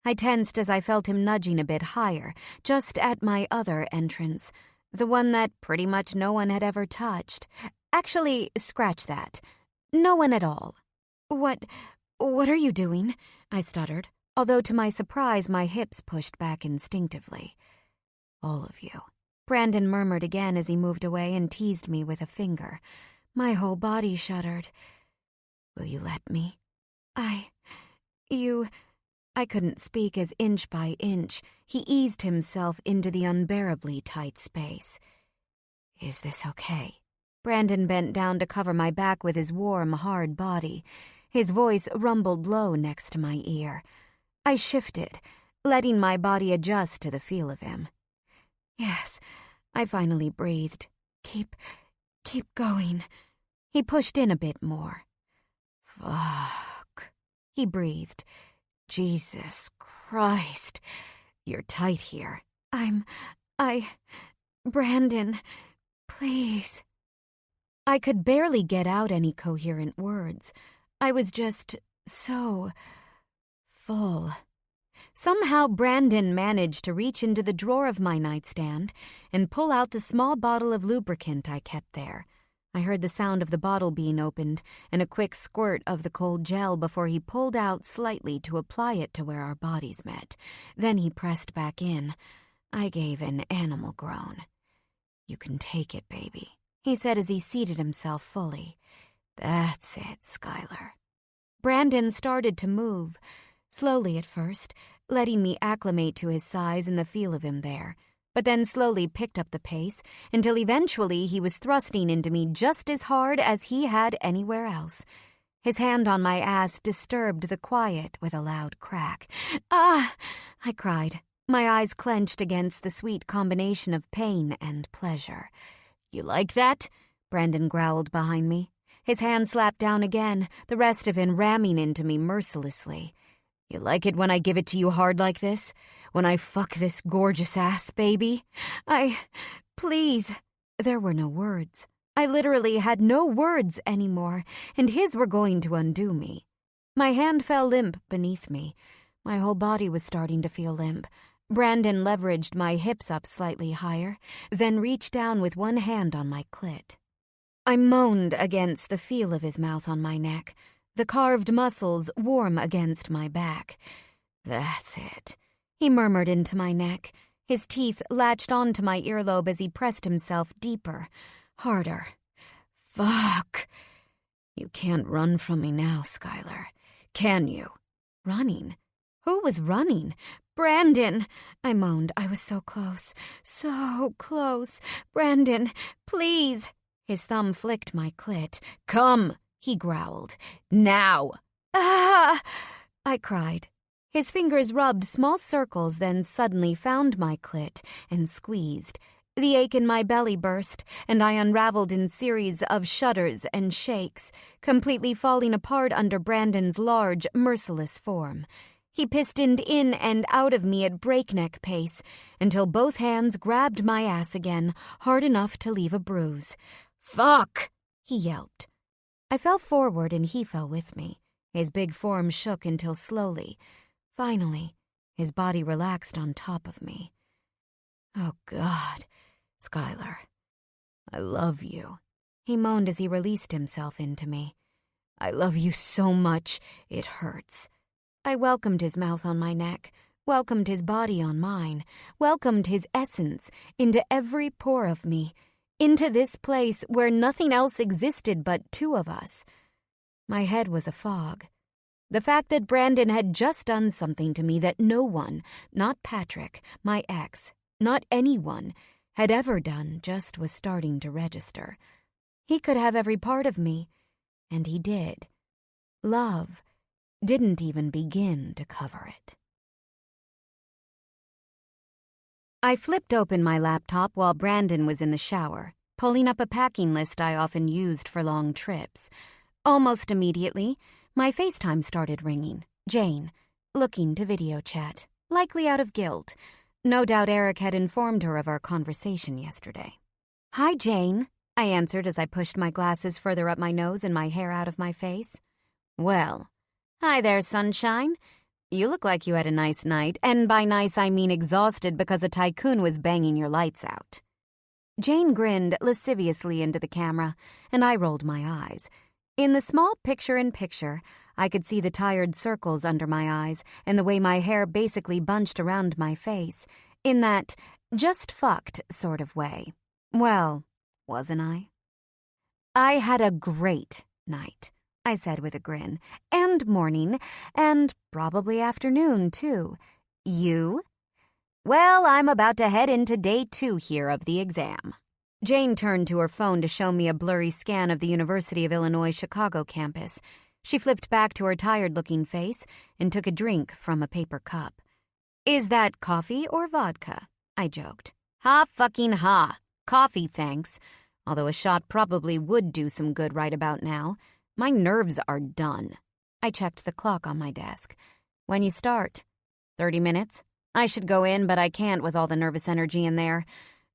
I tensed as I felt him nudging a bit higher, just at my other entrance, the one that pretty much no one had ever touched. Actually, scratch that. No one at all. What are you doing?" I stuttered, although to my surprise my hips pushed back instinctively. "All of you," Brandon murmured again as he moved away and teased me with a finger. My whole body shuddered. "Will you let me?" I couldn't speak as inch by inch he eased himself into the unbearably tight space. "Is this okay?" Brandon bent down to cover my back with his warm, hard body. His voice rumbled low next to my ear. I shifted, letting my body adjust to the feel of him. "Yes," I finally breathed. Keep going." He pushed in a bit more. "Fuck," he breathed. "Jesus Christ, you're tight here." Brandon, please." I could barely get out any coherent words. I was just so full. Somehow Brandon managed to reach into the drawer of my nightstand and pull out the small bottle of lubricant I kept there. I heard the sound of the bottle being opened and a quick squirt of the cold gel before he pulled out slightly to apply it to where our bodies met. Then he pressed back in. I gave an animal groan. "You can take it, baby," he said as he seated himself fully. "That's it, Skylar." Brandon started to move, slowly at first, letting me acclimate to his size and the feel of him there, but then slowly picked up the pace until eventually he was thrusting into me just as hard as he had anywhere else. His hand on my ass disturbed the quiet with a loud crack. "Ah!" I cried, my eyes clenched against the sweet combination of pain and pleasure. "You like that?" Brandon growled behind me. His hand slapped down again, the rest of him ramming into me mercilessly. "You like it when I give it to you hard like this? When I fuck this gorgeous ass, baby? Please." There were no words. I literally had no words anymore, and his were going to undo me. My hand fell limp beneath me. My whole body was starting to feel limp. Brandon leveraged my hips up slightly higher, then reached down with one hand on my clit. I moaned against the feel of his mouth on my neck, the carved muscles warm against my back. "That's it," he murmured into my neck. His teeth latched onto my earlobe as he pressed himself deeper, harder. "Fuck. You can't run from me now, Skylar. Can you?" Running? Who was running? "Brandon!" I moaned. I was so close. So close. "Brandon, please!" His thumb flicked my clit. "Come!" he growled. "Now!" "Ah!" I cried. His fingers rubbed small circles, then suddenly found my clit and squeezed. The ache in my belly burst, and I unraveled in series of shudders and shakes, completely falling apart under Brandon's large, merciless form. He pistoned in and out of me at breakneck pace until both hands grabbed my ass again, hard enough to leave a bruise. "Fuck!" he yelped. I fell forward and he fell with me. His big form shook until slowly, finally, his body relaxed on top of me. "Oh, God, Skylar, I love you," he moaned as he released himself into me. "I love you so much, it hurts." I welcomed his mouth on my neck, welcomed his body on mine, welcomed his essence into every pore of me, into this place where nothing else existed but two of us. My head was a fog. The fact that Brandon had just done something to me that no one, not Patrick, my ex, not anyone, had ever done just was starting to register. He could have every part of me, and he did. Love didn't even begin to cover it. I flipped open my laptop while Brandon was in the shower, pulling up a packing list I often used for long trips. Almost immediately, my FaceTime started ringing. Jane, looking to video chat, likely out of guilt. No doubt Eric had informed her of our conversation yesterday. "Hi, Jane," I answered as I pushed my glasses further up my nose and my hair out of my face. "Well, hi there, sunshine. You look like you had a nice night, and by nice I mean exhausted because a tycoon was banging your lights out." Jane grinned lasciviously into the camera, and I rolled my eyes. In the small picture-in-picture, I could see the tired circles under my eyes and the way my hair basically bunched around my face, in that just fucked sort of way. Well, wasn't I? "I had a great night," I said with a grin, "and morning, and probably afternoon, too. You?" "Well, I'm about to head into day 2 here of the exam." Jane turned to her phone to show me a blurry scan of the University of Illinois Chicago campus. She flipped back to her tired-looking face and took a drink from a paper cup. "Is that coffee or vodka?" I joked. "Ha fucking ha. Coffee, thanks. Although a shot probably would do some good right about now. My nerves are done." I checked the clock on my desk. "When you start?" 30 minutes. I should go in, but I can't with all the nervous energy in there.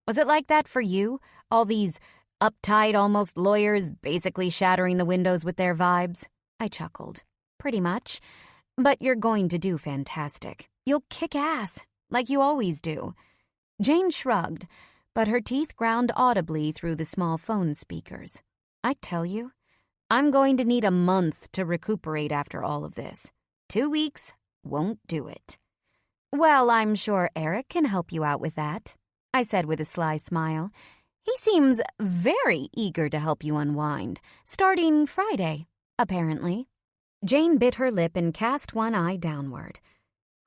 Was it like that for you? All these uptight, almost lawyers basically shattering the windows with their vibes? I chuckled. "Pretty much. But you're going to do fantastic. You'll kick ass, like you always do." Jane shrugged, but her teeth ground audibly through the small phone speakers. I tell you, I'm going to need a month to recuperate after all of this. 2 weeks won't do it. Well, I'm sure Eric can help you out with that, I said with a sly smile. He seems very eager to help you unwind, starting Friday, apparently. Jane bit her lip and cast one eye downward.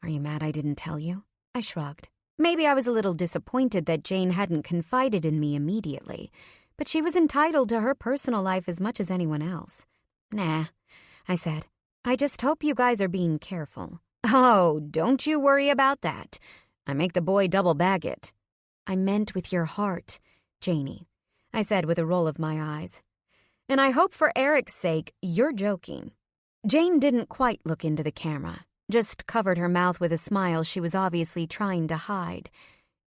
Are you mad I didn't tell you? I shrugged. Maybe I was a little disappointed that Jane hadn't confided in me immediately, but she was entitled to her personal life as much as anyone else. Nah, I said. I just hope you guys are being careful. Oh, don't you worry about that. I make the boy double bag it. I meant with your heart, Janie, I said with a roll of my eyes. And I hope for Eric's sake you're joking. Jane didn't quite look into the camera, just covered her mouth with a smile she was obviously trying to hide.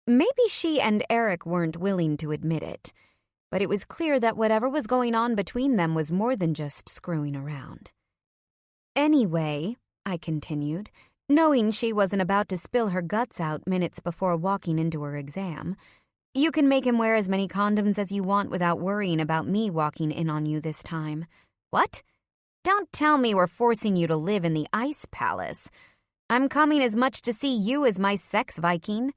Maybe she and Eric weren't willing to admit it, but it was clear that whatever was going on between them was more than just screwing around. Anyway, I continued, knowing she wasn't about to spill her guts out minutes before walking into her exam, you can make him wear as many condoms as you want without worrying about me walking in on you this time. What? Don't tell me we're forcing you to live in the ice palace. I'm coming as much to see you as my sex Viking.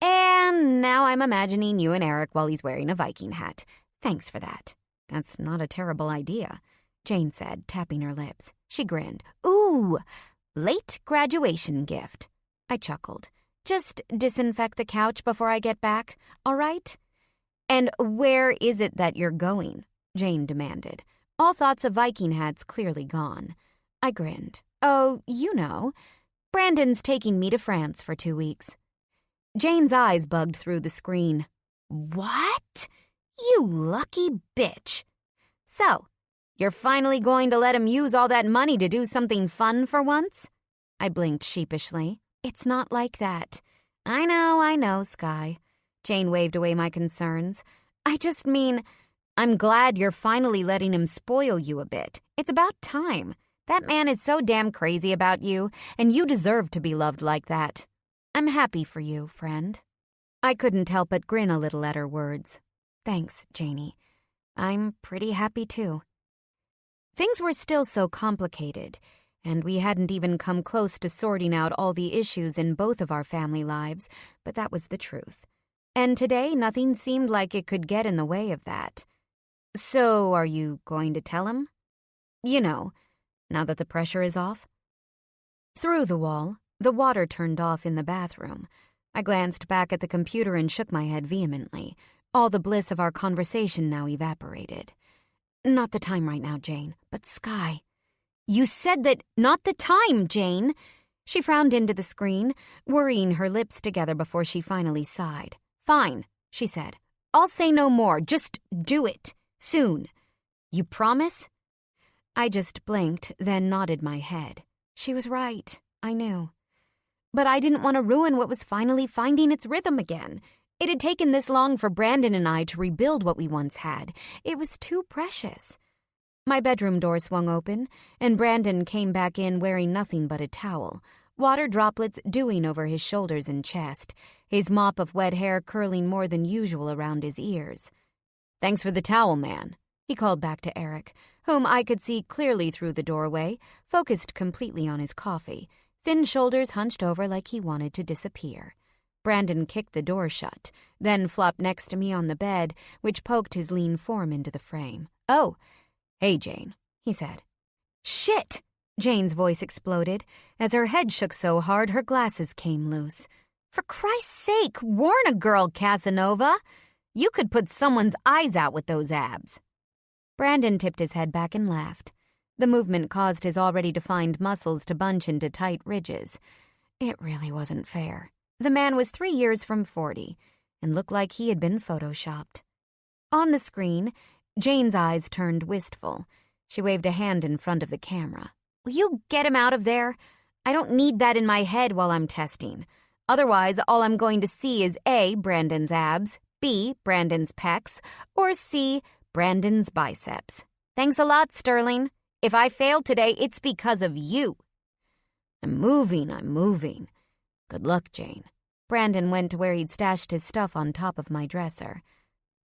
And now I'm imagining you and Eric while he's wearing a Viking hat. Thanks for that. That's not a terrible idea, Jane said, tapping her lips. She grinned. Ooh, late graduation gift. I chuckled. Just disinfect the couch before I get back, all right? And where is it that you're going? Jane demanded. All thoughts of Viking hats clearly gone. I grinned. Oh, you know. Brandon's taking me to France for 2 weeks. Jane's eyes bugged through the screen. What? You lucky bitch. So, you're finally going to let him use all that money to do something fun for once? I blinked sheepishly. It's not like that. I know, Sky. Jane waved away my concerns. I just mean, I'm glad you're finally letting him spoil you a bit. It's about time. That man is so damn crazy about you, and you deserve to be loved like that. I'm happy for you, friend. I couldn't help but grin a little at her words. Thanks, Janie. I'm pretty happy, too. Things were still so complicated, and we hadn't even come close to sorting out all the issues in both of our family lives, but that was the truth. And today, nothing seemed like it could get in the way of that. So, are you going to tell him? You know, now that the pressure is off? Through the wall, the water turned off in the bathroom. I glanced back at the computer and shook my head vehemently. All the bliss of our conversation now evaporated. Not the time right now, Jane, but Sky. You said that not the time, Jane. She frowned into the screen, worrying her lips together before she finally sighed. Fine, she said. I'll say no more. Just do it. Soon. You promise? I just blinked, then nodded my head. She was right. I knew. But I didn't want to ruin what was finally finding its rhythm again. It had taken this long for Brandon and I to rebuild what we once had. It was too precious. My bedroom door swung open, and Brandon came back in wearing nothing but a towel, water droplets dewing over his shoulders and chest, his mop of wet hair curling more than usual around his ears. Thanks for the towel, man, he called back to Eric, whom I could see clearly through the doorway, focused completely on his coffee, thin shoulders hunched over like he wanted to disappear. Brandon kicked the door shut, then flopped next to me on the bed, which poked his lean form into the frame. Oh, hey, Jane, he said. Shit! Jane's voice exploded as her head shook so hard her glasses came loose. For Christ's sake, warn a girl, Casanova! You could put someone's eyes out with those abs. Brandon tipped his head back and laughed. The movement caused his already defined muscles to bunch into tight ridges. It really wasn't fair. The man was 3 years from 40 and looked like he had been photoshopped. On the screen, Jane's eyes turned wistful. She waved a hand in front of the camera. Will you get him out of there? I don't need that in my head while I'm testing. Otherwise, all I'm going to see is A, Brandon's abs, B, Brandon's pecs, or C, Brandon's biceps. Thanks a lot, Sterling. If I failed today, it's because of you. I'm moving. Good luck, Jane. Brandon went to where he'd stashed his stuff on top of my dresser.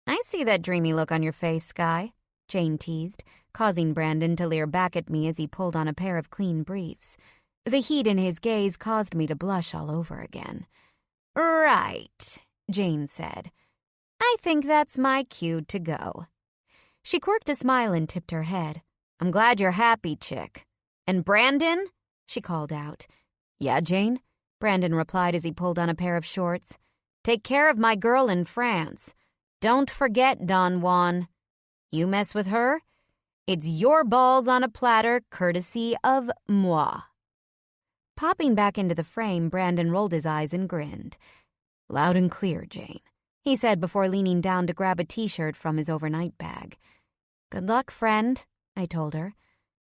I see that dreamy look on your face, Sky. Jane teased, causing Brandon to leer back at me as he pulled on a pair of clean briefs. The heat in his gaze caused me to blush all over again. Right, Jane said. I think that's my cue to go. She quirked a smile and tipped her head. I'm glad you're happy, chick. And Brandon? She called out. Yeah, Jane? Brandon replied as he pulled on a pair of shorts. Take care of my girl in France. Don't forget, Don Juan. You mess with her, it's your balls on a platter courtesy of moi. Popping back into the frame, Brandon rolled his eyes and grinned. Loud and clear, Jane, he said before leaning down to grab a t-shirt from his overnight bag. Good luck, friend, I told her.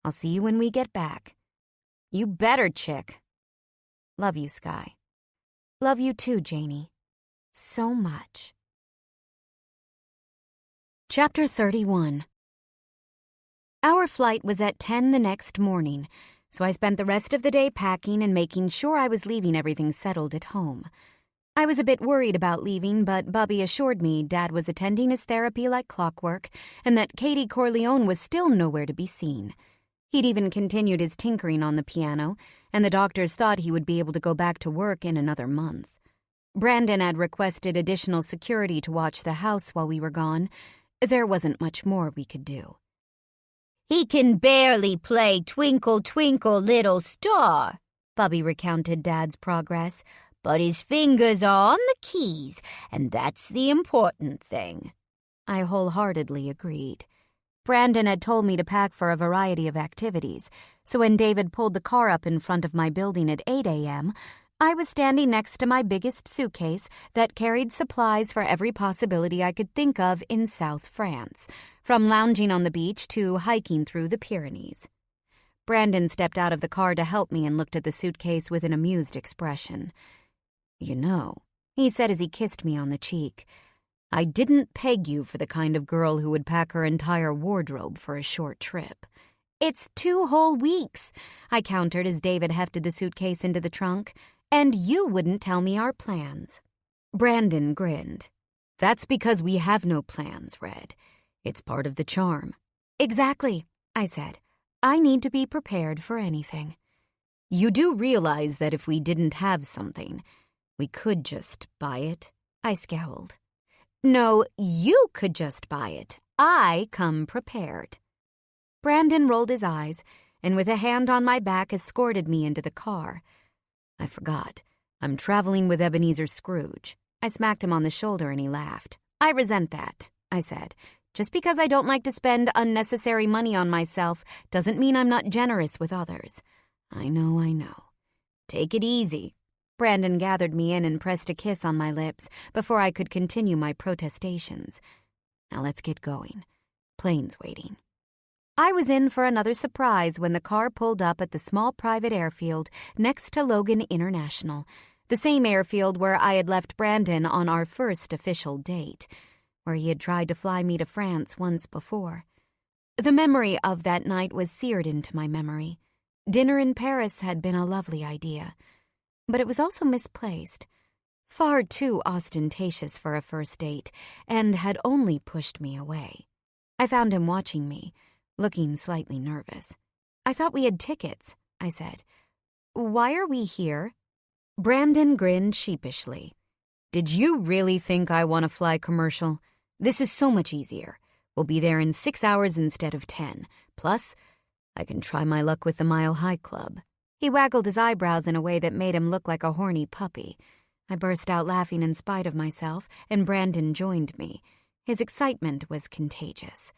I'll see you when we get back. You better, chick. Love you, Sky. Love you too, Janie. So much. Chapter 31. Our flight was at 10 the next morning, so I spent the rest of the day packing and making sure I was leaving everything settled at home. I was a bit worried about leaving, but Bubby assured me Dad was attending his therapy like clockwork and that Katie Corleone was still nowhere to be seen. He'd even continued his tinkering on the piano, and the doctors thought he would be able to go back to work in another month. Brandon had requested additional security to watch the house while we were gone. There wasn't much more we could do. He can barely play Twinkle, Twinkle, Little Star, Bubby recounted Dad's progress, but his fingers are on the keys, and that's the important thing. I wholeheartedly agreed. Brandon had told me to pack for a variety of activities, so when David pulled the car up in front of my building at 8 a.m., I was standing next to my biggest suitcase that carried supplies for every possibility I could think of in South France, from lounging on the beach to hiking through the Pyrenees. Brandon stepped out of the car to help me and looked at the suitcase with an amused expression. You know, he said as he kissed me on the cheek, I didn't peg you for the kind of girl who would pack her entire wardrobe for a short trip. It's 2 whole weeks, I countered as David hefted the suitcase into the trunk. And you wouldn't tell me our plans. Brandon grinned. That's because we have no plans, Red. It's part of the charm. Exactly, I said. I need to be prepared for anything. You do realize that if we didn't have something, we could just buy it? I scowled. No, you could just buy it. I come prepared. Brandon rolled his eyes and with a hand on my back escorted me into the car. I forgot. I'm traveling with Ebenezer Scrooge. I smacked him on the shoulder and he laughed. I resent that, I said. Just because I don't like to spend unnecessary money on myself doesn't mean I'm not generous with others. I know. Take it easy. Brandon gathered me in and pressed a kiss on my lips before I could continue my protestations. Now let's get going. Plane's waiting. I was in for another surprise when the car pulled up at the small private airfield next to Logan International, the same airfield where I had left Brandon on our first official date, where he had tried to fly me to France once before. The memory of that night was seared into my memory. Dinner in Paris had been a lovely idea, but it was also misplaced, far too ostentatious for a first date, and had only pushed me away. I found him watching me, looking slightly nervous. I thought we had tickets, I said. Why are we here? Brandon grinned sheepishly. Did you really think I want to fly commercial? This is so much easier. We'll be there in 6 hours instead of 10. Plus, I can try my luck with the Mile High Club. He waggled his eyebrows in a way that made him look like a horny puppy. I burst out laughing in spite of myself, and Brandon joined me. His excitement was contagious.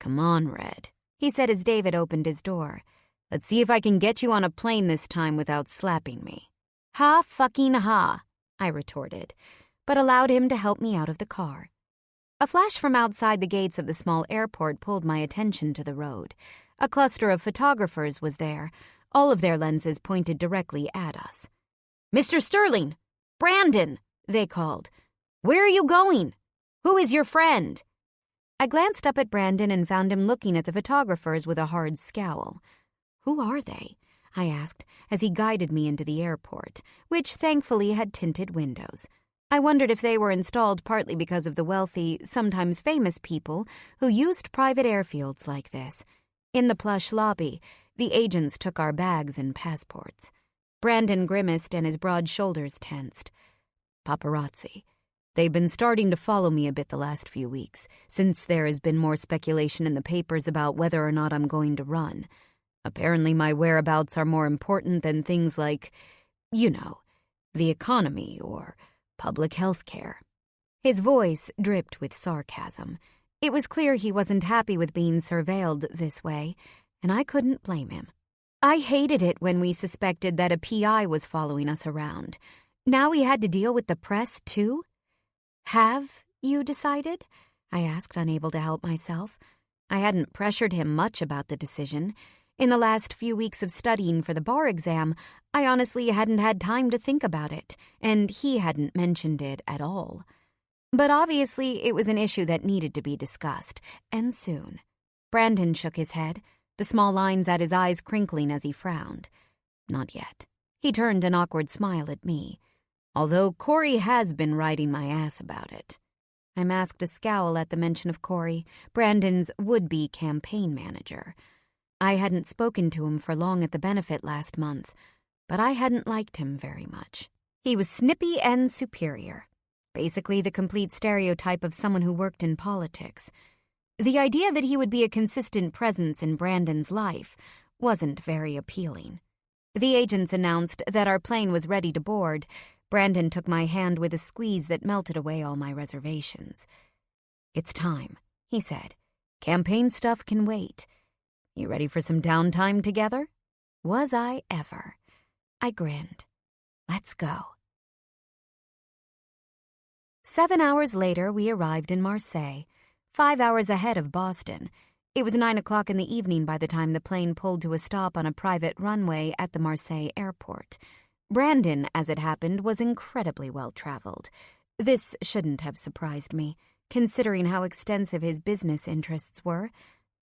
Come on, Red, he said as David opened his door. Let's see if I can get you on a plane this time without slapping me. Ha fucking ha, I retorted, but allowed him to help me out of the car. A flash from outside the gates of the small airport pulled my attention to the road. A cluster of photographers was there, all of their lenses pointed directly at us. Mr. Sterling! Brandon! They called. Where are you going? Who is your friend? I glanced up at Brandon and found him looking at the photographers with a hard scowl. Who are they? I asked as he guided me into the airport, which thankfully had tinted windows. I wondered if they were installed partly because of the wealthy, sometimes famous people who used private airfields like this. In the plush lobby, the agents took our bags and passports. Brandon grimaced and his broad shoulders tensed. Paparazzi. They've been starting to follow me a bit the last few weeks, since there has been more speculation in the papers about whether or not I'm going to run. Apparently my whereabouts are more important than things like, the economy or public health care. His voice dripped with sarcasm. It was clear he wasn't happy with being surveilled this way, and I couldn't blame him. I hated it when we suspected that a PI was following us around. Now we had to deal with the press, too? Have you decided? I asked, unable to help myself. I hadn't pressured him much about the decision. In the last few weeks of studying for the bar exam, I honestly hadn't had time to think about it, and he hadn't mentioned it at all. But obviously it was an issue that needed to be discussed, and soon. Brandon shook his head, the small lines at his eyes crinkling as he frowned. Not yet. He turned an awkward smile at me, although Corey has been riding my ass about it. I masked a scowl at the mention of Corey, Brandon's would-be campaign manager. I hadn't spoken to him for long at the benefit last month, but I hadn't liked him very much. He was snippy and superior, basically the complete stereotype of someone who worked in politics. The idea that he would be a consistent presence in Brandon's life wasn't very appealing. The agents announced that our plane was ready to board. Brandon took my hand with a squeeze that melted away all my reservations. "It's time," he said. "Campaign stuff can wait. You ready for some downtime together?" Was I ever? I grinned. Let's go. 7 hours later, we arrived in Marseille, 5 hours ahead of Boston. It was 9 o'clock in the evening by the time the plane pulled to a stop on a private runway at the Marseille airport. Brandon, as it happened, was incredibly well-traveled. This shouldn't have surprised me, considering how extensive his business interests were,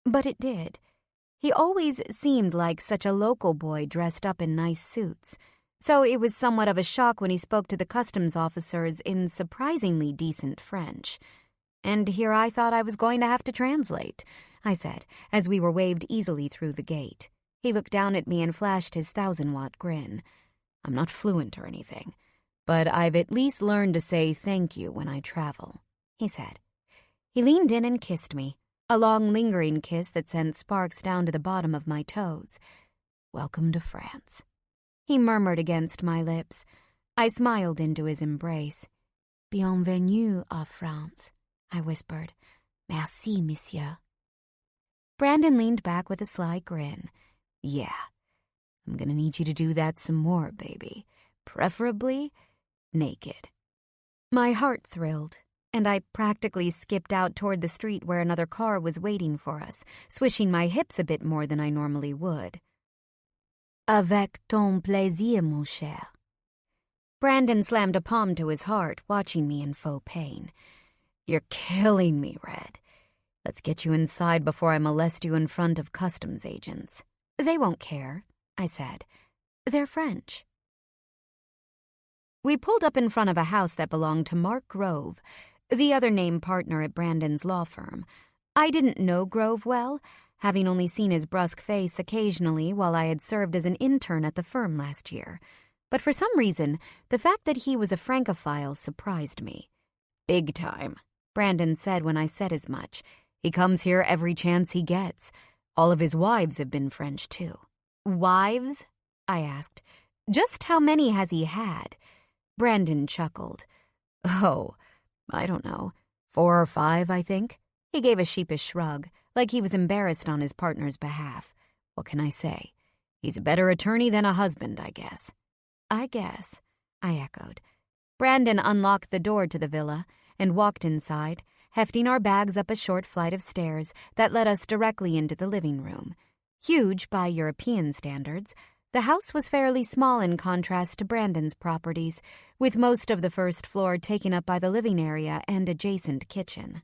but it did. He always seemed like such a local boy dressed up in nice suits, so it was somewhat of a shock when he spoke to the customs officers in surprisingly decent French. "And here I thought I was going to have to translate," I said, as we were waved easily through the gate. He looked down at me and flashed his 1,000-watt grin. "I'm not fluent or anything, but I've at least learned to say thank you when I travel," he said. He leaned in and kissed me, a long, lingering kiss that sent sparks down to the bottom of my toes. "Welcome to France," he murmured against my lips. I smiled into his embrace. "Bienvenue à France," I whispered. "Merci, monsieur." Brandon leaned back with a sly grin. "Yeah, I'm gonna need you to do that some more, baby. Preferably naked." My heart thrilled, and I practically skipped out toward the street where another car was waiting for us, swishing my hips a bit more than I normally would. "Avec ton plaisir, mon cher." Brandon slammed a palm to his heart, watching me in faux pain. "You're killing me, Red. Let's get you inside before I molest you in front of customs agents." "They won't care," I said. "They're French." We pulled up in front of a house that belonged to Mark Grove, the other named partner at Brandon's law firm. I didn't know Grove well, having only seen his brusque face occasionally while I had served as an intern at the firm last year. But for some reason, the fact that he was a Francophile surprised me. "Big time," Brandon said when I said as much. "He comes here every chance he gets. All of his wives have been French, too." "Wives?" I asked. "Just how many has he had?" Brandon chuckled. "Oh, I don't know. 4 or 5, I think." He gave a sheepish shrug, like he was embarrassed on his partner's behalf. "What can I say? He's a better attorney than a husband, I guess." "I guess," I echoed. Brandon unlocked the door to the villa and walked inside, hefting our bags up a short flight of stairs that led us directly into the living room. Huge by European standards, the house was fairly small in contrast to Brandon's properties, with most of the first floor taken up by the living area and adjacent kitchen.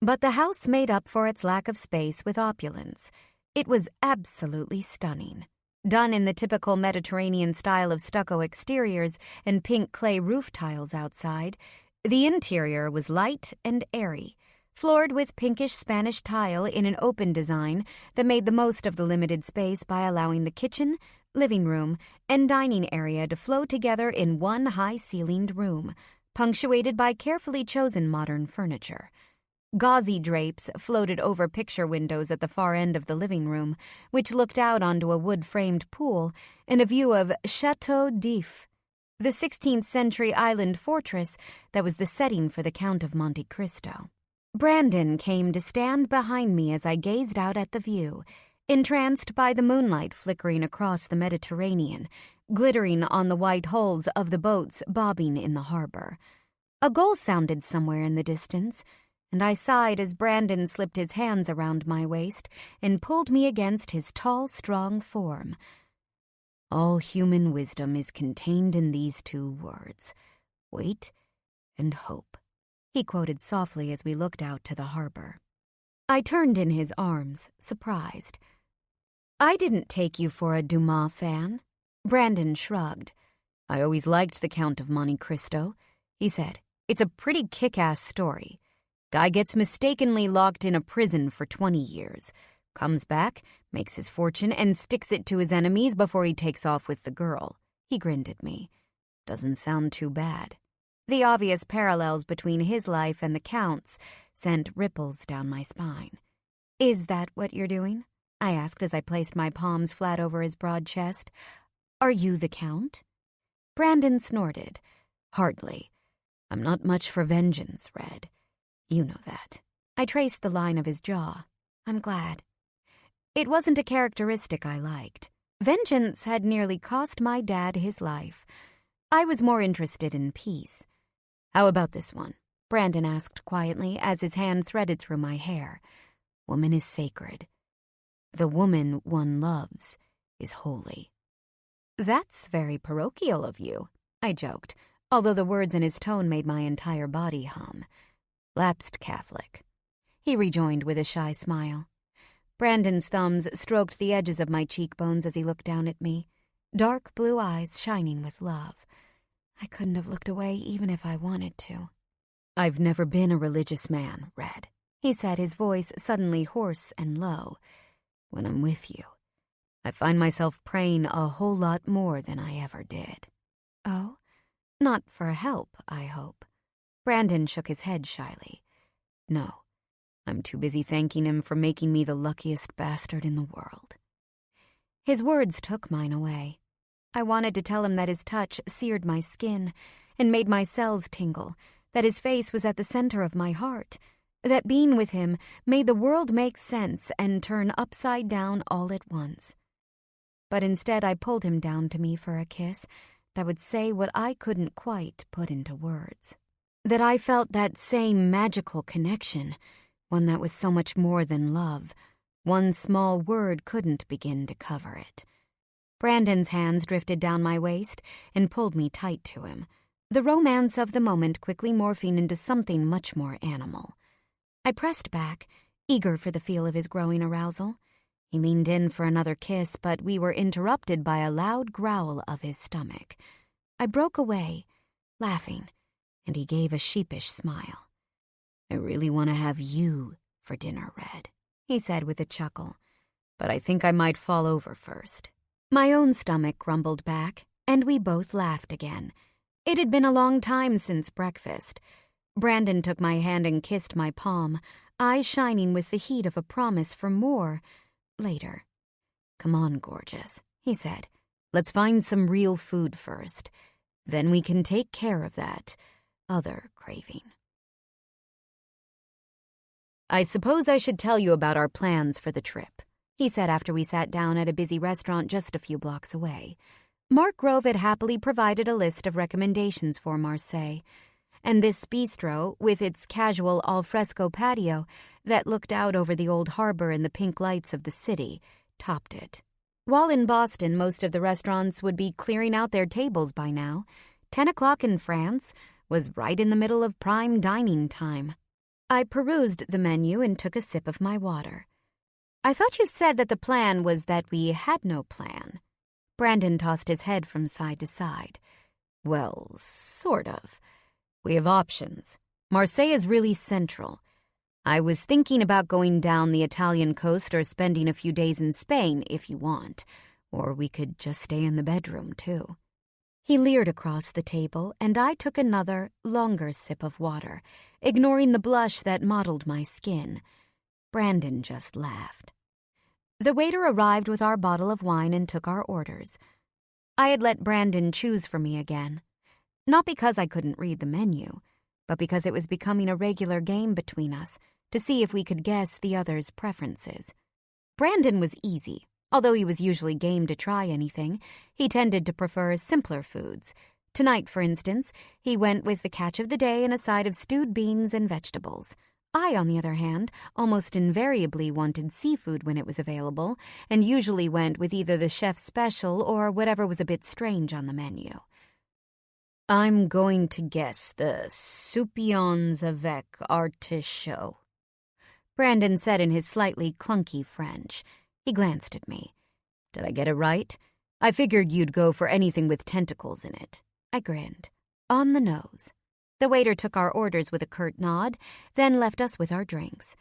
But the house made up for its lack of space with opulence. It was absolutely stunning. Done in the typical Mediterranean style of stucco exteriors and pink clay roof tiles outside, The interior was light and airy, floored with pinkish Spanish tile in an open design that made the most of the limited space by allowing the kitchen, living room, and dining area to flow together in one high-ceilinged room, punctuated by carefully chosen modern furniture. Gauzy drapes floated over picture windows at the far end of the living room, which looked out onto a wood-framed pool and a view of Chateau d'If, the 16th-century island fortress that was the setting for the Count of Monte Cristo. Brandon came to stand behind me as I gazed out at the view, entranced by the moonlight flickering across the Mediterranean, glittering on the white hulls of the boats bobbing in the harbor. A gull sounded somewhere in the distance, and I sighed as Brandon slipped his hands around my waist and pulled me against his tall, strong form. All human wisdom is contained in these two words, wait and hope, he quoted softly as we looked out to the harbor. I turned in his arms, surprised. I didn't take you for a Dumas fan. Brandon shrugged. I always liked the Count of Monte Cristo, he said. It's a pretty kick-ass story. Guy gets mistakenly locked in a prison for 20 years, comes back, makes his fortune, and sticks it to his enemies before he takes off with the girl. He grinned at me. Doesn't sound too bad. The obvious parallels between his life and the Count's sent ripples down my spine. Is that what you're doing? I asked as I placed my palms flat over his broad chest. Are you the Count? Brandon snorted. Hardly. I'm not much for vengeance, Red. You know that. I traced the line of his jaw. I'm glad. It wasn't a characteristic I liked. Vengeance had nearly cost my dad his life. I was more interested in peace. How about this one? Brandon asked quietly as his hand threaded through my hair. Woman is sacred. The woman one loves is holy. That's very parochial of you, I joked, although the words in his tone made my entire body hum. Lapsed Catholic, he rejoined with a shy smile. Brandon's thumbs stroked the edges of my cheekbones as he looked down at me, dark blue eyes shining with love. I couldn't have looked away even if I wanted to. I've never been a religious man, Red, he said, his voice suddenly hoarse and low. When I'm with you, I find myself praying a whole lot more than I ever did. Oh? Not for help, I hope. Brandon shook his head shyly. No, I'm too busy thanking him for making me the luckiest bastard in the world. His words took mine away. I wanted to tell him that his touch seared my skin and made my cells tingle, that his face was at the center of my heart, that being with him made the world make sense and turn upside down all at once. But instead I pulled him down to me for a kiss that would say what I couldn't quite put into words. That I felt that same magical connection, one that was so much more than love. One small word couldn't begin to cover it. Brandon's hands drifted down my waist and pulled me tight to him, the romance of the moment quickly morphing into something much more animal. I pressed back, eager for the feel of his growing arousal. He leaned in for another kiss, but we were interrupted by a loud growl of his stomach. I broke away, laughing, and he gave a sheepish smile. I really want to have you for dinner, Red, he said with a chuckle, but I think I might fall over first. My own stomach grumbled back, and we both laughed again. It had been a long time since breakfast. Brandon took my hand and kissed my palm, eyes shining with the heat of a promise for more later. Come on, gorgeous, he said. Let's find some real food first. Then we can take care of that other craving. I suppose I should tell you about our plans for the trip, he said after we sat down at a busy restaurant just a few blocks away. Mark Grove had happily provided a list of recommendations for Marseille, and this bistro, with its casual al-fresco patio that looked out over the old harbor and the pink lights of the city, topped it. While in Boston, most of the restaurants would be clearing out their tables by now, 10 o'clock in France was right in the middle of prime dining time. I perused the menu and took a sip of my water. I thought you said that the plan was that we had no plan. Brandon tossed his head from side to side. Well, sort of. We have options. Marseille is really central. I was thinking about going down the Italian coast or spending a few days in Spain if you want. Or we could just stay in the bedroom, too. He leered across the table, and I took another, longer sip of water, ignoring the blush that mottled my skin. Brandon just laughed. The waiter arrived with our bottle of wine and took our orders. I had let Brandon choose for me again. Not because I couldn't read the menu, but because it was becoming a regular game between us to see if we could guess the other's preferences. Brandon was easy. Although he was usually game to try anything, he tended to prefer simpler foods. Tonight, for instance, he went with the catch of the day and a side of stewed beans and vegetables. I, on the other hand, almost invariably wanted seafood when it was available, and usually went with either the chef's special or whatever was a bit strange on the menu. I'm going to guess the soupions avec artichaut, Brandon said in his slightly clunky French. He glanced at me. Did I get it right? I figured you'd go for anything with tentacles in it. I grinned. On the nose. The waiter took our orders with a curt nod, then left us with our drinks.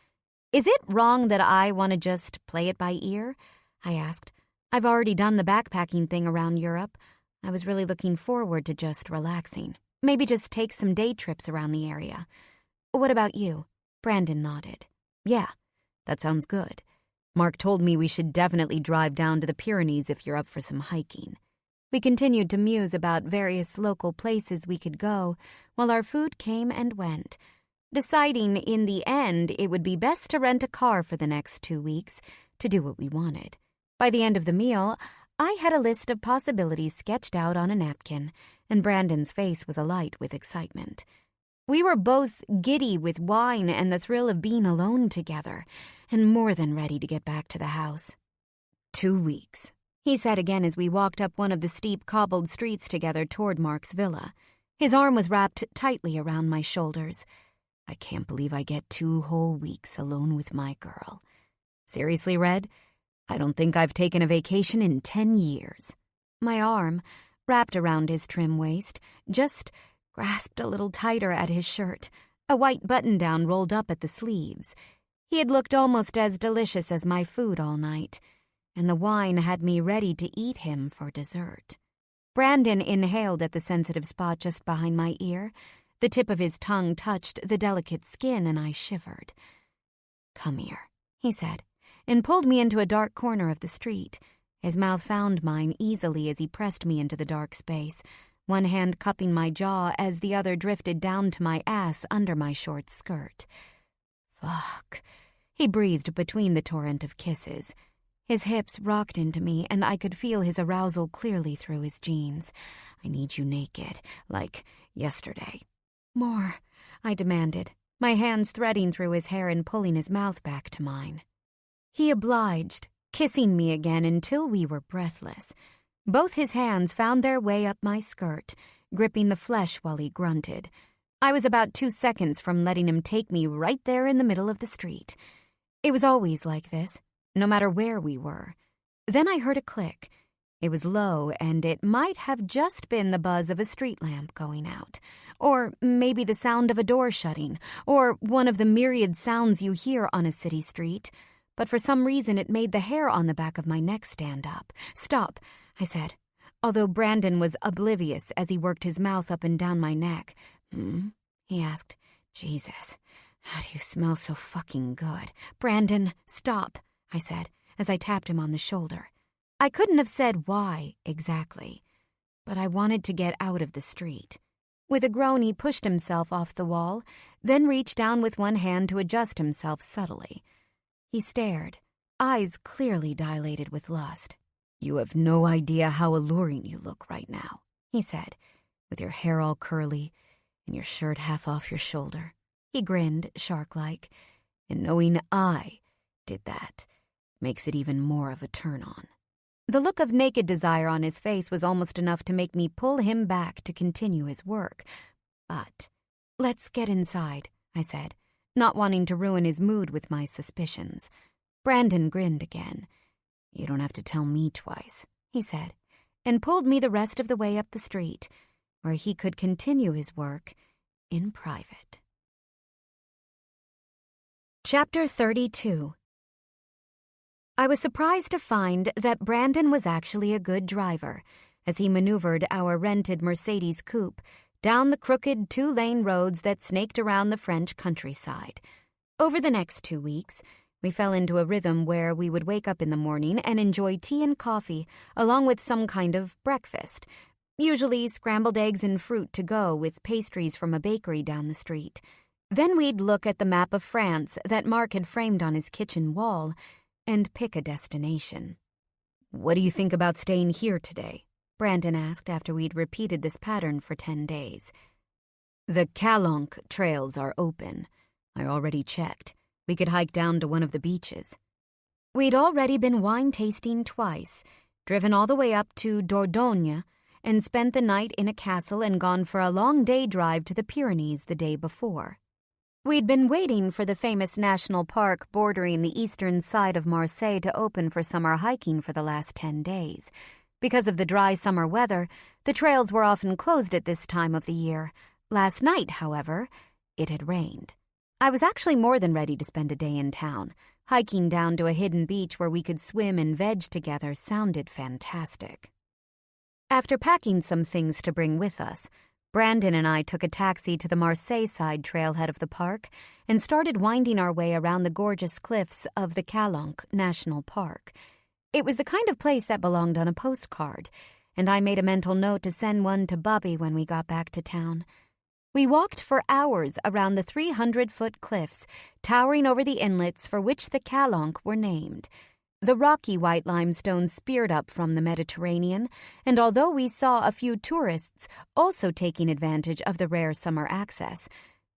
Is it wrong that I want to just play it by ear? I asked. I've already done the backpacking thing around Europe. I was really looking forward to just relaxing. Maybe just take some day trips around the area. What about you? Brandon nodded. Yeah, that sounds good. Mark told me we should definitely drive down to the Pyrenees if you're up for some hiking. We continued to muse about various local places we could go while our food came and went, deciding in the end it would be best to rent a car for the next 2 weeks to do what we wanted. By the end of the meal, I had a list of possibilities sketched out on a napkin, and Brandon's face was alight with excitement. We were both giddy with wine and the thrill of being alone together, and more than ready to get back to the house. 2 weeks, he said again as we walked up one of the steep cobbled streets together toward Mark's villa. His arm was wrapped tightly around my shoulders. I can't believe I get 2 whole weeks alone with my girl. Seriously, Red? I don't think I've taken a vacation in 10 years. My arm, wrapped around his trim waist, just grasped a little tighter at his shirt, a white button-down rolled up at the sleeves. He had looked almost as delicious as my food all night, and the wine had me ready to eat him for dessert. Brandon inhaled at the sensitive spot just behind my ear. The tip of his tongue touched the delicate skin, and I shivered. Come here, he said, and pulled me into a dark corner of the street. His mouth found mine easily as he pressed me into the dark space, one hand cupping my jaw as the other drifted down to my ass under my short skirt. Fuck, he breathed between the torrent of kisses. His hips rocked into me, and I could feel his arousal clearly through his jeans. I need you naked, like yesterday. More, I demanded, my hands threading through his hair and pulling his mouth back to mine. He obliged, kissing me again until we were breathless. Both his hands found their way up my skirt, gripping the flesh while he grunted. I was about 2 seconds from letting him take me right there in the middle of the street. It was always like this, no matter where we were. Then I heard a click. It was low, and it might have just been the buzz of a street lamp going out, or maybe the sound of a door shutting, or one of the myriad sounds you hear on a city street. But for some reason it made the hair on the back of my neck stand up. Stop, I said, although Brandon was oblivious as he worked his mouth up and down my neck. He asked. Jesus, how do you smell so fucking good? Brandon, stop, I said, as I tapped him on the shoulder. I couldn't have said why exactly, but I wanted to get out of the street. With a groan, he pushed himself off the wall, then reached down with one hand to adjust himself subtly. He stared, eyes clearly dilated with lust. You have no idea how alluring you look right now, he said, with your hair all curly and your shirt half off your shoulder. He grinned, shark-like, and knowing I did that makes it even more of a turn-on. The look of naked desire on his face was almost enough to make me pull him back to continue his work. But, let's get inside, I said, not wanting to ruin his mood with my suspicions. Brandon grinned again. You don't have to tell me twice, he said, and pulled me the rest of the way up the street, where he could continue his work in private. Chapter 32. I was surprised to find that Brandon was actually a good driver as he maneuvered our rented Mercedes coupe down the crooked 2-lane roads that snaked around the French countryside. Over the next 2 weeks, we fell into a rhythm where we would wake up in the morning and enjoy tea and coffee along with some kind of breakfast, usually scrambled eggs and fruit to go with pastries from a bakery down the street. Then we'd look at the map of France that Mark had framed on his kitchen wall and pick a destination. "What do you think about staying here today?" Brandon asked after we'd repeated this pattern for 10 days. "The Calanque trails are open. I already checked. We could hike down to one of the beaches." We'd already been wine-tasting twice, driven all the way up to Dordogne, and spent the night in a castle and gone for a long day drive to the Pyrenees the day before. We'd been waiting for the famous national park bordering the eastern side of Marseille to open for summer hiking for the last 10 days. Because of the dry summer weather, the trails were often closed at this time of the year. Last night, however, it had rained. I was actually more than ready to spend a day in town. Hiking down to a hidden beach where we could swim and veg together sounded fantastic. After packing some things to bring with us, Brandon and I took a taxi to the Marseille side trailhead of the park and started winding our way around the gorgeous cliffs of the Calanque National Park. It was the kind of place that belonged on a postcard, and I made a mental note to send one to Bubby when we got back to town. We walked for hours around the 300-foot cliffs, towering over the inlets for which the Calanque were named. The rocky white limestone speared up from the Mediterranean, and although we saw a few tourists also taking advantage of the rare summer access,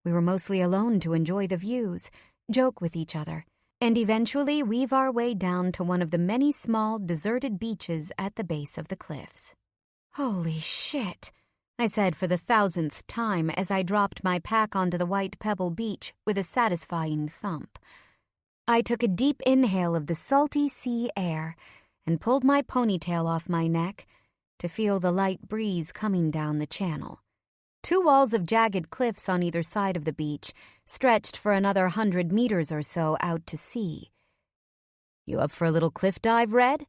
we were mostly alone to enjoy the views, joke with each other, and eventually weave our way down to one of the many small, deserted beaches at the base of the cliffs. "Holy shit," I said for the 1,000th time as I dropped my pack onto the white pebble beach with a satisfying thump. I took a deep inhale of the salty sea air and pulled my ponytail off my neck to feel the light breeze coming down the channel. 2 walls of jagged cliffs on either side of the beach stretched for another 100 meters or so out to sea. "You up for a little cliff dive, Red?"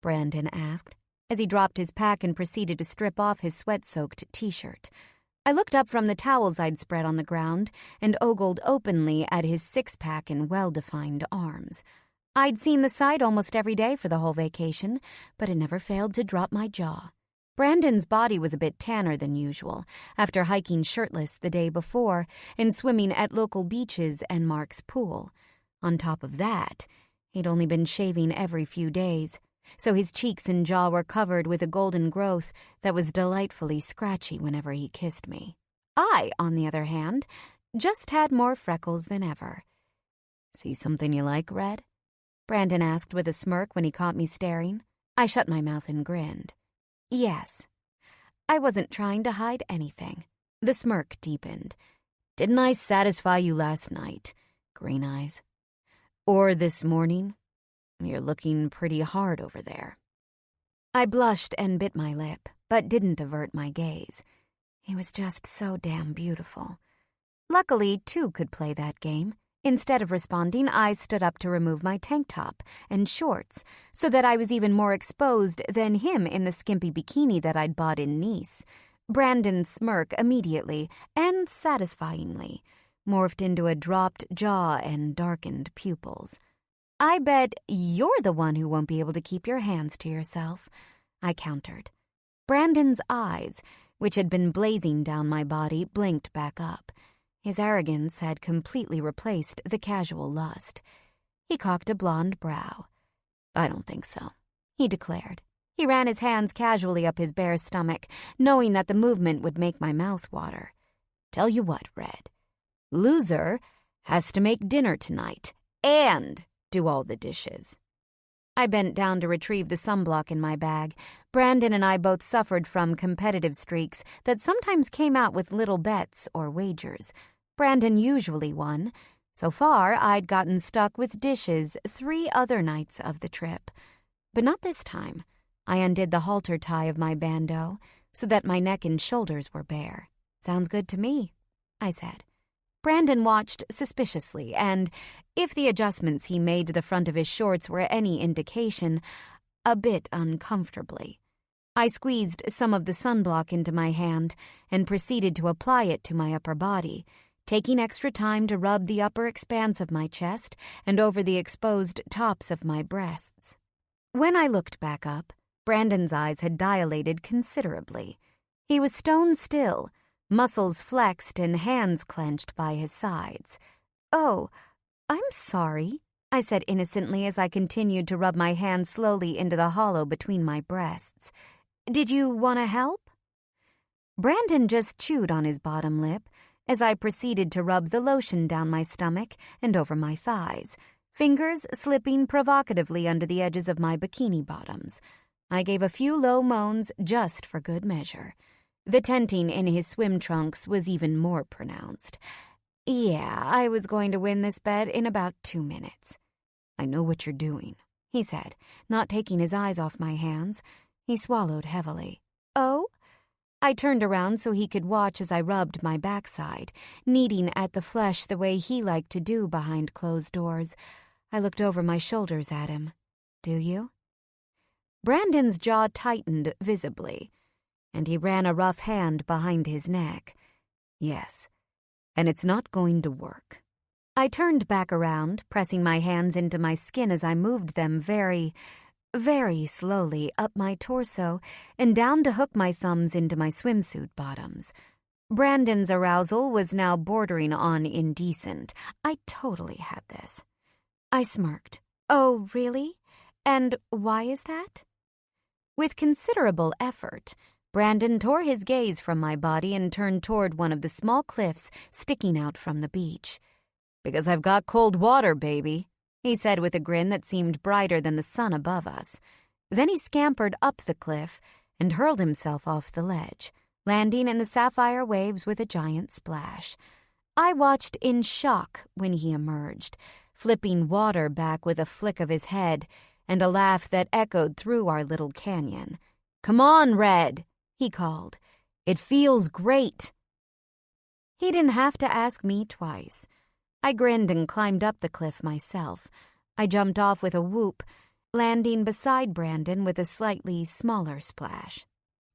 Brandon asked, as he dropped his pack and proceeded to strip off his sweat-soaked t-shirt. I looked up from the towels I'd spread on the ground and ogled openly at his six-pack and well-defined arms. I'd seen the sight almost every day for the whole vacation, but it never failed to drop my jaw. Brandon's body was a bit tanner than usual, after hiking shirtless the day before and swimming at local beaches and Mark's pool. On top of that, he'd only been shaving every few days, so his cheeks and jaw were covered with a golden growth that was delightfully scratchy whenever he kissed me. I, on the other hand, just had more freckles than ever. "See something you like, Red?" Brandon asked with a smirk when he caught me staring. I shut my mouth and grinned. Yes. I wasn't trying to hide anything. The smirk deepened. "Didn't I satisfy you last night, Green Eyes? Or this morning? You're looking pretty hard over there." I blushed and bit my lip, but didn't avert my gaze. He was just so damn beautiful. Luckily, 2 could play that game. Instead of responding, I stood up to remove my tank top and shorts, so that I was even more exposed than him in the skimpy bikini that I'd bought in Nice. Brandon's smirk immediately, and satisfyingly, morphed into a dropped jaw and darkened pupils. "I bet you're the one who won't be able to keep your hands to yourself," I countered. Brandon's eyes, which had been blazing down my body, blinked back up. His arrogance had completely replaced the casual lust. He cocked a blonde brow. "I don't think so," he declared. He ran his hands casually up his bare stomach, knowing that the movement would make my mouth water. "Tell you what, Red. Loser has to make dinner tonight and do all the dishes." I bent down to retrieve the sunblock in my bag. Brandon and I both suffered from competitive streaks that sometimes came out with little bets or wagers. Brandon usually won. So far, I'd gotten stuck with dishes 3 other nights of the trip. But not this time. I undid the halter tie of my bandeau so that my neck and shoulders were bare. Sounds good to me. I said. Brandon watched suspiciously, and, if the adjustments he made to the front of his shorts were any indication, a bit uncomfortably. I squeezed some of the sunblock into my hand and proceeded to apply it to my upper body, taking extra time to rub the upper expanse of my chest and over the exposed tops of my breasts. When I looked back up, Brandon's eyes had dilated considerably. He was stone still, muscles flexed and hands clenched by his sides. "Oh, I'm sorry," I said innocently as I continued to rub my hand slowly into the hollow between my breasts. "Did you want to help?" Brandon just chewed on his bottom lip as I proceeded to rub the lotion down my stomach and over my thighs, fingers slipping provocatively under the edges of my bikini bottoms. I gave a few low moans just for good measure. The tenting in his swim trunks was even more pronounced. Yeah, I was going to win this bet in about 2 minutes. "I know what you're doing," he said, not taking his eyes off my hands. He swallowed heavily. "Oh?" I turned around so he could watch as I rubbed my backside, kneading at the flesh the way he liked to do behind closed doors. I looked over my shoulders at him. "Do you?" Brandon's jaw tightened visibly, and he ran a rough hand behind his neck. "Yes, and it's not going to work." I turned back around, pressing my hands into my skin as I moved them very, very slowly up my torso and down to hook my thumbs into my swimsuit bottoms. Brandon's arousal was now bordering on indecent. I totally had this. I smirked. "Oh, really? And why is that?" With considerable effort, Brandon tore his gaze from my body and turned toward one of the small cliffs sticking out from the beach. "Because I've got cold water, baby," he said with a grin that seemed brighter than the sun above us. Then he scampered up the cliff and hurled himself off the ledge, landing in the sapphire waves with a giant splash. I watched in shock when he emerged, flipping water back with a flick of his head and a laugh that echoed through our little canyon. "Come on, Red," he called. "It feels great." He didn't have to ask me twice. I grinned and climbed up the cliff myself. I jumped off with a whoop, landing beside Brandon with a slightly smaller splash.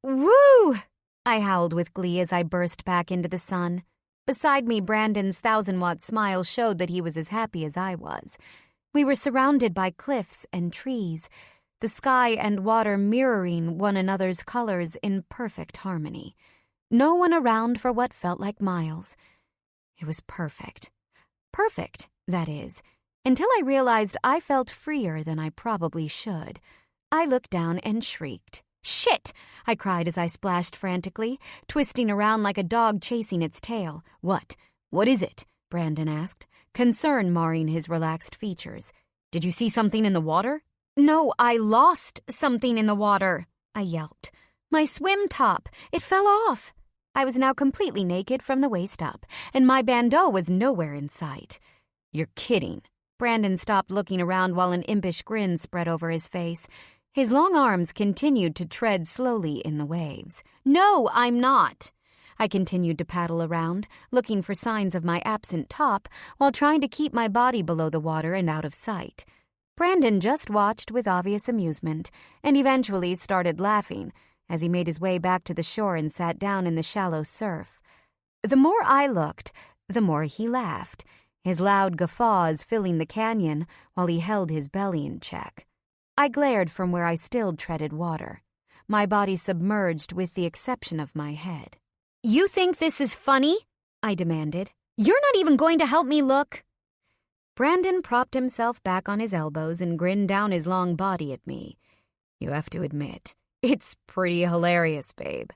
"Woo!" I howled with glee as I burst back into the sun. Beside me, Brandon's 1,000-watt smile showed that he was as happy as I was. We were surrounded by cliffs and trees, the sky and water mirroring one another's colors in perfect harmony. No one around for what felt like miles. It was perfect. Perfect, that is, until I realized I felt freer than I probably should. I looked down and shrieked. "Shit!" I cried as I splashed frantically, twisting around like a dog chasing its tail. "What? What is it?" Brandon asked, concern marring his relaxed features. "Did you see something in the water?" "No, I lost something in the water," I yelped. "My swim top. It fell off." I was now completely naked from the waist up, and my bandeau was nowhere in sight. "You're kidding." Brandon stopped looking around while an impish grin spread over his face. His long arms continued to tread slowly in the waves. "No, I'm not." I continued to paddle around, looking for signs of my absent top while trying to keep my body below the water and out of sight. Brandon just watched with obvious amusement and eventually started laughing as he made his way back to the shore and sat down in the shallow surf. The more I looked, the more he laughed, his loud guffaws filling the canyon while he held his belly in check. I glared from where I still treaded water, my body submerged with the exception of my head. "You think this is funny?" I demanded. "You're not even going to help me look." Brandon propped himself back on his elbows and grinned down his long body at me. "You have to admit, it's pretty hilarious, babe."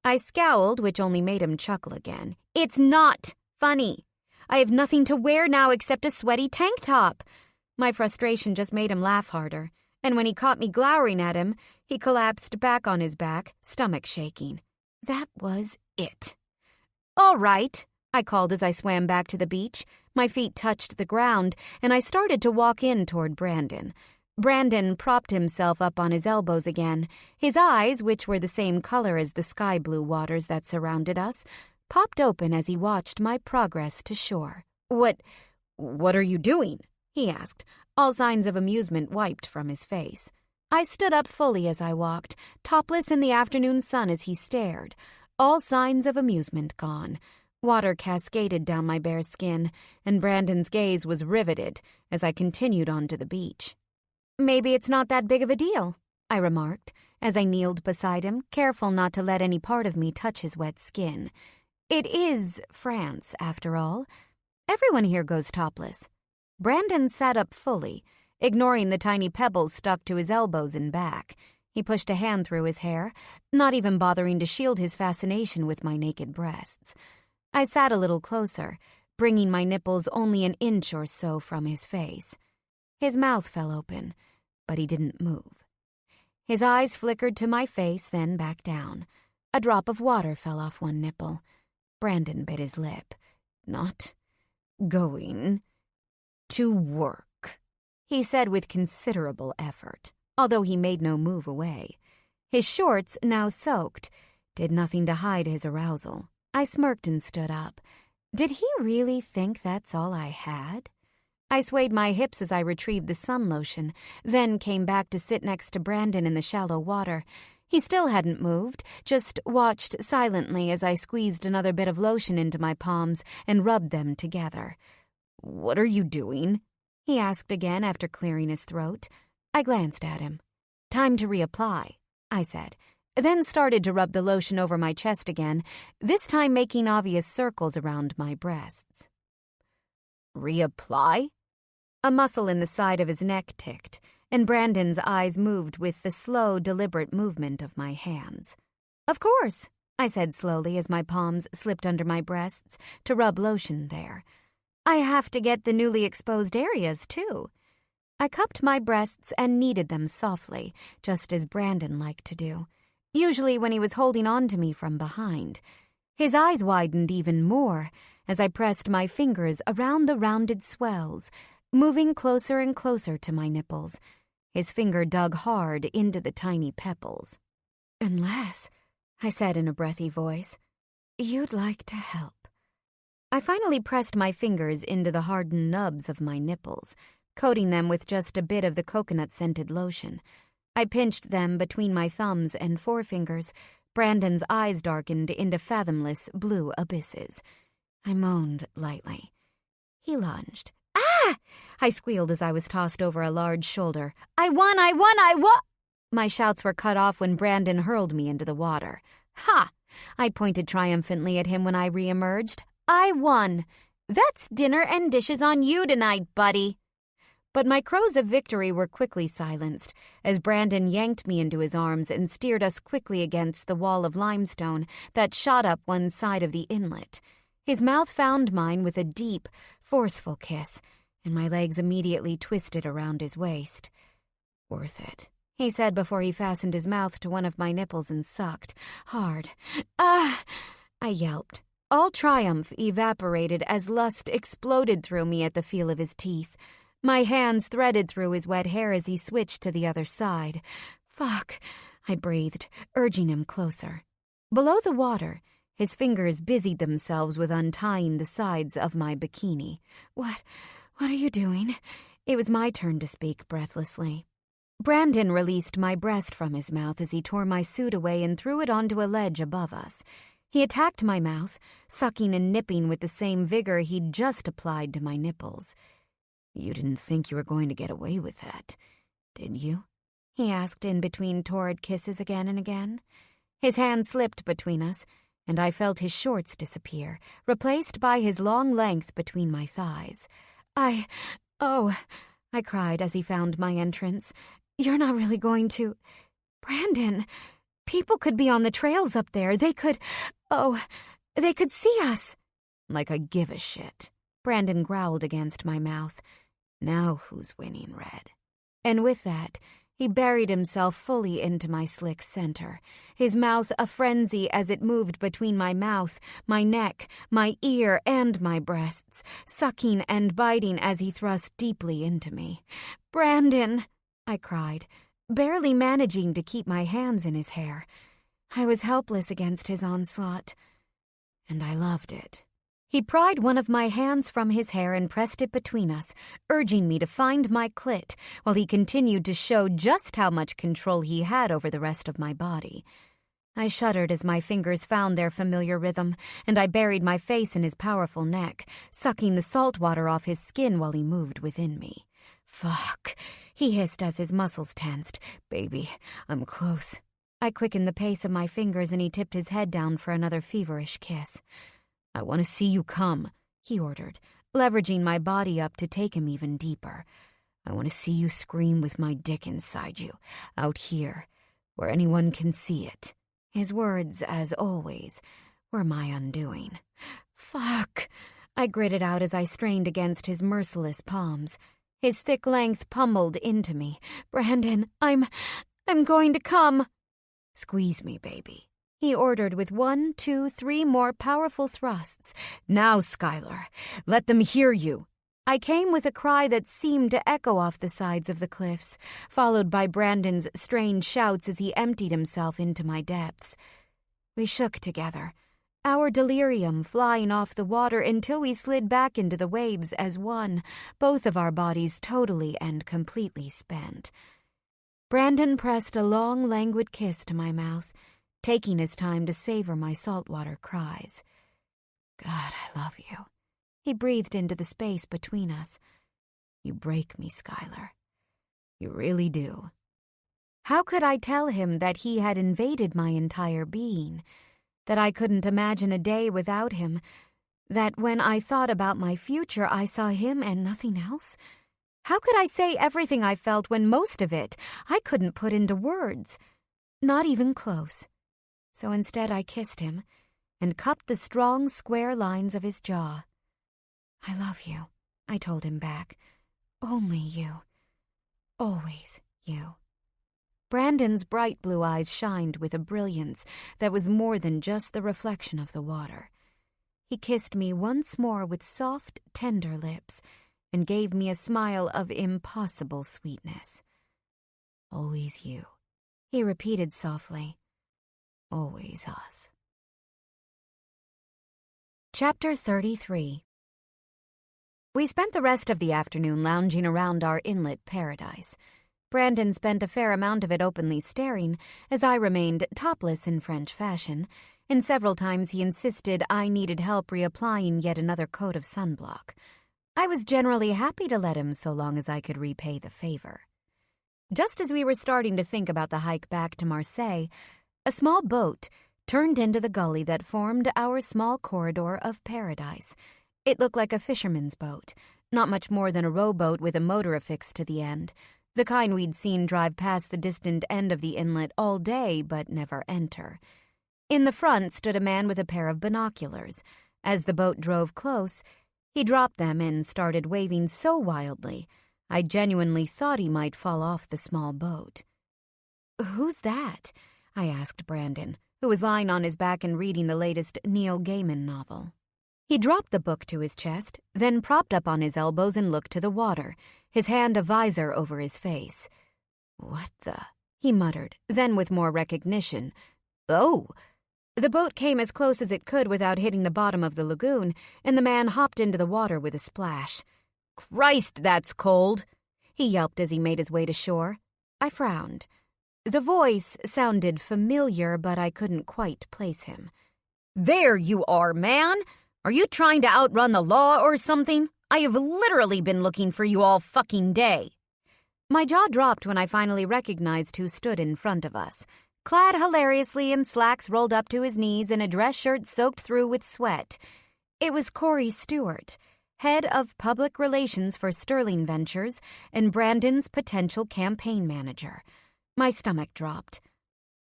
I scowled, which only made him chuckle again. "It's not funny. I have nothing to wear now except a sweaty tank top." My frustration just made him laugh harder, and when he caught me glowering at him, he collapsed back on his back, stomach shaking. That was it. "All right," I called as I swam back to the beach. My feet touched the ground, and I started to walk in toward Brandon. Brandon propped himself up on his elbows again, his eyes, which were the same color as the sky-blue waters that surrounded us, popped open as he watched my progress to shore. What are you doing?" he asked, all signs of amusement wiped from his face. I stood up fully as I walked, topless in the afternoon sun as he stared, all signs of amusement gone. Water cascaded down my bare skin, and Brandon's gaze was riveted as I continued on to the beach. "Maybe it's not that big of a deal," I remarked, as I kneeled beside him, careful not to let any part of me touch his wet skin. It is France, after all. Everyone here goes topless. Brandon sat up fully, ignoring the tiny pebbles stuck to his elbows and back. He pushed a hand through his hair, not even bothering to shield his fascination with my naked breasts. I sat a little closer, bringing my nipples only an inch or so from his face. His mouth fell open, but he didn't move. His eyes flickered to my face, then back down. A drop of water fell off one nipple. Brandon bit his lip. "Not going to work," he said with considerable effort, although he made no move away. His shorts, now soaked, did nothing to hide his arousal. I smirked and stood up. Did he really think that's all I had? I swayed my hips as I retrieved the sun lotion, then came back to sit next to Brandon in the shallow water. He still hadn't moved, just watched silently as I squeezed another bit of lotion into my palms and rubbed them together. "What are you doing?" he asked again after clearing his throat. I glanced at him. "Time to reapply," I said, then started to rub the lotion over my chest again, this time making obvious circles around my breasts. "Reapply?" A muscle in the side of his neck ticked, and Brandon's eyes moved with the slow, deliberate movement of my hands. "Of course," I said slowly as my palms slipped under my breasts to rub lotion there. "I have to get the newly exposed areas, too." I cupped my breasts and kneaded them softly, just as Brandon liked to do, usually when he was holding on to me from behind. His eyes widened even more as I pressed my fingers around the rounded swells, moving closer and closer to my nipples. His finger dug hard into the tiny pebbles. "Unless," I said in a breathy voice, "you'd like to help." I finally pressed my fingers into the hardened nubs of my nipples, coating them with just a bit of the coconut-scented lotion. I pinched them between my thumbs and forefingers. Brandon's eyes darkened into fathomless blue abysses. I moaned lightly. He lunged. "Ah!" I squealed as I was tossed over a large shoulder. I won! My shouts were cut off when Brandon hurled me into the water. "Ha!" I pointed triumphantly at him when I reemerged. "I won! That's dinner and dishes on you tonight, buddy." But my crows of victory were quickly silenced as Brandon yanked me into his arms and steered us quickly against the wall of limestone that shot up one side of the inlet. His mouth found mine with a deep, forceful kiss, and my legs immediately twisted around his waist. "Worth it," he said before he fastened his mouth to one of my nipples and sucked. Hard. "Ah!" I yelped. All triumph evaporated as lust exploded through me at the feel of his teeth. My hands threaded through his wet hair as he switched to the other side. "Fuck," I breathed, urging him closer. Below the water, his fingers busied themselves with untying the sides of my bikini. What are you doing?" It was my turn to speak breathlessly. Brandon released my breast from his mouth as he tore my suit away and threw it onto a ledge above us. He attacked my mouth, sucking and nipping with the same vigor he'd just applied to my nipples. "You didn't think you were going to get away with that, did you?" he asked in between torrid kisses again and again. His hand slipped between us, and I felt his shorts disappear, replaced by his long length between my thighs. Oh, I cried as he found my entrance. "You're not really going to—" "Brandon, people could be on the trails up there. They could see us." "Like I give a shit," Brandon growled against my mouth. "Now who's winning, Red?" And with that, he buried himself fully into my slick center, his mouth a frenzy as it moved between my mouth, my neck, my ear, and my breasts, sucking and biting as he thrust deeply into me. "Brandon!" I cried, barely managing to keep my hands in his hair. I was helpless against his onslaught. and I loved it. He pried one of my hands from his hair and pressed it between us, urging me to find my clit, while he continued to show just how much control he had over the rest of my body. I shuddered as my fingers found their familiar rhythm, and I buried my face in his powerful neck, sucking the salt water off his skin while he moved within me. "Fuck," he hissed as his muscles tensed. "Baby, I'm close." I quickened the pace of my fingers and he tipped his head down for another feverish kiss. "I want to see you come," he ordered, leveraging my body up to take him even deeper. "I want to see you scream with my dick inside you, out here, where anyone can see it." His words, as always, were my undoing. "Fuck," I gritted out as I strained against his merciless palms. His thick length pummeled into me. "Brandon, I'm going to come." "Squeeze me, baby," he ordered with 1, 2, 3 more powerful thrusts. "Now, Skylar, let them hear you." I came with a cry that seemed to echo off the sides of the cliffs, followed by Brandon's strange shouts as he emptied himself into my depths. We shook together, our delirium flying off the water until we slid back into the waves as one, both of our bodies totally and completely spent. Brandon pressed a long, languid kiss to my mouth, taking his time to savor my saltwater cries. "God, I love you," he breathed into the space between us. "You break me, Skylar. You really do." How could I tell him that he had invaded my entire being? That I couldn't imagine a day without him? That when I thought about my future, I saw him and nothing else? How could I say everything I felt when most of it I couldn't put into words? Not even close. So instead I kissed him and cupped the strong, square lines of his jaw. "I love you," I told him back. "Only you. Always you." Brandon's bright blue eyes shined with a brilliance that was more than just the reflection of the water. He kissed me once more with soft, tender lips and gave me a smile of impossible sweetness. "Always you," he repeated softly. "Always us." Chapter 33. We spent the rest of the afternoon lounging around our inlet paradise. Brandon spent a fair amount of it openly staring, as I remained topless in French fashion, and several times he insisted I needed help reapplying yet another coat of sunblock. I was generally happy to let him so long as I could repay the favor. Just as we were starting to think about the hike back to Marseille, a small boat turned into the gully that formed our small corridor of paradise. It looked like a fisherman's boat, not much more than a rowboat with a motor affixed to the end, the kind we'd seen drive past the distant end of the inlet all day but never enter. In the front stood a man with a pair of binoculars. As the boat drove close, he dropped them and started waving so wildly, I genuinely thought he might fall off the small boat. "Who's that?" I asked Brandon, who was lying on his back and reading the latest Neil Gaiman novel. He dropped the book to his chest, then propped up on his elbows and looked to the water, his hand a visor over his face. "What the?" he muttered, then with more recognition. "Oh!" The boat came as close as it could without hitting the bottom of the lagoon, and the man hopped into the water with a splash. "Christ, that's cold!" he yelped as he made his way to shore. I frowned. The voice sounded familiar, but I couldn't quite place him. "There you are, man! Are you trying to outrun the law or something? I have literally been looking for you all fucking day." My jaw dropped when I finally recognized who stood in front of us, clad hilariously in slacks rolled up to his knees and a dress shirt soaked through with sweat. It was Corey Stewart, head of public relations for Sterling Ventures and Brandon's potential campaign manager. My stomach dropped.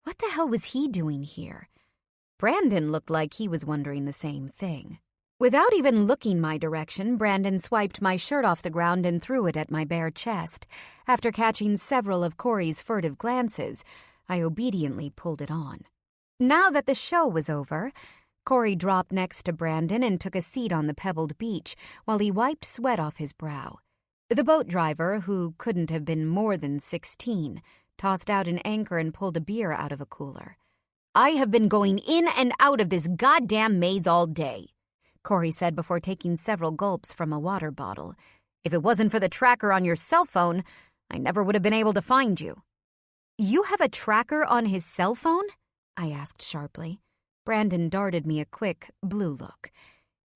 What the hell was he doing here? Brandon looked like he was wondering the same thing. Without even looking my direction, Brandon swiped my shirt off the ground and threw it at my bare chest. After catching several of Corey's furtive glances, I obediently pulled it on. Now that the show was over, Corey dropped next to Brandon and took a seat on the pebbled beach while he wiped sweat off his brow. The boat driver, who couldn't have been more than 16, tossed out an anchor and pulled a beer out of a cooler. I have been going in and out of this goddamn maze all day," Corey said before taking several gulps from a water bottle. "If it wasn't for the tracker on your cell phone, I never would have been able to find you." "You have a tracker on his cell phone?" I asked sharply. Brandon darted me a quick, blue look.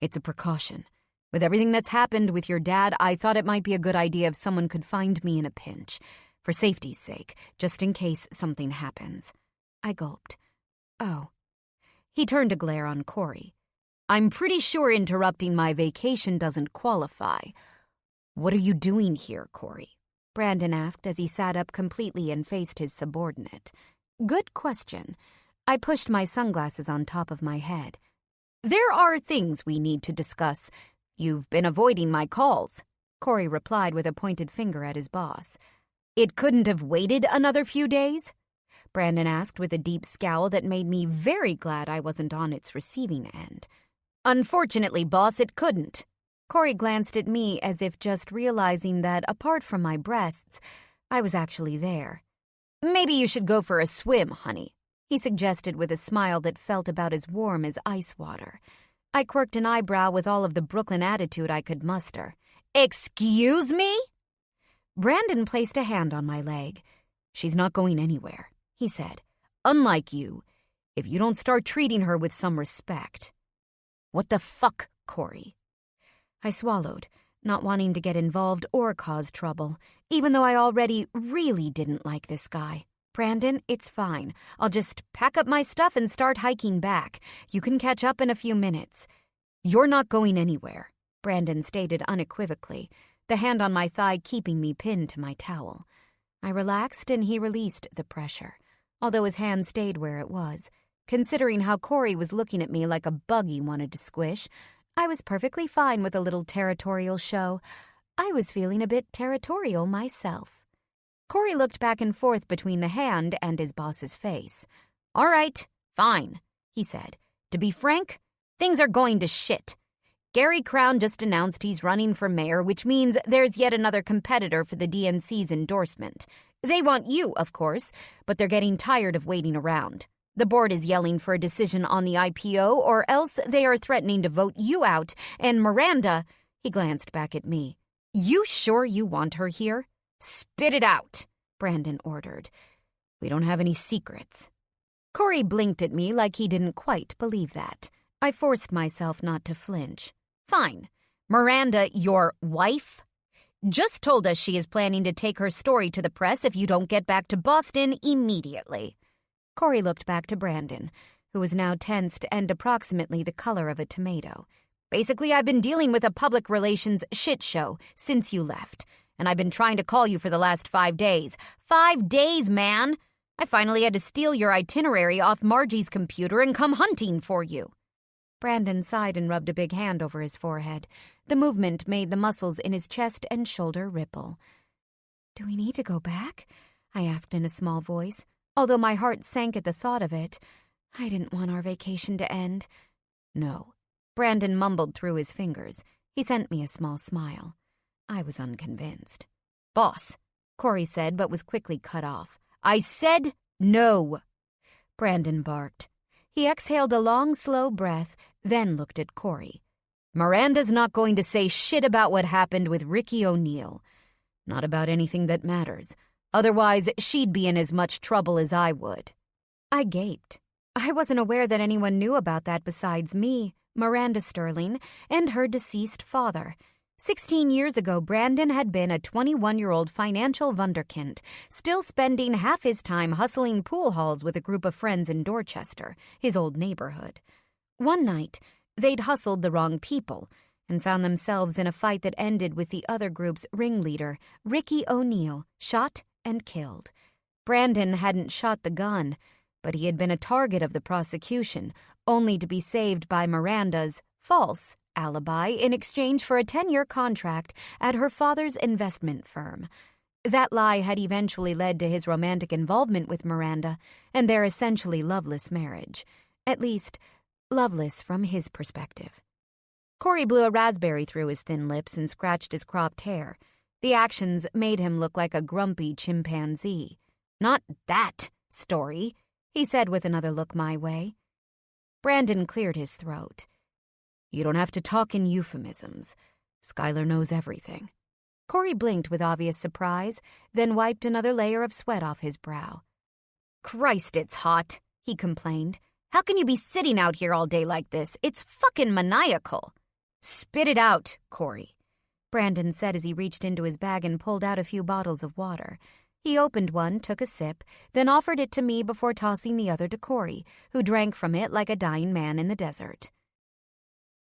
"It's a precaution. With everything that's happened with your dad, I thought it might be a good idea if someone could find me in a pinch. For safety's sake, just in case something happens." I gulped. "Oh." He turned to glare on Corey. "I'm pretty sure interrupting my vacation doesn't qualify." "What are you doing here, Corey?" Brandon asked as he sat up completely and faced his subordinate. "Good question." I pushed my sunglasses on top of my head. "There are things we need to discuss. You've been avoiding my calls," Corey replied with a pointed finger at his boss. "It couldn't have waited another few days?" Brandon asked with a deep scowl that made me very glad I wasn't on its receiving end. "Unfortunately, boss, it couldn't." Corey glanced at me as if just realizing that, apart from my breasts, I was actually there. "Maybe you should go for a swim, honey," he suggested with a smile that felt about as warm as ice water. I quirked an eyebrow with all of the Brooklyn attitude I could muster. "Excuse me?" Brandon placed a hand on my leg. "She's not going anywhere," he said. "Unlike you, if you don't start treating her with some respect." "What the fuck, Corey?" I swallowed, not wanting to get involved or cause trouble, even though I already really didn't like this guy. "Brandon, it's fine. I'll just pack up my stuff and start hiking back. You can catch up in a few minutes." "You're not going anywhere," Brandon stated unequivocally, the hand on my thigh keeping me pinned to my towel. I relaxed and he released the pressure, although his hand stayed where it was. Considering how Corey was looking at me like a bug he wanted to squish, I was perfectly fine with a little territorial show. I was feeling a bit territorial myself. Corey looked back and forth between the hand and his boss's face. "All right, fine," he said. "To be frank, things are going to shit. Gary Crown just announced he's running for mayor, which means there's yet another competitor for the DNC's endorsement. They want you, of course, but they're getting tired of waiting around. The board is yelling for a decision on the IPO, or else they are threatening to vote you out, and Miranda," he glanced back at me. "You sure you want her here?" "Spit it out," Brandon ordered. "We don't have any secrets." Corey blinked at me like he didn't quite believe that. I forced myself not to flinch. "Fine. Miranda, your wife, just told us she is planning to take her story to the press if you don't get back to Boston immediately." Corey looked back to Brandon, who was now tensed and approximately the color of a tomato. "Basically, I've been dealing with a public relations shit show since you left, and I've been trying to call you for the last 5 days. 5 days, man! I finally had to steal your itinerary off Margie's computer and come hunting for you." Brandon sighed and rubbed a big hand over his forehead. The movement made the muscles in his chest and shoulder ripple. "Do we need to go back?" I asked in a small voice. Although my heart sank at the thought of it, I didn't want our vacation to end. "No," Brandon mumbled through his fingers. He sent me a small smile. I was unconvinced. "Boss," Corey said, but was quickly cut off. "I said no." Brandon barked. He exhaled a long, slow breath, then looked at Corey. "Miranda's not going to say shit about what happened with Ricky O'Neill. Not about anything that matters. Otherwise, she'd be in as much trouble as I would." I gaped. I wasn't aware that anyone knew about that besides me, Miranda Sterling, and her deceased father. 16 years ago, Brandon had been a 21-year-old financial wunderkind, still spending half his time hustling pool halls with a group of friends in Dorchester, his old neighborhood. One night, they'd hustled the wrong people and found themselves in a fight that ended with the other group's ringleader, Ricky O'Neill, shot and killed. Brandon hadn't shot the gun, but he had been a target of the prosecution, only to be saved by Miranda's false alibi in exchange for a 10-year contract at her father's investment firm. That lie had eventually led to his romantic involvement with Miranda and their essentially loveless marriage. At least, loveless from his perspective. Corey blew a raspberry through his thin lips and scratched his cropped hair. The actions made him look like a grumpy chimpanzee. "Not that story," he said with another look my way. Brandon cleared his throat. You don't have to talk in euphemisms. Skylar knows everything. Corey blinked with obvious surprise, then wiped another layer of sweat off his brow. Christ, it's hot, he complained. How can you be sitting out here all day like this? It's fucking maniacal. Spit it out, Corey, Brandon said as he reached into his bag and pulled out a few bottles of water. He opened one, took a sip, then offered it to me before tossing the other to Corey, who drank from it like a dying man in the desert.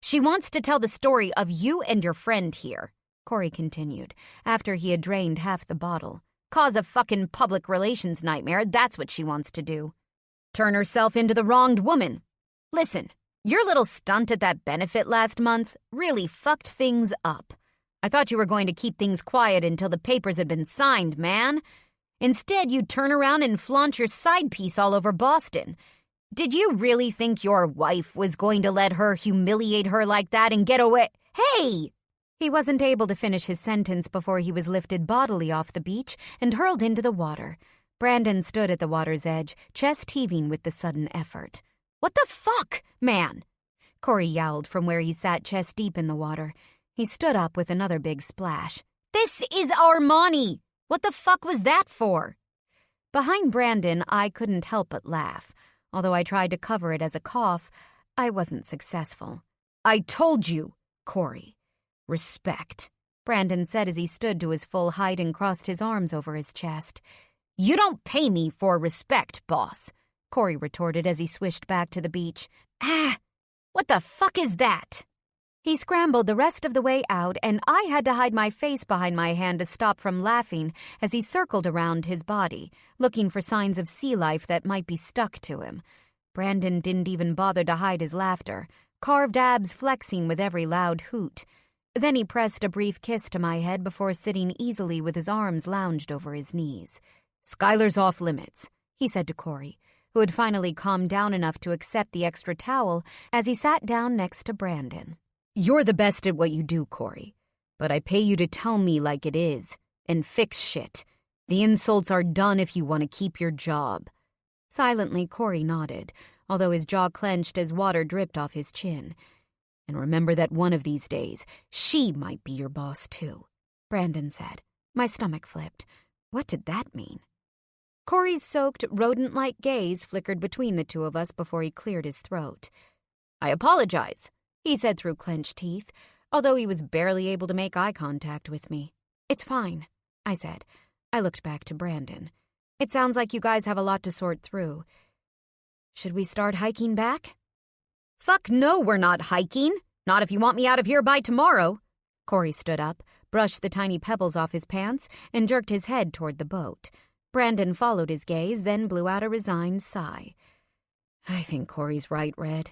She wants to tell the story of you and your friend here, Corey continued, after he had drained half the bottle. Cause a fucking public relations nightmare, that's what she wants to do. Turn herself into the wronged woman. Listen, your little stunt at that benefit last month really fucked things up. I thought you were going to keep things quiet until the papers had been signed, man. Instead, you turn around and flaunt your side piece all over Boston. Did you really think your wife was going to let her humiliate her like that and get away? Hey! He wasn't able to finish his sentence before he was lifted bodily off the beach and hurled into the water. Brandon stood at the water's edge, chest heaving with the sudden effort. What the fuck, man? Corey yowled from where he sat chest deep in the water. He stood up with another big splash. This is our money! What the fuck was that for? Behind Brandon, I couldn't help but laugh. Although I tried to cover it as a cough, I wasn't successful. I told you, Corey. Respect, Brandon said as he stood to his full height and crossed his arms over his chest. You don't pay me for respect, boss, Corey retorted as he swished back to the beach. Ah, what the fuck is that? He scrambled the rest of the way out, and I had to hide my face behind my hand to stop from laughing as he circled around his body, looking for signs of sea life that might be stuck to him. Brandon didn't even bother to hide his laughter, carved abs flexing with every loud hoot. Then he pressed a brief kiss to my head before sitting easily with his arms lounged over his knees. Skylar's off limits, he said to Corey, who had finally calmed down enough to accept the extra towel as he sat down next to Brandon. You're the best at what you do, Corey. But I pay you to tell me like it is and fix shit. The insults are done if you want to keep your job. Silently, Corey nodded, although his jaw clenched as water dripped off his chin. And remember that one of these days, she might be your boss too, Brandon said. My stomach flipped. What did that mean? Corey's soaked, rodent-like gaze flickered between the two of us before he cleared his throat. I apologize, he said through clenched teeth, although he was barely able to make eye contact with me. It's fine, I said. I looked back to Brandon. It sounds like you guys have a lot to sort through. Should we start hiking back? Fuck no, we're not hiking. Not if you want me out of here by tomorrow. Corey stood up, brushed the tiny pebbles off his pants, and jerked his head toward the boat. Brandon followed his gaze, then blew out a resigned sigh. I think Corey's right, Red.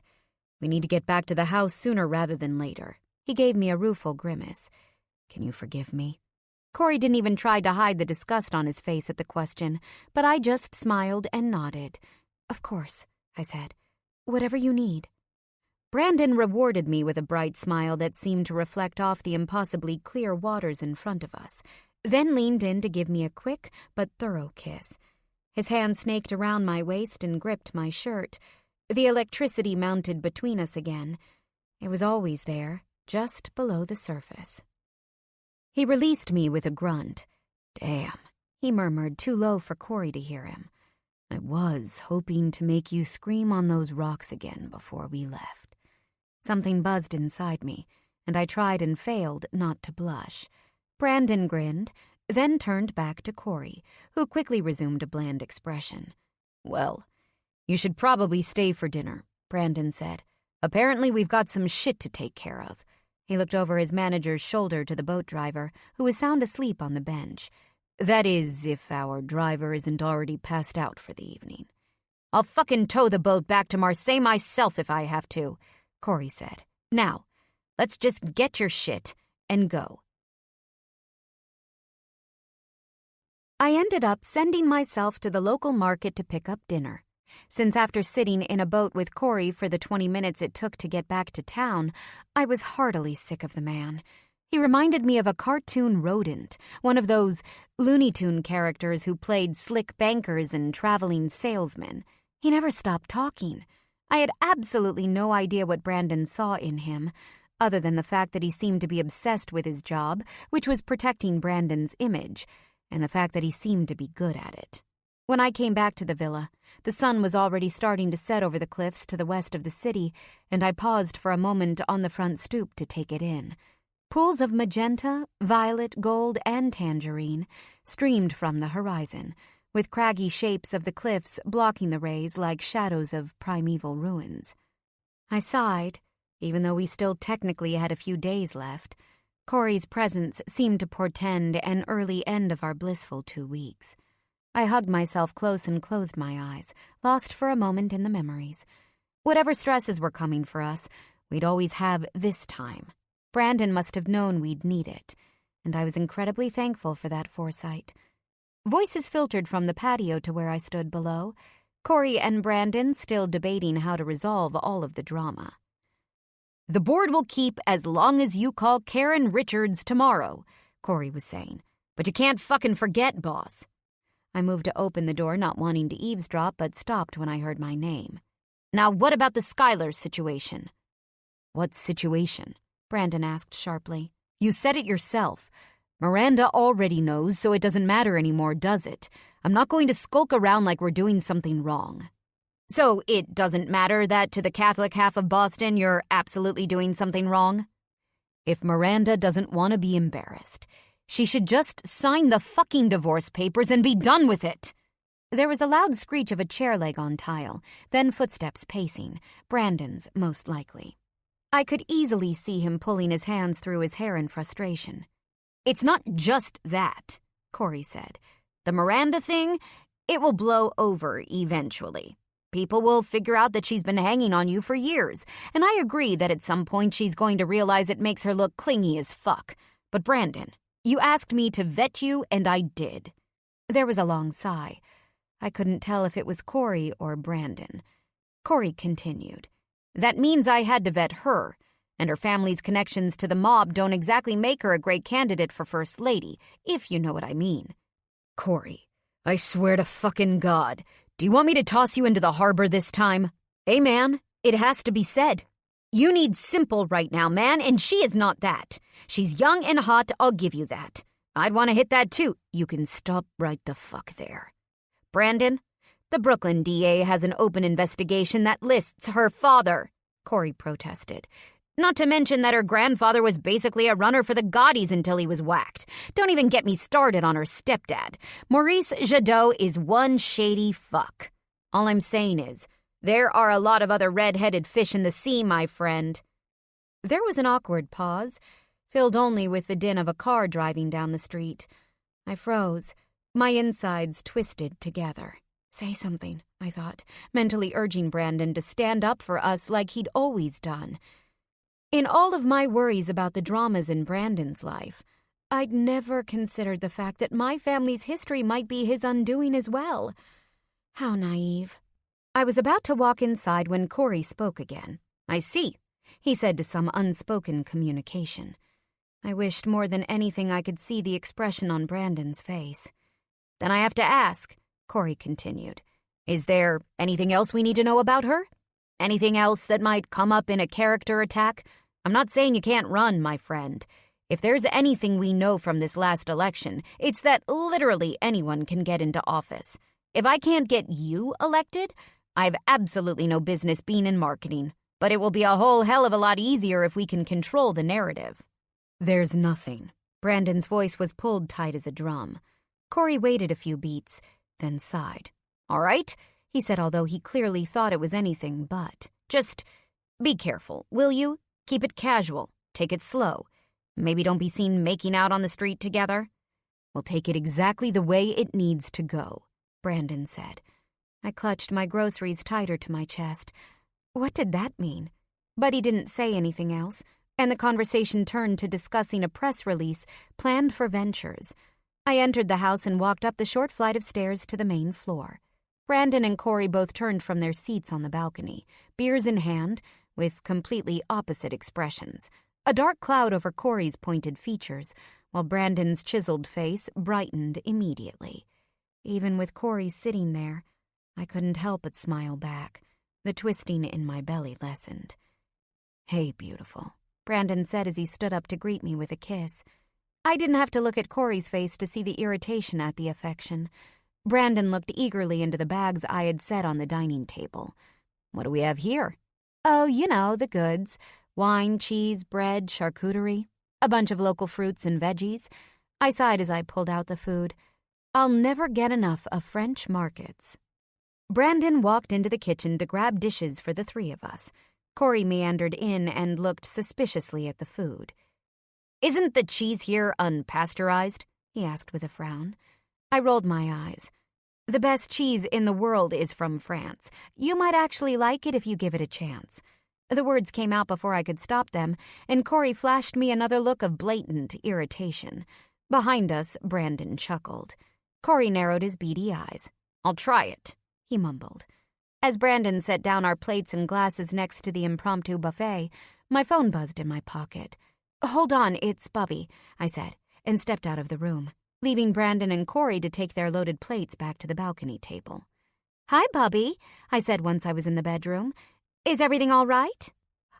We need to get back to the house sooner rather than later. He gave me a rueful grimace. Can you forgive me? Corey didn't even try to hide the disgust on his face at the question, but I just smiled and nodded. Of course, I said. Whatever you need. Brandon rewarded me with a bright smile that seemed to reflect off the impossibly clear waters in front of us, then leaned in to give me a quick but thorough kiss. His hand snaked around my waist and gripped my shirt. The electricity mounted between us again. It was always there, just below the surface. He released me with a grunt. Damn, he murmured, too low for Corey to hear him. I was hoping to make you scream on those rocks again before we left. Something buzzed inside me, and I tried and failed not to blush. Brandon grinned, then turned back to Corey, who quickly resumed a bland expression. Well, you should probably stay for dinner, Brandon said. Apparently we've got some shit to take care of. He looked over his manager's shoulder to the boat driver, who was sound asleep on the bench. That is, if our driver isn't already passed out for the evening. I'll fucking tow the boat back to Marseille myself if I have to, Corey said. Now, let's just get your shit and go. I ended up sending myself to the local market to pick up dinner. Since after sitting in a boat with Corey for the 20 minutes it took to get back to town, I was heartily sick of the man. He reminded me of a cartoon rodent, one of those Looney Tune characters who played slick bankers and traveling salesmen. He never stopped talking. I had absolutely no idea what Brandon saw in him, other than the fact that he seemed to be obsessed with his job, which was protecting Brandon's image, and the fact that he seemed to be good at it. When I came back to the villa, the sun was already starting to set over the cliffs to the west of the city, and I paused for a moment on the front stoop to take it in. Pools of magenta, violet, gold, and tangerine streamed from the horizon, with craggy shapes of the cliffs blocking the rays like shadows of primeval ruins. I sighed, even though we still technically had a few days left. Corey's presence seemed to portend an early end of our blissful 2 weeks. I hugged myself close and closed my eyes, lost for a moment in the memories. Whatever stresses were coming for us, we'd always have this time. Brandon must have known we'd need it, and I was incredibly thankful for that foresight. Voices filtered from the patio to where I stood below, Corey and Brandon still debating how to resolve all of the drama. "The board will keep as long as you call Karen Richards tomorrow," Corey was saying. "But you can't fucking forget, boss." I moved to open the door, not wanting to eavesdrop, but stopped when I heard my name. "Now what about the Skylar situation?" "What situation?" Brandon asked sharply. "You said it yourself. Miranda already knows, so it doesn't matter anymore, does it? I'm not going to skulk around like we're doing something wrong." "So it doesn't matter that to the Catholic half of Boston you're absolutely doing something wrong?" "If Miranda doesn't want to be embarrassed, she should just sign the fucking divorce papers and be done with it." There was a loud screech of a chair leg on tile, then footsteps pacing, Brandon's most likely. I could easily see him pulling his hands through his hair in frustration. "It's not just that," Corey said. "The Miranda thing, it will blow over eventually. People will figure out that she's been hanging on you for years, and I agree that at some point she's going to realize it makes her look clingy as fuck. But Brandon, you asked me to vet you, and I did." There was a long sigh. I couldn't tell if it was Corey or Brandon. Corey continued. "That means I had to vet her, and her family's connections to the mob don't exactly make her a great candidate for First Lady, if you know what I mean." "Corey, I swear to fucking God, do you want me to toss you into the harbor this time?" "Hey, man, it has to be said. You need simple right now, man, and she is not that. She's young and hot, I'll give you that. I'd want to hit that too." "You can stop right the fuck there. Brandon, the Brooklyn DA has an open investigation that lists her father," Corey protested. "Not to mention that her grandfather was basically a runner for the Gaudis until he was whacked. Don't even get me started on her stepdad. Maurice Jadot is one shady fuck. All I'm saying is, there are a lot of other red-headed fish in the sea, my friend." There was an awkward pause, filled only with the din of a car driving down the street. I froze, my insides twisted together. Say something, I thought, mentally urging Brandon to stand up for us like he'd always done. In all of my worries about the dramas in Brandon's life, I'd never considered the fact that my family's history might be his undoing as well. How naive. I was about to walk inside when Corey spoke again. "I see," he said to some unspoken communication. I wished more than anything I could see the expression on Brandon's face. "Then I have to ask," Corey continued. "Is there anything else we need to know about her? Anything else that might come up in a character attack? I'm not saying you can't run, my friend. If there's anything we know from this last election, it's that literally anyone can get into office. If I can't get you elected, I have absolutely no business being in marketing. But it will be a whole hell of a lot easier if we can control the narrative." "There's nothing." Brandon's voice was pulled tight as a drum. Corey waited a few beats, then sighed. "All right," he said, although he clearly thought it was anything but. "Just be careful, will you? Keep it casual. Take it slow. Maybe don't be seen making out on the street together." "We'll take it exactly the way it needs to go," Brandon said. I clutched my groceries tighter to my chest. What did that mean? But he didn't say anything else, and the conversation turned to discussing a press release planned for Ventures. I entered the house and walked up the short flight of stairs to the main floor. Brandon and Corey both turned from their seats on the balcony, beers in hand, with completely opposite expressions. A dark cloud over Corey's pointed features, while Brandon's chiseled face brightened immediately. Even with Corey sitting there, I couldn't help but smile back. The twisting in my belly lessened. "Hey, beautiful," Brandon said as he stood up to greet me with a kiss. I didn't have to look at Corey's face to see the irritation at the affection. Brandon looked eagerly into the bags I had set on the dining table. "What do we have here?" "Oh, you know, the goods. Wine, cheese, bread, charcuterie. A bunch of local fruits and veggies." I sighed as I pulled out the food. I'll never get enough of French markets. Brandon walked into the kitchen to grab dishes for the three of us. Corey meandered in and looked suspiciously at the food. "Isn't the cheese here unpasteurized?" he asked with a frown. I rolled my eyes. "The best cheese in the world is from France. You might actually like it if you give it a chance." The words came out before I could stop them, and Corey flashed me another look of blatant irritation. Behind us, Brandon chuckled. Corey narrowed his beady eyes. "I'll try it," he mumbled. As Brandon set down our plates and glasses next to the impromptu buffet, my phone buzzed in my pocket. "Hold on, it's Bubby," I said, and stepped out of the room, leaving Brandon and Corey to take their loaded plates back to the balcony table. "Hi, Bubby," I said once I was in the bedroom. "Is everything all right?"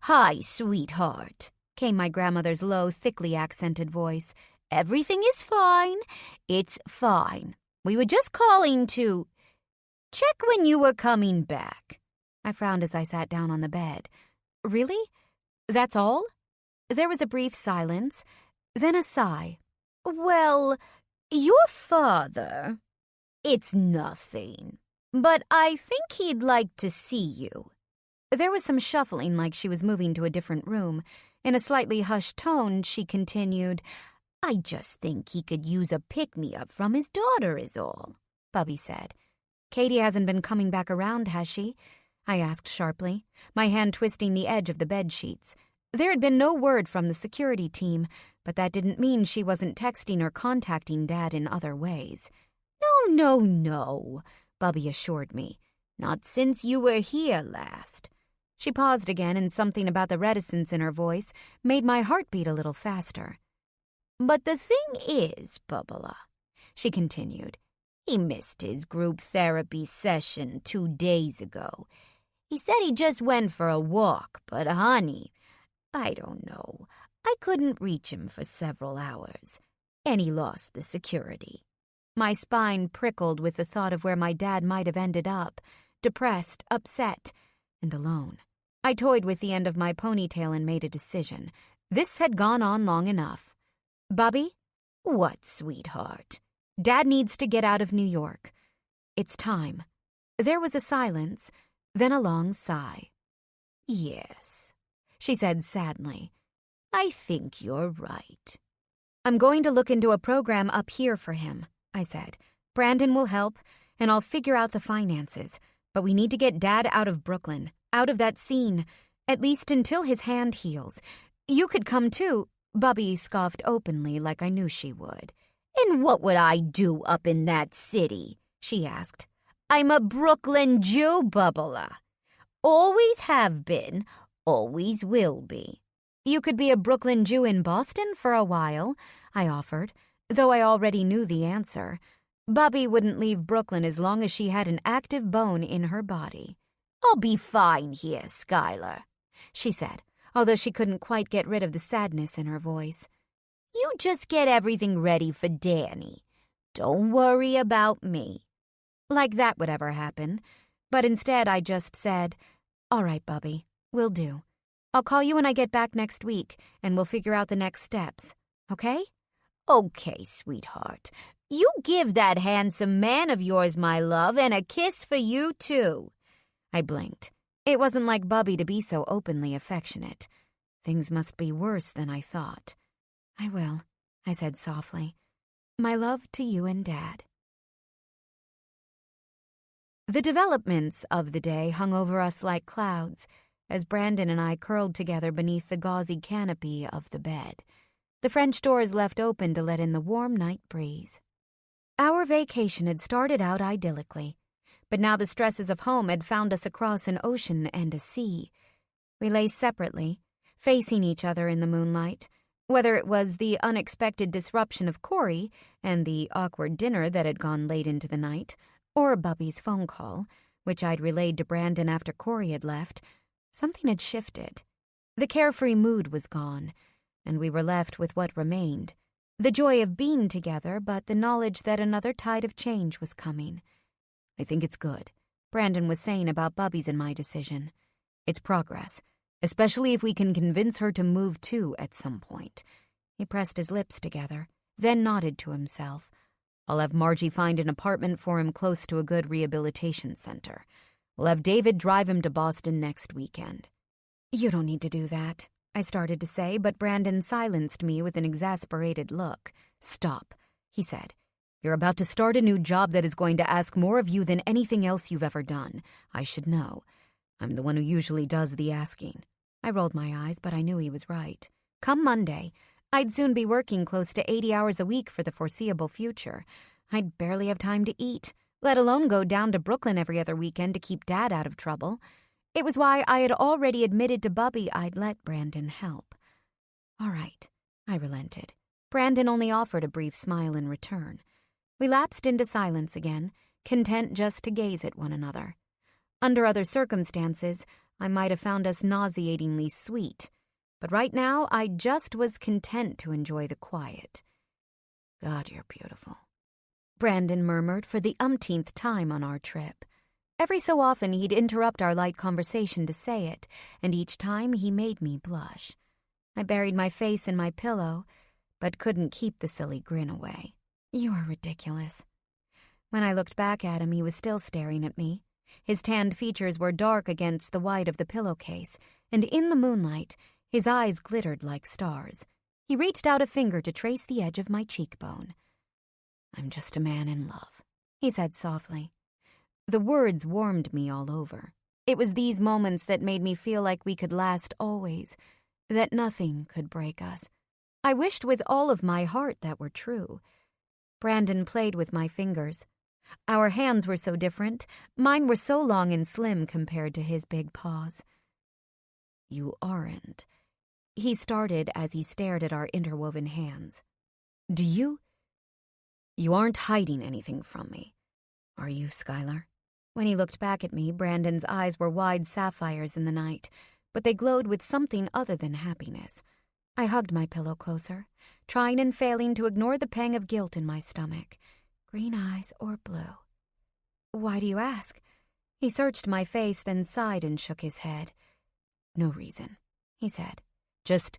"Hi, sweetheart," came my grandmother's low, thickly accented voice. "Everything is fine. It's fine. We were just calling to check when you were coming back." I frowned as I sat down on the bed. "Really? That's all?" There was a brief silence, then a sigh. "Well, your father. It's nothing. But I think he'd like to see you." There was some shuffling like she was moving to a different room. In a slightly hushed tone, she continued, "I just think he could use a pick-me-up from his daughter is all," Bubby said. "Katie hasn't been coming back around, has she?" I asked sharply, my hand twisting the edge of the bed sheets. There had been no word from the security team, but that didn't mean she wasn't texting or contacting Dad in other ways. No, Bubby assured me. "Not since you were here last." She paused again, and something about the reticence in her voice made my heart beat a little faster. "But the thing is, Bubba," she continued, "he missed his group therapy session 2 days ago. He said he just went for a walk, but honey, I don't know. I couldn't reach him for several hours, and he lost the security." My spine prickled with the thought of where my dad might have ended up, depressed, upset, and alone. I toyed with the end of my ponytail and made a decision. This had gone on long enough. "Bubby?" "What, sweetheart?" "Dad needs to get out of New York. It's time." There was a silence, then a long sigh. "Yes," she said sadly. "I think you're right." "I'm going to look into a program up here for him," I said. "Brandon will help, and I'll figure out the finances. But we need to get Dad out of Brooklyn, out of that scene, at least until his hand heals. You could come too." Bubby scoffed openly like I knew she would. "And what would I do up in that city?" she asked. "I'm a Brooklyn Jew, Bubba. Always have been, always will be." "You could be a Brooklyn Jew in Boston for a while," I offered, though I already knew the answer. Bubby wouldn't leave Brooklyn as long as she had an active bone in her body. "I'll be fine here, Skylar," she said, although she couldn't quite get rid of the sadness in her voice. "You just get everything ready for Danny. Don't worry about me." Like that would ever happen. But instead I just said, "All right, Bubby, will do. I'll call you when I get back next week, and we'll figure out the next steps. Okay?" "Okay, sweetheart. You give that handsome man of yours my love, and a kiss for you, too." I blinked. It wasn't like Bubby to be so openly affectionate. Things must be worse than I thought. "I will," I said softly. "My love to you and Dad." The developments of the day hung over us like clouds as Brandon and I curled together beneath the gauzy canopy of the bed. The French doors left open to let in the warm night breeze. Our vacation had started out idyllically, but now the stresses of home had found us across an ocean and a sea. We lay separately, facing each other in the moonlight. Whether it was the unexpected disruption of Corey and the awkward dinner that had gone late into the night, or Bubby's phone call, which I'd relayed to Brandon after Corey had left, something had shifted. The carefree mood was gone, and we were left with what remained. The joy of being together, but the knowledge that another tide of change was coming. "I think it's good," Brandon was saying about Bubby's and my decision. "It's progress, especially if we can convince her to move too at some point." He pressed his lips together, then nodded to himself. "I'll have Margie find an apartment for him close to a good rehabilitation center. We'll have David drive him to Boston next weekend." "You don't need to do that," I started to say, but Brandon silenced me with an exasperated look. "Stop," he said. "You're about to start a new job that is going to ask more of you than anything else you've ever done. I should know. I'm the one who usually does the asking." I rolled my eyes, but I knew he was right. Come Monday, I'd soon be working close to 80 hours a week for the foreseeable future. I'd barely have time to eat, let alone go down to Brooklyn every other weekend to keep Dad out of trouble. It was why I had already admitted to Bubby I'd let Brandon help. "All right," I relented. Brandon only offered a brief smile in return. We lapsed into silence again, content just to gaze at one another. Under other circumstances, I might have found us nauseatingly sweet, but right now I just was content to enjoy the quiet. "God, you're beautiful," Brandon murmured for the umpteenth time on our trip. Every so often he'd interrupt our light conversation to say it, and each time he made me blush. I buried my face in my pillow, but couldn't keep the silly grin away. "You are ridiculous." When I looked back at him, he was still staring at me. His tanned features were dark against the white of the pillowcase, and in the moonlight, his eyes glittered like stars. He reached out a finger to trace the edge of my cheekbone. "I'm just a man in love," he said softly. The words warmed me all over. It was these moments that made me feel like we could last always, that nothing could break us. I wished with all of my heart that were true. Brandon played with my fingers. Our hands were so different. Mine were so long and slim compared to his big paws. "You aren't," he started as he stared at our interwoven hands. "Do you aren't hiding anything from me, are you, Skylar?" When he looked back at me, Brandon's eyes were wide sapphires in the night, but they glowed with something other than happiness. I hugged my pillow closer, trying and failing to ignore the pang of guilt in my stomach. Green eyes or blue? "Why do you ask?" He searched my face, then sighed and shook his head. "No reason," he said. "Just,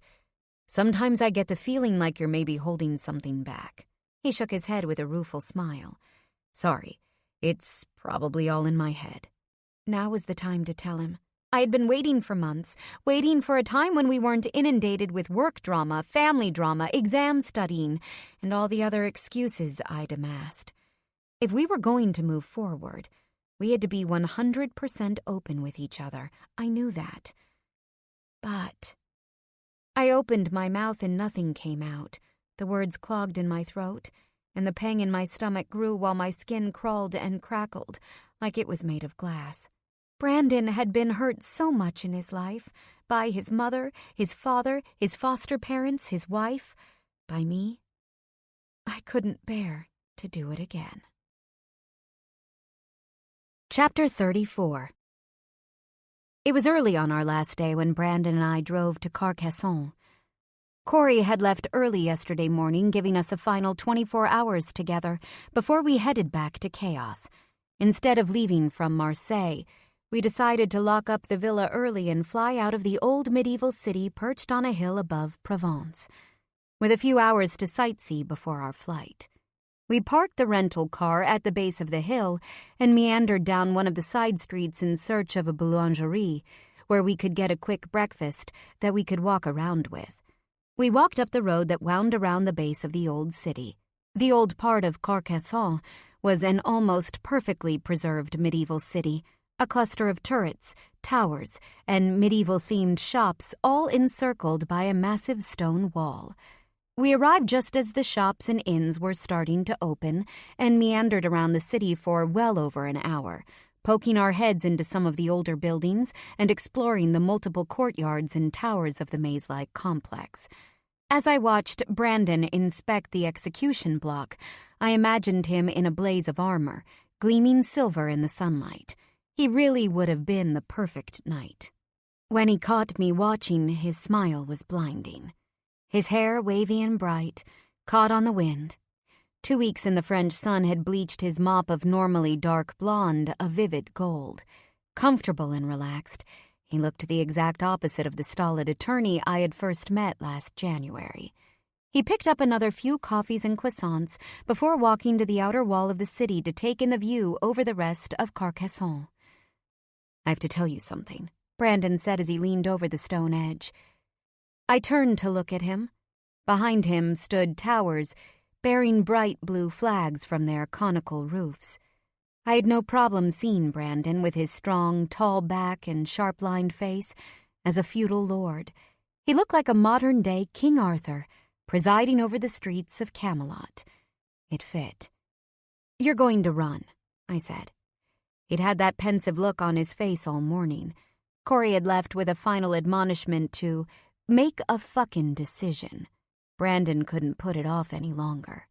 sometimes I get the feeling like you're maybe holding something back." He shook his head with a rueful smile. "Sorry, it's probably all in my head." Now was the time to tell him. I had been waiting for months, waiting for a time when we weren't inundated with work drama, family drama, exam studying, and all the other excuses I'd amassed. If we were going to move forward, we had to be 100% open with each other. I knew that. But I opened my mouth and nothing came out. The words clogged in my throat, and the pang in my stomach grew while my skin crawled and crackled like it was made of glass. Brandon had been hurt so much in his life, by his mother, his father, his foster parents, his wife, by me. I couldn't bear to do it again. Chapter 34. It was early on our last day when Brandon and I drove to Carcassonne. Corey had left early yesterday morning, giving us a final 24 hours together before we headed back to chaos. Instead of leaving from Marseille, we decided to lock up the villa early and fly out of the old medieval city perched on a hill above Provence, with a few hours to sightsee before our flight. We parked the rental car at the base of the hill and meandered down one of the side streets in search of a boulangerie, where we could get a quick breakfast that we could walk around with. We walked up the road that wound around the base of the old city. The old part of Carcassonne was an almost perfectly preserved medieval city, a cluster of turrets, towers, and medieval-themed shops all encircled by a massive stone wall. We arrived just as the shops and inns were starting to open and meandered around the city for well over an hour, poking our heads into some of the older buildings and exploring the multiple courtyards and towers of the maze-like complex. As I watched Brandon inspect the execution block, I imagined him in a blaze of armor, gleaming silver in the sunlight. He really would have been the perfect night. When he caught me watching, his smile was blinding. His hair, wavy and bright, caught on the wind. 2 weeks in the French sun had bleached his mop of normally dark blonde a vivid gold. Comfortable and relaxed, he looked the exact opposite of the stolid attorney I had first met last January. He picked up another few coffees and croissants before walking to the outer wall of the city to take in the view over the rest of Carcassonne. "I have to tell you something," Brandon said as he leaned over the stone edge. I turned to look at him. Behind him stood towers, bearing bright blue flags from their conical roofs. I had no problem seeing Brandon with his strong, tall back and sharp-lined face as a feudal lord. He looked like a modern-day King Arthur, presiding over the streets of Camelot. It fit. "You're going to run," I said. He'd had that pensive look on his face all morning. Corey had left with a final admonishment to make a fucking decision. Brandon couldn't put it off any longer.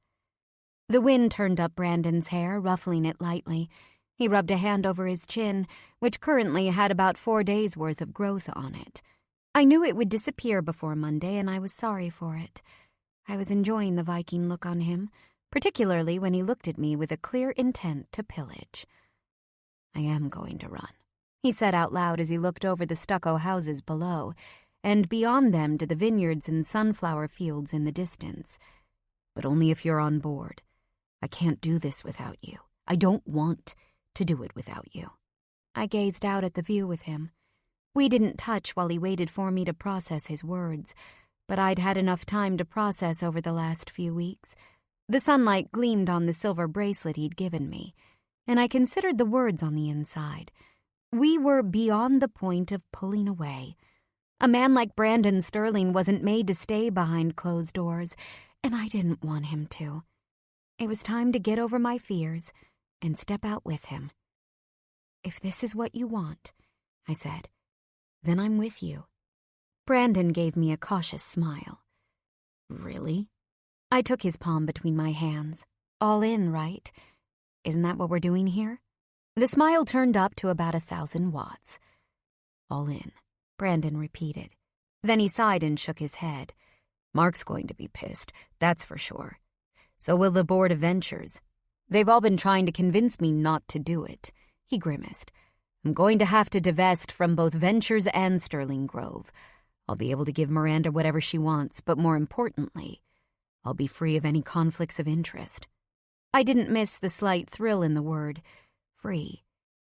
The wind turned up Brandon's hair, ruffling it lightly. He rubbed a hand over his chin, which currently had about 4 days' worth of growth on it. I knew it would disappear before Monday, and I was sorry for it. I was enjoying the Viking look on him, particularly when he looked at me with a clear intent to pillage. "I am going to run," he said out loud as he looked over the stucco houses below, and beyond them to the vineyards and sunflower fields in the distance. "But only if you're on board. I can't do this without you. I don't want to do it without you." I gazed out at the view with him. We didn't touch while he waited for me to process his words, but I'd had enough time to process over the last few weeks. The sunlight gleamed on the silver bracelet he'd given me, and I considered the words on the inside. We were beyond the point of pulling away. A man like Brandon Sterling wasn't made to stay behind closed doors, and I didn't want him to. It was time to get over my fears and step out with him. "If this is what you want," I said, "then I'm with you." Brandon gave me a cautious smile. "Really?" I took his palm between my hands. "All in, right? Isn't that what we're doing here?" The smile turned up to about 1,000 watts. "All in," Brandon repeated. Then he sighed and shook his head. "Mark's going to be pissed, that's for sure. So will the Board of Ventures. They've all been trying to convince me not to do it." He grimaced. "I'm going to have to divest from both Ventures and Sterling Grove. I'll be able to give Miranda whatever she wants, but more importantly, I'll be free of any conflicts of interest." I didn't miss the slight thrill in the word, free.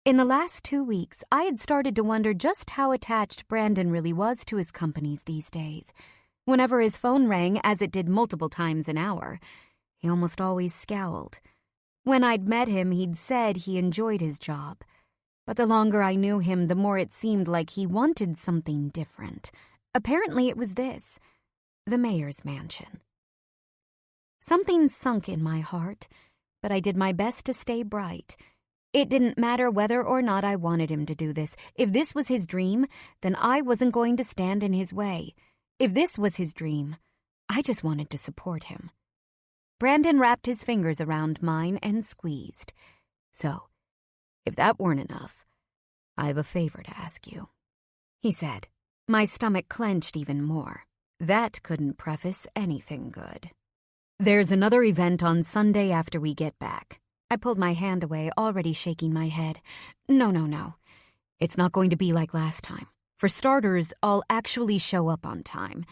In the last 2 weeks, I had started to wonder just how attached Brandon really was to his companies these days. Whenever his phone rang, as it did multiple times an hour, he almost always scowled. When I'd met him, he'd said he enjoyed his job. But the longer I knew him, the more it seemed like he wanted something different. Apparently it was this, the mayor's mansion. Something sunk in my heart, but I did my best to stay bright. It didn't matter whether or not I wanted him to do this. If this was his dream, then I wasn't going to stand in his way. If this was his dream, I just wanted to support him. Brandon wrapped his fingers around mine and squeezed. "So, if that weren't enough, I have a favor to ask you," he said. My stomach clenched even more. That couldn't preface anything good. "There's another event on Sunday after we get back." I pulled my hand away, already shaking my head. No. It's not going to be like last time. For starters, I'll actually show up on time."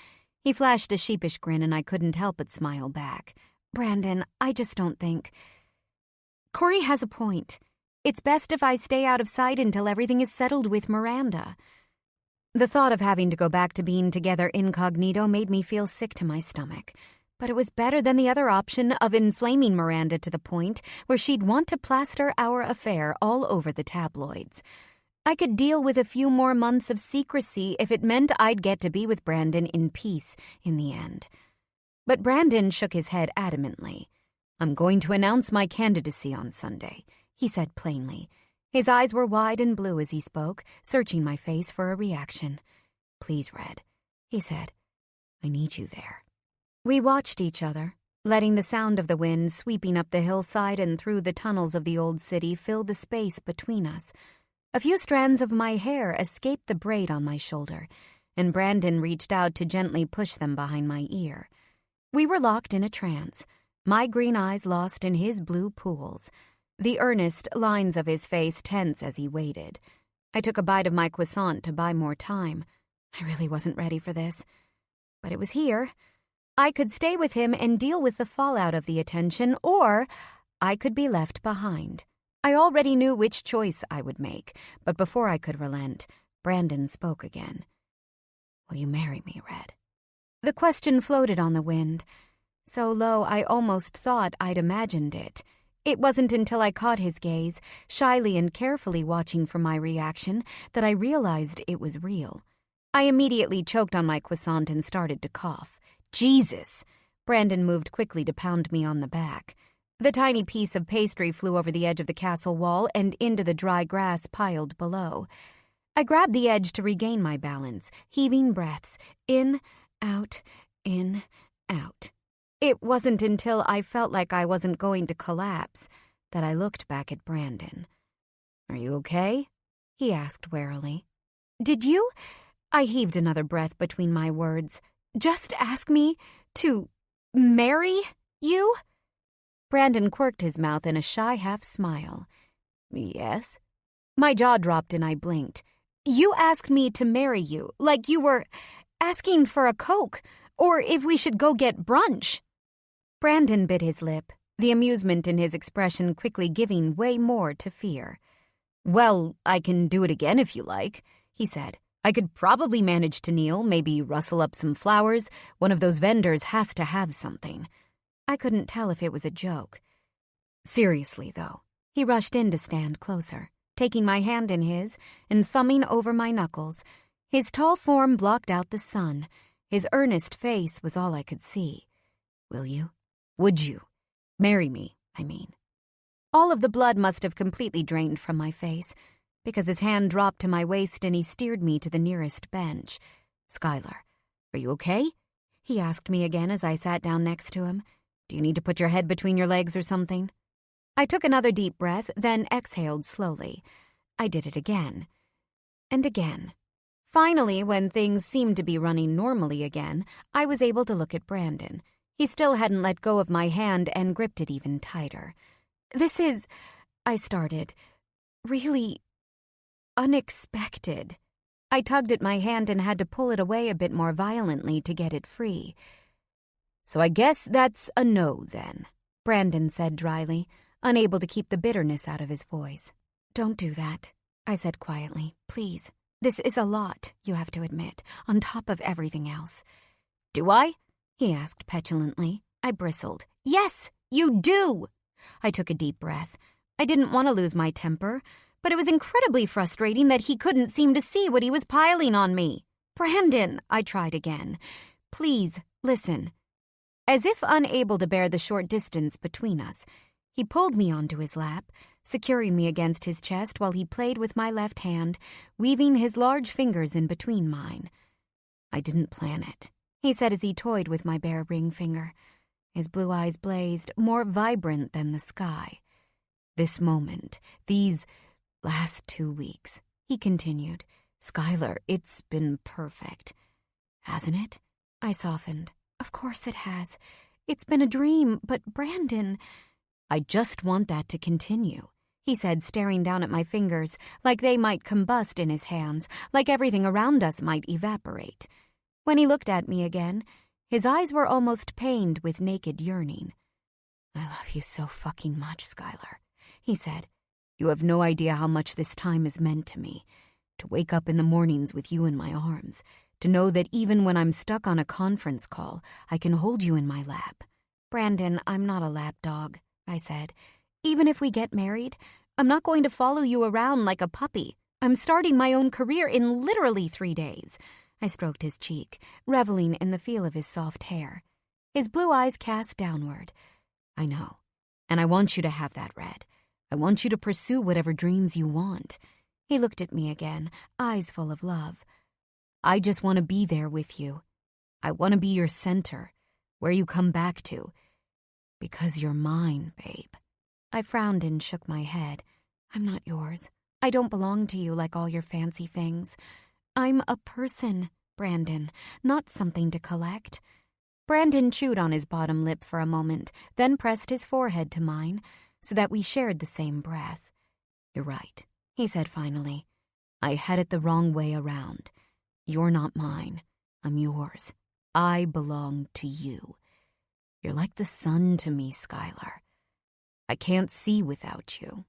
He flashed a sheepish grin, and I couldn't help but smile back. "Brandon, I just don't think..." "Corey has a point. It's best if I stay out of sight until everything is settled with Miranda." The thought of having to go back to being together incognito made me feel sick to my stomach. But it was better than the other option of inflaming Miranda to the point where she'd want to plaster our affair all over the tabloids. I could deal with a few more months of secrecy if it meant I'd get to be with Brandon in peace in the end. But Brandon shook his head adamantly. "I'm going to announce my candidacy on Sunday," he said plainly. His eyes were wide and blue as he spoke, searching my face for a reaction. "Please, Red," he said. "I need you there." We watched each other, letting the sound of the wind sweeping up the hillside and through the tunnels of the old city fill the space between us. A few strands of my hair escaped the braid on my shoulder, and Brandon reached out to gently push them behind my ear. We were locked in a trance, my green eyes lost in his blue pools, the earnest lines of his face tense as he waited. I took a bite of my croissant to buy more time. I really wasn't ready for this. But it was here. I could stay with him and deal with the fallout of the attention, or I could be left behind. I already knew which choice I would make, but before I could relent, Brandon spoke again. "Will you marry me, Red?" The question floated on the wind, so low I almost thought I'd imagined it. It wasn't until I caught his gaze, shyly and carefully watching for my reaction, that I realized it was real. I immediately choked on my croissant and started to cough. "Jesus!" Brandon moved quickly to pound me on the back. The tiny piece of pastry flew over the edge of the castle wall and into the dry grass piled below. I grabbed the edge to regain my balance, heaving breaths, in, out, in, out. It wasn't until I felt like I wasn't going to collapse that I looked back at Brandon. "Are you okay?" he asked warily. "Did you?" I heaved another breath between my words. "Just ask me to marry you?" Brandon quirked his mouth in a shy half-smile. "Yes?" My jaw dropped and I blinked. "You asked me to marry you, like you were asking for a Coke, or if we should go get brunch." Brandon bit his lip, the amusement in his expression quickly giving way more to fear. "Well, I can do it again if you like," he said. "I could probably manage to kneel, maybe rustle up some flowers. One of those vendors has to have something." I couldn't tell if it was a joke. Seriously, though, he rushed in to stand closer, taking my hand in his and thumbing over my knuckles. His tall form blocked out the sun. His earnest face was all I could see. "Will you? Would you? Marry me, I mean." All of the blood must have completely drained from my face, because his hand dropped to my waist and he steered me to the nearest bench. "Skylar, are you okay?" he asked me again as I sat down next to him. "Do you need to put your head between your legs or something?" I took another deep breath, then exhaled slowly. I did it again. And again. Finally, when things seemed to be running normally again, I was able to look at Brandon. He still hadn't let go of my hand and gripped it even tighter. "This is," I started, "really unexpected." I tugged at my hand and had to pull it away a bit more violently to get it free. "So I guess that's a no, then," Brandon said dryly, unable to keep the bitterness out of his voice. "Don't do that," I said quietly. "Please. This is a lot, you have to admit, on top of everything else." "Do I?" he asked petulantly. I bristled. "Yes, you do!" I took a deep breath. I didn't want to lose my temper, but it was incredibly frustrating that he couldn't seem to see what he was piling on me. "Brandon," I tried again. "Please, listen." As if unable to bear the short distance between us, he pulled me onto his lap, securing me against his chest while he played with my left hand, weaving his large fingers in between mine. "I didn't plan it," he said as he toyed with my bare ring finger. His blue eyes blazed, more vibrant than the sky. "This moment, these last 2 weeks," he continued. "Skylar, it's been perfect. Hasn't it?" I softened. "Of course it has. It's been a dream, but Brandon—" "I just want that to continue," he said, staring down at my fingers, like they might combust in his hands, like everything around us might evaporate. When he looked at me again, his eyes were almost pained with naked yearning. "I love you so fucking much, Skylar," he said. "You have no idea how much this time has meant to me. To wake up in the mornings with you in my arms, to know that even when I'm stuck on a conference call, I can hold you in my lap." "Brandon, I'm not a lap dog," I said. "Even if we get married, I'm not going to follow you around like a puppy. I'm starting my own career in literally 3 days. I stroked his cheek, reveling in the feel of his soft hair. His blue eyes cast downward. "I know, and I want you to have that, Red. I want you to pursue whatever dreams you want." He looked at me again, eyes full of love. "I just want to be there with you. I want to be your center, where you come back to. Because you're mine, babe." I frowned and shook my head. "I'm not yours. I don't belong to you like all your fancy things. I'm a person, Brandon, not something to collect." Brandon chewed on his bottom lip for a moment, then pressed his forehead to mine, so that we shared the same breath. "You're right," he said finally. "I had it the wrong way around. You're not mine. I'm yours. I belong to you. You're like the sun to me, Skylar. I can't see without you."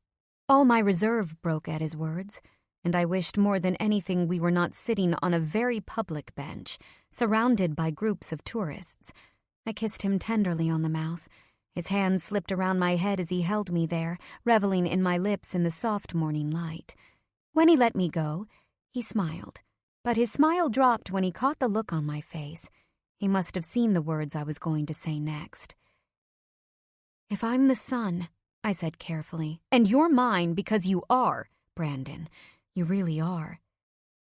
All my reserve broke at his words, and I wished more than anything we were not sitting on a very public bench, surrounded by groups of tourists. I kissed him tenderly on the mouth. His hand slipped around my head as he held me there, reveling in my lips in the soft morning light. When he let me go, he smiled, but his smile dropped when he caught the look on my face. He must have seen the words I was going to say next. "If I'm the sun," I said carefully, "and you're mine because you are, Brandon, you really are,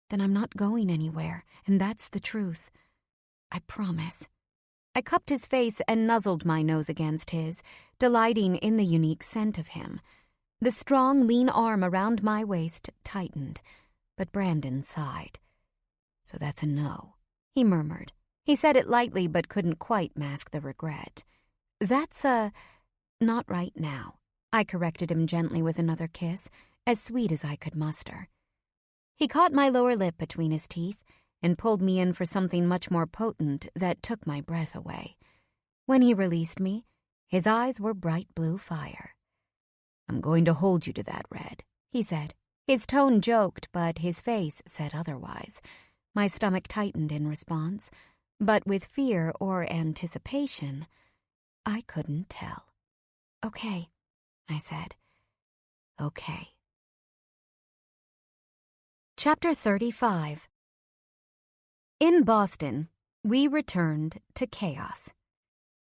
then I'm not going anywhere, and that's the truth. I promise." I cupped his face and nuzzled my nose against his, delighting in the unique scent of him. The strong, lean arm around my waist tightened, but Brandon sighed. "So that's a no," he murmured. He said it lightly but couldn't quite mask the regret. "That's a not right now," I corrected him gently with another kiss, as sweet as I could muster. He caught my lower lip between his teeth and pulled me in for something much more potent that took my breath away. When he released me, his eyes were bright blue fire. "I'm going to hold you to that, Red," he said. His tone joked, but his face said otherwise. My stomach tightened in response, but with fear or anticipation, I couldn't tell. "Okay," I said. "Okay." Chapter 35. In Boston, we returned to chaos.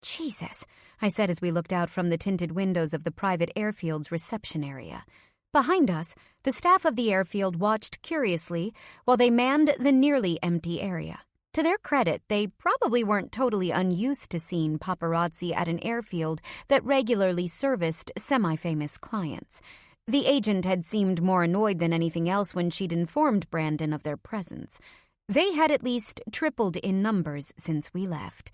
"Jesus," I said as we looked out from the tinted windows of the private airfield's reception area. Behind us, the staff of the airfield watched curiously while they manned the nearly empty area. To their credit, they probably weren't totally unused to seeing paparazzi at an airfield that regularly serviced semi-famous clients. The agent had seemed more annoyed than anything else when she'd informed Brandon of their presence. They had at least tripled in numbers since we left.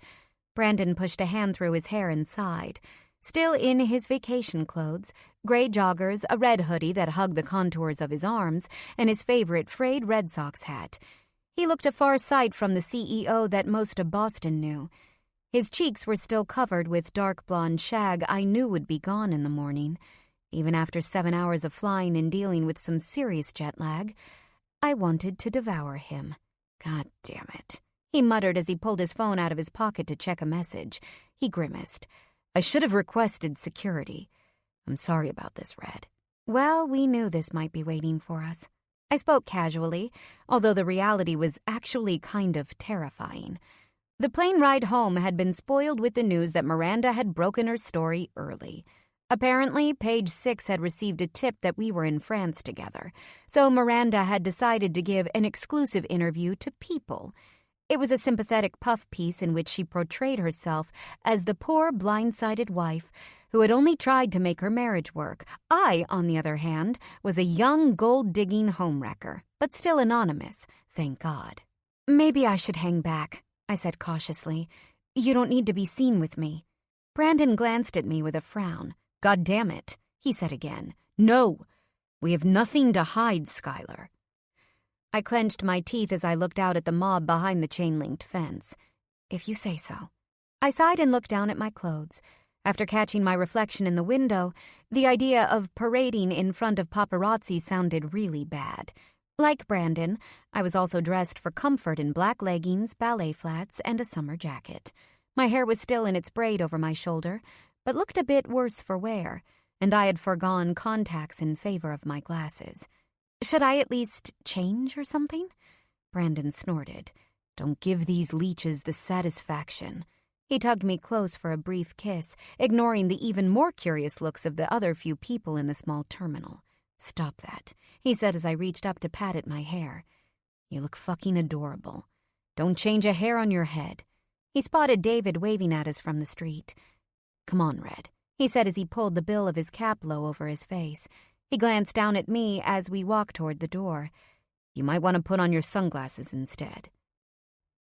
Brandon pushed a hand through his hair and sighed. Still in his vacation clothes, gray joggers, a red hoodie that hugged the contours of his arms, and his favorite frayed Red Sox hat. He looked a far sight from the CEO that most of Boston knew. His cheeks were still covered with dark blonde shag I knew would be gone in the morning. Even after 7 hours of flying and dealing with some serious jet lag, I wanted to devour him. "God damn it," he muttered as he pulled his phone out of his pocket to check a message. He grimaced. "I should have requested security. I'm sorry about this, Red." Well, we knew this might be waiting for us. I spoke casually, although the reality was actually kind of terrifying. The plane ride home had been spoiled with the news that Miranda had broken her story early. Apparently, Page 6 had received a tip that we were in France together, so Miranda had decided to give an exclusive interview to People. It was a sympathetic puff piece in which she portrayed herself as the poor, blindsided wife who had only tried to make her marriage work. I, on the other hand, was a young, gold-digging homewrecker, but still anonymous, thank God. "Maybe I should hang back," I said cautiously. "You don't need to be seen with me." Brandon glanced at me with a frown. "God damn it," he said again. "No, we have nothing to hide, Skylar." I clenched my teeth as I looked out at the mob behind the chain-linked fence. "If you say so." I sighed and looked down at my clothes. After catching my reflection in the window, the idea of parading in front of paparazzi sounded really bad. Like Brandon, I was also dressed for comfort in black leggings, ballet flats, and a summer jacket. My hair was still in its braid over my shoulder, but looked a bit worse for wear, and I had foregone contacts in favor of my glasses. "Should I at least change or something?" Brandon snorted. "Don't give these leeches the satisfaction." He tugged me close for a brief kiss, ignoring the even more curious looks of the other few people in the small terminal. "Stop that," he said as I reached up to pat at my hair. "You look fucking adorable. Don't change a hair on your head." He spotted David waving at us from the street. "Come on, Red," he said as he pulled the bill of his cap low over his face. He glanced down at me as we walked toward the door. "You might want to put on your sunglasses instead."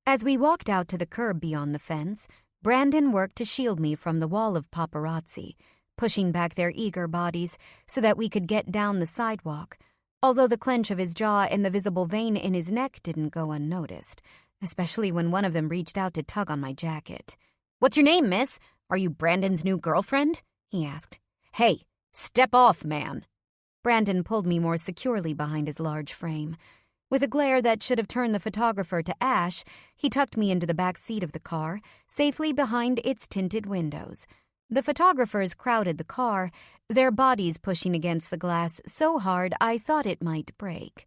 As we walked out to the curb beyond the fence, Brandon worked to shield me from the wall of paparazzi, pushing back their eager bodies so that we could get down the sidewalk, although the clench of his jaw and the visible vein in his neck didn't go unnoticed, especially when one of them reached out to tug on my jacket. "What's your name, miss? Are you Brandon's new girlfriend?" he asked. "Hey, step off, man." Brandon pulled me more securely behind his large frame. With a glare that should have turned the photographer to ash, he tucked me into the back seat of the car, safely behind its tinted windows. The photographers crowded the car, their bodies pushing against the glass so hard I thought it might break.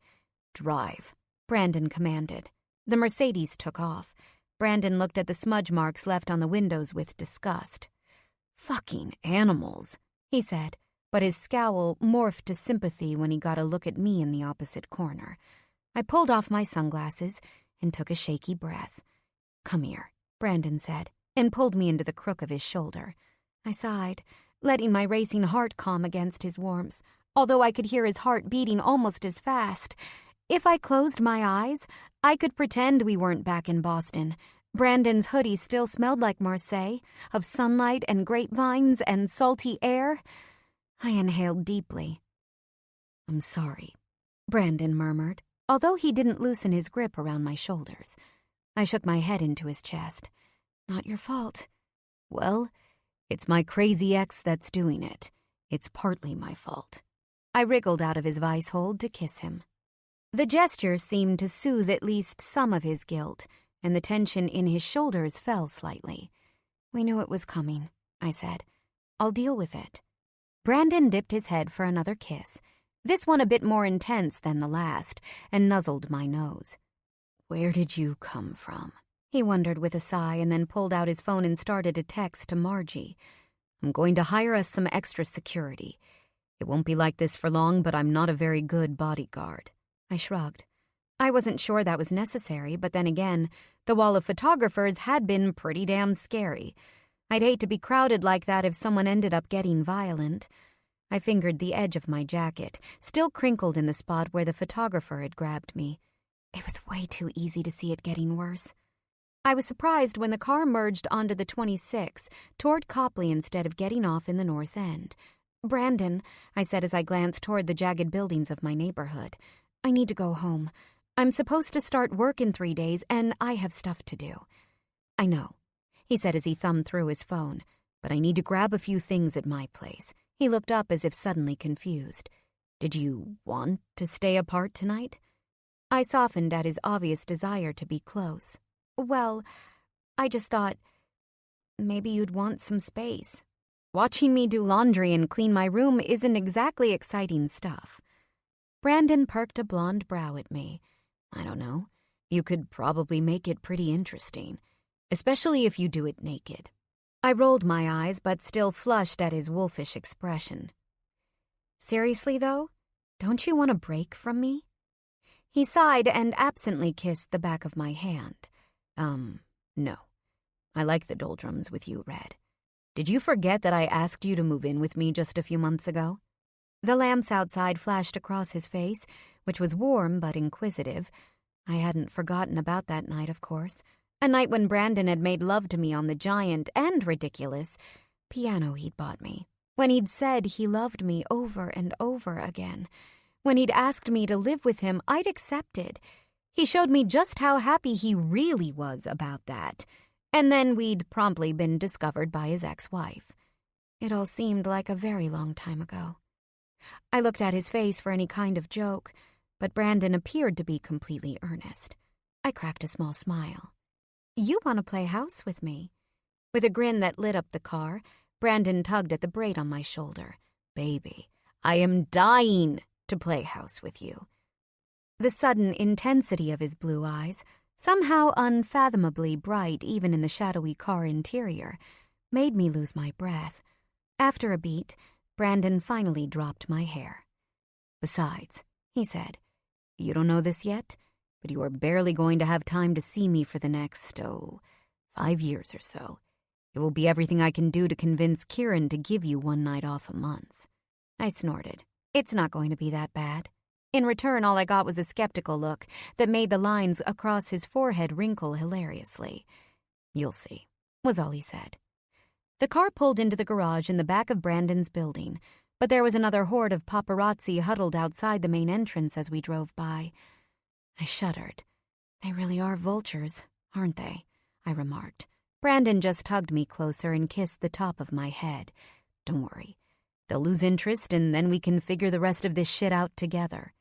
"Drive," Brandon commanded. The Mercedes took off. Brandon looked at the smudge marks left on the windows with disgust. "Fucking animals," he said, but his scowl morphed to sympathy when he got a look at me in the opposite corner. I pulled off my sunglasses and took a shaky breath. "Come here," Brandon said, and pulled me into the crook of his shoulder. I sighed, letting my racing heart calm against his warmth, although I could hear his heart beating almost as fast. If I closed my eyes, I could pretend we weren't back in Boston. Brandon's hoodie still smelled like Marseille, of sunlight and grapevines and salty air. I inhaled deeply. "I'm sorry," Brandon murmured, although he didn't loosen his grip around my shoulders. I shook my head into his chest. "Not your fault." "Well, it's my crazy ex that's doing it. It's partly my fault." I wriggled out of his vice hold to kiss him. The gesture seemed to soothe at least some of his guilt, and the tension in his shoulders fell slightly. "We knew it was coming," I said. "I'll deal with it." Brandon dipped his head for another kiss, this one a bit more intense than the last, and nuzzled my nose. "Where did you come from?" he wondered with a sigh, and then pulled out his phone and started a text to Margie. "I'm going to hire us some extra security. It won't be like this for long, but I'm not a very good bodyguard." I shrugged. I wasn't sure that was necessary, but then again, the wall of photographers had been pretty damn scary. I'd hate to be crowded like that if someone ended up getting violent. I fingered the edge of my jacket, still crinkled in the spot where the photographer had grabbed me. It was way too easy to see it getting worse. I was surprised when the car merged onto the 26 toward Copley instead of getting off in the north end. "Brandon," I said as I glanced toward the jagged buildings of my neighborhood, "I need to go home. I'm supposed to start work in 3 days, and I have stuff to do." "I know," he said as he thumbed through his phone, "but I need to grab a few things at my place." He looked up as if suddenly confused. "Did you want to stay apart tonight?" I softened at his obvious desire to be close. "Well, I just thought maybe you'd want some space. Watching me do laundry and clean my room isn't exactly exciting stuff." Brandon perked a blonde brow at me. "I don't know. You could probably make it pretty interesting, especially if you do it naked." I rolled my eyes, but still flushed at his wolfish expression. "Seriously, though? Don't you want a break from me?" He sighed and absently kissed the back of my hand. No. I like the doldrums with you, Red. Did you forget that I asked you to move in with me just a few months ago?" The lamps outside flashed across his face, which was warm but inquisitive. I hadn't forgotten about that night, of course. A night when Brandon had made love to me on the giant and ridiculous piano he'd bought me. When he'd said he loved me over and over again. When he'd asked me to live with him, I'd accepted. He showed me just how happy he really was about that. And then we'd promptly been discovered by his ex-wife. It all seemed like a very long time ago. I looked at his face for any kind of joke, but Brandon appeared to be completely earnest. I cracked a small smile. "You want to play house with me?" With a grin that lit up the car, Brandon tugged at the braid on my shoulder. "Baby, I am dying to play house with you." The sudden intensity of his blue eyes, somehow unfathomably bright even in the shadowy car interior, made me lose my breath. After a beat, Brandon finally dropped my hair. "Besides," he said, "you don't know this yet, but you are barely going to have time to see me for the next, 5 years or so. It will be everything I can do to convince Kieran to give you one night off a month." I snorted. It's not going to be that bad. In return, all I got was a skeptical look that made the lines across his forehead wrinkle hilariously. "You'll see," was all he said. The car pulled into the garage in the back of Brandon's building, but there was another horde of paparazzi huddled outside the main entrance as we drove by. I shuddered. "They really are vultures, aren't they?" I remarked. Brandon just hugged me closer and kissed the top of my head. "Don't worry. They'll lose interest and then we can figure the rest of this shit out together."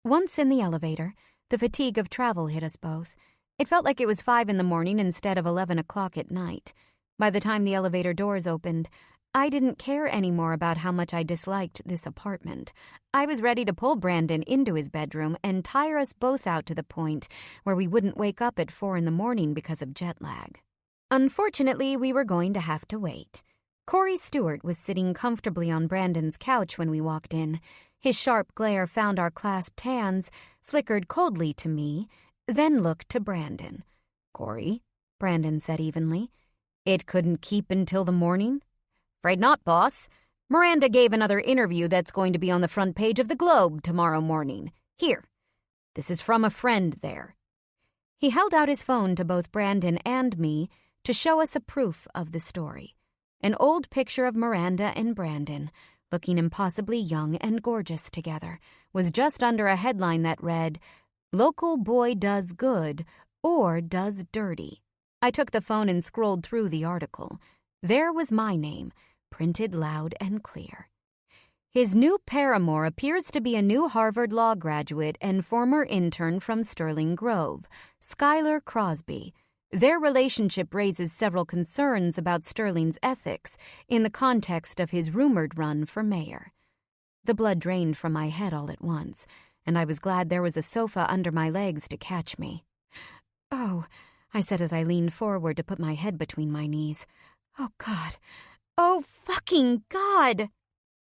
Once in the elevator, the fatigue of travel hit us both. It felt like it was 5 in the morning instead of 11 o'clock at night. By the time the elevator doors opened, I didn't care anymore about how much I disliked this apartment. I was ready to pull Brandon into his bedroom and tire us both out to the point where we wouldn't wake up at 4 in the morning because of jet lag. Unfortunately, we were going to have to wait. Corey Stewart was sitting comfortably on Brandon's couch when we walked in. His sharp glare found our clasped hands, flickered coldly to me, then looked to Brandon. "Corey," Brandon said evenly, "it couldn't keep until the morning?" "Afraid not, boss. Miranda gave another interview that's going to be on the front page of the Globe tomorrow morning. Here. This is from a friend there." He held out his phone to both Brandon and me to show us a proof of the story. An old picture of Miranda and Brandon, looking impossibly young and gorgeous together, was just under a headline that read, "Local boy does good or does dirty." I took the phone and scrolled through the article. There was my name, printed loud and clear. His new paramour appears to be a new Harvard Law graduate and former intern from Sterling Grove, Skylar Crosby. Their relationship raises several concerns about Sterling's ethics in the context of his rumored run for mayor. The blood drained from my head all at once, and I was glad there was a sofa under my legs to catch me. "Oh," I said as I leaned forward to put my head between my knees. "Oh, God. Oh, fucking God."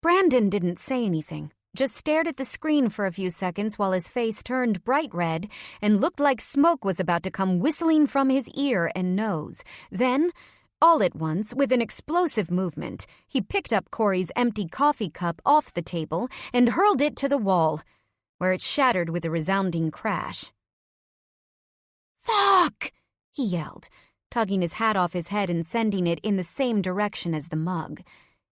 Brandon didn't say anything, just stared at the screen for a few seconds while his face turned bright red and looked like smoke was about to come whistling from his ear and nose. Then, all at once, with an explosive movement, he picked up Corey's empty coffee cup off the table and hurled it to the wall, where it shattered with a resounding crash. "Fuck!" he yelled, tugging his hat off his head and sending it in the same direction as the mug.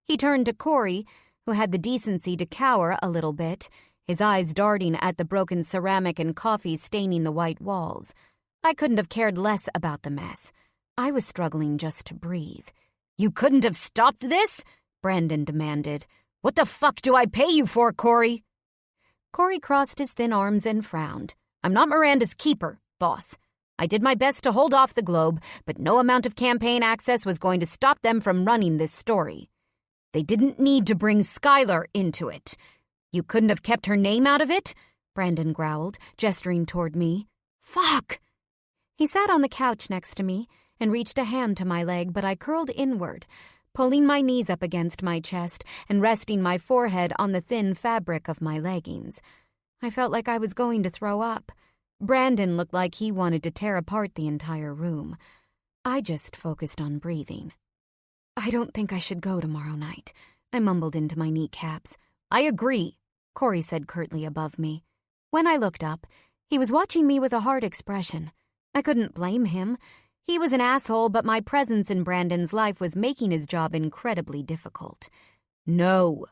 He turned to Corey, who had the decency to cower a little bit, his eyes darting at the broken ceramic and coffee staining the white walls. I couldn't have cared less about the mess. I was struggling just to breathe. "You couldn't have stopped this?" Brandon demanded. "What the fuck do I pay you for, Corey?" Corey crossed his thin arms and frowned. "I'm not Miranda's keeper, boss. I did my best to hold off the Globe, but no amount of campaign access was going to stop them from running this story. They didn't need to bring Skylar into it. You couldn't have kept her name out of it?" Brandon growled, gesturing toward me. "Fuck!" He sat on the couch next to me and reached a hand to my leg, but I curled inward, pulling my knees up against my chest and resting my forehead on the thin fabric of my leggings. I felt like I was going to throw up. Brandon looked like he wanted to tear apart the entire room. I just focused on breathing. "I don't think I should go tomorrow night," I mumbled into my kneecaps. "I agree," Corey said curtly above me. When I looked up, he was watching me with a hard expression. I couldn't blame him. He was an asshole, but my presence in Brandon's life was making his job incredibly difficult. "No,"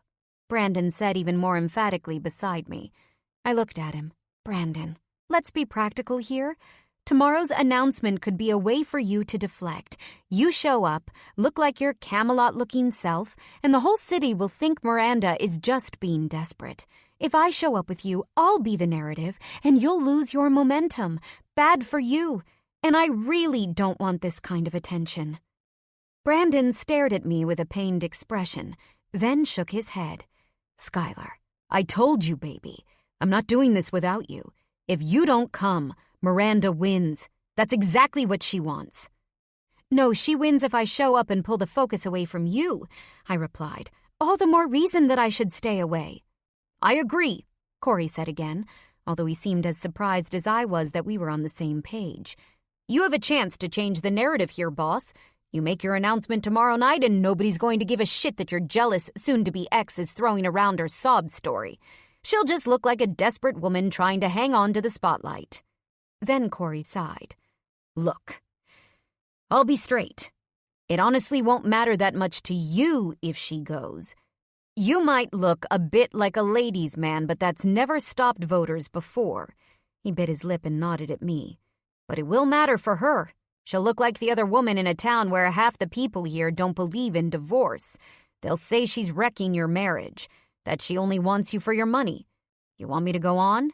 Brandon said even more emphatically beside me. I looked at him. "Brandon, let's be practical here. Tomorrow's announcement could be a way for you to deflect. You show up, look like your Camelot-looking self, and the whole city will think Miranda is just being desperate. If I show up with you, I'll be the narrative, and you'll lose your momentum. Bad for you. And I really don't want this kind of attention." Brandon stared at me with a pained expression, then shook his head. "Skylar, I told you, baby. I'm not doing this without you. If you don't come, Miranda wins. That's exactly what she wants." "No, she wins if I show up and pull the focus away from you," I replied. "All the more reason that I should stay away." "I agree," Corey said again, although he seemed as surprised as I was that we were on the same page. "You have a chance to change the narrative here, boss. You make your announcement tomorrow night and nobody's going to give a shit that your jealous soon-to-be ex is throwing around her sob story. She'll just look like a desperate woman trying to hang on to the spotlight." Then Corey sighed. "Look, I'll be straight. It honestly won't matter that much to you if she goes. You might look a bit like a ladies' man, but that's never stopped voters before." He bit his lip and nodded at me. "But it will matter for her. She'll look like the other woman in a town where half the people here don't believe in divorce. They'll say she's wrecking your marriage, that she only wants you for your money. You want me to go on?"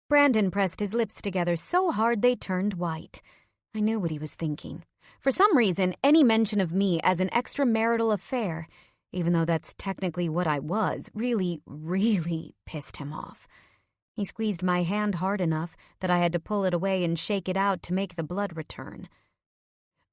Brandon pressed his lips together so hard they turned white. I knew what he was thinking. For some reason, any mention of me as an extramarital affair, even though that's technically what I was, really, really pissed him off. He squeezed my hand hard enough that I had to pull it away and shake it out to make the blood return.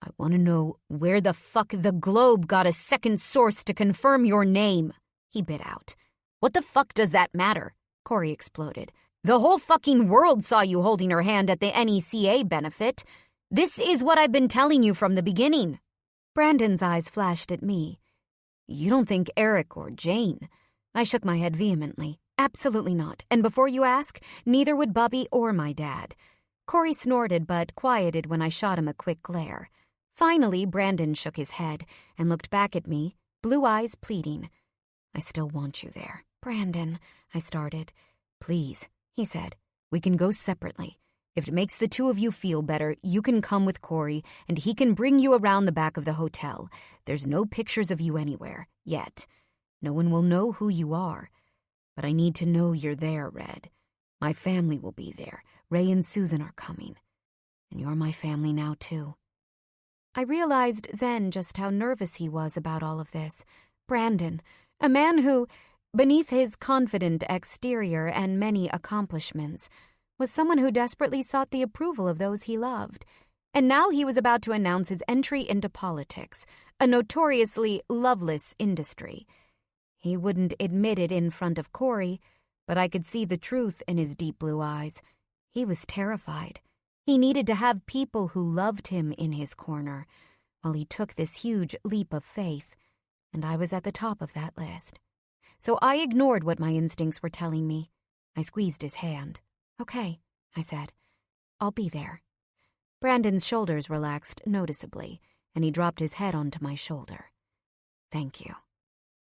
"I want to know where the fuck the Globe got a second source to confirm your name," he bit out. "What the fuck does that matter?" Corey exploded. "The whole fucking world saw you holding her hand at the NECA benefit. This is what I've been telling you from the beginning." Brandon's eyes flashed at me. "You don't think Eric or Jane?" I shook my head vehemently. "Absolutely not. And before you ask, neither would Bobby or my dad." Corey snorted but quieted when I shot him a quick glare. Finally, Brandon shook his head and looked back at me, blue eyes pleading. "I still want you there." "Brandon," I started. "Please," he said. "We can go separately. If it makes the two of you feel better, you can come with Corey, and he can bring you around the back of the hotel. There's no pictures of you anywhere, yet. No one will know who you are. But I need to know you're there, Red. My family will be there. Ray and Susan are coming. And you're my family now, too." I realized then just how nervous he was about all of this. Brandon, a man who, beneath his confident exterior and many accomplishments, was someone who desperately sought the approval of those he loved. And now he was about to announce his entry into politics, a notoriously loveless industry. He wouldn't admit it in front of Corey, but I could see the truth in his deep blue eyes. He was terrified. He needed to have people who loved him in his corner, while he took this huge leap of faith, and I was at the top of that list. So I ignored what my instincts were telling me. I squeezed his hand. "Okay," I said. "I'll be there." Brandon's shoulders relaxed noticeably, and he dropped his head onto my shoulder. "Thank you."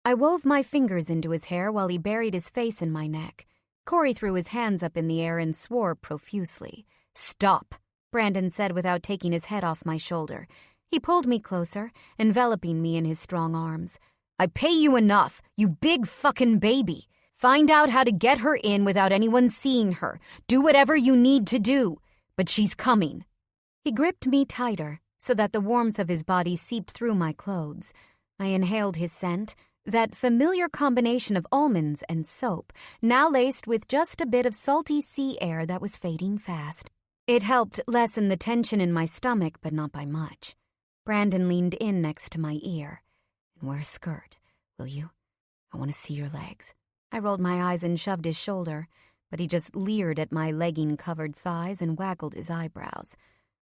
I wove my fingers into his hair while he buried his face in my neck. Corey threw his hands up in the air and swore profusely. "Stop," Brandon said without taking his head off my shoulder. He pulled me closer, enveloping me in his strong arms. "I pay you enough, you big fucking baby. Find out how to get her in without anyone seeing her. Do whatever you need to do. But she's coming." He gripped me tighter so that the warmth of his body seeped through my clothes. I inhaled his scent, that familiar combination of almonds and soap, now laced with just a bit of salty sea air that was fading fast. It helped lessen the tension in my stomach, but not by much. Brandon leaned in next to my ear. "And wear a skirt, will you? I want to see your legs." I rolled my eyes and shoved his shoulder, but he just leered at my legging-covered thighs and waggled his eyebrows.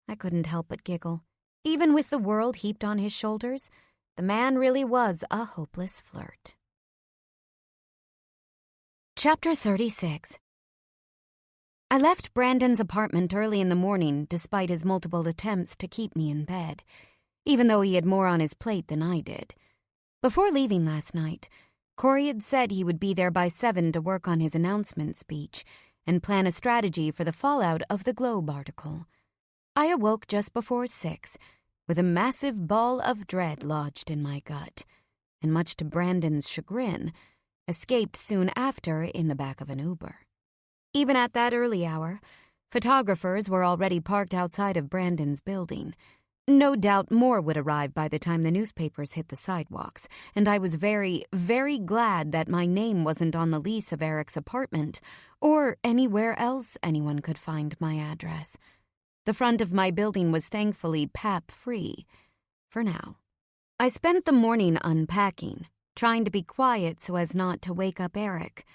I couldn't help but giggle. Even with the world heaped on his shoulders, the man really was a hopeless flirt. Chapter 36. I left Brandon's apartment early in the morning despite his multiple attempts to keep me in bed, even though he had more on his plate than I did. Before leaving last night, Corey had said he would be there by 7 to work on his announcement speech and plan a strategy for the fallout of the Globe article. I awoke just before 6, with a massive ball of dread lodged in my gut, and much to Brandon's chagrin, escaped soon after in the back of an Uber. Even at that early hour, photographers were already parked outside of Brandon's building. No doubt more would arrive by the time the newspapers hit the sidewalks, and I was very, very glad that my name wasn't on the lease of Eric's apartment, or anywhere else anyone could find my address. The front of my building was thankfully PAP-free, for now. I spent the morning unpacking, trying to be quiet so as not to wake up Eric.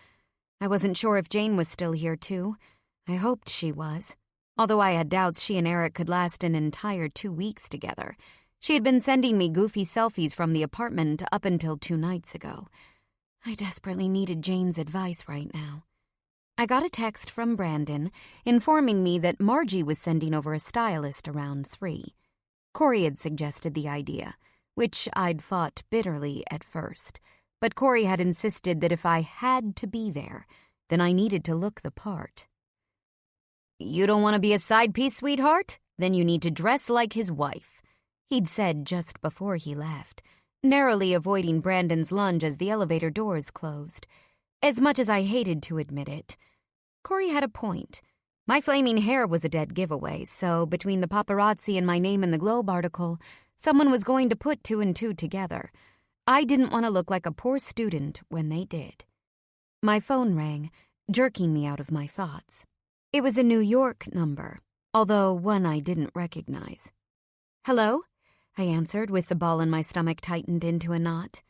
I wasn't sure if Jane was still here, too. I hoped she was. Although I had doubts she and Eric could last an entire 2 weeks together. She had been sending me goofy selfies from the apartment up until 2 nights ago. I desperately needed Jane's advice right now. I got a text from Brandon informing me that Margie was sending over a stylist around 3. Corey had suggested the idea, which I'd fought bitterly at first, but Corey had insisted that if I had to be there, then I needed to look the part. "You don't want to be a side piece, sweetheart? Then you need to dress like his wife," he'd said just before he left, narrowly avoiding Brandon's lunge as the elevator doors closed. As much as I hated to admit it, Corey had a point. My flaming hair was a dead giveaway, so between the paparazzi and my name in the Globe article, someone was going to put 2 and 2 together. I didn't want to look like a poor student when they did. My phone rang, jerking me out of my thoughts. It was a New York number, although one I didn't recognize. "Hello?" I answered, with the ball in my stomach tightened into a knot.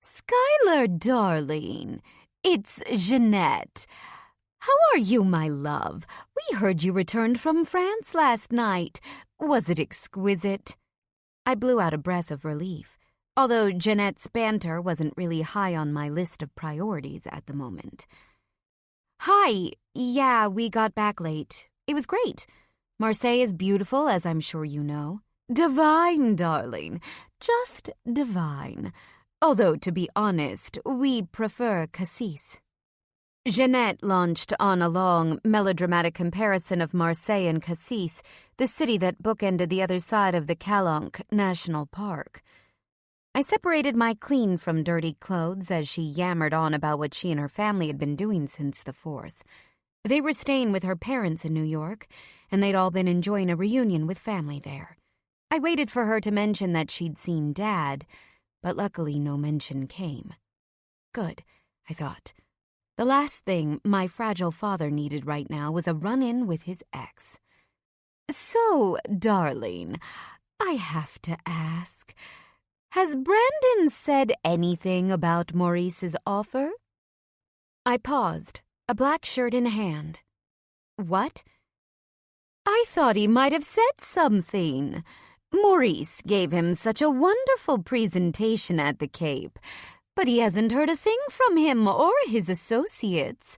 "Skylar, darling, it's Jeanette. How are you, my love? We heard you returned from France last night. Was it exquisite?" I blew out a breath of relief, although Jeanette's banter wasn't really high on my list of priorities at the moment. "Hi, yeah, we got back late. It was great. Marseille is beautiful, as I'm sure you know." "Divine, darling, just divine. Although, to be honest, we prefer Cassis." Jeanette launched on a long, melodramatic comparison of Marseille and Cassis, the city that bookended the other side of the Calanque National Park. I separated my clean from dirty clothes as she yammered on about what she and her family had been doing since the 4th. They were staying with her parents in New York, and they'd all been enjoying a reunion with family there. I waited for her to mention that she'd seen Dad, but luckily no mention came. Good, I thought. The last thing my fragile father needed right now was a run-in with his ex. "So, darling, I have to ask, has Brandon said anything about Maurice's offer?" I paused, a black shirt in hand. "What?" "I thought he might have said something. Maurice gave him such a wonderful presentation at the Cape, but he hasn't heard a thing from him or his associates.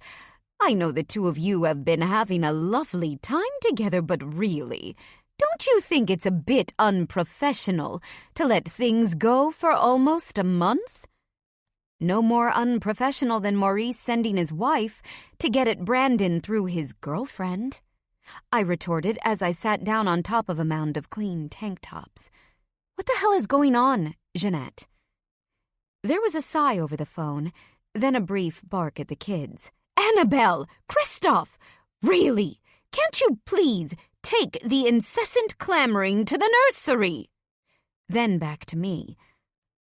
I know the 2 of you have been having a lovely time together, but really, don't you think it's a bit unprofessional to let things go for almost a month?" No more unprofessional than Maurice sending his wife to get at Brandon through his girlfriend, I retorted as I sat down on top of a mound of clean tank tops. "What the hell is going on, Jeanette?" There was a sigh over the phone, then a brief bark at the kids. "Annabelle! Christoph! Really? Can't you please take the incessant clamoring to the nursery?" Then back to me.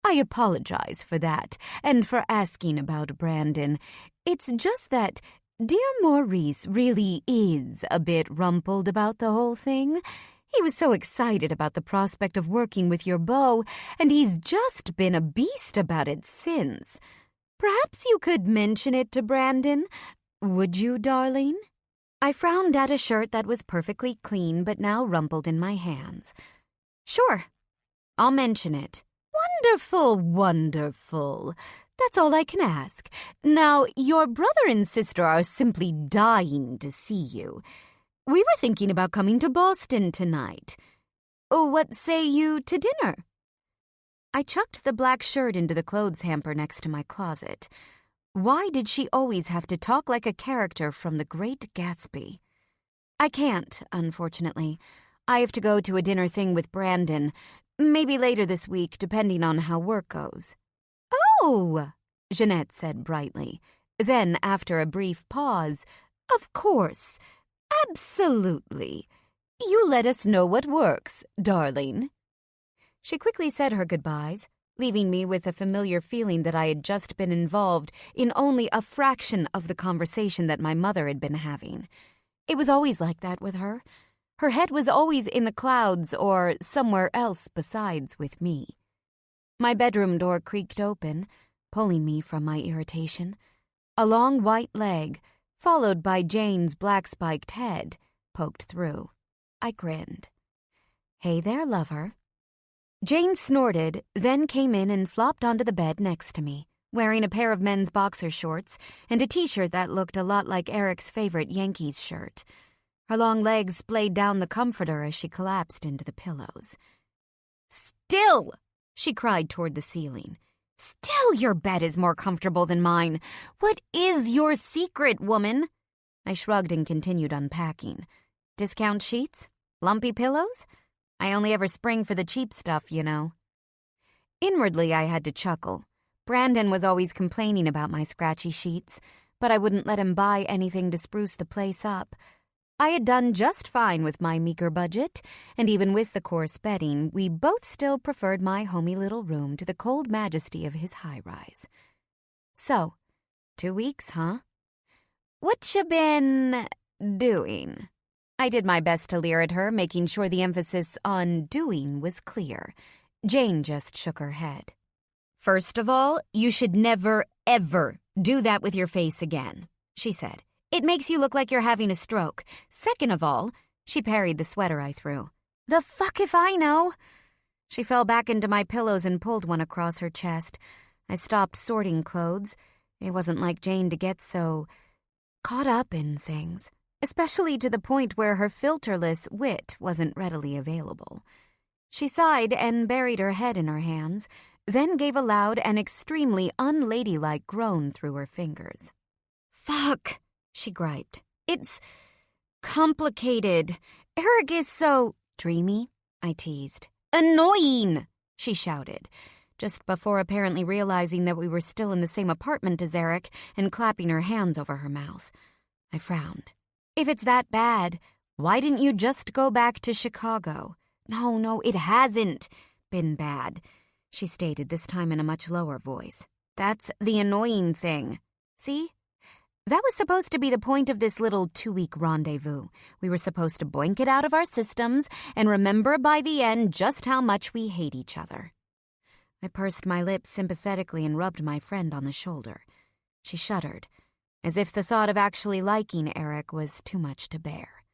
"I apologize for that, and for asking about Brandon. It's just that dear Maurice really is a bit rumpled about the whole thing. He was so excited about the prospect of working with your beau, and he's just been a beast about it since. Perhaps you could mention it to Brandon. Would you, darling?" I frowned at a shirt that was perfectly clean but now rumpled in my hands. "Sure, I'll mention it." "Wonderful, wonderful. That's all I can ask. Now, your brother and sister are simply dying to see you. We were thinking about coming to Boston tonight. What say you to dinner?" I chucked the black shirt into the clothes hamper next to my closet. Why did she always have to talk like a character from The Great Gatsby? "I can't, unfortunately. I have to go to a dinner thing with Brandon. Maybe later this week, depending on how work goes." "Oh," Jeanette said brightly. Then, after a brief pause, "Of course. Absolutely. You let us know what works, darling." She quickly said her goodbyes, leaving me with a familiar feeling that I had just been involved in only a fraction of the conversation that my mother had been having. It was always like that with her. Her head was always in the clouds or somewhere else besides with me. My bedroom door creaked open, pulling me from my irritation. A long white leg, followed by Jane's black-spiked head, poked through. I grinned. "Hey there, lover." Jane snorted, then came in and flopped onto the bed next to me, wearing a pair of men's boxer shorts and a t-shirt that looked a lot like Eric's favorite Yankees shirt. Her long legs splayed down the comforter as she collapsed into the pillows. "Still!" she cried toward the ceiling. "Still your bed is more comfortable than mine. What is your secret, woman?" I shrugged and continued unpacking. "Discount sheets? Lumpy pillows? I only ever spring for the cheap stuff, you know." Inwardly, I had to chuckle. Brandon was always complaining about my scratchy sheets, but I wouldn't let him buy anything to spruce the place up. I had done just fine with my meager budget, and even with the coarse bedding, we both still preferred my homey little room to the cold majesty of his high-rise. "So, 2 weeks, huh? What you been doing?" I did my best to leer at her, making sure the emphasis on doing was clear. Jane just shook her head. "First of all, you should never, ever do that with your face again," she said. "It makes you look like you're having a stroke. Second of all," she parried the sweater I threw. "The fuck if I know?" She fell back into my pillows and pulled one across her chest. I stopped sorting clothes. It wasn't like Jane to get so caught up in things, especially to the point where her filterless wit wasn't readily available. She sighed and buried her head in her hands, then gave a loud and extremely unladylike groan through her fingers. "Fuck," she griped. "It's complicated. Eric is so—" "Dreamy?" I teased. "Annoying," she shouted, just before apparently realizing that we were still in the same apartment as Eric and clapping her hands over her mouth. I frowned. "If it's that bad, why didn't you just go back to Chicago?" No, it hasn't been bad," she stated, this time in a much lower voice. "That's the annoying thing. See? That was supposed to be the point of this little 2-week rendezvous. We were supposed to boink it out of our systems and remember by the end just how much we hate each other." I pursed my lips sympathetically and rubbed my friend on the shoulder. She shuddered, as if the thought of actually liking Eric was too much to bear.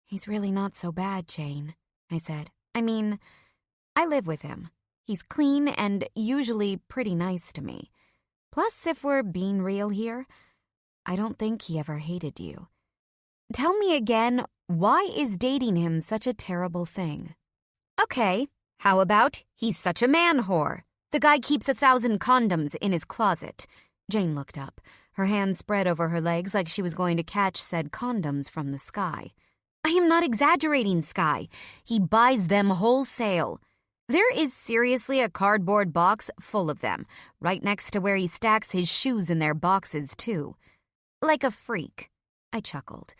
"He's really not so bad, Jane," I said. "I mean, I live with him. He's clean and usually pretty nice to me. Plus, if we're being real here, I don't think he ever hated you. Tell me again, why is dating him such a terrible thing?" "Okay, how about he's such a man whore? The guy keeps 1,000 condoms in his closet." Jane looked up, her hands spread over her legs like she was going to catch said condoms from the sky. "I am not exaggerating, Sky. He buys them wholesale. There is seriously a cardboard box full of them, right next to where he stacks his shoes in their boxes, too. Like a freak." I chuckled.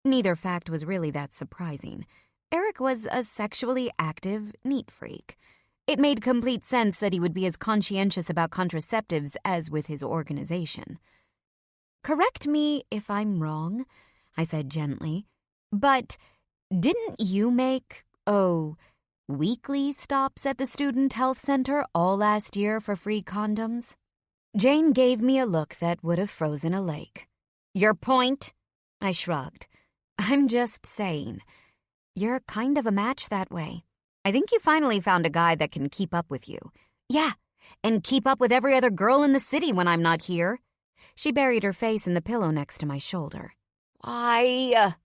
Neither fact was really that surprising. Eric was a sexually active neat freak. It made complete sense that he would be as conscientious about contraceptives as with his organization. "Correct me if I'm wrong," I said gently, "but didn't you make, weekly stops at the Student Health Center all last year for free condoms?" Jane gave me a look that would have frozen a lake. "Your point?" I shrugged. "I'm just saying. You're kind of a match that way. I think you finally found a guy that can keep up with you. Yeah, and keep up with every other girl in the city when I'm not here." She buried her face in the pillow next to my shoulder. "Why?"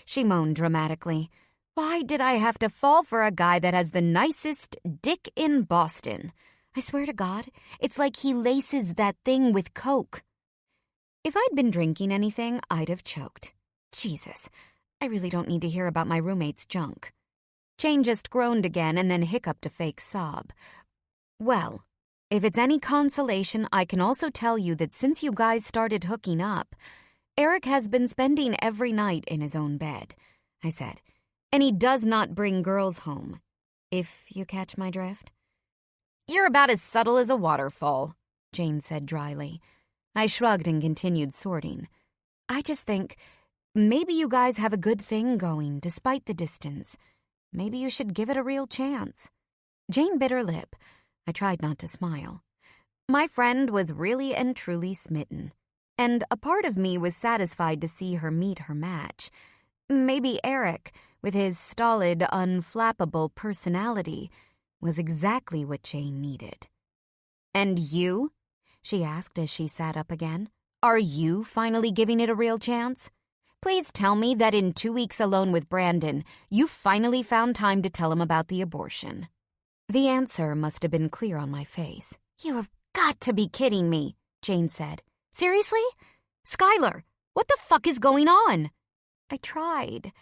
she moaned dramatically. "Why did I have to fall for a guy that has the nicest dick in Boston? I swear to God, it's like he laces that thing with Coke." If I'd been drinking anything, I'd have choked. Jesus, I really don't need to hear about my roommate's junk. Jane just groaned again and then hiccuped a fake sob. "Well, if it's any consolation, I can also tell you that since you guys started hooking up, Eric has been spending every night in his own bed," I said. "And he does not bring girls home, if you catch my drift." "You're about as subtle as a waterfall," Jane said dryly. I shrugged and continued sorting. "I just think maybe you guys have a good thing going despite the distance. Maybe you should give it a real chance." Jane bit her lip. I tried not to smile. My friend was really and truly smitten, and a part of me was satisfied to see her meet her match. Maybe Eric, with his stolid, unflappable personality, was exactly what Jane needed. "And you?" she asked as she sat up again. "Are you finally giving it a real chance? Please tell me that in 2 weeks alone with Brandon, you finally found time to tell him about the abortion." The answer must have been clear on my face. "You have got to be kidding me," Jane said. "Seriously? Skylar, what the fuck is going on?" "I tried,"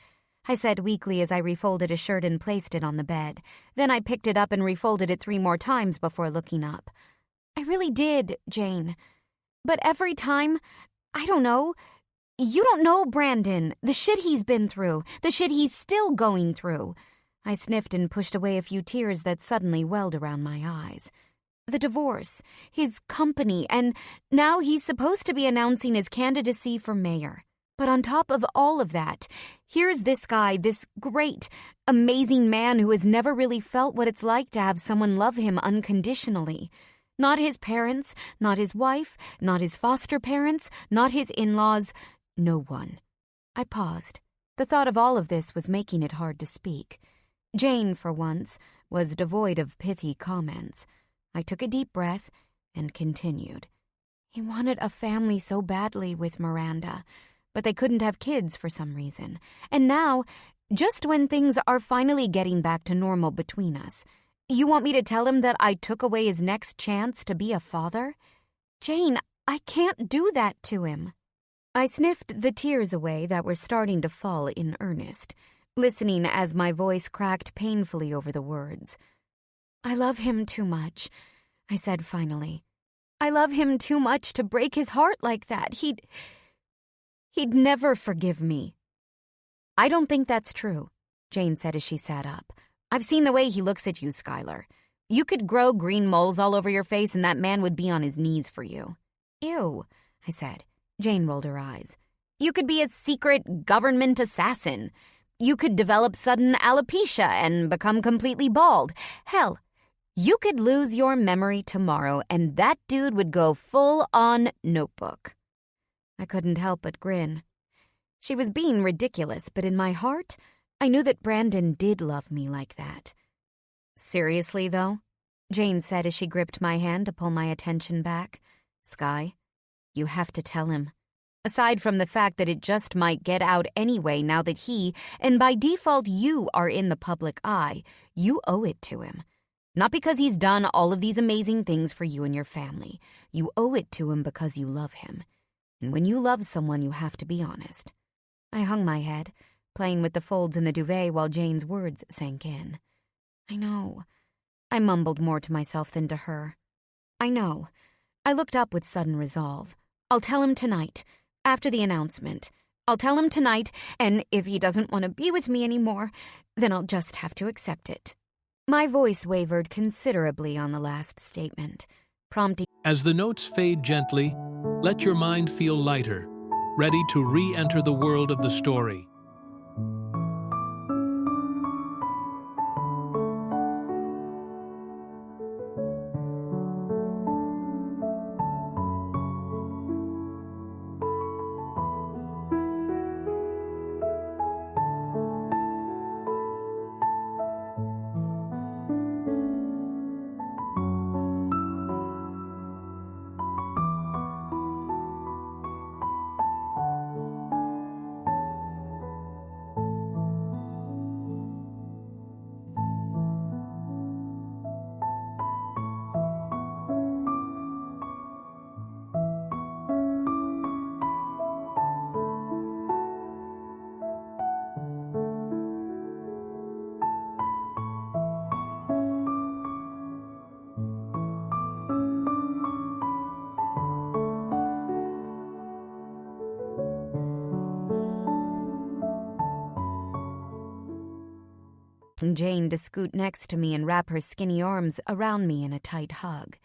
I said weakly as I refolded a shirt and placed it on the bed. Then I picked it up and refolded it 3 more times before looking up. "I really did, Jane. But every time, I don't know. You don't know Brandon, the shit he's been through, the shit he's still going through." I sniffed and pushed away a few tears that suddenly welled around my eyes. The divorce, his company, and now he's supposed to be announcing his candidacy for mayor. But on top of all of that, here's this guy, this great, amazing man who has never really felt what it's like to have someone love him unconditionally. Not his parents, not his wife, not his foster parents, not his in-laws, no one. I paused. The thought of all of this was making it hard to speak. Jane, for once, was devoid of pithy comments. I took a deep breath and continued. He wanted a family so badly with Miranda, but they couldn't have kids for some reason. And now, just when things are finally getting back to normal between us, you want me to tell him that I took away his next chance to be a father? Jane, I can't do that to him. I sniffed the tears away that were starting to fall in earnest, listening as my voice cracked painfully over the words. "I love him too much," I said finally. "I love him too much to break his heart like that. He'd never forgive me." "I don't think that's true," Jane said as she sat up. "I've seen the way he looks at you, Skylar. You could grow green moles all over your face and that man would be on his knees for you." "Ew," I said. Jane rolled her eyes. "You could be a secret government assassin. You could develop sudden alopecia and become completely bald. Hell, you could lose your memory tomorrow and that dude would go full-on Notebook." I couldn't help but grin. She was being ridiculous, but in my heart, I knew that Brandon did love me like that. "Seriously, though?" Jane said as she gripped my hand to pull my attention back. "Sky, you have to tell him. Aside from the fact that it just might get out anyway now that he, and by default you, are in the public eye, you owe it to him. Not because he's done all of these amazing things for you and your family. You owe it to him because you love him. And when you love someone, you have to be honest." I hung my head, playing with the folds in the duvet while Jane's words sank in. "I know." I mumbled more to myself than to her. "I know." I looked up with sudden resolve. "I'll tell him tonight, after the announcement. I'll tell him tonight, and if he doesn't want to be with me anymore, then I'll just have to accept it." My voice wavered considerably on the last statement, prompting. As the notes fade gently, let your mind feel lighter, ready to re-enter the world of the story. Jane to scoot next to me and wrap her skinny arms around me in a tight hug.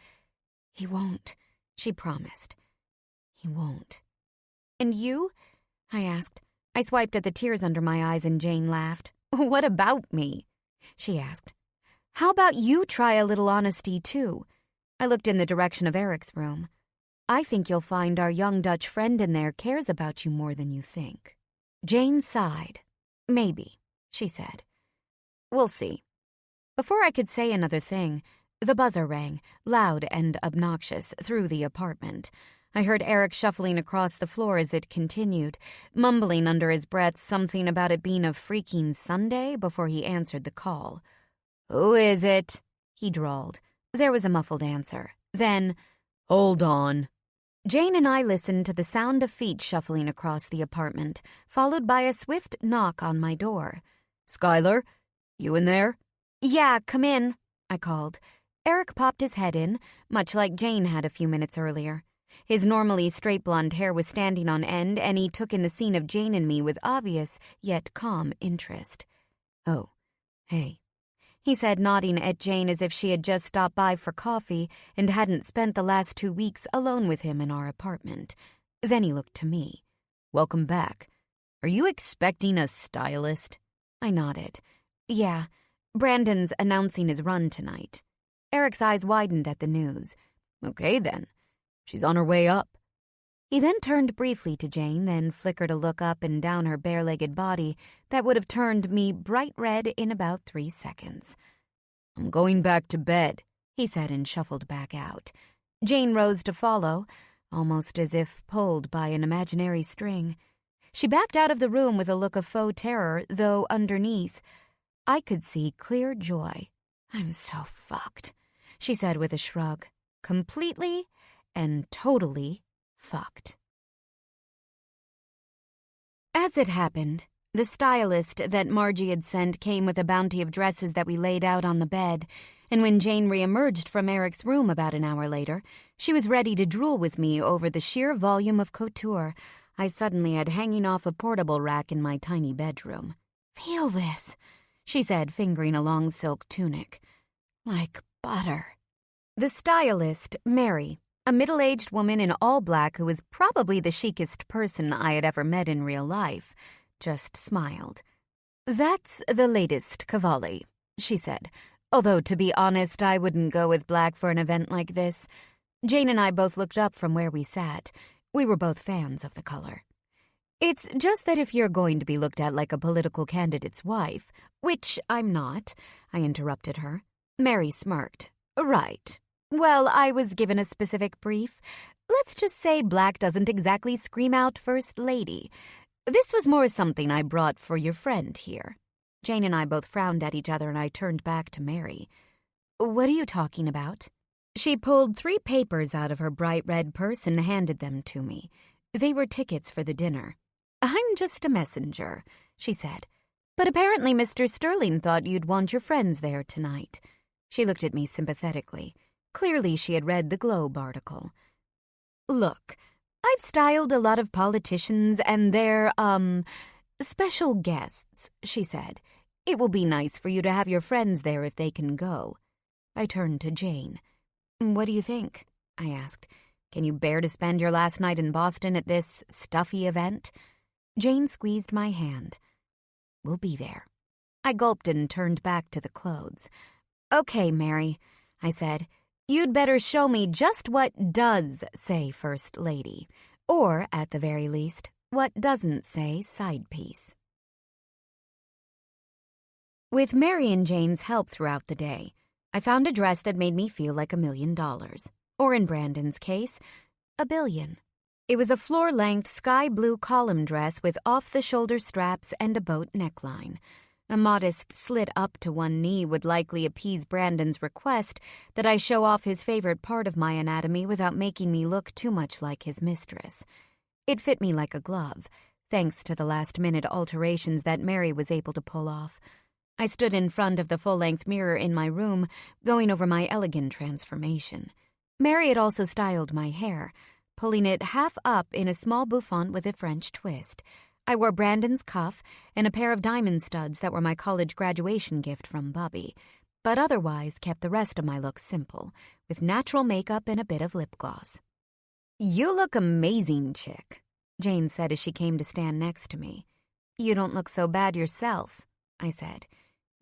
"He won't," she promised. "He won't." "And you?" I asked. I swiped at the tears under my eyes and Jane laughed. "What about me?" she asked. "How about you try a little honesty, too?" I looked in the direction of Eric's room. "I think you'll find our young Dutch friend in there cares about you more than you think." Jane sighed. "Maybe," she said. "We'll see." Before I could say another thing, the buzzer rang, loud and obnoxious, through the apartment. I heard Eric shuffling across the floor as it continued, mumbling under his breath something about it being a freaking Sunday before he answered the call. "Who is it?" he drawled. There was a muffled answer. Then, "Hold on." Jane and I listened to the sound of feet shuffling across the apartment, followed by a swift knock on my door. "Skylar, you in there?" "Yeah, come in," I called. Eric popped his head in, much like Jane had a few minutes earlier. His normally straight blonde hair was standing on end, and he took in the scene of Jane and me with obvious, yet calm interest. "Oh, hey," he said, nodding at Jane as if she had just stopped by for coffee and hadn't spent the last 2 weeks alone with him in our apartment. Then he looked to me. "Welcome back. Are you expecting a stylist?" I nodded. "Yeah, Brandon's announcing his run tonight." Eric's eyes widened at the news. "Okay, then. She's on her way up." He then turned briefly to Jane, then flickered a look up and down her bare-legged body that would have turned me bright red in about 3 seconds. "I'm going back to bed," he said, and shuffled back out. Jane rose to follow, almost as if pulled by an imaginary string. She backed out of the room with a look of faux terror, though underneath I could see clear joy. "I'm so fucked," she said with a shrug. "Completely and totally fucked." As it happened, the stylist that Margie had sent came with a bounty of dresses that we laid out on the bed, and when Jane reemerged from Eric's room about an hour later, she was ready to drool with me over the sheer volume of couture I suddenly had hanging off a portable rack in my tiny bedroom. "Feel this," she said, fingering a long silk tunic. "Like butter." The stylist, Mary, a middle-aged woman in all black who was probably the chicest person I had ever met in real life, just smiled. "That's the latest Cavalli," she said, although to be honest, I wouldn't go with black for an event like this. Jane and I both looked up from where we sat. We were both fans of the color. "It's just that if you're going to be looked at like a political candidate's wife," which I'm not, I interrupted her. Mary smirked. "Right. Well, I was given a specific brief. Let's just say black doesn't exactly scream out First Lady. This was more something I brought for your friend here." Jane and I both frowned at each other, and I turned back to Mary. "What are you talking about?" She pulled 3 papers out of her bright red purse and handed them to me. They were tickets for the dinner. "I'm just a messenger," she said. "But apparently Mr. Sterling thought you'd want your friends there tonight." She looked at me sympathetically. Clearly she had read the Globe article. "Look, I've styled a lot of politicians and they're, special guests," she said. "It will be nice for you to have your friends there if they can go." I turned to Jane. "What do you think?" I asked. "Can you bear to spend your last night in Boston at this stuffy event?" Jane squeezed my hand. "We'll be there." I gulped and turned back to the clothes. "Okay, Mary," I said. "You'd better show me just what does say First Lady. Or, at the very least, what doesn't say side piece." With Mary and Jane's help throughout the day, I found a dress that made me feel like $1 million. Or in Brandon's case, $1 billion. It was a floor-length sky blue column dress with off-the-shoulder straps and a boat neckline. A modest slit up to one knee would likely appease Brandon's request that I show off his favorite part of my anatomy without making me look too much like his mistress. It fit me like a glove, thanks to the last-minute alterations that Mary was able to pull off. I stood in front of the full-length mirror in my room, going over my elegant transformation. Mary had also styled my hair, pulling it half up in a small bouffant with a French twist. I wore Brandon's cuff and a pair of diamond studs that were my college graduation gift from Bubby, but otherwise kept the rest of my look simple, with natural makeup and a bit of lip gloss. "You look amazing, chick," Jane said as she came to stand next to me. "You don't look so bad yourself," I said.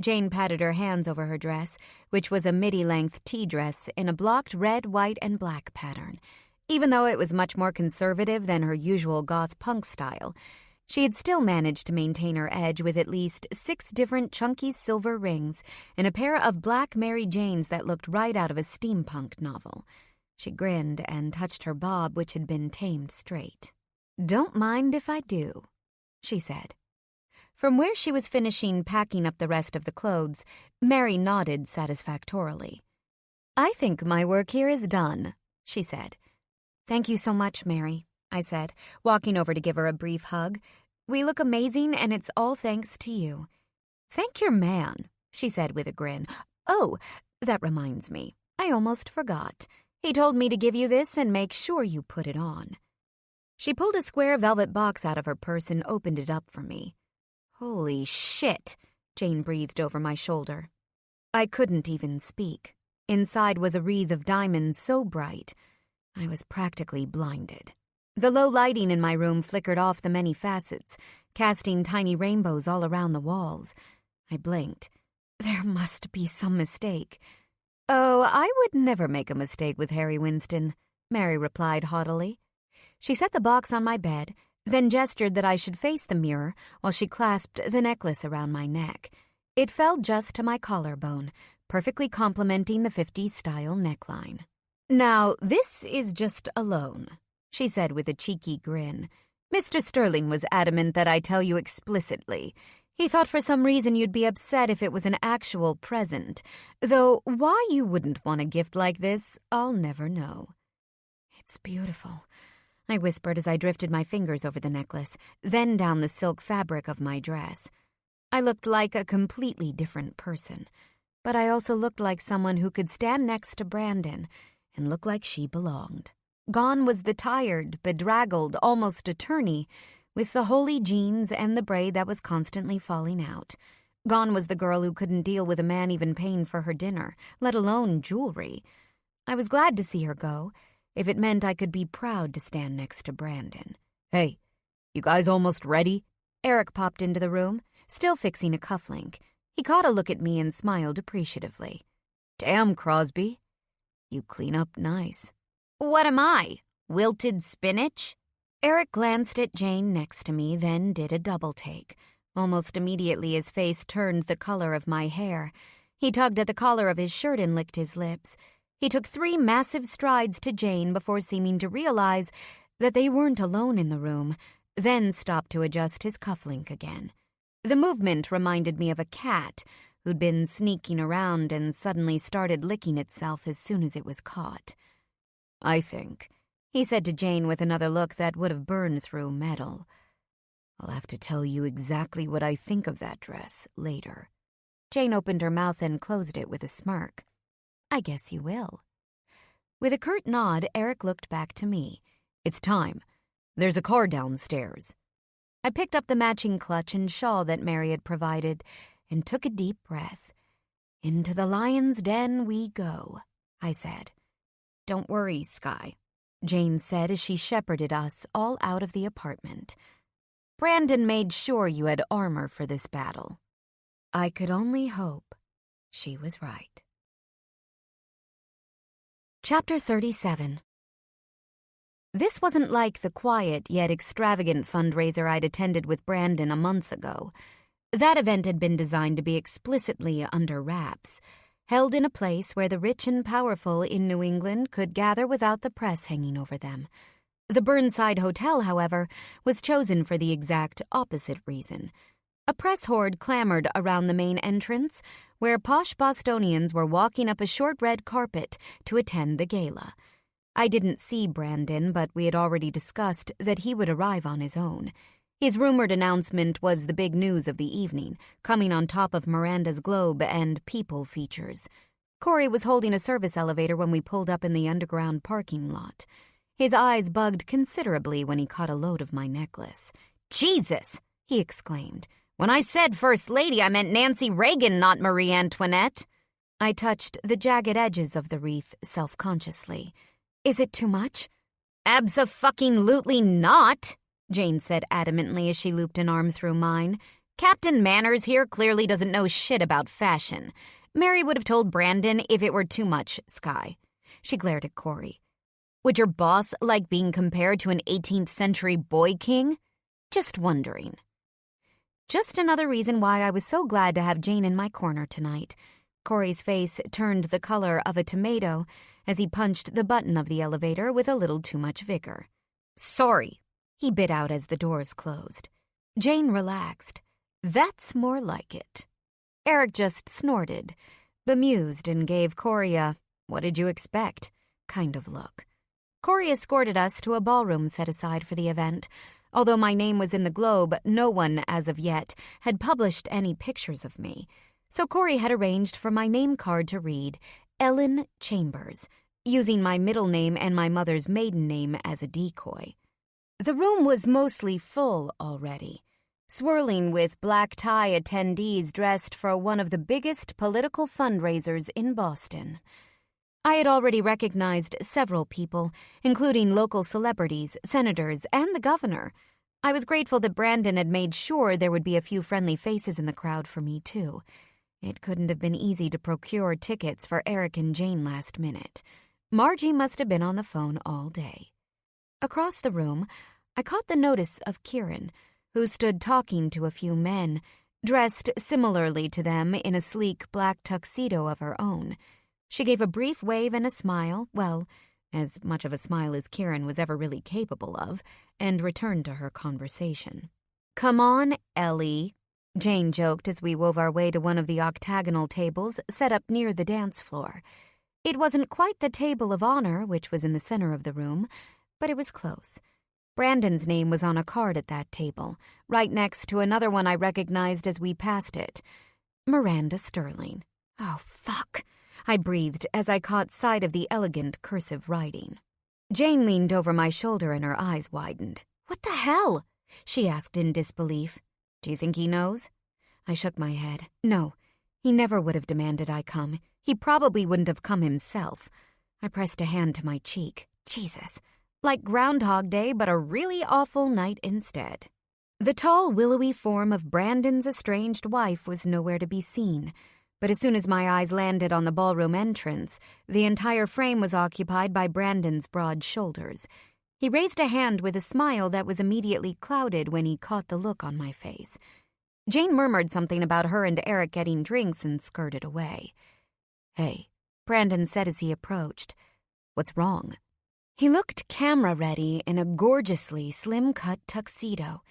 Jane patted her hands over her dress, which was a midi-length tea dress in a blocked red, white, and black pattern. Even though it was much more conservative than her usual goth punk style, She had still managed to maintain her edge with at least 6 different chunky silver rings and a pair of black Mary Janes that looked right out of a steampunk novel. She grinned and touched her bob, which had been tamed straight. "Don't mind if I do," she said. From where she was finishing packing up the rest of the clothes, Mary nodded satisfactorily. "I think my work here is done," she said. "Thank you so much, Mary," I said, walking over to give her a brief hug. "We look amazing, and it's all thanks to you." "Thank your man," she said with a grin. "Oh, that reminds me. I almost forgot. He told me to give you this and make sure you put it on." She pulled a square velvet box out of her purse and opened it up for me. "Holy shit," Jane breathed over my shoulder. I couldn't even speak. Inside was a wreath of diamonds so bright, I was practically blinded. The low lighting in my room flickered off the many facets, casting tiny rainbows all around the walls. I blinked. There must be some mistake. "Oh, I would never make a mistake with Harry Winston," Mary replied haughtily. She set the box on my bed, then gestured that I should face the mirror while she clasped the necklace around my neck. It fell just to my collarbone, perfectly complementing the 50s-style neckline. "Now, this is just a loan," she said with a cheeky grin. "Mr. Sterling was adamant that I tell you explicitly. He thought for some reason you'd be upset if it was an actual present, though why you wouldn't want a gift like this, I'll never know." "It's beautiful," I whispered as I drifted my fingers over the necklace, then down the silk fabric of my dress. I looked like a completely different person, but I also looked like someone who could stand next to Brandon and look like she belonged. Gone was the tired, bedraggled, almost attorney, with the holey jeans and the braid that was constantly falling out. Gone was the girl who couldn't deal with a man even paying for her dinner, let alone jewelry. I was glad to see her go, if it meant I could be proud to stand next to Brandon. "Hey, you guys almost ready?" Eric popped into the room, still fixing a cufflink. He caught a look at me and smiled appreciatively. "Damn, Crosby. You clean up nice." "What am I? Wilted spinach?" Eric glanced at Jane next to me, then did a double take. Almost immediately his face turned the color of my hair. He tugged at the collar of his shirt and licked his lips. He took 3 massive strides to Jane before seeming to realize that they weren't alone in the room, then stopped to adjust his cufflink again. The movement reminded me of a cat who'd been sneaking around and suddenly started licking itself as soon as it was caught. "I think," he said to Jane with another look that would have burned through metal, "I'll have to tell you exactly what I think of that dress later." Jane opened her mouth and closed it with a smirk. "I guess you will." With a curt nod, Eric looked back to me. "It's time. There's a car downstairs." I picked up the matching clutch and shawl that Mary had provided and took a deep breath. "Into the lion's den we go," I said. "Don't worry, Sky," Jane said as she shepherded us all out of the apartment. "Brandon made sure you had armor for this battle." I could only hope she was right. Chapter 37. This wasn't like the quiet yet extravagant fundraiser I'd attended with Brandon a month ago. That event had been designed to be explicitly under wraps, held in a place where the rich and powerful in New England could gather without the press hanging over them. The Burnside Hotel, however, was chosen for the exact opposite reason. A press horde clamored around the main entrance, where posh Bostonians were walking up a short red carpet to attend the gala. I didn't see Brandon, but we had already discussed that he would arrive on his own. His rumored announcement was the big news of the evening, coming on top of Miranda's Globe and People features. Corey was holding a service elevator when we pulled up in the underground parking lot. His eyes bugged considerably when he caught a load of my necklace. "Jesus!" he exclaimed. "When I said First Lady, I meant Nancy Reagan, not Marie Antoinette." I touched the jagged edges of the wreath self-consciously. "Is it too much?" "Abso-fucking-lutely not," Jane said adamantly as she looped an arm through mine. "Captain Manners here clearly doesn't know shit about fashion. Mary would have told Brandon if it were too much, Sky." She glared at Corey. "Would your boss like being compared to an 18th century boy king?" Just wondering. Just another reason why I was so glad to have Jane in my corner tonight. Corey's face turned the color of a tomato as he punched the button of the elevator with a little too much vigor. "Sorry," he bit out as the doors closed. Jane relaxed. "That's more like it." Eric just snorted, bemused, and gave Corey a "what did you expect?" kind of look. Corey escorted us to a ballroom set aside for the event. Although my name was in the Globe, no one, as of yet, had published any pictures of me. So Corey had arranged for my name card to read Ellen Chambers, using my middle name and my mother's maiden name as a decoy. The room was mostly full already, swirling with black tie attendees dressed for one of the biggest political fundraisers in Boston. I had already recognized several people, including local celebrities, senators, and the governor. I was grateful that Brandon had made sure there would be a few friendly faces in the crowd for me, too. It couldn't have been easy to procure tickets for Eric and Jane last minute. Margie must have been on the phone all day. Across the room, I caught the notice of Kieran, who stood talking to a few men, dressed similarly to them in a sleek black tuxedo of her own. She gave a brief wave and a smile, well, as much of a smile as Kieran was ever really capable of, and returned to her conversation. "Come on, Ellie," Jane joked as we wove our way to one of the octagonal tables set up near the dance floor. It wasn't quite the table of honor, which was in the center of the room, but it was close. Brandon's name was on a card at that table, right next to another one I recognized as we passed it. Miranda Sterling. Oh, fuck. I breathed as I caught sight of the elegant cursive writing. Jane leaned over my shoulder and her eyes widened. "What the hell?" she asked in disbelief. "Do you think he knows?" I shook my head. No, he never would have demanded I come. He probably wouldn't have come himself. I pressed a hand to my cheek. Jesus. Like Groundhog Day, but a really awful night instead. The tall, willowy form of Brandon's estranged wife was nowhere to be seen. But as soon as my eyes landed on the ballroom entrance, the entire frame was occupied by Brandon's broad shoulders. He raised a hand with a smile that was immediately clouded when he caught the look on my face. Jane murmured something about her and Eric getting drinks and skirted away. "Hey," Brandon said as he approached. "What's wrong?" He looked camera-ready in a gorgeously slim-cut tuxedo.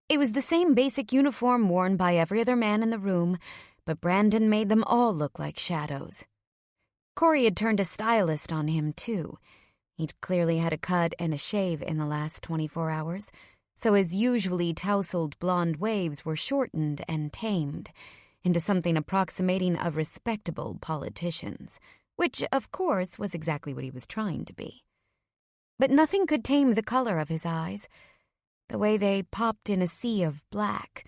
It was the same basic uniform worn by every other man in the room, but Brandon made them all look like shadows. Corey had turned a stylist on him, too. He'd clearly had a cut and a shave in the last 24 hours, so his usually tousled blonde waves were shortened and tamed into something approximating a respectable politician's, which, of course, was exactly what he was trying to be. But nothing could tame the color of his eyes, the way they popped in a sea of black.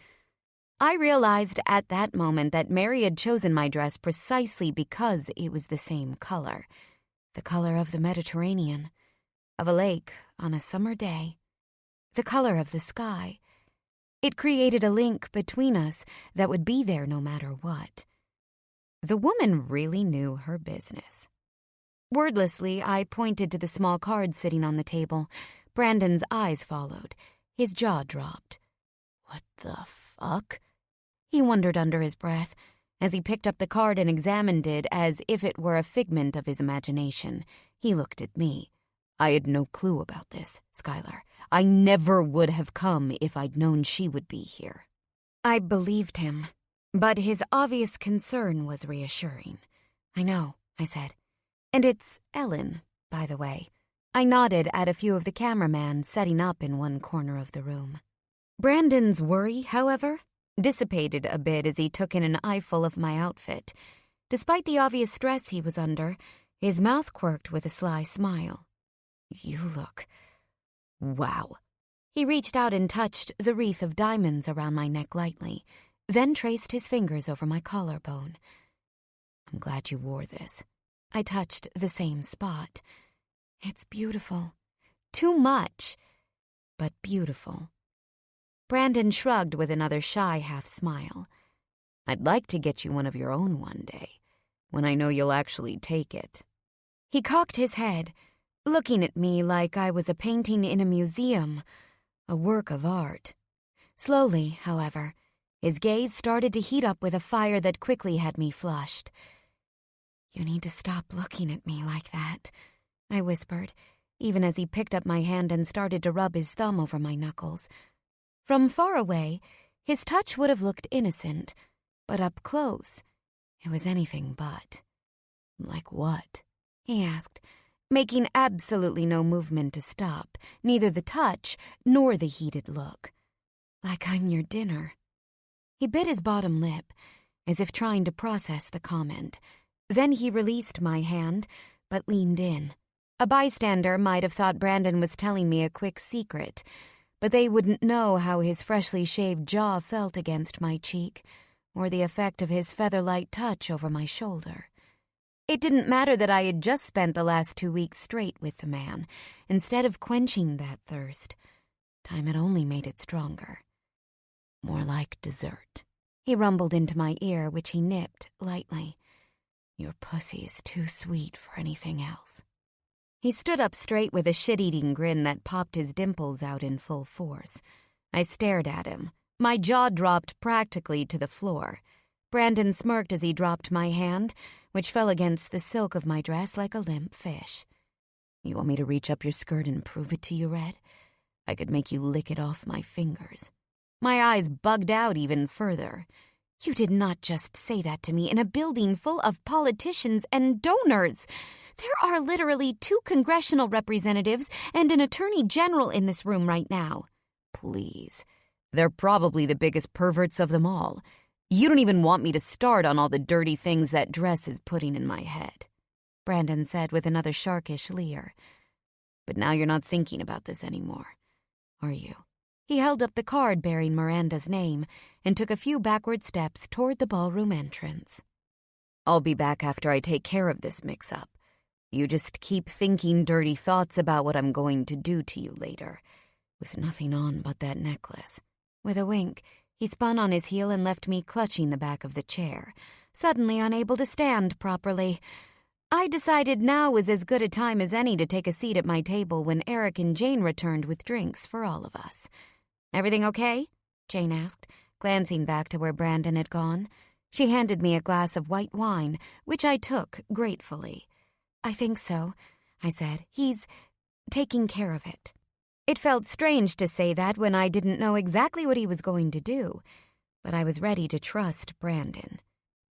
I realized at that moment that Mary had chosen my dress precisely because it was the same color. The color of the Mediterranean, of a lake on a summer day, the color of the sky. It created a link between us that would be there no matter what. The woman really knew her business. Wordlessly, I pointed to the small card sitting on the table. Brandon's eyes followed. His jaw dropped. "What the fuck?" he wondered under his breath, as he picked up the card and examined it as if it were a figment of his imagination. He looked at me. "I had no clue about this, Skylar. I never would have come if I'd known she would be here." I believed him, but his obvious concern was reassuring. "I know," I said. "And it's Ellen, by the way." I nodded at a few of the cameramen setting up in one corner of the room. Brandon's worry, however, dissipated a bit as he took in an eyeful of my outfit. Despite the obvious stress he was under, his mouth quirked with a sly smile. "You look... wow." He reached out and touched the wreath of diamonds around my neck lightly, then traced his fingers over my collarbone. "I'm glad you wore this." I touched the same spot. "It's beautiful. Too much, but beautiful." Brandon shrugged with another shy half-smile. "I'd like to get you one of your own one day, when I know you'll actually take it." He cocked his head, looking at me like I was a painting in a museum, a work of art. Slowly, however, his gaze started to heat up with a fire that quickly had me flushed. "You need to stop looking at me like that," I whispered, even as he picked up my hand and started to rub his thumb over my knuckles. From far away, his touch would have looked innocent, but up close, it was anything but. "Like what?" he asked, making absolutely no movement to stop, neither the touch nor the heated look. "Like I'm your dinner." He bit his bottom lip, as if trying to process the comment. Then he released my hand, but leaned in. A bystander might have thought Brandon was telling me a quick secret, but they wouldn't know how his freshly shaved jaw felt against my cheek, or the effect of his feather-light touch over my shoulder. It didn't matter that I had just spent the last 2 weeks straight with the man, instead of quenching that thirst. Time had only made it stronger. "More like dessert." He rumbled into my ear, which he nipped lightly. "Your pussy's too sweet for anything else." He stood up straight with a shit-eating grin that popped his dimples out in full force. I stared at him. My jaw dropped practically to the floor. Brandon smirked as he dropped my hand, which fell against the silk of my dress like a limp fish. "You want me to reach up your skirt and prove it to you, Red? I could make you lick it off my fingers." My eyes bugged out even further. "You did not just say that to me in a building full of politicians and donors. There are literally 2 congressional representatives and an attorney general in this room right now." "Please. They're probably the biggest perverts of them all. You don't even want me to start on all the dirty things that dress is putting in my head," Brandon said with another sharkish leer. "But now you're not thinking about this anymore, are you?" He held up the card bearing Miranda's name and took a few backward steps toward the ballroom entrance. "I'll be back after I take care of this mix-up. You just keep thinking dirty thoughts about what I'm going to do to you later, with nothing on but that necklace." With a wink, he spun on his heel and left me clutching the back of the chair, suddenly unable to stand properly. I decided now was as good a time as any to take a seat at my table when Eric and Jane returned with drinks for all of us. "Everything okay?" Jane asked, glancing back to where Brandon had gone. She handed me a glass of white wine, which I took gratefully. "I think so," I said. "He's taking care of it." It felt strange to say that when I didn't know exactly what he was going to do, but I was ready to trust Brandon.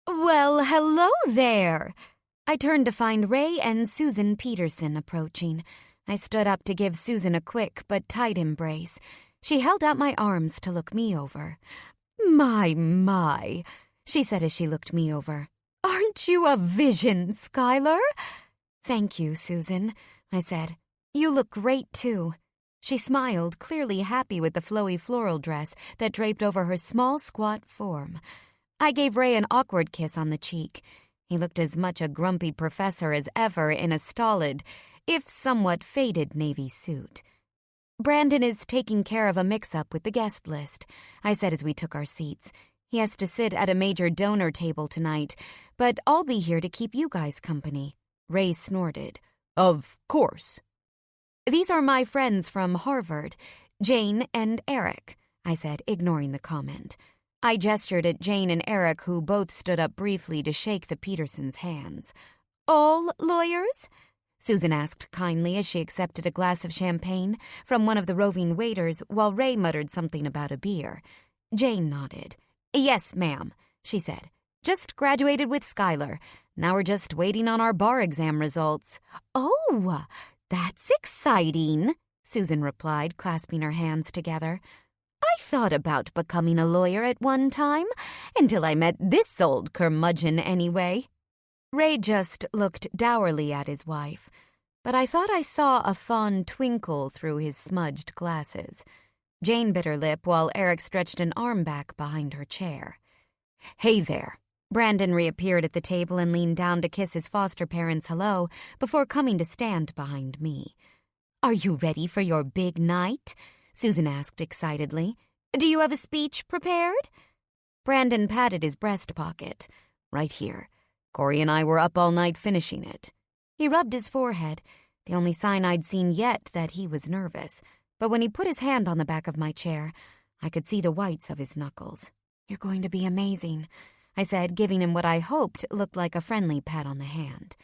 "Well, hello there!" I turned to find Ray and Susan Peterson approaching. I stood up to give Susan a quick but tight embrace. She held out my arms to look me over. My, she said as she looked me over. "Aren't you a vision, Skylar?" "Thank you, Susan," I said. "You look great, too." She smiled, clearly happy with the flowy floral dress that draped over her small, squat form. I gave Ray an awkward kiss on the cheek. He looked as much a grumpy professor as ever in a stolid, if somewhat faded navy suit. "Brandon is taking care of a mix-up with the guest list," I said as we took our seats. "He has to sit at a major donor table tonight, but I'll be here to keep you guys company." Ray snorted. "Of course." "These are my friends from Harvard, Jane and Eric," I said, ignoring the comment. I gestured at Jane and Eric, who both stood up briefly to shake the Petersons' hands. "All lawyers?" Susan asked kindly as she accepted a glass of champagne from one of the roving waiters while Ray muttered something about a beer. Jane nodded. "Yes, ma'am," she said. "Just graduated with Skylar. Now we're just waiting on our bar exam results." "Oh, that's exciting," Susan replied, clasping her hands together. "I thought about becoming a lawyer at one time, until I met this old curmudgeon anyway." Ray just looked dourly at his wife, but I thought I saw a fond twinkle through his smudged glasses. Jane bit her lip while Eric stretched an arm back behind her chair. "Hey there." Brandon reappeared at the table and leaned down to kiss his foster parents hello before coming to stand behind me. "Are you ready for your big night?" Susan asked excitedly. "Do you have a speech prepared?" Brandon patted his breast pocket. "Right here. Corey and I were up all night finishing it." He rubbed his forehead, the only sign I'd seen yet that he was nervous. But when he put his hand on the back of my chair, I could see the whites of his knuckles. "You're going to be amazing," I said, giving him what I hoped looked like a friendly pat on the hand.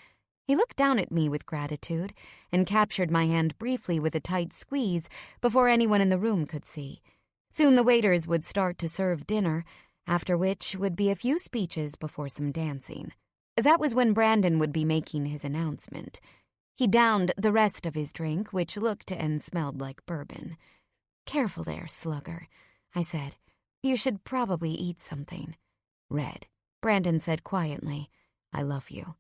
He looked down at me with gratitude and captured my hand briefly with a tight squeeze before anyone in the room could see. Soon the waiters would start to serve dinner, after which would be a few speeches before some dancing. That was when Brandon would be making his announcement. He downed the rest of his drink, which looked and smelled like bourbon. "Careful there, slugger," I said. "You should probably eat something." "Red," Brandon said quietly, "I love you.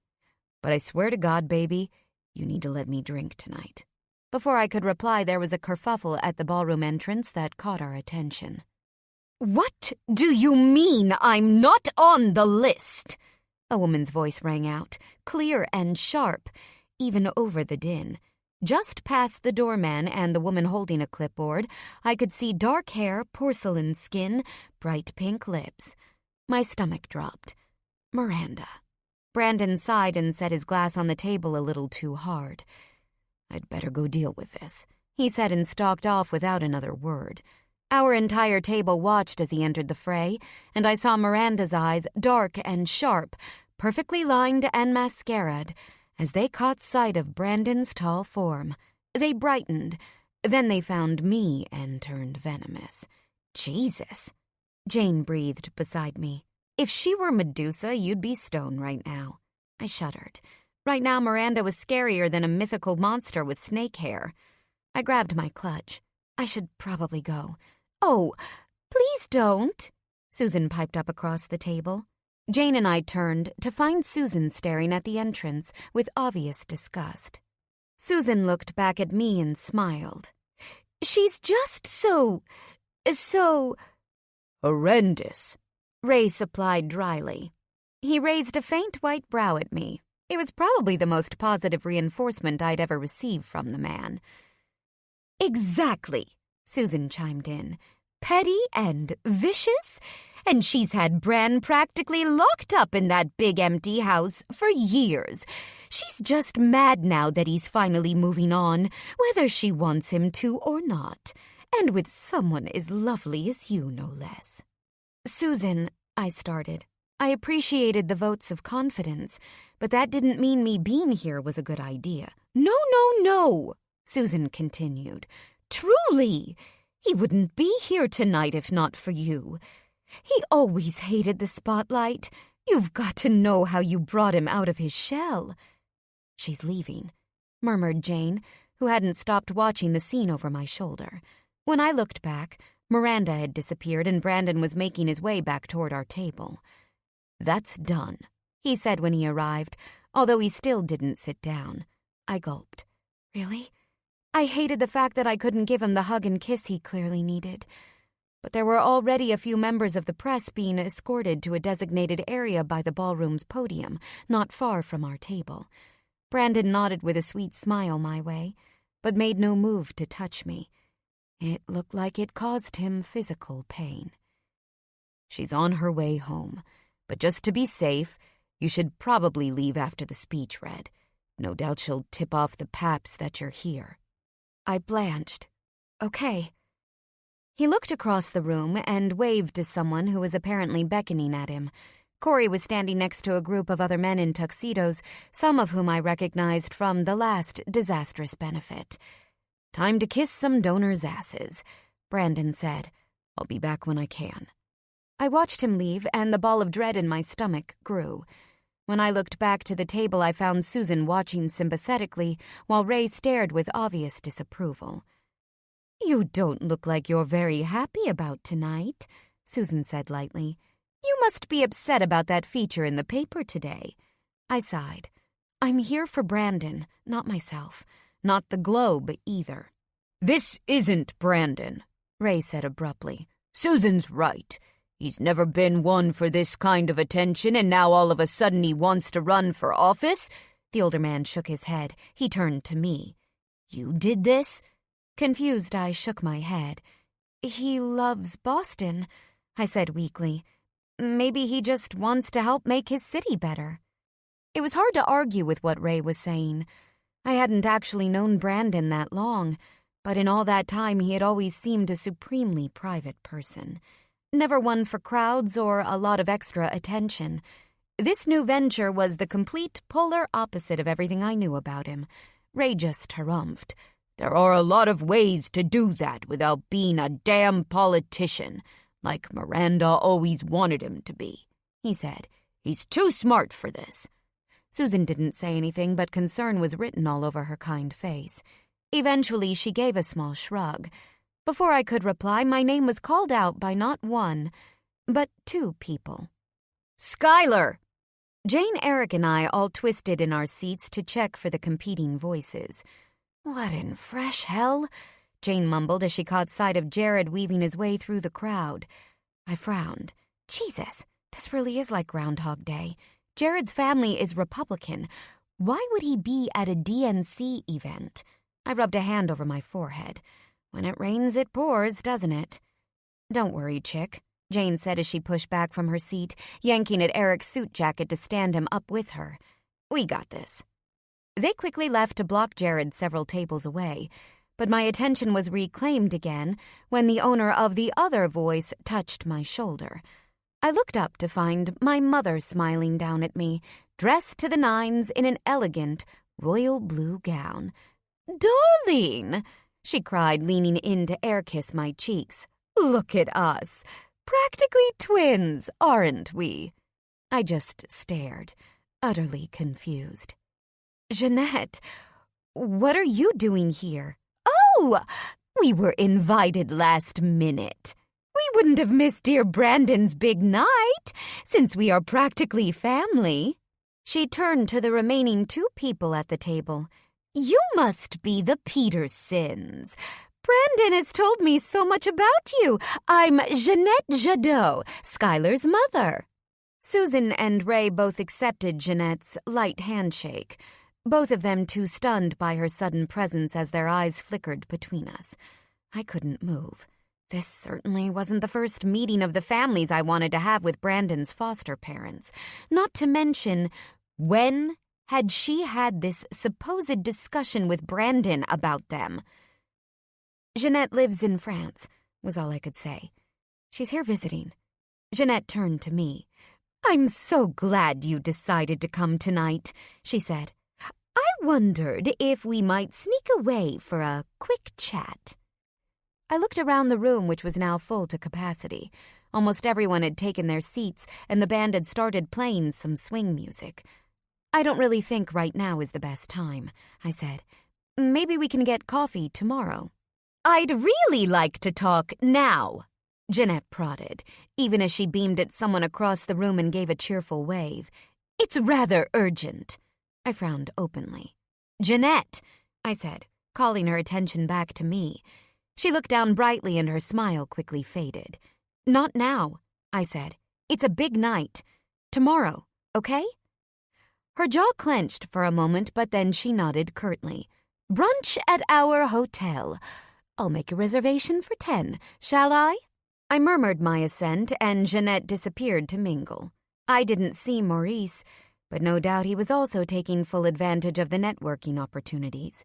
But I swear to God, baby, you need to let me drink tonight." Before I could reply, there was a kerfuffle at the ballroom entrance that caught our attention. "What do you mean I'm not on the list?" A woman's voice rang out, clear and sharp, even over the din. Just past the doorman and the woman holding a clipboard, I could see dark hair, porcelain skin, bright pink lips. My stomach dropped. Miranda. Brandon sighed and set his glass on the table a little too hard. "I'd better go deal with this," he said and stalked off without another word. Our entire table watched as he entered the fray, and I saw Miranda's eyes, dark and sharp, perfectly lined and mascaraed, as they caught sight of Brandon's tall form. They brightened. Then they found me and turned venomous. "Jesus," Jane breathed beside me. "If she were Medusa, you'd be stone right now." I shuddered. Right now, Miranda was scarier than a mythical monster with snake hair. I grabbed my clutch. I should probably go. "Oh, please don't," Susan piped up across the table. Jane and I turned to find Susan staring at the entrance with obvious disgust. Susan looked back at me and smiled. "She's just so... Horrendous," Ray supplied dryly. He raised a faint white brow at me. It was probably the most positive reinforcement I'd ever received from the man. "Exactly," Susan chimed in. "Petty and vicious, and she's had Bran practically locked up in that big empty house for years. She's just mad now that he's finally moving on, whether she wants him to or not, and with someone as lovely as you, no less." "Susan," I started. I appreciated the votes of confidence, but that didn't mean me being here was a good idea. No, Susan continued. "Truly, he wouldn't be here tonight if not for you. He always hated the spotlight. You've got to know how you brought him out of his shell." "She's leaving," murmured Jane, who hadn't stopped watching the scene over my shoulder. When I looked back, Miranda had disappeared and Brandon was making his way back toward our table. "That's done," he said when he arrived, although he still didn't sit down. I gulped. Really? I hated the fact that I couldn't give him the hug and kiss he clearly needed. But there were already a few members of the press being escorted to a designated area by the ballroom's podium, not far from our table. Brandon nodded with a sweet smile my way, but made no move to touch me. It looked like it caused him physical pain. "She's on her way home, but just to be safe, you should probably leave after the speech read. No doubt she'll tip off the paps that you're here." I blanched. "Okay." He looked across the room and waved to someone who was apparently beckoning at him. Corey was standing next to a group of other men in tuxedos, some of whom I recognized from the last disastrous benefit. "Time to kiss some donors' asses," Brandon said. "I'll be back when I can." I watched him leave, and the ball of dread in my stomach grew. When I looked back to the table, I found Susan watching sympathetically, while Ray stared with obvious disapproval. "You don't look like you're very happy about tonight," Susan said lightly. "You must be upset about that feature in the paper today." I sighed. "I'm here for Brandon, not myself. Not the Globe, either." "This isn't Brandon," Ray said abruptly. "Susan's right. He's never been one for this kind of attention, and now all of a sudden he wants to run for office?" The older man shook his head. He turned to me. "You did this?" Confused, I shook my head. "He loves Boston," I said weakly. "Maybe he just wants to help make his city better." It was hard to argue with what Ray was saying. I hadn't actually known Brandon that long, but in all that time he had always seemed a supremely private person. Never one for crowds or a lot of extra attention. This new venture was the complete polar opposite of everything I knew about him. Ray just harumphed. "There are a lot of ways to do that without being a damn politician, like Miranda always wanted him to be," he said. "He's too smart for this." Susan didn't say anything, but concern was written all over her kind face. Eventually, she gave a small shrug. Before I could reply, my name was called out by not one, but two people. "Skylar!" Jane, Eric, and I all twisted in our seats to check for the competing voices. "What in fresh hell?" Jane mumbled as she caught sight of Jared weaving his way through the crowd. I frowned. Jesus, this really is like Groundhog Day. Jared's family is Republican. Why would he be at a DNC event? I rubbed a hand over my forehead. When it rains, it pours, doesn't it? "Don't worry, chick," Jane said as she pushed back from her seat, yanking at Eric's suit jacket to stand him up with her. "We got this." They quickly left to block Jared several tables away, but my attention was reclaimed again when the owner of the other voice touched my shoulder. I looked up to find my mother smiling down at me, dressed to the nines in an elegant royal blue gown. "Darling!" she cried, leaning in to air-kiss my cheeks. "Look at us. Practically twins, aren't we?" I just stared, utterly confused. "Jeanette, what are you doing here?" "Oh, we were invited last minute. We wouldn't have missed dear Brandon's big night, since we are practically family." She turned to the remaining two people at the table. "You must be the Petersons. Brandon has told me so much about you. I'm Jeanette Jadot, Skylar's mother." Susan and Ray both accepted Jeanette's light handshake, both of them too stunned by her sudden presence as their eyes flickered between us. I couldn't move. This certainly wasn't the first meeting of the families I wanted to have with Brandon's foster parents. Not to mention, when had she had this supposed discussion with Brandon about them? "Jeanette lives in France," was all I could say. "She's here visiting." Jeanette turned to me. "I'm so glad you decided to come tonight," she said. "I wondered if we might sneak away for a quick chat." I looked around the room, which was now full to capacity. Almost everyone had taken their seats, and the band had started playing some swing music. "I don't really think right now is the best time," I said. "Maybe we can get coffee tomorrow." "I'd really like to talk now," Jeanette prodded, even as she beamed at someone across the room and gave a cheerful wave. "It's rather urgent." I frowned openly. "Jeanette," I said, calling her attention back to me. She looked down brightly and her smile quickly faded. "Not now," I said. "It's a big night. Tomorrow, okay?" Her jaw clenched for a moment, but then she nodded curtly. "Brunch at our hotel. I'll make a reservation for 10, shall I?" I murmured my assent, and Jeanette disappeared to mingle. I didn't see Maurice, but no doubt he was also taking full advantage of the networking opportunities.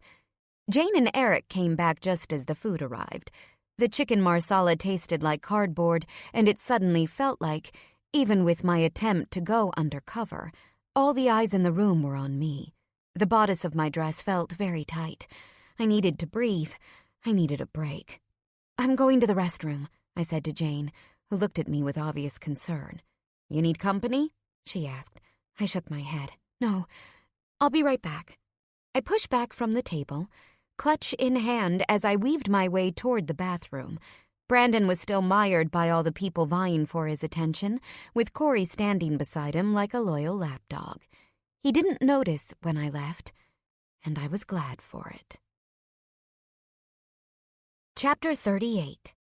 Jane and Eric came back just as the food arrived. The chicken marsala tasted like cardboard, and it suddenly felt like, even with my attempt to go undercover, all the eyes in the room were on me. The bodice of my dress felt very tight. I needed to breathe. I needed a break. "I'm going to the restroom," I said to Jane, who looked at me with obvious concern. "You need company?" she asked. I shook my head. "No, I'll be right back." I pushed back from the table, clutch in hand, as I weaved my way toward the bathroom. Brandon was still mired by all the people vying for his attention, with Corey standing beside him like a loyal lapdog. He didn't notice when I left, and I was glad for it. Chapter 38.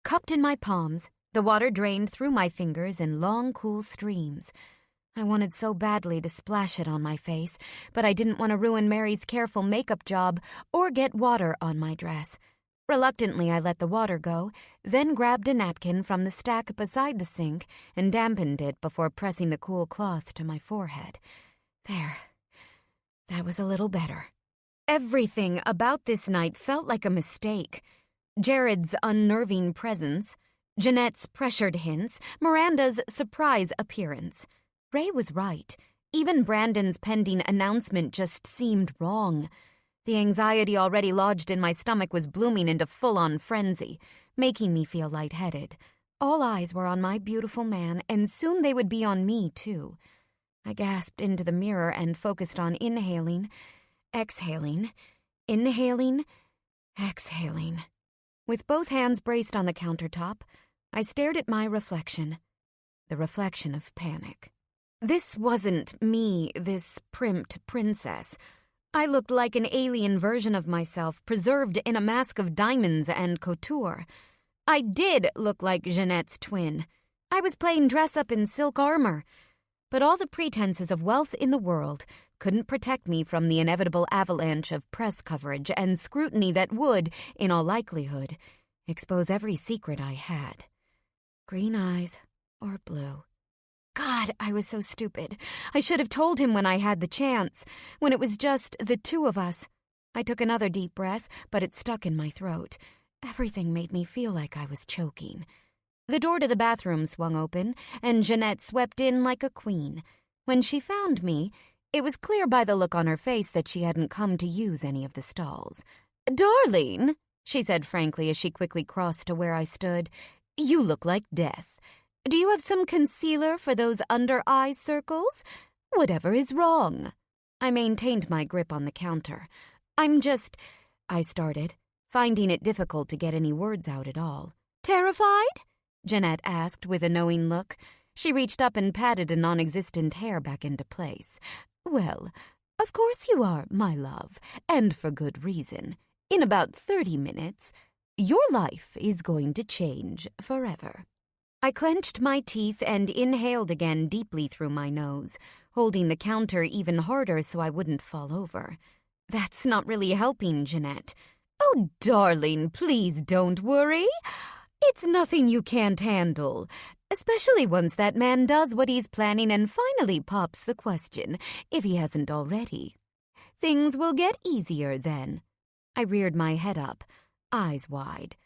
Cupped in my palms, the water drained through my fingers in long, cool streams. I wanted so badly to splash it on my face, but I didn't want to ruin Mary's careful makeup job or get water on my dress. Reluctantly, I let the water go, then grabbed a napkin from the stack beside the sink and dampened it before pressing the cool cloth to my forehead. There. That was a little better. Everything about this night felt like a mistake. Jared's unnerving presence, Jeanette's pressured hints, Miranda's surprise appearance. Ray was right. Even Brandon's pending announcement just seemed wrong. The anxiety already lodged in my stomach was blooming into full-on frenzy, making me feel lightheaded. All eyes were on my beautiful man, and soon they would be on me, too. I gasped into the mirror and focused on inhaling, exhaling, inhaling, exhaling. With both hands braced on the countertop, I stared at my reflection. The reflection of panic. This wasn't me, this primped princess. I looked like an alien version of myself, preserved in a mask of diamonds and couture. I did look like Jeanette's twin. I was playing dress-up in silk armor. But all the pretenses of wealth in the world couldn't protect me from the inevitable avalanche of press coverage and scrutiny that would, in all likelihood, expose every secret I had. Green eyes or blue. God, I was so stupid. I should have told him when I had the chance, when it was just the two of us. I took another deep breath, but it stuck in my throat. Everything made me feel like I was choking. The door to the bathroom swung open, and Jeanette swept in like a queen. When she found me, it was clear by the look on her face that she hadn't come to use any of the stalls. "Darling," she said frankly as she quickly crossed to where I stood, "you look like death. Do you have some concealer for those under-eye circles? Whatever is wrong?" I maintained my grip on the counter. I started, finding it difficult to get any words out at all. "Terrified?" Jeanette asked with a knowing look. She reached up and patted a non-existent hair back into place. "Well, of course you are, my love, and for good reason. In about 30 minutes, your life is going to change forever." I clenched my teeth and inhaled again deeply through my nose, holding the counter even harder so I wouldn't fall over. "That's not really helping, Jeanette." "Oh, darling, please don't worry. It's nothing you can't handle, especially once that man does what he's planning and finally pops the question, if he hasn't already. Things will get easier then." I reared my head up, eyes wide.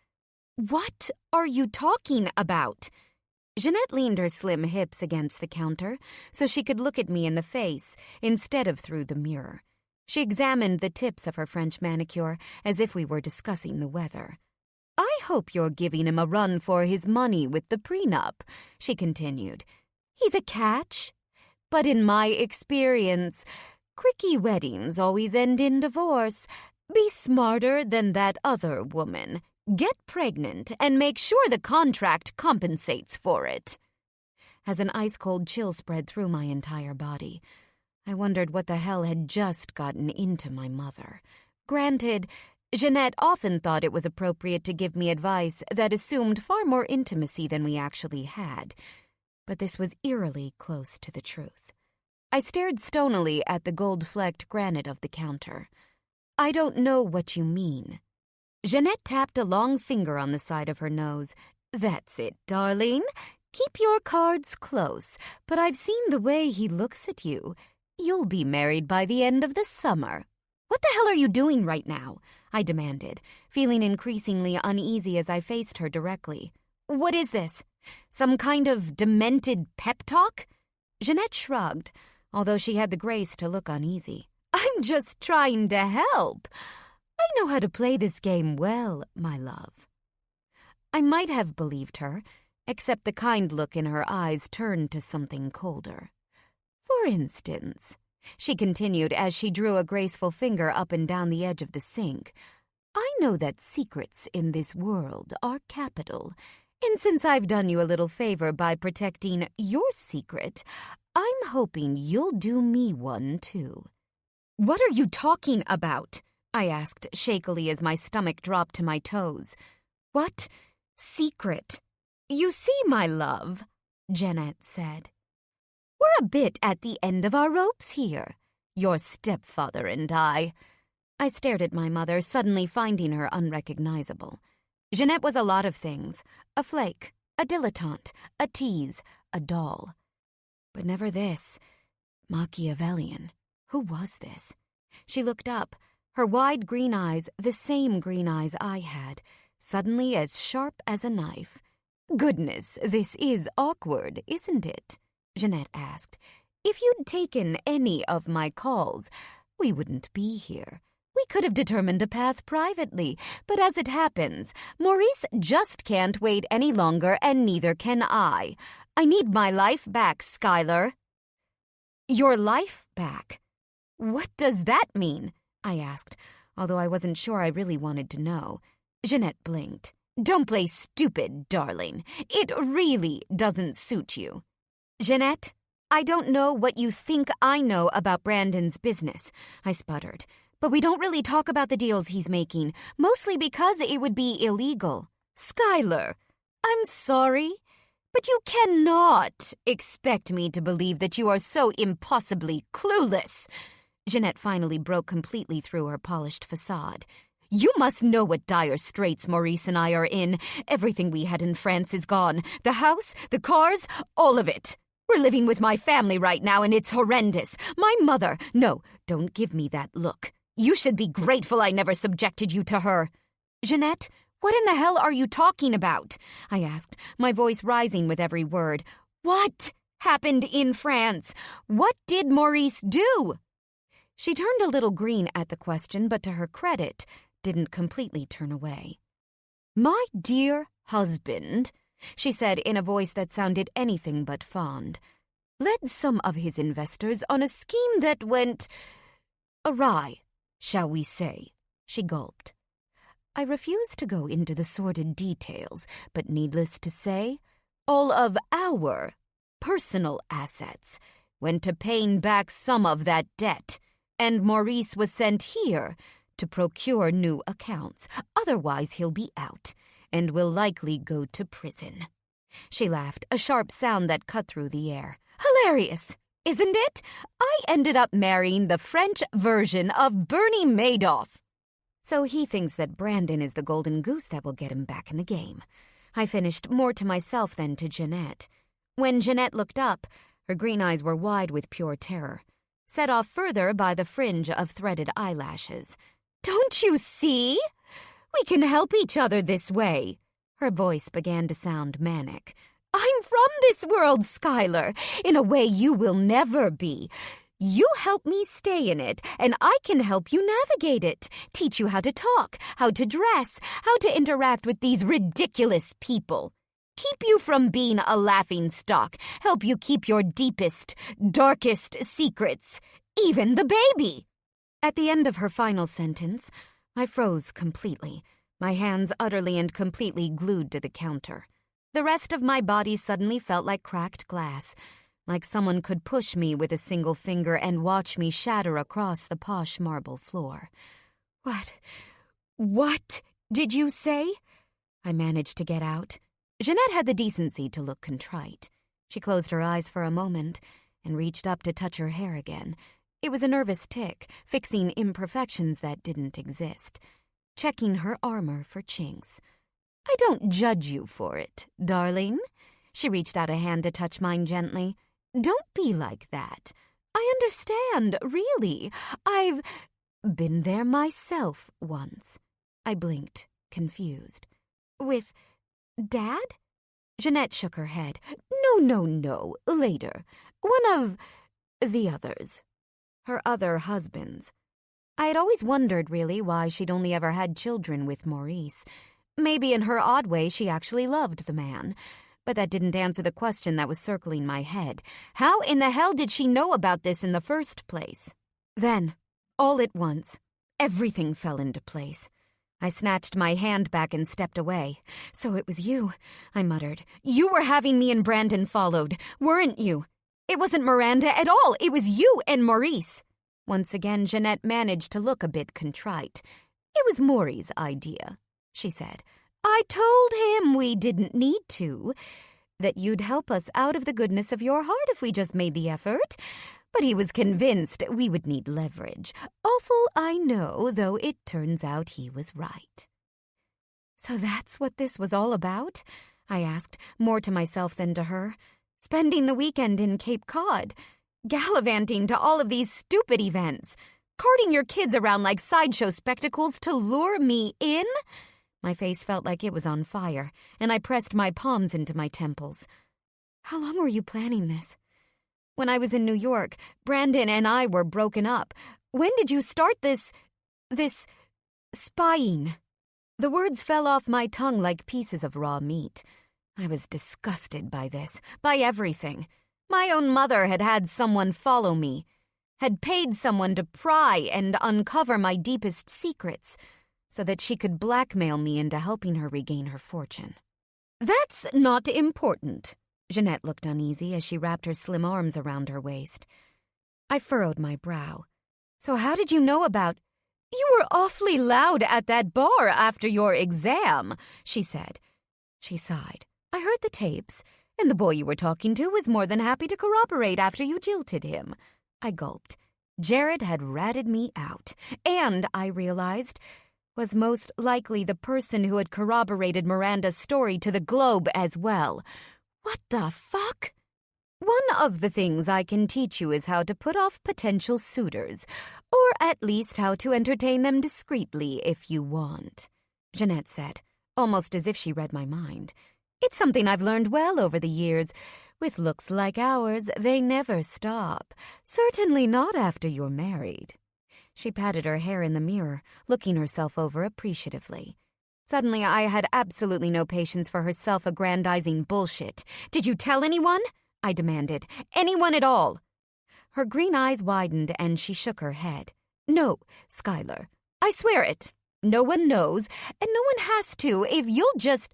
"What are you talking about?" Jeanette leaned her slim hips against the counter so she could look at me in the face instead of through the mirror. She examined the tips of her French manicure as if we were discussing the weather. "I hope you're giving him a run for his money with the prenup," she continued. "He's a catch. But in my experience, quickie weddings always end in divorce. Be smarter than that other woman. Get pregnant and make sure the contract compensates for it." As an ice-cold chill spread through my entire body, I wondered what the hell had just gotten into my mother. Granted, Jeanette often thought it was appropriate to give me advice that assumed far more intimacy than we actually had, but this was eerily close to the truth. I stared stonily at the gold-flecked granite of the counter. "I don't know what you mean." Jeanette tapped a long finger on the side of her nose. "That's it, darling. Keep your cards close, but I've seen the way he looks at you. You'll be married by the end of the summer." "What the hell are you doing right now?" I demanded, feeling increasingly uneasy as I faced her directly. "What is this? Some kind of demented pep talk?" Jeanette shrugged, although she had the grace to look uneasy. "I'm just trying to help. I know how to play this game well, my love." I might have believed her, except the kind look in her eyes turned to something colder. "For instance," she continued as she drew a graceful finger up and down the edge of the sink, "I know that secrets in this world are capital, and since I've done you a little favor by protecting your secret, I'm hoping you'll do me one too." "What are you talking about?" I asked shakily as my stomach dropped to my toes. "What secret?" "You see, my love," Jeanette said, "we're a bit at the end of our ropes here, your stepfather and I." I stared at my mother, suddenly finding her unrecognizable. Jeanette was a lot of things: a flake, a dilettante, a tease, a doll. But never this. Machiavellian. Who was this? She looked up, Her wide green eyes, the same green eyes I had, suddenly as sharp as a knife. "Goodness, this is awkward, isn't it?" Jeanette asked. "If you'd taken any of my calls, we wouldn't be here. We could have determined a path privately, but as it happens, Maurice just can't wait any longer, and neither can I. I need my life back, Schuyler." "Your life back? What does that mean?" I asked, although I wasn't sure I really wanted to know. Jeanette blinked. "Don't play stupid, darling. It really doesn't suit you." "Jeanette, I don't know what you think I know about Brandon's business," I sputtered. "But we don't really talk about the deals he's making, mostly because it would be illegal." "Schuyler, I'm sorry, but you cannot expect me to believe that you are so impossibly clueless." Jeanette finally broke completely through her polished facade. "You must know what dire straits Maurice and I are in. Everything we had in France is gone. The house, the cars, all of it. We're living with my family right now, and it's horrendous. My mother— No, don't give me that look. You should be grateful I never subjected you to her." "Jeanette, what in the hell are you talking about?" I asked, my voice rising with every word. "What happened in France? What did Maurice do?" She turned a little green at the question, but to her credit, didn't completely turn away. "My dear husband," she said in a voice that sounded anything but fond, "led some of his investors on a scheme that went awry, shall we say." She gulped. "I refuse to go into the sordid details, but needless to say, all of our personal assets went to paying back some of that debt, and Maurice was sent here to procure new accounts. Otherwise he'll be out, and will likely go to prison." She laughed, a sharp sound that cut through the air. "Hilarious, isn't it? I ended up marrying the French version of Bernie Madoff." So he thinks that Brandon is the golden goose that will get him back in the game. I finished more to myself than to Jeanette. When Jeanette looked up, her green eyes were wide with pure terror, set off further by the fringe of threaded eyelashes. "Don't you see? We can help each other this way." Her voice began to sound manic. "I'm from this world, Schuyler, in a way you will never be. You help me stay in it, and I can help you navigate it, teach you how to talk, how to dress, how to interact with these ridiculous people. Keep you from being a laughingstock, help you keep your deepest, darkest secrets, even the baby." At the end of her final sentence, I froze completely, my hands utterly and completely glued to the counter. The rest of my body suddenly felt like cracked glass, like someone could push me with a single finger and watch me shatter across the posh marble floor. What did you say?" I managed to get out. Jeanette had the decency to look contrite. She closed her eyes for a moment and reached up to touch her hair again. It was a nervous tick, fixing imperfections that didn't exist, checking her armor for chinks. "I don't judge you for it, darling." She reached out a hand to touch mine gently. "Don't be like that. I understand, really. I've been there myself once." I blinked, confused. "With Dad?" Jeanette shook her head. No, later. One of the others. Her other husbands. I had always wondered, really, why she'd only ever had children with Maurice. Maybe in her odd way she actually loved the man. But that didn't answer the question that was circling my head. How in the hell did she know about this in the first place? Then, all at once, everything fell into place. I snatched my hand back and stepped away. "So it was you," I muttered. "You were having me and Brandon followed, weren't you? It wasn't Miranda at all. It was you and Maurice." Once again, Jeanette managed to look a bit contrite. "It was Maury's idea," she said. "I told him we didn't need to, that you'd help us out of the goodness of your heart if we just made the effort. But he was convinced we would need leverage. Awful, I know, though it turns out he was right." "So that's what this was all about?" I asked, more to myself than to her. "Spending the weekend in Cape Cod, gallivanting to all of these stupid events. Carting your kids around like sideshow spectacles to lure me in? My face felt like it was on fire, and I pressed my palms into my temples. How long were you planning this? When I was in New York, Brandon and I were broken up. When did you start this spying? The words fell off my tongue like pieces of raw meat. I was disgusted by this, by everything. My own mother had had someone follow me, had paid someone to pry and uncover my deepest secrets, so that she could blackmail me into helping her regain her fortune. That's not important. Jeanette looked uneasy as she wrapped her slim arms around her waist. I furrowed my brow. So how did you know about— You were awfully loud at that bar after your exam, she said. She sighed. I heard the tapes, and the boy you were talking to was more than happy to corroborate after you jilted him. I gulped. Jared had ratted me out, and, I realized, was most likely the person who had corroborated Miranda's story to the Globe as well. What the fuck? One of the things I can teach you is how to put off potential suitors, or at least how to entertain them discreetly if you want, Jeanette said, almost as if she read my mind. It's something I've learned well over the years. With looks like ours, they never stop. Certainly not after you're married. She patted her hair in the mirror, looking herself over appreciatively. Suddenly, I had absolutely no patience for her self-aggrandizing bullshit. Did you tell anyone? I demanded. Anyone at all? Her green eyes widened and she shook her head. No, Skylar. I swear it. No one knows, and no one has to if you'll just—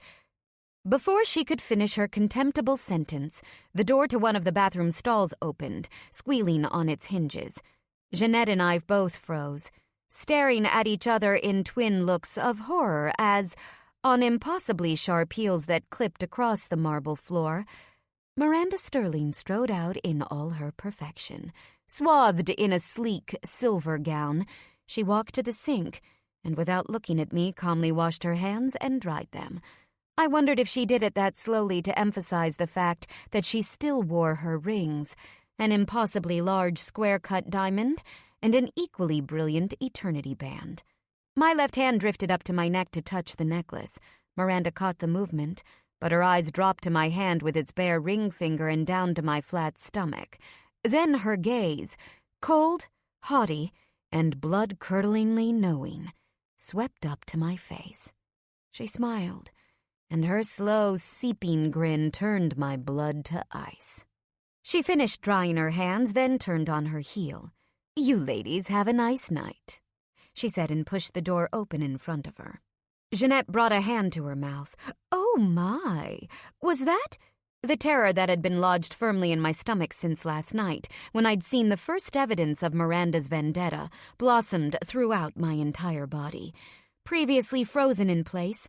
Before she could finish her contemptible sentence, the door to one of the bathroom stalls opened, squealing on its hinges. Jeanette and I both froze, staring at each other in twin looks of horror as, on impossibly sharp heels that clipped across the marble floor, Miranda Sterling strode out in all her perfection. Swathed in a sleek silver gown, she walked to the sink and, without looking at me, calmly washed her hands and dried them. I wondered if she did it that slowly to emphasize the fact that she still wore her rings, an impossibly large square-cut diamond, and an equally brilliant eternity band. My left hand drifted up to my neck to touch the necklace. Miranda caught the movement, but her eyes dropped to my hand with its bare ring finger and down to my flat stomach. Then her gaze, cold, haughty, and blood-curdlingly knowing, swept up to my face. She smiled, and her slow, seeping grin turned my blood to ice. She finished drying her hands, then turned on her heel. You ladies have a nice night, she said and pushed the door open in front of her. Jeanette brought a hand to her mouth. Oh my, was that? The terror that had been lodged firmly in my stomach since last night, when I'd seen the first evidence of Miranda's vendetta, blossomed throughout my entire body. Previously frozen in place,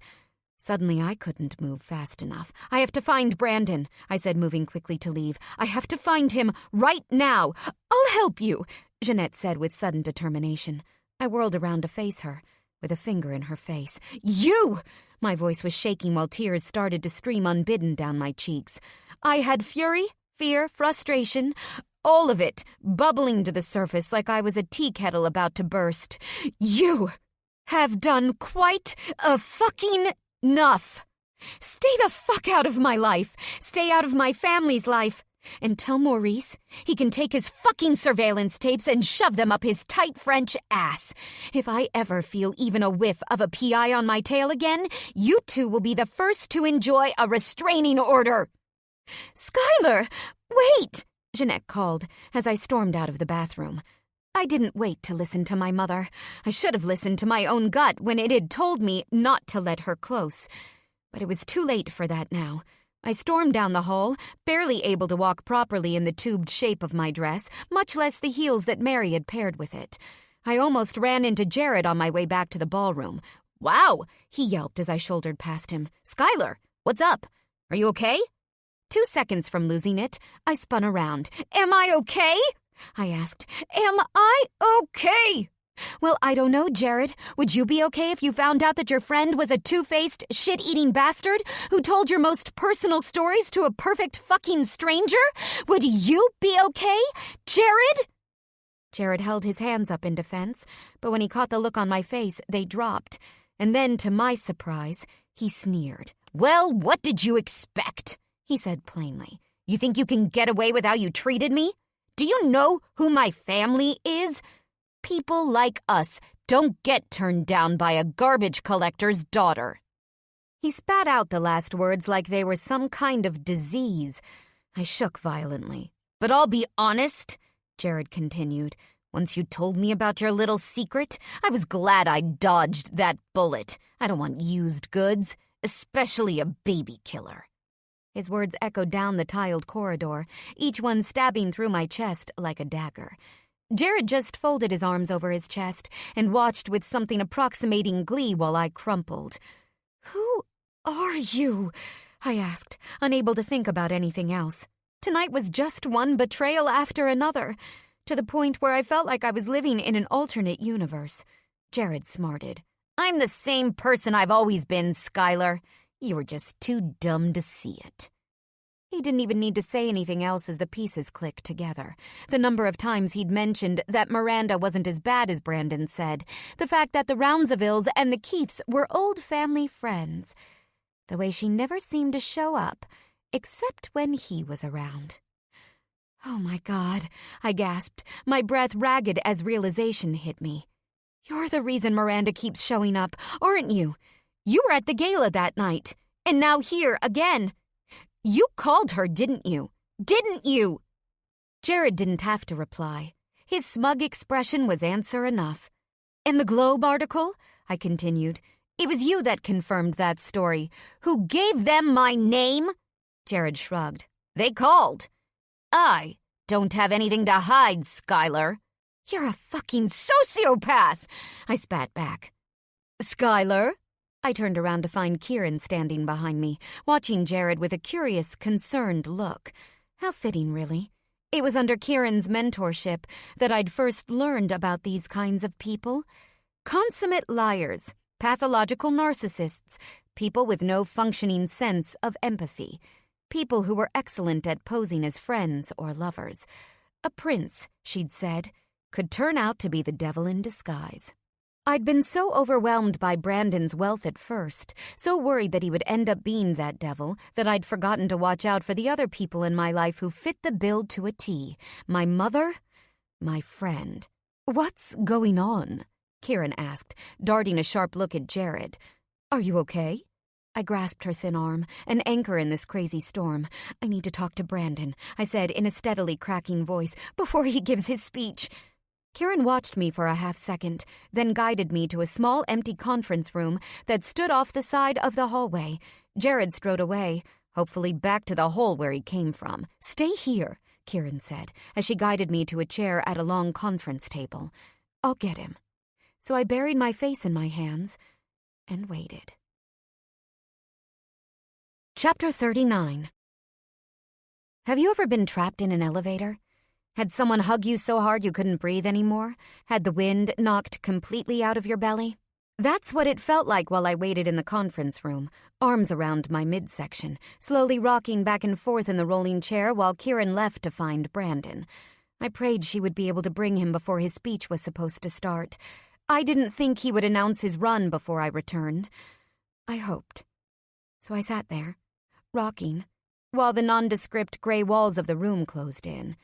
suddenly I couldn't move fast enough. I have to find Brandon, I said, moving quickly to leave. I have to find him right now. I'll help you, Jeanette said with sudden determination. I whirled around to face her, with a finger in her face. You! My voice was shaking while tears started to stream unbidden down my cheeks. I had fury, fear, frustration, all of it bubbling to the surface like I was a tea kettle about to burst. You have done quite a fucking enough. Stay the fuck out of my life. Stay out of my family's life. And tell Maurice he can take his fucking surveillance tapes and shove them up his tight French ass. If I ever feel even a whiff of a PI on my tail again, you two will be the first to enjoy a restraining order. Skylar, wait, Jeanette called as I stormed out of the bathroom. I didn't wait to listen to my mother. I should have listened to my own gut when it had told me not to let her close. But it was too late for that now. I stormed down the hall, barely able to walk properly in the tubed shape of my dress, much less the heels that Mary had paired with it. I almost ran into Jared on my way back to the ballroom. Wow, he yelped as I shouldered past him. Skylar, what's up? Are you okay? 2 seconds from losing it, I spun around. Am I okay? I asked. Am I okay? Well, I don't know, Jared. Would you be okay if you found out that your friend was a two-faced, shit-eating bastard who told your most personal stories to a perfect fucking stranger? Would you be okay, Jared? Jared held his hands up in defense, but when he caught the look on my face, they dropped. And then, to my surprise, he sneered. "Well, what did you expect?" he said plainly. "You think you can get away with how you treated me? Do you know who my family is? People like us don't get turned down by a garbage collector's daughter." He spat out the last words like they were some kind of disease. I shook violently. "But I'll be honest," Jared continued. "Once you told me about your little secret, I was glad I dodged that bullet. I don't want used goods, especially a baby killer." His words echoed down the tiled corridor, each one stabbing through my chest like a dagger. Jared just folded his arms over his chest and watched with something approximating glee while I crumpled. "Who are you?" I asked, unable to think about anything else. Tonight was just one betrayal after another, to the point where I felt like I was living in an alternate universe. Jared smarted. "I'm the same person I've always been, Skylar. You were just too dumb to see it." He didn't even need to say anything else as the pieces clicked together. The number of times he'd mentioned that Miranda wasn't as bad as Brandon said, the fact that the Roundsevilles and the Keiths were old family friends, the way she never seemed to show up, except when he was around. "Oh my God," I gasped, my breath ragged as realization hit me. "You're the reason Miranda keeps showing up, aren't you? You were at the gala that night, and now here again. You called her, didn't you? Didn't you?" Jared didn't have to reply. His smug expression was answer enough. "And the Globe article?" I continued. "It was you that confirmed that story. Who gave them my name?" Jared shrugged. "They called. I don't have anything to hide, Skylar." "You're a fucking sociopath!" I spat back. "Skylar?" I turned around to find Kieran standing behind me, watching Jared with a curious, concerned look. How fitting, really. It was under Kieran's mentorship that I'd first learned about these kinds of people. Consummate liars, pathological narcissists, people with no functioning sense of empathy, people who were excellent at posing as friends or lovers. A prince, she'd said, could turn out to be the devil in disguise. I'd been so overwhelmed by Brandon's wealth at first, so worried that he would end up being that devil, that I'd forgotten to watch out for the other people in my life who fit the bill to a T. My mother, my friend. "What's going on?" Kieran asked, darting a sharp look at Jared. "Are you okay?" I grasped her thin arm, an anchor in this crazy storm. "I need to talk to Brandon," I said in a steadily cracking voice, "before he gives his speech." Kieran watched me for a half-second, then guided me to a small empty conference room that stood off the side of the hallway. Jared strode away, hopefully back to the hole where he came from. "Stay here," Kieran said, as she guided me to a chair at a long conference table. "I'll get him." So I buried my face in my hands and waited. Chapter 39. Have you ever been trapped in an elevator? Had someone hug you so hard you couldn't breathe anymore? Had the wind knocked completely out of your belly? That's what it felt like while I waited in the conference room, arms around my midsection, slowly rocking back and forth in the rolling chair while Kieran left to find Brandon. I prayed she would be able to bring him before his speech was supposed to start. I didn't think he would announce his run before I returned. I hoped. So I sat there, rocking, while the nondescript gray walls of the room closed in.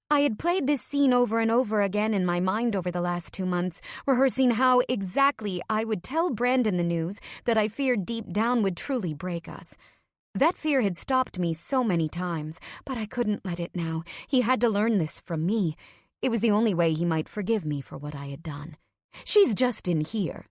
I had played this scene over and over again in my mind over the last 2 months, rehearsing how exactly I would tell Brandon the news that I feared deep down would truly break us. That fear had stopped me so many times, but I couldn't let it now. He had to learn this from me. It was the only way he might forgive me for what I had done. "She's just in here."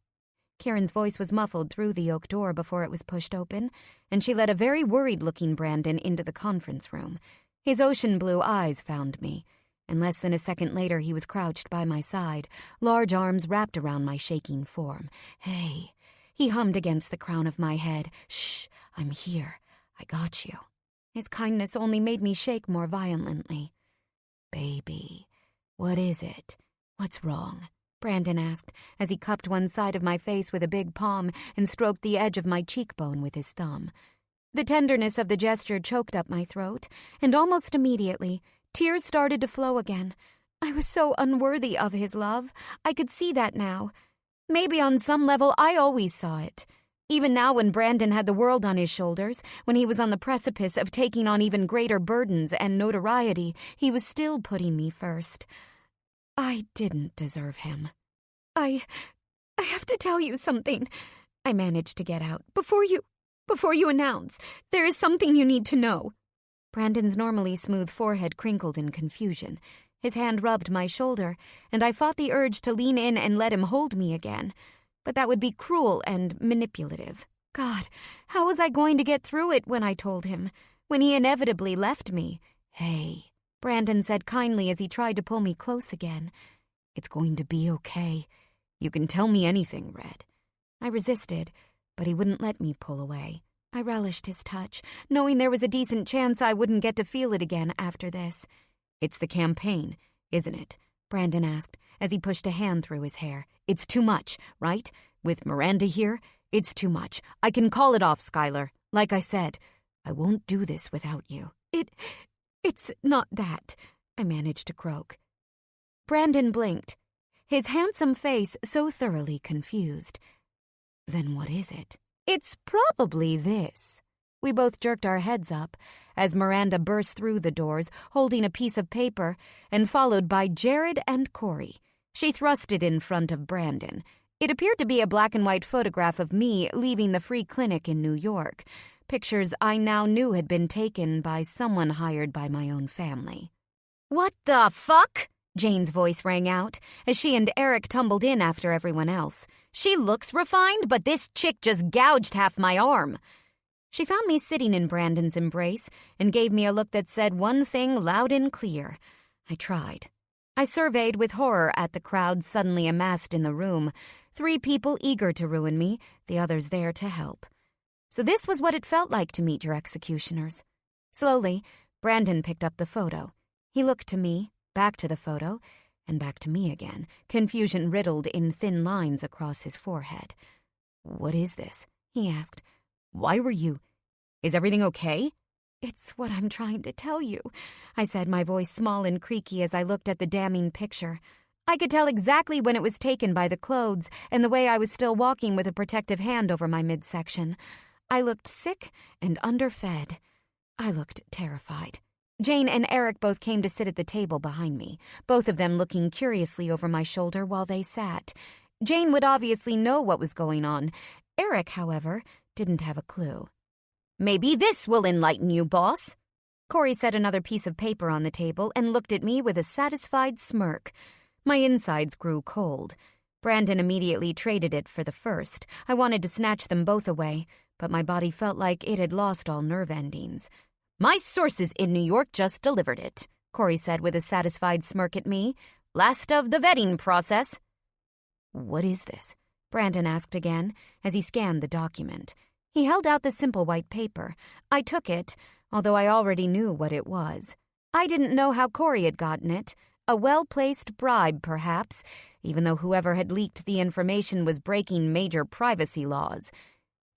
Karen's voice was muffled through the oak door before it was pushed open, and she led a very worried-looking Brandon into the conference room. His ocean blue eyes found me, and less than a second later he was crouched by my side, large arms wrapped around my shaking form. "Hey," he hummed against the crown of my head. "Shh, I'm here. I got you." His kindness only made me shake more violently. "Baby, what is it? What's wrong?" Brandon asked, as he cupped one side of my face with a big palm and stroked the edge of my cheekbone with his thumb. The tenderness of the gesture choked up my throat, and almost immediately, tears started to flow again. I was so unworthy of his love. I could see that now. Maybe on some level I always saw it. Even now when Brandon had the world on his shoulders, when he was on the precipice of taking on even greater burdens and notoriety, he was still putting me first. I didn't deserve him. I have to tell you something. I managed to get out. Before you announce, there is something you need to know. Brandon's normally smooth forehead crinkled in confusion. His hand rubbed my shoulder, and I fought the urge to lean in and let him hold me again. But that would be cruel and manipulative. God, how was I going to get through it when I told him? When he inevitably left me? Hey, Brandon said kindly as he tried to pull me close again. It's going to be okay. You can tell me anything, Red. I resisted, but he wouldn't let me pull away. I relished his touch, knowing there was a decent chance I wouldn't get to feel it again after this. It's the campaign, isn't it? Brandon asked as he pushed a hand through his hair. It's too much, right? With Miranda here, it's too much. I can call it off, Skylar. Like I said, I won't do this without you. It's not that, I managed to croak. Brandon blinked, his handsome face so thoroughly confused. Then what is it? It's probably this. We both jerked our heads up as Miranda burst through the doors, holding a piece of paper, and followed by Jared and Corey. She thrust it in front of Brandon. It appeared to be a black and white photograph of me leaving the free clinic in New York. Pictures I now knew had been taken by someone hired by my own family. What the fuck? Jane's voice rang out as she and Eric tumbled in after everyone else. She looks refined, but this chick just gouged half my arm. She found me sitting in Brandon's embrace and gave me a look that said one thing loud and clear. I tried. I surveyed with horror at the crowd suddenly amassed in the room. 3 people eager to ruin me, the others there to help. So this was what it felt like to meet your executioners. Slowly, Brandon picked up the photo. He looked to me, back to the photo, and back to me again, confusion riddled in thin lines across his forehead. What is this? He asked. Why were you... Is everything okay? It's what I'm trying to tell you, I said, my voice small and creaky as I looked at the damning picture. I could tell exactly when it was taken by the clothes and the way I was still walking with a protective hand over my midsection. I looked sick and underfed. I looked terrified. Jane and Eric both came to sit at the table behind me, both of them looking curiously over my shoulder while they sat. Jane would obviously know what was going on. Eric, however, didn't have a clue. Maybe this will enlighten you, boss. Corey set another piece of paper on the table and looked at me with a satisfied smirk. My insides grew cold. Brandon immediately traded it for the first. I wanted to snatch them both away, but my body felt like it had lost all nerve endings. My sources in New York just delivered it, Corey said with a satisfied smirk at me. Last of the vetting process. What is this? Brandon asked again as he scanned the document. He held out the simple white paper. I took it, although I already knew what it was. I didn't know how Corey had gotten it. A well-placed bribe, perhaps, even though whoever had leaked the information was breaking major privacy laws.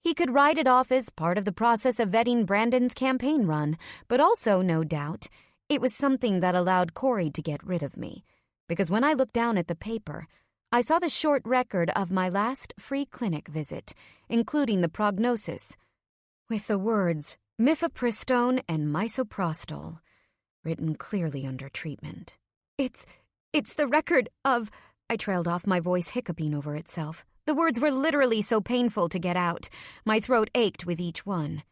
He could write it off as part of the process of vetting Brandon's campaign run, but also, no doubt, it was something that allowed Corey to get rid of me. Because when I looked down at the paper, I saw the short record of my last free clinic visit, including the prognosis, with the words mifepristone and misoprostol written clearly under treatment. It's the record of... I trailed off, my voice hiccuping over itself. The words were literally so painful to get out. My throat ached with each one.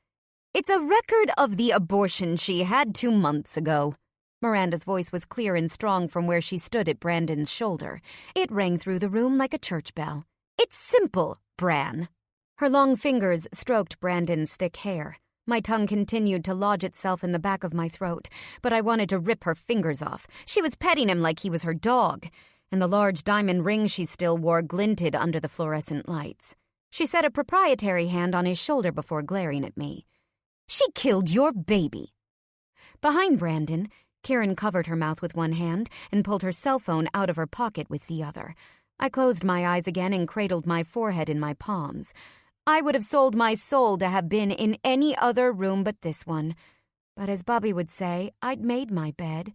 It's a record of the abortion she had 2 months ago. Miranda's voice was clear and strong from where she stood at Brandon's shoulder. It rang through the room like a church bell. It's simple, Bran. Her long fingers stroked Brandon's thick hair. My tongue continued to lodge itself in the back of my throat, but I wanted to rip her fingers off. She was petting him like he was her dog, and the large diamond ring she still wore glinted under the fluorescent lights. She set a proprietary hand on his shoulder before glaring at me. She killed your baby. Behind Brandon, Kieran covered her mouth with one hand and pulled her cell phone out of her pocket with the other. I closed my eyes again and cradled my forehead in my palms. I would have sold my soul to have been in any other room but this one. But as Bobby would say, I'd made my bed.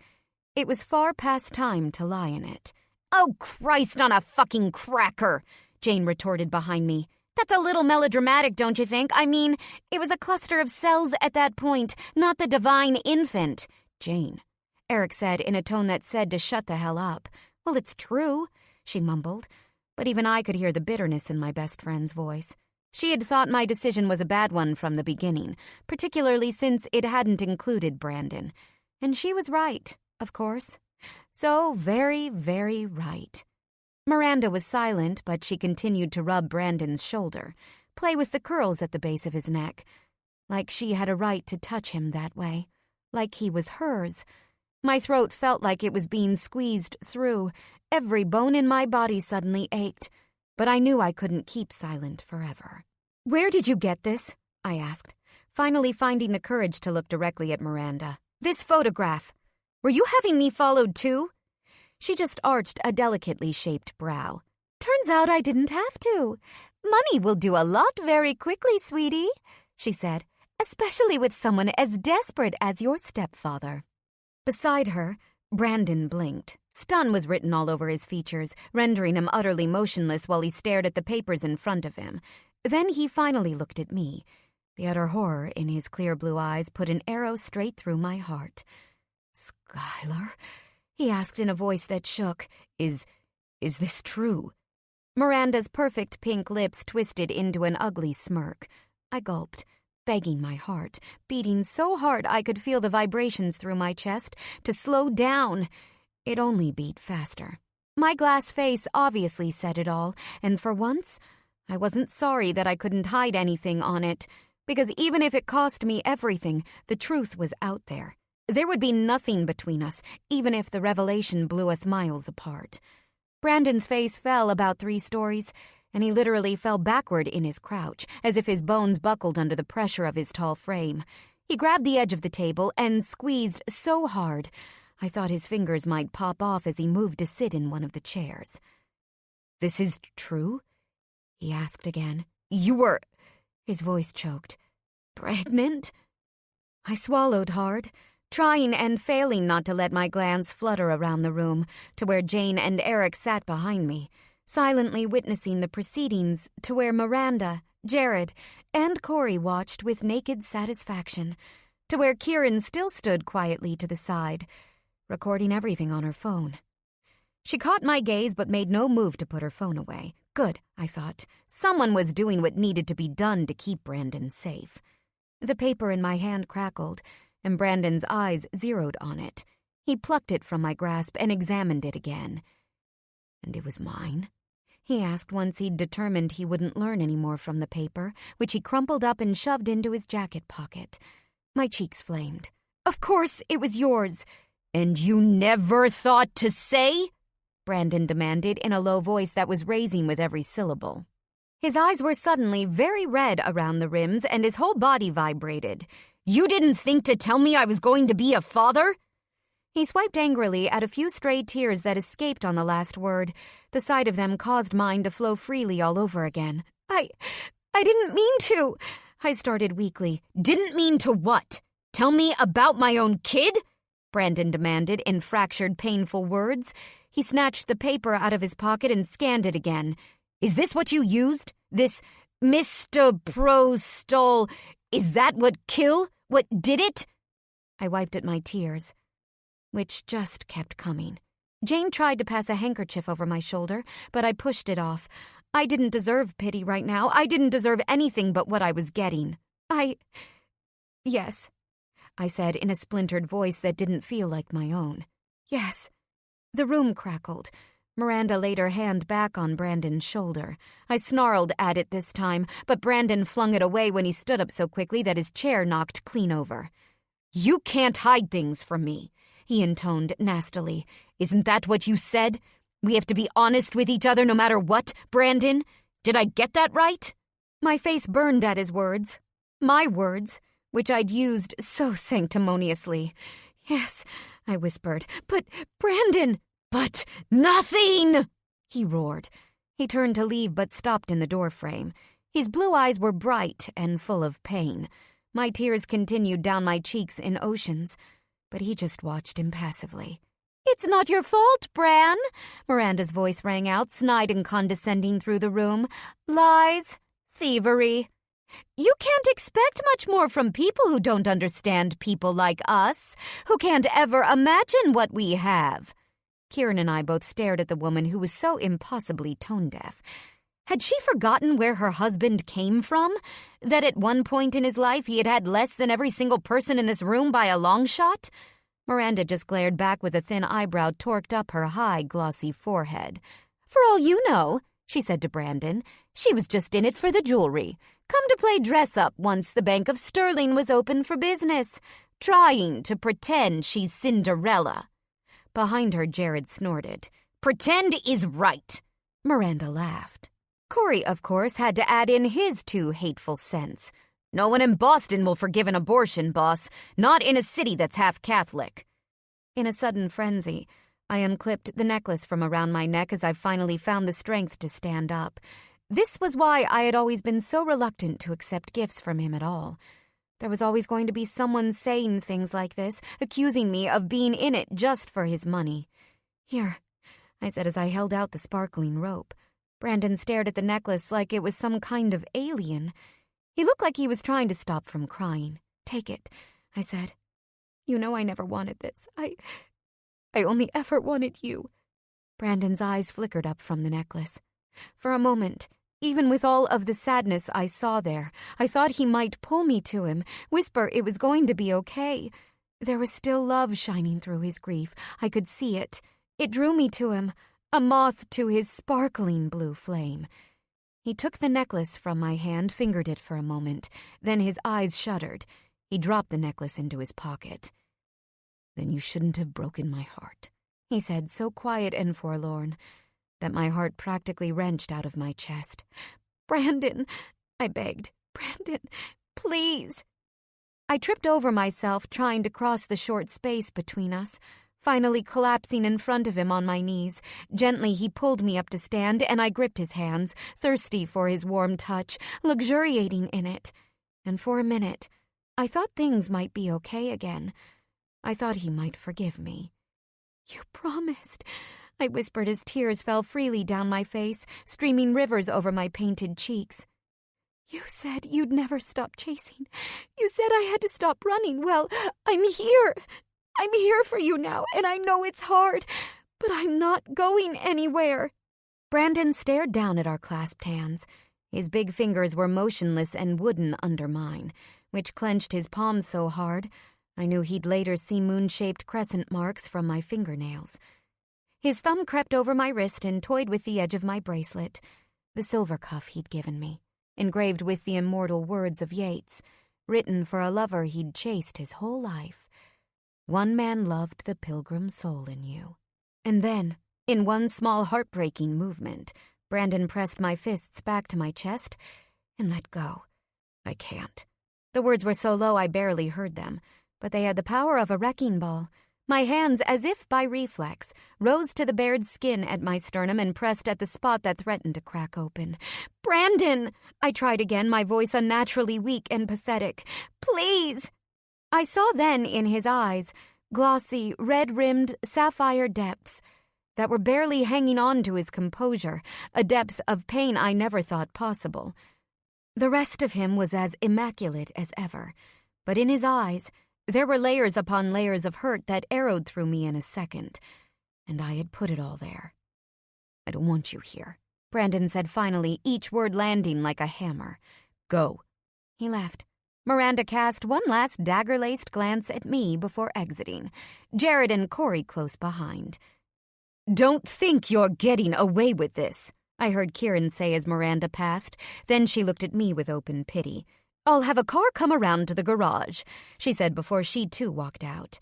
It was far past time to lie in it. "Oh, Christ on a fucking cracker," Jane retorted behind me. "That's a little melodramatic, don't you think? I mean, it was a cluster of cells at that point, not the divine infant." "Jane," Eric said in a tone that said to shut the hell up. "Well, it's true," she mumbled, but even I could hear the bitterness in my best friend's voice. She had thought my decision was a bad one from the beginning, particularly since it hadn't included Brandon. And she was right, of course. So very, very right. Miranda was silent, but she continued to rub Brandon's shoulder, play with the curls at the base of his neck, like she had a right to touch him that way, like he was hers. My throat felt like it was being squeezed through. Every bone in my body suddenly ached, but I knew I couldn't keep silent forever. "Where did you get this?" I asked, finally finding the courage to look directly at Miranda. "This photograph. Were you having me followed too?" She just arched a delicately shaped brow. "Turns out I didn't have to. Money will do a lot very quickly, sweetie," she said, "especially with someone as desperate as your stepfather." Beside her, Brandon blinked. Stun was written all over his features, rendering him utterly motionless while he stared at the papers in front of him. Then he finally looked at me. The utter horror in his clear blue eyes put an arrow straight through my heart. "Skylar?" he asked in a voice that shook. Is this true?" Miranda's perfect pink lips twisted into an ugly smirk. I gulped, begging my heart, beating so hard I could feel the vibrations through my chest, to slow down. It only beat faster. My glass face obviously said it all, and for once, I wasn't sorry that I couldn't hide anything on it, because even if it cost me everything, the truth was out there. There would be nothing between us, even if the revelation blew us miles apart. Brandon's face fell about 3 stories, and he literally fell backward in his crouch, as if his bones buckled under the pressure of his tall frame. He grabbed the edge of the table and squeezed so hard, I thought his fingers might pop off as he moved to sit in one of the chairs. "This is true?" he asked again. "You were—" his voice choked. "Pregnant?" I swallowed hard, trying and failing not to let my glance flutter around the room to where Jane and Eric sat behind me, silently witnessing the proceedings to where Miranda, Jared, and Corey watched with naked satisfaction, to where Kieran still stood quietly to the side, recording everything on her phone. She caught my gaze but made no move to put her phone away. Good, I thought. Someone was doing what needed to be done to keep Brandon safe. The paper in my hand crackled, and Brandon's eyes zeroed on it. He plucked it from my grasp and examined it again. "And it was mine?" he asked once he'd determined he wouldn't learn any more from the paper, which he crumpled up and shoved into his jacket pocket. My cheeks flamed. "Of course it was yours." "And you never thought to say?" Brandon demanded in a low voice that was raising with every syllable. His eyes were suddenly very red around the rims and his whole body vibrated. "You didn't think to tell me I was going to be a father?" He swiped angrily at a few stray tears that escaped on the last word. The sight of them caused mine to flow freely all over again. I didn't mean to," I started weakly. "Didn't mean to what? Tell me about my own kid?" Brandon demanded in fractured, painful words. He snatched the paper out of his pocket and scanned it again. "Is this what you used? This Mr. Prostol? Is that what did it?" I wiped at my tears, which just kept coming. Jane tried to pass a handkerchief over my shoulder, but I pushed it off. I didn't deserve pity right now. I didn't deserve anything but what I was getting. Yes, I said in a splintered voice that didn't feel like my own. "Yes." The room crackled. Miranda laid her hand back on Brandon's shoulder. I snarled at it this time, but Brandon flung it away when he stood up so quickly that his chair knocked clean over. "You can't hide things from me," he intoned nastily. "Isn't that what you said? We have to be honest with each other no matter what, Brandon? Did I get that right?" My face burned at his words. My words, which I'd used so sanctimoniously. "Yes," I whispered, "but Brandon—" "But nothing!" he roared. He turned to leave but stopped in the doorframe. His blue eyes were bright and full of pain. My tears continued down my cheeks in oceans, but he just watched impassively. It's not your fault, Bran. Miranda's voice rang out, snide and condescending through the room. Lies. Thievery. You can't expect much more from people who don't understand people like us, who can't ever imagine what we have. Kieran and I both stared at the woman who was so impossibly tone-deaf. Had she forgotten where her husband came from? That at one point in his life he had had less than every single person in this room by a long shot? Miranda just glared back with a thin eyebrow torqued up her high, glossy forehead. For all you know, she said to Brandon, she was just in it for the jewelry. Come to play dress-up once the Bank of Sterling was open for business. Trying to pretend she's Cinderella. Behind her, Jared snorted. Pretend is right. Miranda laughed. Corey, of course, had to add in his 2 hateful cents. No one in Boston will forgive an abortion, boss. Not in a city that's half Catholic. In a sudden frenzy, I unclipped the necklace from around my neck as I finally found the strength to stand up. This was why I had always been so reluctant to accept gifts from him at all. There was always going to be someone saying things like this, accusing me of being in it just for his money. Here, I said as I held out the sparkling rope. Brandon stared at the necklace like it was some kind of alien. He looked like he was trying to stop from crying. Take it, I said. You know I never wanted this. I only ever wanted you. Brandon's eyes flickered up from the necklace. For a moment, even with all of the sadness I saw there, I thought he might pull me to him, whisper it was going to be okay. There was still love shining through his grief. I could see it. It drew me to him, a moth to his sparkling blue flame. He took the necklace from my hand, fingered it for a moment. Then his eyes shuddered. He dropped the necklace into his pocket. Then you shouldn't have broken my heart, he said, so quiet and forlorn that my heart practically wrenched out of my chest. Brandon, I begged. Brandon, please. I tripped over myself trying to cross the short space between us, finally collapsing in front of him on my knees. Gently he pulled me up to stand, and I gripped his hands, thirsty for his warm touch, luxuriating in it. And for a minute, I thought things might be okay again. I thought he might forgive me. You promised, I whispered as tears fell freely down my face, streaming rivers over my painted cheeks. You said you'd never stop chasing. You said I had to stop running. Well, I'm here. I'm here for you now, and I know it's hard, but I'm not going anywhere. Brandon stared down at our clasped hands. His big fingers were motionless and wooden under mine, which clenched his palms so hard I knew he'd later see moon-shaped crescent marks from my fingernails. His thumb crept over my wrist and toyed with the edge of my bracelet, the silver cuff he'd given me, engraved with the immortal words of Yeats, written for a lover he'd chased his whole life. One man loved the pilgrim soul in you. And then, in one small heartbreaking movement, Brandon pressed my fists back to my chest and let go. I can't. The words were so low I barely heard them, but they had the power of a wrecking ball. My hands, as if by reflex, rose to the bared skin at my sternum and pressed at the spot that threatened to crack open. Brandon! I tried again, my voice unnaturally weak and pathetic. Please! I saw then in his eyes glossy, red-rimmed, sapphire depths that were barely hanging on to his composure, a depth of pain I never thought possible. The rest of him was as immaculate as ever, but in his eyes there were layers upon layers of hurt that arrowed through me in a second, and I had put it all there. I don't want you here, Brandon said finally, each word landing like a hammer. Go. He left. Miranda cast one last dagger-laced glance at me before exiting, Jared and Corey close behind. Don't think you're getting away with this, I heard Kieran say as Miranda passed. Then she looked at me with open pity. I'll have a car come around to the garage, she said before she too walked out.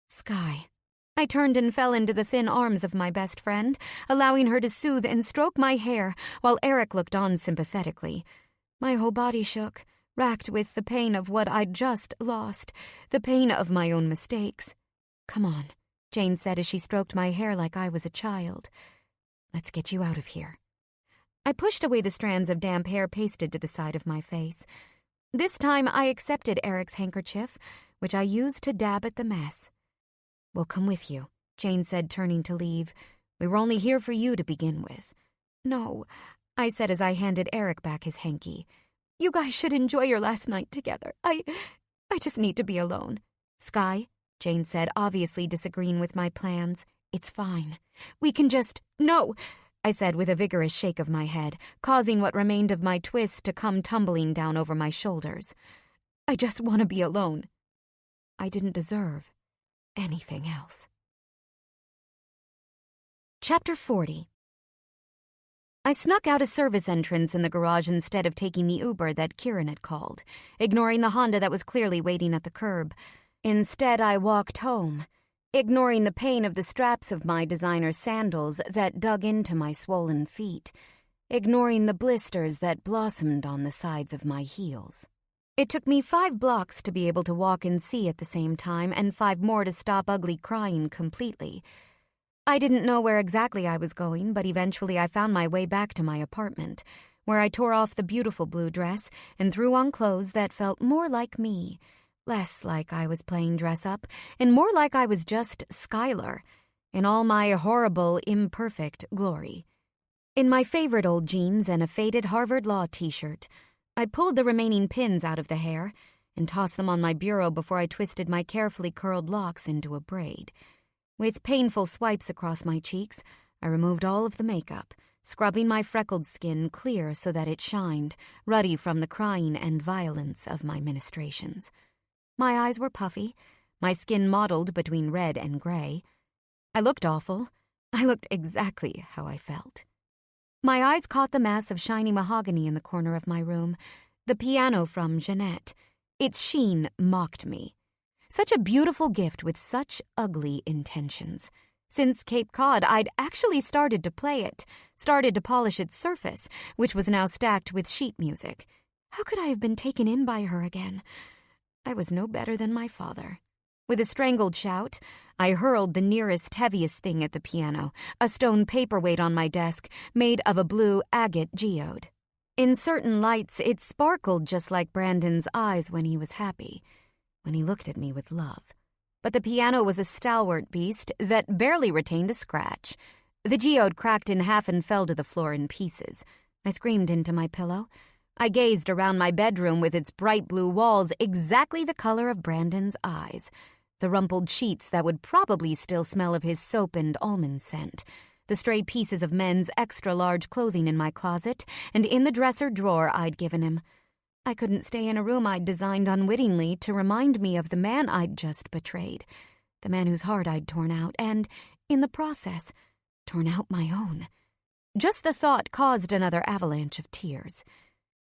Sky. I turned and fell into the thin arms of my best friend, allowing her to soothe and stroke my hair while Eric looked on sympathetically. My whole body shook, racked with the pain of what I'd just lost, the pain of my own mistakes. Come on, Jane said as she stroked my hair like I was a child. Let's get you out of here. I pushed away the strands of damp hair pasted to the side of my face. This time I accepted Eric's handkerchief, which I used to dab at the mess. We'll come with you, Jane said, turning to leave. "We were only here for you to begin with." "No," I said as I handed Eric back his hanky. "You guys should enjoy your last night together. I just need to be alone." "Sky," Jane said, obviously disagreeing with my plans. "It's fine. We can just—" "No," I said with a vigorous shake of my head, causing what remained of my twist to come tumbling down over my shoulders. "I just want to be alone." I didn't deserve anything else. Chapter 40. I snuck out a service entrance in the garage instead of taking the Uber that Kieran had called, ignoring the Honda that was clearly waiting at the curb. Instead, I walked home, ignoring the pain of the straps of my designer sandals that dug into my swollen feet, ignoring the blisters that blossomed on the sides of my heels. It took me 5 blocks to be able to walk and see at the same time, and 5 more to stop ugly crying completely. I didn't know where exactly I was going, but eventually I found my way back to my apartment, where I tore off the beautiful blue dress and threw on clothes that felt more like me, less like I was playing dress-up, and more like I was just Skylar, in all my horrible, imperfect glory. In my favorite old jeans and a faded Harvard Law t-shirt, I pulled the remaining pins out of the hair and tossed them on my bureau before I twisted my carefully curled locks into a braid. With painful swipes across my cheeks, I removed all of the makeup, scrubbing my freckled skin clear so that it shined, ruddy from the crying and violence of my ministrations. My eyes were puffy, my skin mottled between red and gray. I looked awful. I looked exactly how I felt. My eyes caught the mass of shiny mahogany in the corner of my room, the piano from Jeanette. Its sheen mocked me. Such a beautiful gift with such ugly intentions. Since Cape Cod, I'd actually started to play it, started to polish its surface, which was now stacked with sheet music. How could I have been taken in by her again? I was no better than my father. With a strangled shout, I hurled the nearest, heaviest thing at the piano, a stone paperweight on my desk made of a blue agate geode. In certain lights, it sparkled just like Brandon's eyes when he was happy, when he looked at me with love. But the piano was a stalwart beast that barely retained a scratch. The geode cracked in half and fell to the floor in pieces. I screamed into my pillow. I gazed around my bedroom with its bright blue walls exactly the color of Brandon's eyes, the rumpled sheets that would probably still smell of his soap and almond scent, the stray pieces of men's extra-large clothing in my closet and in the dresser drawer I'd given him. I couldn't stay in a room I'd designed unwittingly to remind me of the man I'd just betrayed, the man whose heart I'd torn out and, in the process, torn out my own. Just the thought caused another avalanche of tears.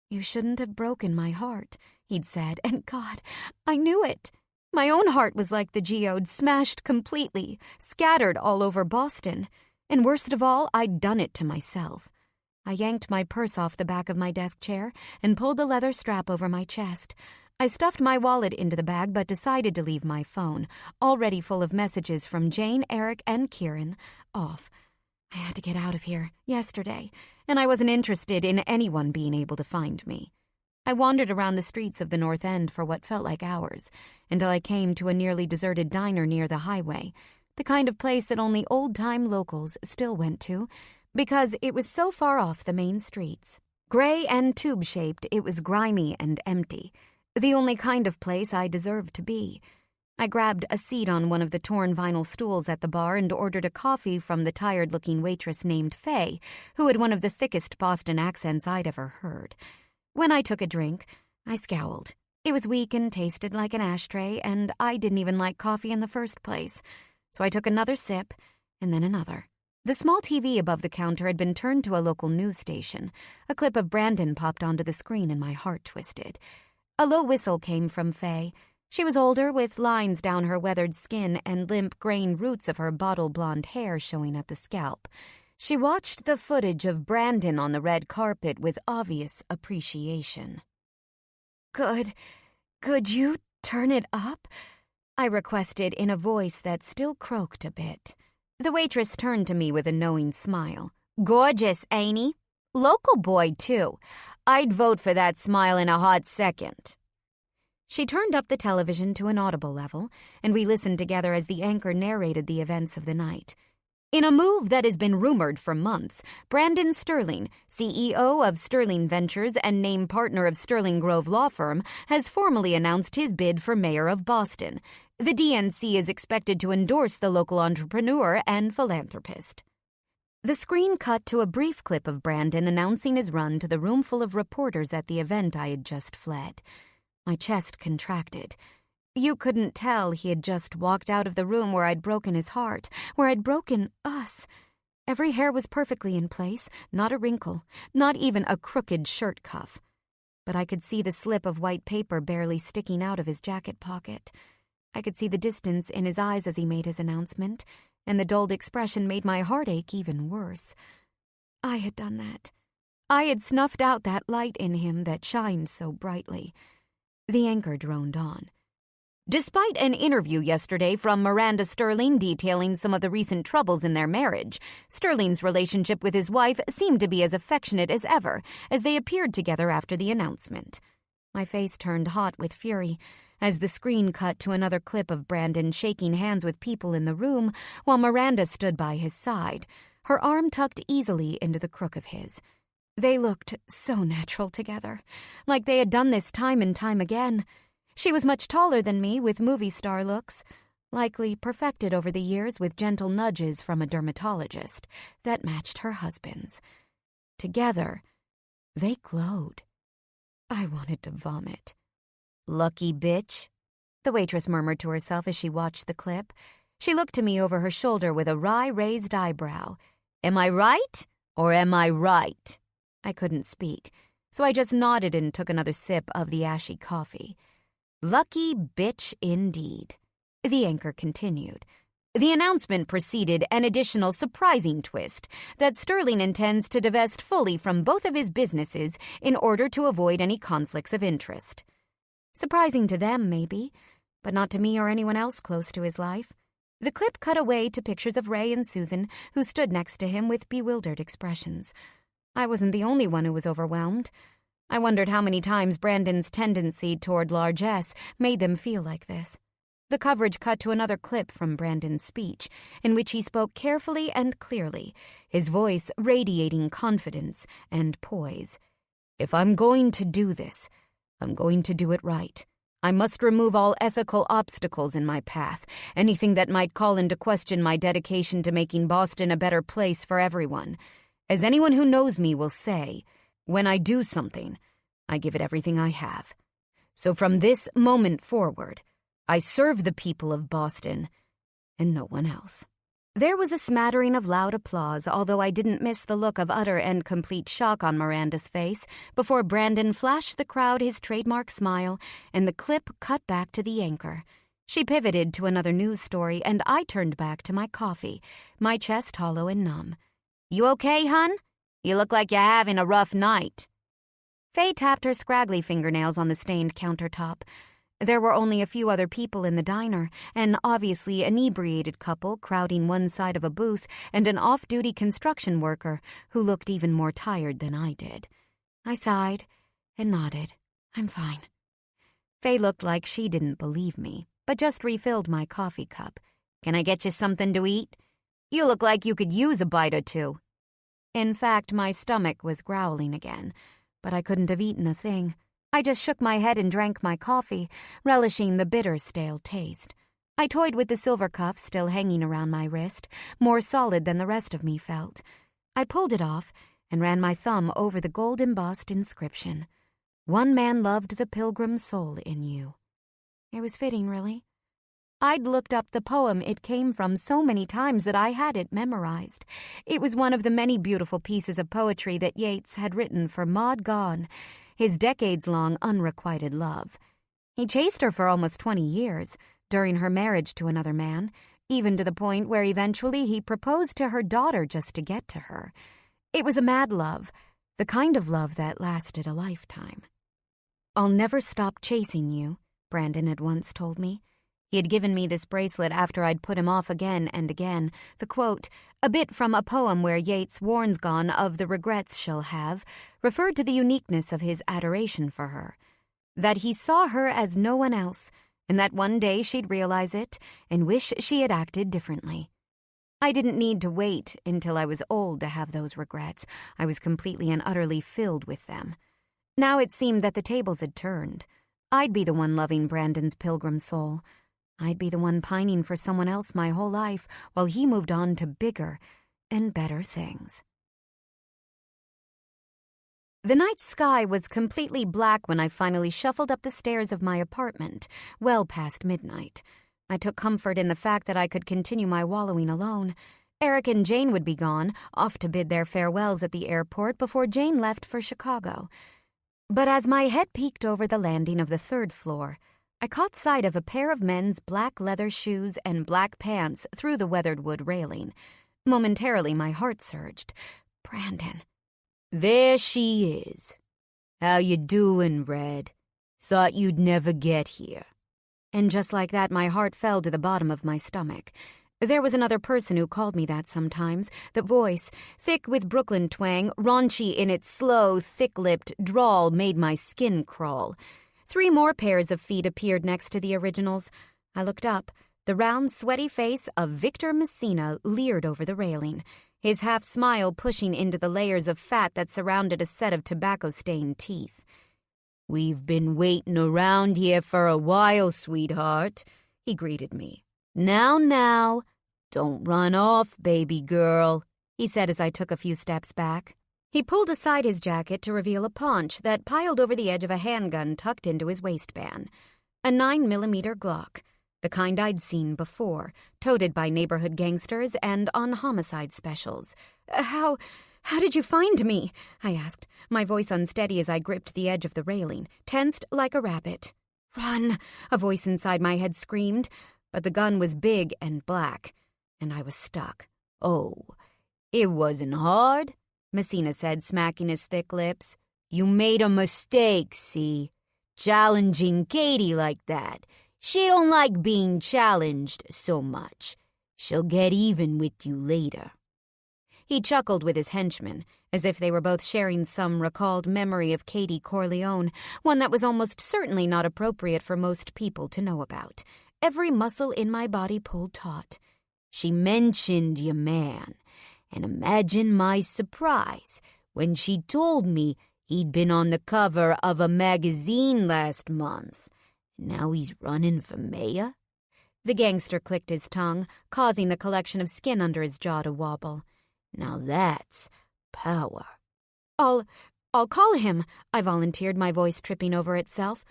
"You shouldn't have broken my heart," he'd said, and God, I knew it. My own heart was like the geode, smashed completely, scattered all over Boston. And worst of all, I'd done it to myself. I yanked my purse off the back of my desk chair and pulled the leather strap over my chest. I stuffed my wallet into the bag but decided to leave my phone, already full of messages from Jane, Eric, and Kieran, off. I had to get out of here, yesterday, and I wasn't interested in anyone being able to find me. I wandered around the streets of the North End for what felt like hours, until I came to a nearly deserted diner near the highway, the kind of place that only old-time locals still went to, because it was so far off the main streets. Gray and tube-shaped, it was grimy and empty, the only kind of place I deserved to be. I grabbed a seat on one of the torn vinyl stools at the bar and ordered a coffee from the tired-looking waitress named Faye, who had one of the thickest Boston accents I'd ever heard. When I took a drink, I scowled. It was weak and tasted like an ashtray, and I didn't even like coffee in the first place. So I took another sip, and then another. The small TV above the counter had been turned to a local news station. A clip of Brandon popped onto the screen and my heart twisted. A low whistle came from Faye. She was older, with lines down her weathered skin and limp grain roots of her bottle-blonde hair showing at the scalp. She watched the footage of Brandon on the red carpet with obvious appreciation. Could you turn it up?" I requested in a voice that still croaked a bit. The waitress turned to me with a knowing smile. "Gorgeous, ain't he? Local boy, too. I'd vote for that smile in a hot second." She turned up the television to an audible level, and we listened together as the anchor narrated the events of the night. In a move that has been rumored for months, Brandon Sterling, CEO of Sterling Ventures and named partner of Sterling Grove Law Firm, has formally announced his bid for mayor of Boston. The DNC is expected to endorse the local entrepreneur and philanthropist. The screen cut to a brief clip of Brandon announcing his run to the roomful of reporters at the event I had just fled. My chest contracted. You couldn't tell he had just walked out of the room where I'd broken his heart, where I'd broken us. Every hair was perfectly in place, not a wrinkle, not even a crooked shirt cuff. But I could see the slip of white paper barely sticking out of his jacket pocket. I could see the distance in his eyes as he made his announcement, and the dulled expression made my heart ache even worse. I had done that. I had snuffed out that light in him that shined so brightly. The anchor droned on. Despite an interview yesterday from Miranda Sterling detailing some of the recent troubles in their marriage, Sterling's relationship with his wife seemed to be as affectionate as ever as they appeared together after the announcement. My face turned hot with fury as the screen cut to another clip of Brandon shaking hands with people in the room while Miranda stood by his side, her arm tucked easily into the crook of his. They looked so natural together, like they had done this time and time again. She was much taller than me with movie star looks, likely perfected over the years with gentle nudges from a dermatologist that matched her husband's. Together, they glowed. I wanted to vomit. "Lucky bitch," the waitress murmured to herself as she watched the clip. She looked to me over her shoulder with a wry raised eyebrow. "Am I right or am I right?" I couldn't speak, so I just nodded and took another sip of the ashy coffee. "Lucky bitch indeed," the anchor continued. The announcement preceded an additional surprising twist that Sterling intends to divest fully from both of his businesses in order to avoid any conflicts of interest. Surprising to them, maybe, but not to me or anyone else close to his life. The clip cut away to pictures of Ray and Susan, who stood next to him with bewildered expressions. I wasn't the only one who was overwhelmed. I wondered how many times Brandon's tendency toward largesse made them feel like this. The coverage cut to another clip from Brandon's speech, in which he spoke carefully and clearly, his voice radiating confidence and poise. "If I'm going to do this, I'm going to do it right. I must remove all ethical obstacles in my path, anything that might call into question my dedication to making Boston a better place for everyone. As anyone who knows me will say, when I do something, I give it everything I have. So from this moment forward, I serve the people of Boston and no one else." There was a smattering of loud applause, although I didn't miss the look of utter and complete shock on Miranda's face before Brandon flashed the crowd his trademark smile and the clip cut back to the anchor. She pivoted to another news story and I turned back to my coffee, my chest hollow and numb. "You okay, hun? You look like you're having a rough night." Faye tapped her scraggly fingernails on the stained countertop. There were only a few other people in the diner, an obviously inebriated couple crowding one side of a booth and an off-duty construction worker who looked even more tired than I did. I sighed and nodded. "I'm fine." Faye looked like she didn't believe me, but just refilled my coffee cup. "Can I get you something to eat? You look like you could use a bite or two." In fact, my stomach was growling again, but I couldn't have eaten a thing. I just shook my head and drank my coffee, relishing the bitter, stale taste. I toyed with the silver cuff still hanging around my wrist, more solid than the rest of me felt. I pulled it off and ran my thumb over the gold-embossed inscription. "One man loved the pilgrim's soul in you." It was fitting, really. I'd looked up the poem it came from so many times that I had it memorized. It was one of the many beautiful pieces of poetry that Yeats had written for Maud Gonne, his decades-long unrequited love. He chased her for almost 20 years, during her marriage to another man, even to the point where eventually he proposed to her daughter just to get to her. It was a mad love, the kind of love that lasted a lifetime. "I'll never stop chasing you," Brandon had once told me. He had given me this bracelet after I'd put him off again and again. The quote, a bit from a poem where Yeats warns Gonne of the regrets she'll have, referred to the uniqueness of his adoration for her. that he saw her as no one else, and that one day she'd realize it and wish she had acted differently. I didn't need to wait until I was old to have those regrets. I was completely and utterly filled with them. Now it seemed that the tables had turned. I'd be the one loving Brandon's pilgrim soul. I'd be the one pining for someone else my whole life while he moved on to bigger and better things. The night sky was completely black when I finally shuffled up the stairs of my apartment, well past midnight. I took comfort in the fact that I could continue my wallowing alone. Eric and Jane would be gone, off to bid their farewells at the airport before Jane left for Chicago. But as my head peeked over the landing of the 3rd floor, I caught sight of a pair of men's black leather shoes and black pants through the weathered wood railing. Momentarily, my heart surged. Brandon. There she is. How you doin', Red? Thought you'd never get here. And just like that, my heart fell to the bottom of my stomach. There was another person who called me that sometimes. The voice, thick with Brooklyn twang, raunchy in its slow, thick-lipped drawl, made my skin crawl. 3 more pairs of feet appeared next to the originals. I looked up. The round, sweaty face of Victor Messina leered over the railing, his half-smile pushing into the layers of fat that surrounded a set of tobacco-stained teeth. "We've been waiting around here for a while, sweetheart," he greeted me. Now, don't run off, baby girl," he said as I took a few steps back. He pulled aside his jacket to reveal a paunch that piled over the edge of a handgun tucked into his waistband. A 9mm Glock, the kind I'd seen before, toted by neighborhood gangsters and on homicide specials. How did you find me?" I asked, my voice unsteady as I gripped the edge of the railing, tensed like a rabbit. "Run," a voice inside my head screamed, but the gun was big and black, and I was stuck. "Oh, it wasn't hard," Messina said, smacking his thick lips. "You made a mistake, see? Challenging Katie like that. She don't like being challenged so much. She'll get even with you later." He chuckled with his henchmen, as if they were both sharing some recalled memory of Katie Corleone, one that was almost certainly not appropriate for most people to know about. Every muscle in my body pulled taut. "She mentioned your man, and imagine my surprise when she told me he'd been on the cover of a magazine last month. Now he's running for mayor?" The gangster clicked his tongue, causing the collection of skin under his jaw to wobble. "Now that's power." I'll call him," I volunteered, my voice tripping over itself.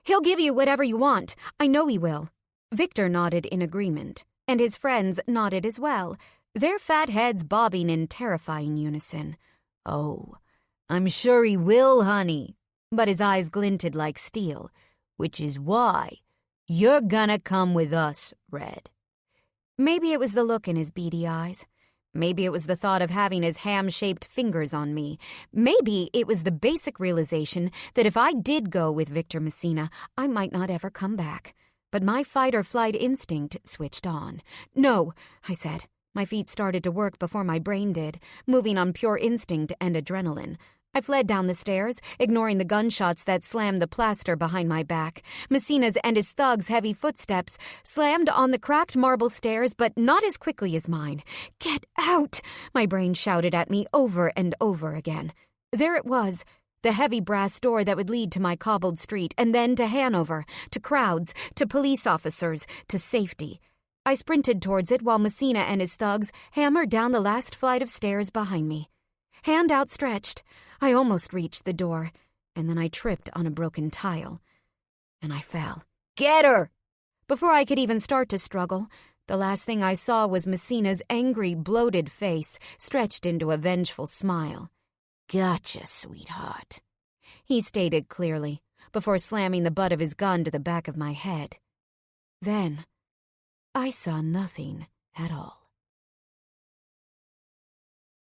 "He'll give you whatever you want. I know he will." Victor nodded in agreement, and his friends nodded as well, their fat heads bobbing in terrifying unison. "Oh, I'm sure he will, honey." But his eyes glinted like steel, "which is why you're gonna come with us, Red." Maybe it was the look in his beady eyes. Maybe it was the thought of having his ham-shaped fingers on me. Maybe it was the basic realization that if I did go with Victor Messina, I might not ever come back. But my fight-or-flight instinct switched on. "No," I said. My feet started to work before my brain did, moving on pure instinct and adrenaline. I fled down the stairs, ignoring the gunshots that slammed the plaster behind my back. Messina's and his thugs' heavy footsteps slammed on the cracked marble stairs, but not as quickly as mine. "Get out!" my brain shouted at me over and over again. There it was, the heavy brass door that would lead to my cobbled street, and then to Hanover, to crowds, to police officers, to safety. I sprinted towards it while Messina and his thugs hammered down the last flight of stairs behind me. Hand outstretched, I almost reached the door, and then I tripped on a broken tile. And I fell. "Get her!" Before I could even start to struggle, the last thing I saw was Messina's angry, bloated face stretched into a vengeful smile. "Gotcha, sweetheart," he stated clearly, before slamming the butt of his gun to the back of my head. Then, I saw nothing at all.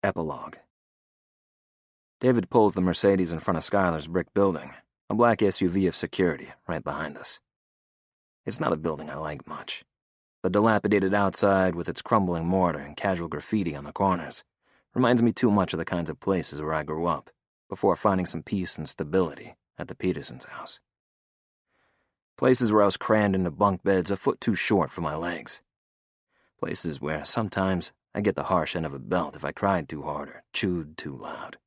Epilogue. David pulls the Mercedes in front of Skylar's brick building, a black SUV of security right behind us. It's not a building I like much. The dilapidated outside with its crumbling mortar and casual graffiti on the corners reminds me too much of the kinds of places where I grew up, before finding some peace and stability at the Petersons' house. Places where I was crammed into bunk beds a foot too short for my legs. Places where sometimes I get the harsh end of a belt if I cried too hard or chewed too loud.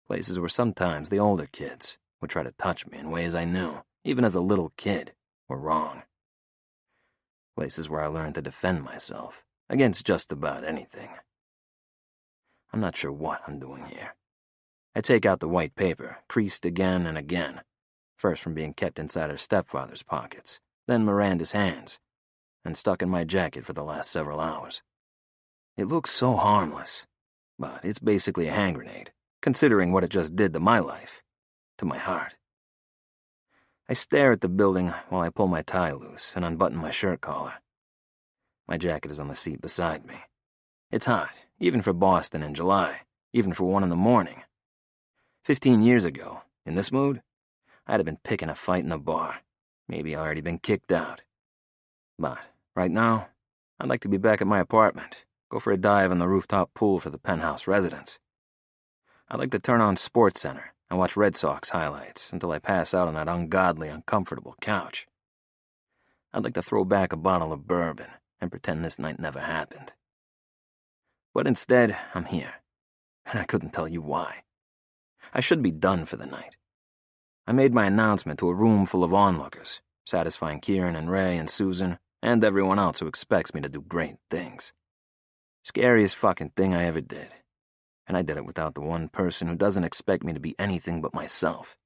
Places where sometimes the older kids would try to touch me in ways I knew, even as a little kid, were wrong. Places where I learned to defend myself against just about anything. I'm not sure what I'm doing here. I take out the white paper, creased again and again, first from being kept inside her stepfather's pockets, then Miranda's hands, and stuck in my jacket for the last several hours. It looks so harmless, but it's basically a hand grenade, considering what it just did to my life, to my heart. I stare at the building while I pull my tie loose and unbutton my shirt collar. My jacket is on the seat beside me. It's hot, even for Boston in July, even for 1 a.m. 15 years ago, in this mood, I'd have been picking a fight in a bar. Maybe already been kicked out. But right now, I'd like to be back at my apartment, go for a dive in the rooftop pool for the penthouse residents. I'd like to turn on SportsCenter and watch Red Sox highlights until I pass out on that ungodly, uncomfortable couch. I'd like to throw back a bottle of bourbon and pretend this night never happened. But instead, I'm here, and I couldn't tell you why. I should be done for the night. I made my announcement to a room full of onlookers, satisfying Kieran and Ray and Susan and everyone else who expects me to do great things. Scariest fucking thing I ever did. And I did it without the one person who doesn't expect me to be anything but myself.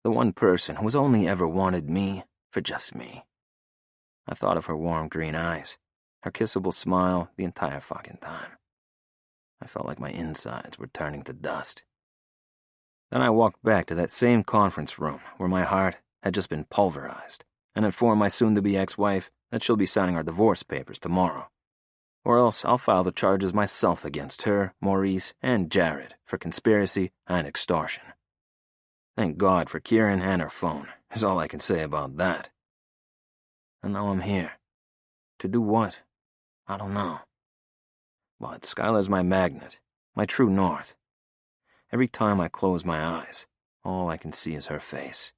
The one person who's only ever wanted me for just me. I thought of her warm green eyes, her kissable smile the entire fucking time. I felt like my insides were turning to dust. Then I walked back to that same conference room where my heart had just been pulverized and informed my soon-to-be ex-wife that she'll be signing our divorce papers tomorrow. Or else I'll file the charges myself against her, Maurice, and Jared for conspiracy and extortion. Thank God for Kieran and her phone, is all I can say about that. And now I'm here. To do what? I don't know. But Skylar's my magnet, my true north. Every time I close my eyes, all I can see is her face.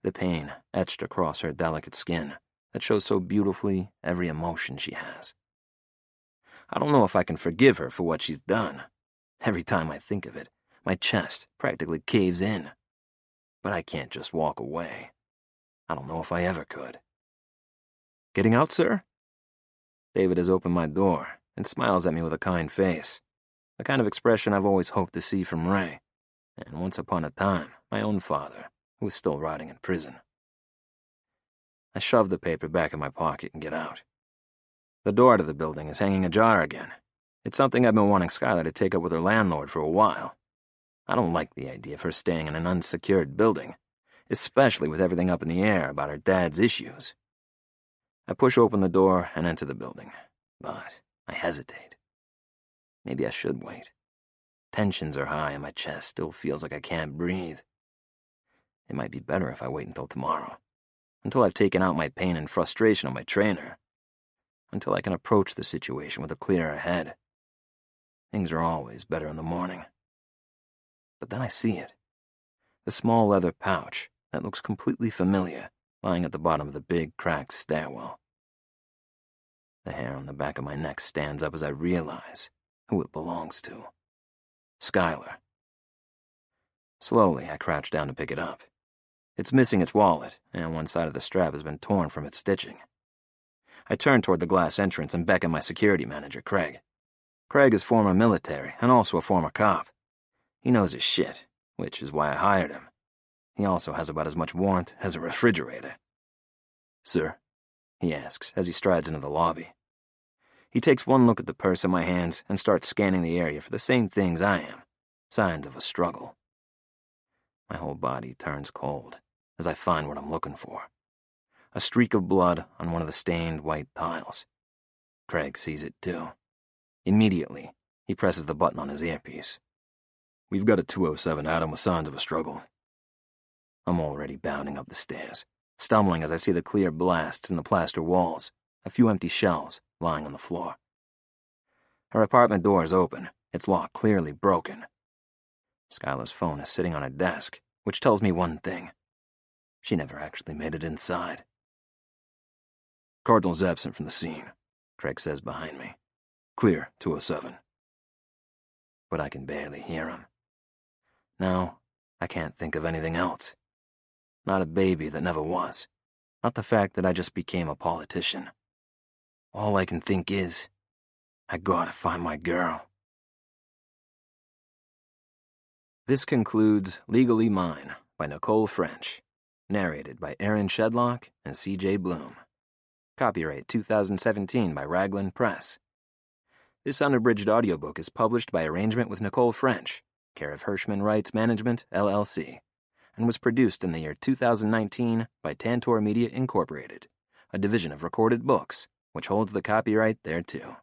The pain etched across her delicate skin that shows so beautifully every emotion she has. I don't know if I can forgive her for what she's done. Every time I think of it, my chest practically caves in. But I can't just walk away. I don't know if I ever could. Getting out, sir? David has opened my door and smiles at me with a kind face, the kind of expression I've always hoped to see from Ray, and once upon a time, my own father, who was still rotting in prison. I shove the paper back in my pocket and get out. The door to the building is hanging ajar again. It's something I've been wanting Skylar to take up with her landlord for a while. I don't like the idea of her staying in an unsecured building, especially with everything up in the air about her dad's issues. I push open the door and enter the building, but I hesitate. Maybe I should wait. Tensions are high and my chest still feels like I can't breathe. It might be better if I wait until tomorrow, until I've taken out my pain and frustration on my trainer, until I can approach the situation with a clearer head. Things are always better in the morning. But then I see it. The small leather pouch that looks completely familiar lying at the bottom of the big, cracked stairwell. The hair on the back of my neck stands up as I realize who it belongs to. Skylar. Slowly, I crouch down to pick it up. It's missing its wallet, and one side of the strap has been torn from its stitching. I turn toward the glass entrance and beckon my security manager, Craig. Craig is former military and also a former cop. He knows his shit, which is why I hired him. He also has about as much warmth as a refrigerator. Sir? He asks as he strides into the lobby. He takes one look at the purse in my hands and starts scanning the area for the same things I am, signs of a struggle. My whole body turns cold as I find what I'm looking for. A streak of blood on one of the stained white tiles. Craig sees it too. Immediately, he presses the button on his earpiece. We've got a 207 Adam with signs of a struggle. I'm already bounding up the stairs, stumbling as I see the clear blasts in the plaster walls, a few empty shells lying on the floor. Her apartment door is open, its lock clearly broken. Skylar's phone is sitting on her desk, which tells me one thing. She never actually made it inside. Cardinal's absent from the scene, Craig says behind me. Clear, 207. But I can barely hear him. No, I can't think of anything else. Not a baby that never was. Not the fact that I just became a politician. All I can think is, I gotta find my girl. This concludes Legally Mine by Nicole French, narrated by Aaron Shedlock and C.J. Bloom. Copyright 2017 by Raglan Press. This unabridged audiobook is published by arrangement with Nicole French, care of Hirschman Rights Management, LLC, and was produced in the year 2019 by Tantor Media Incorporated, a division of Recorded Books, which holds the copyright thereto.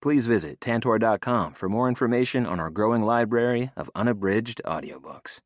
Please visit Tantor.com for more information on our growing library of unabridged audiobooks.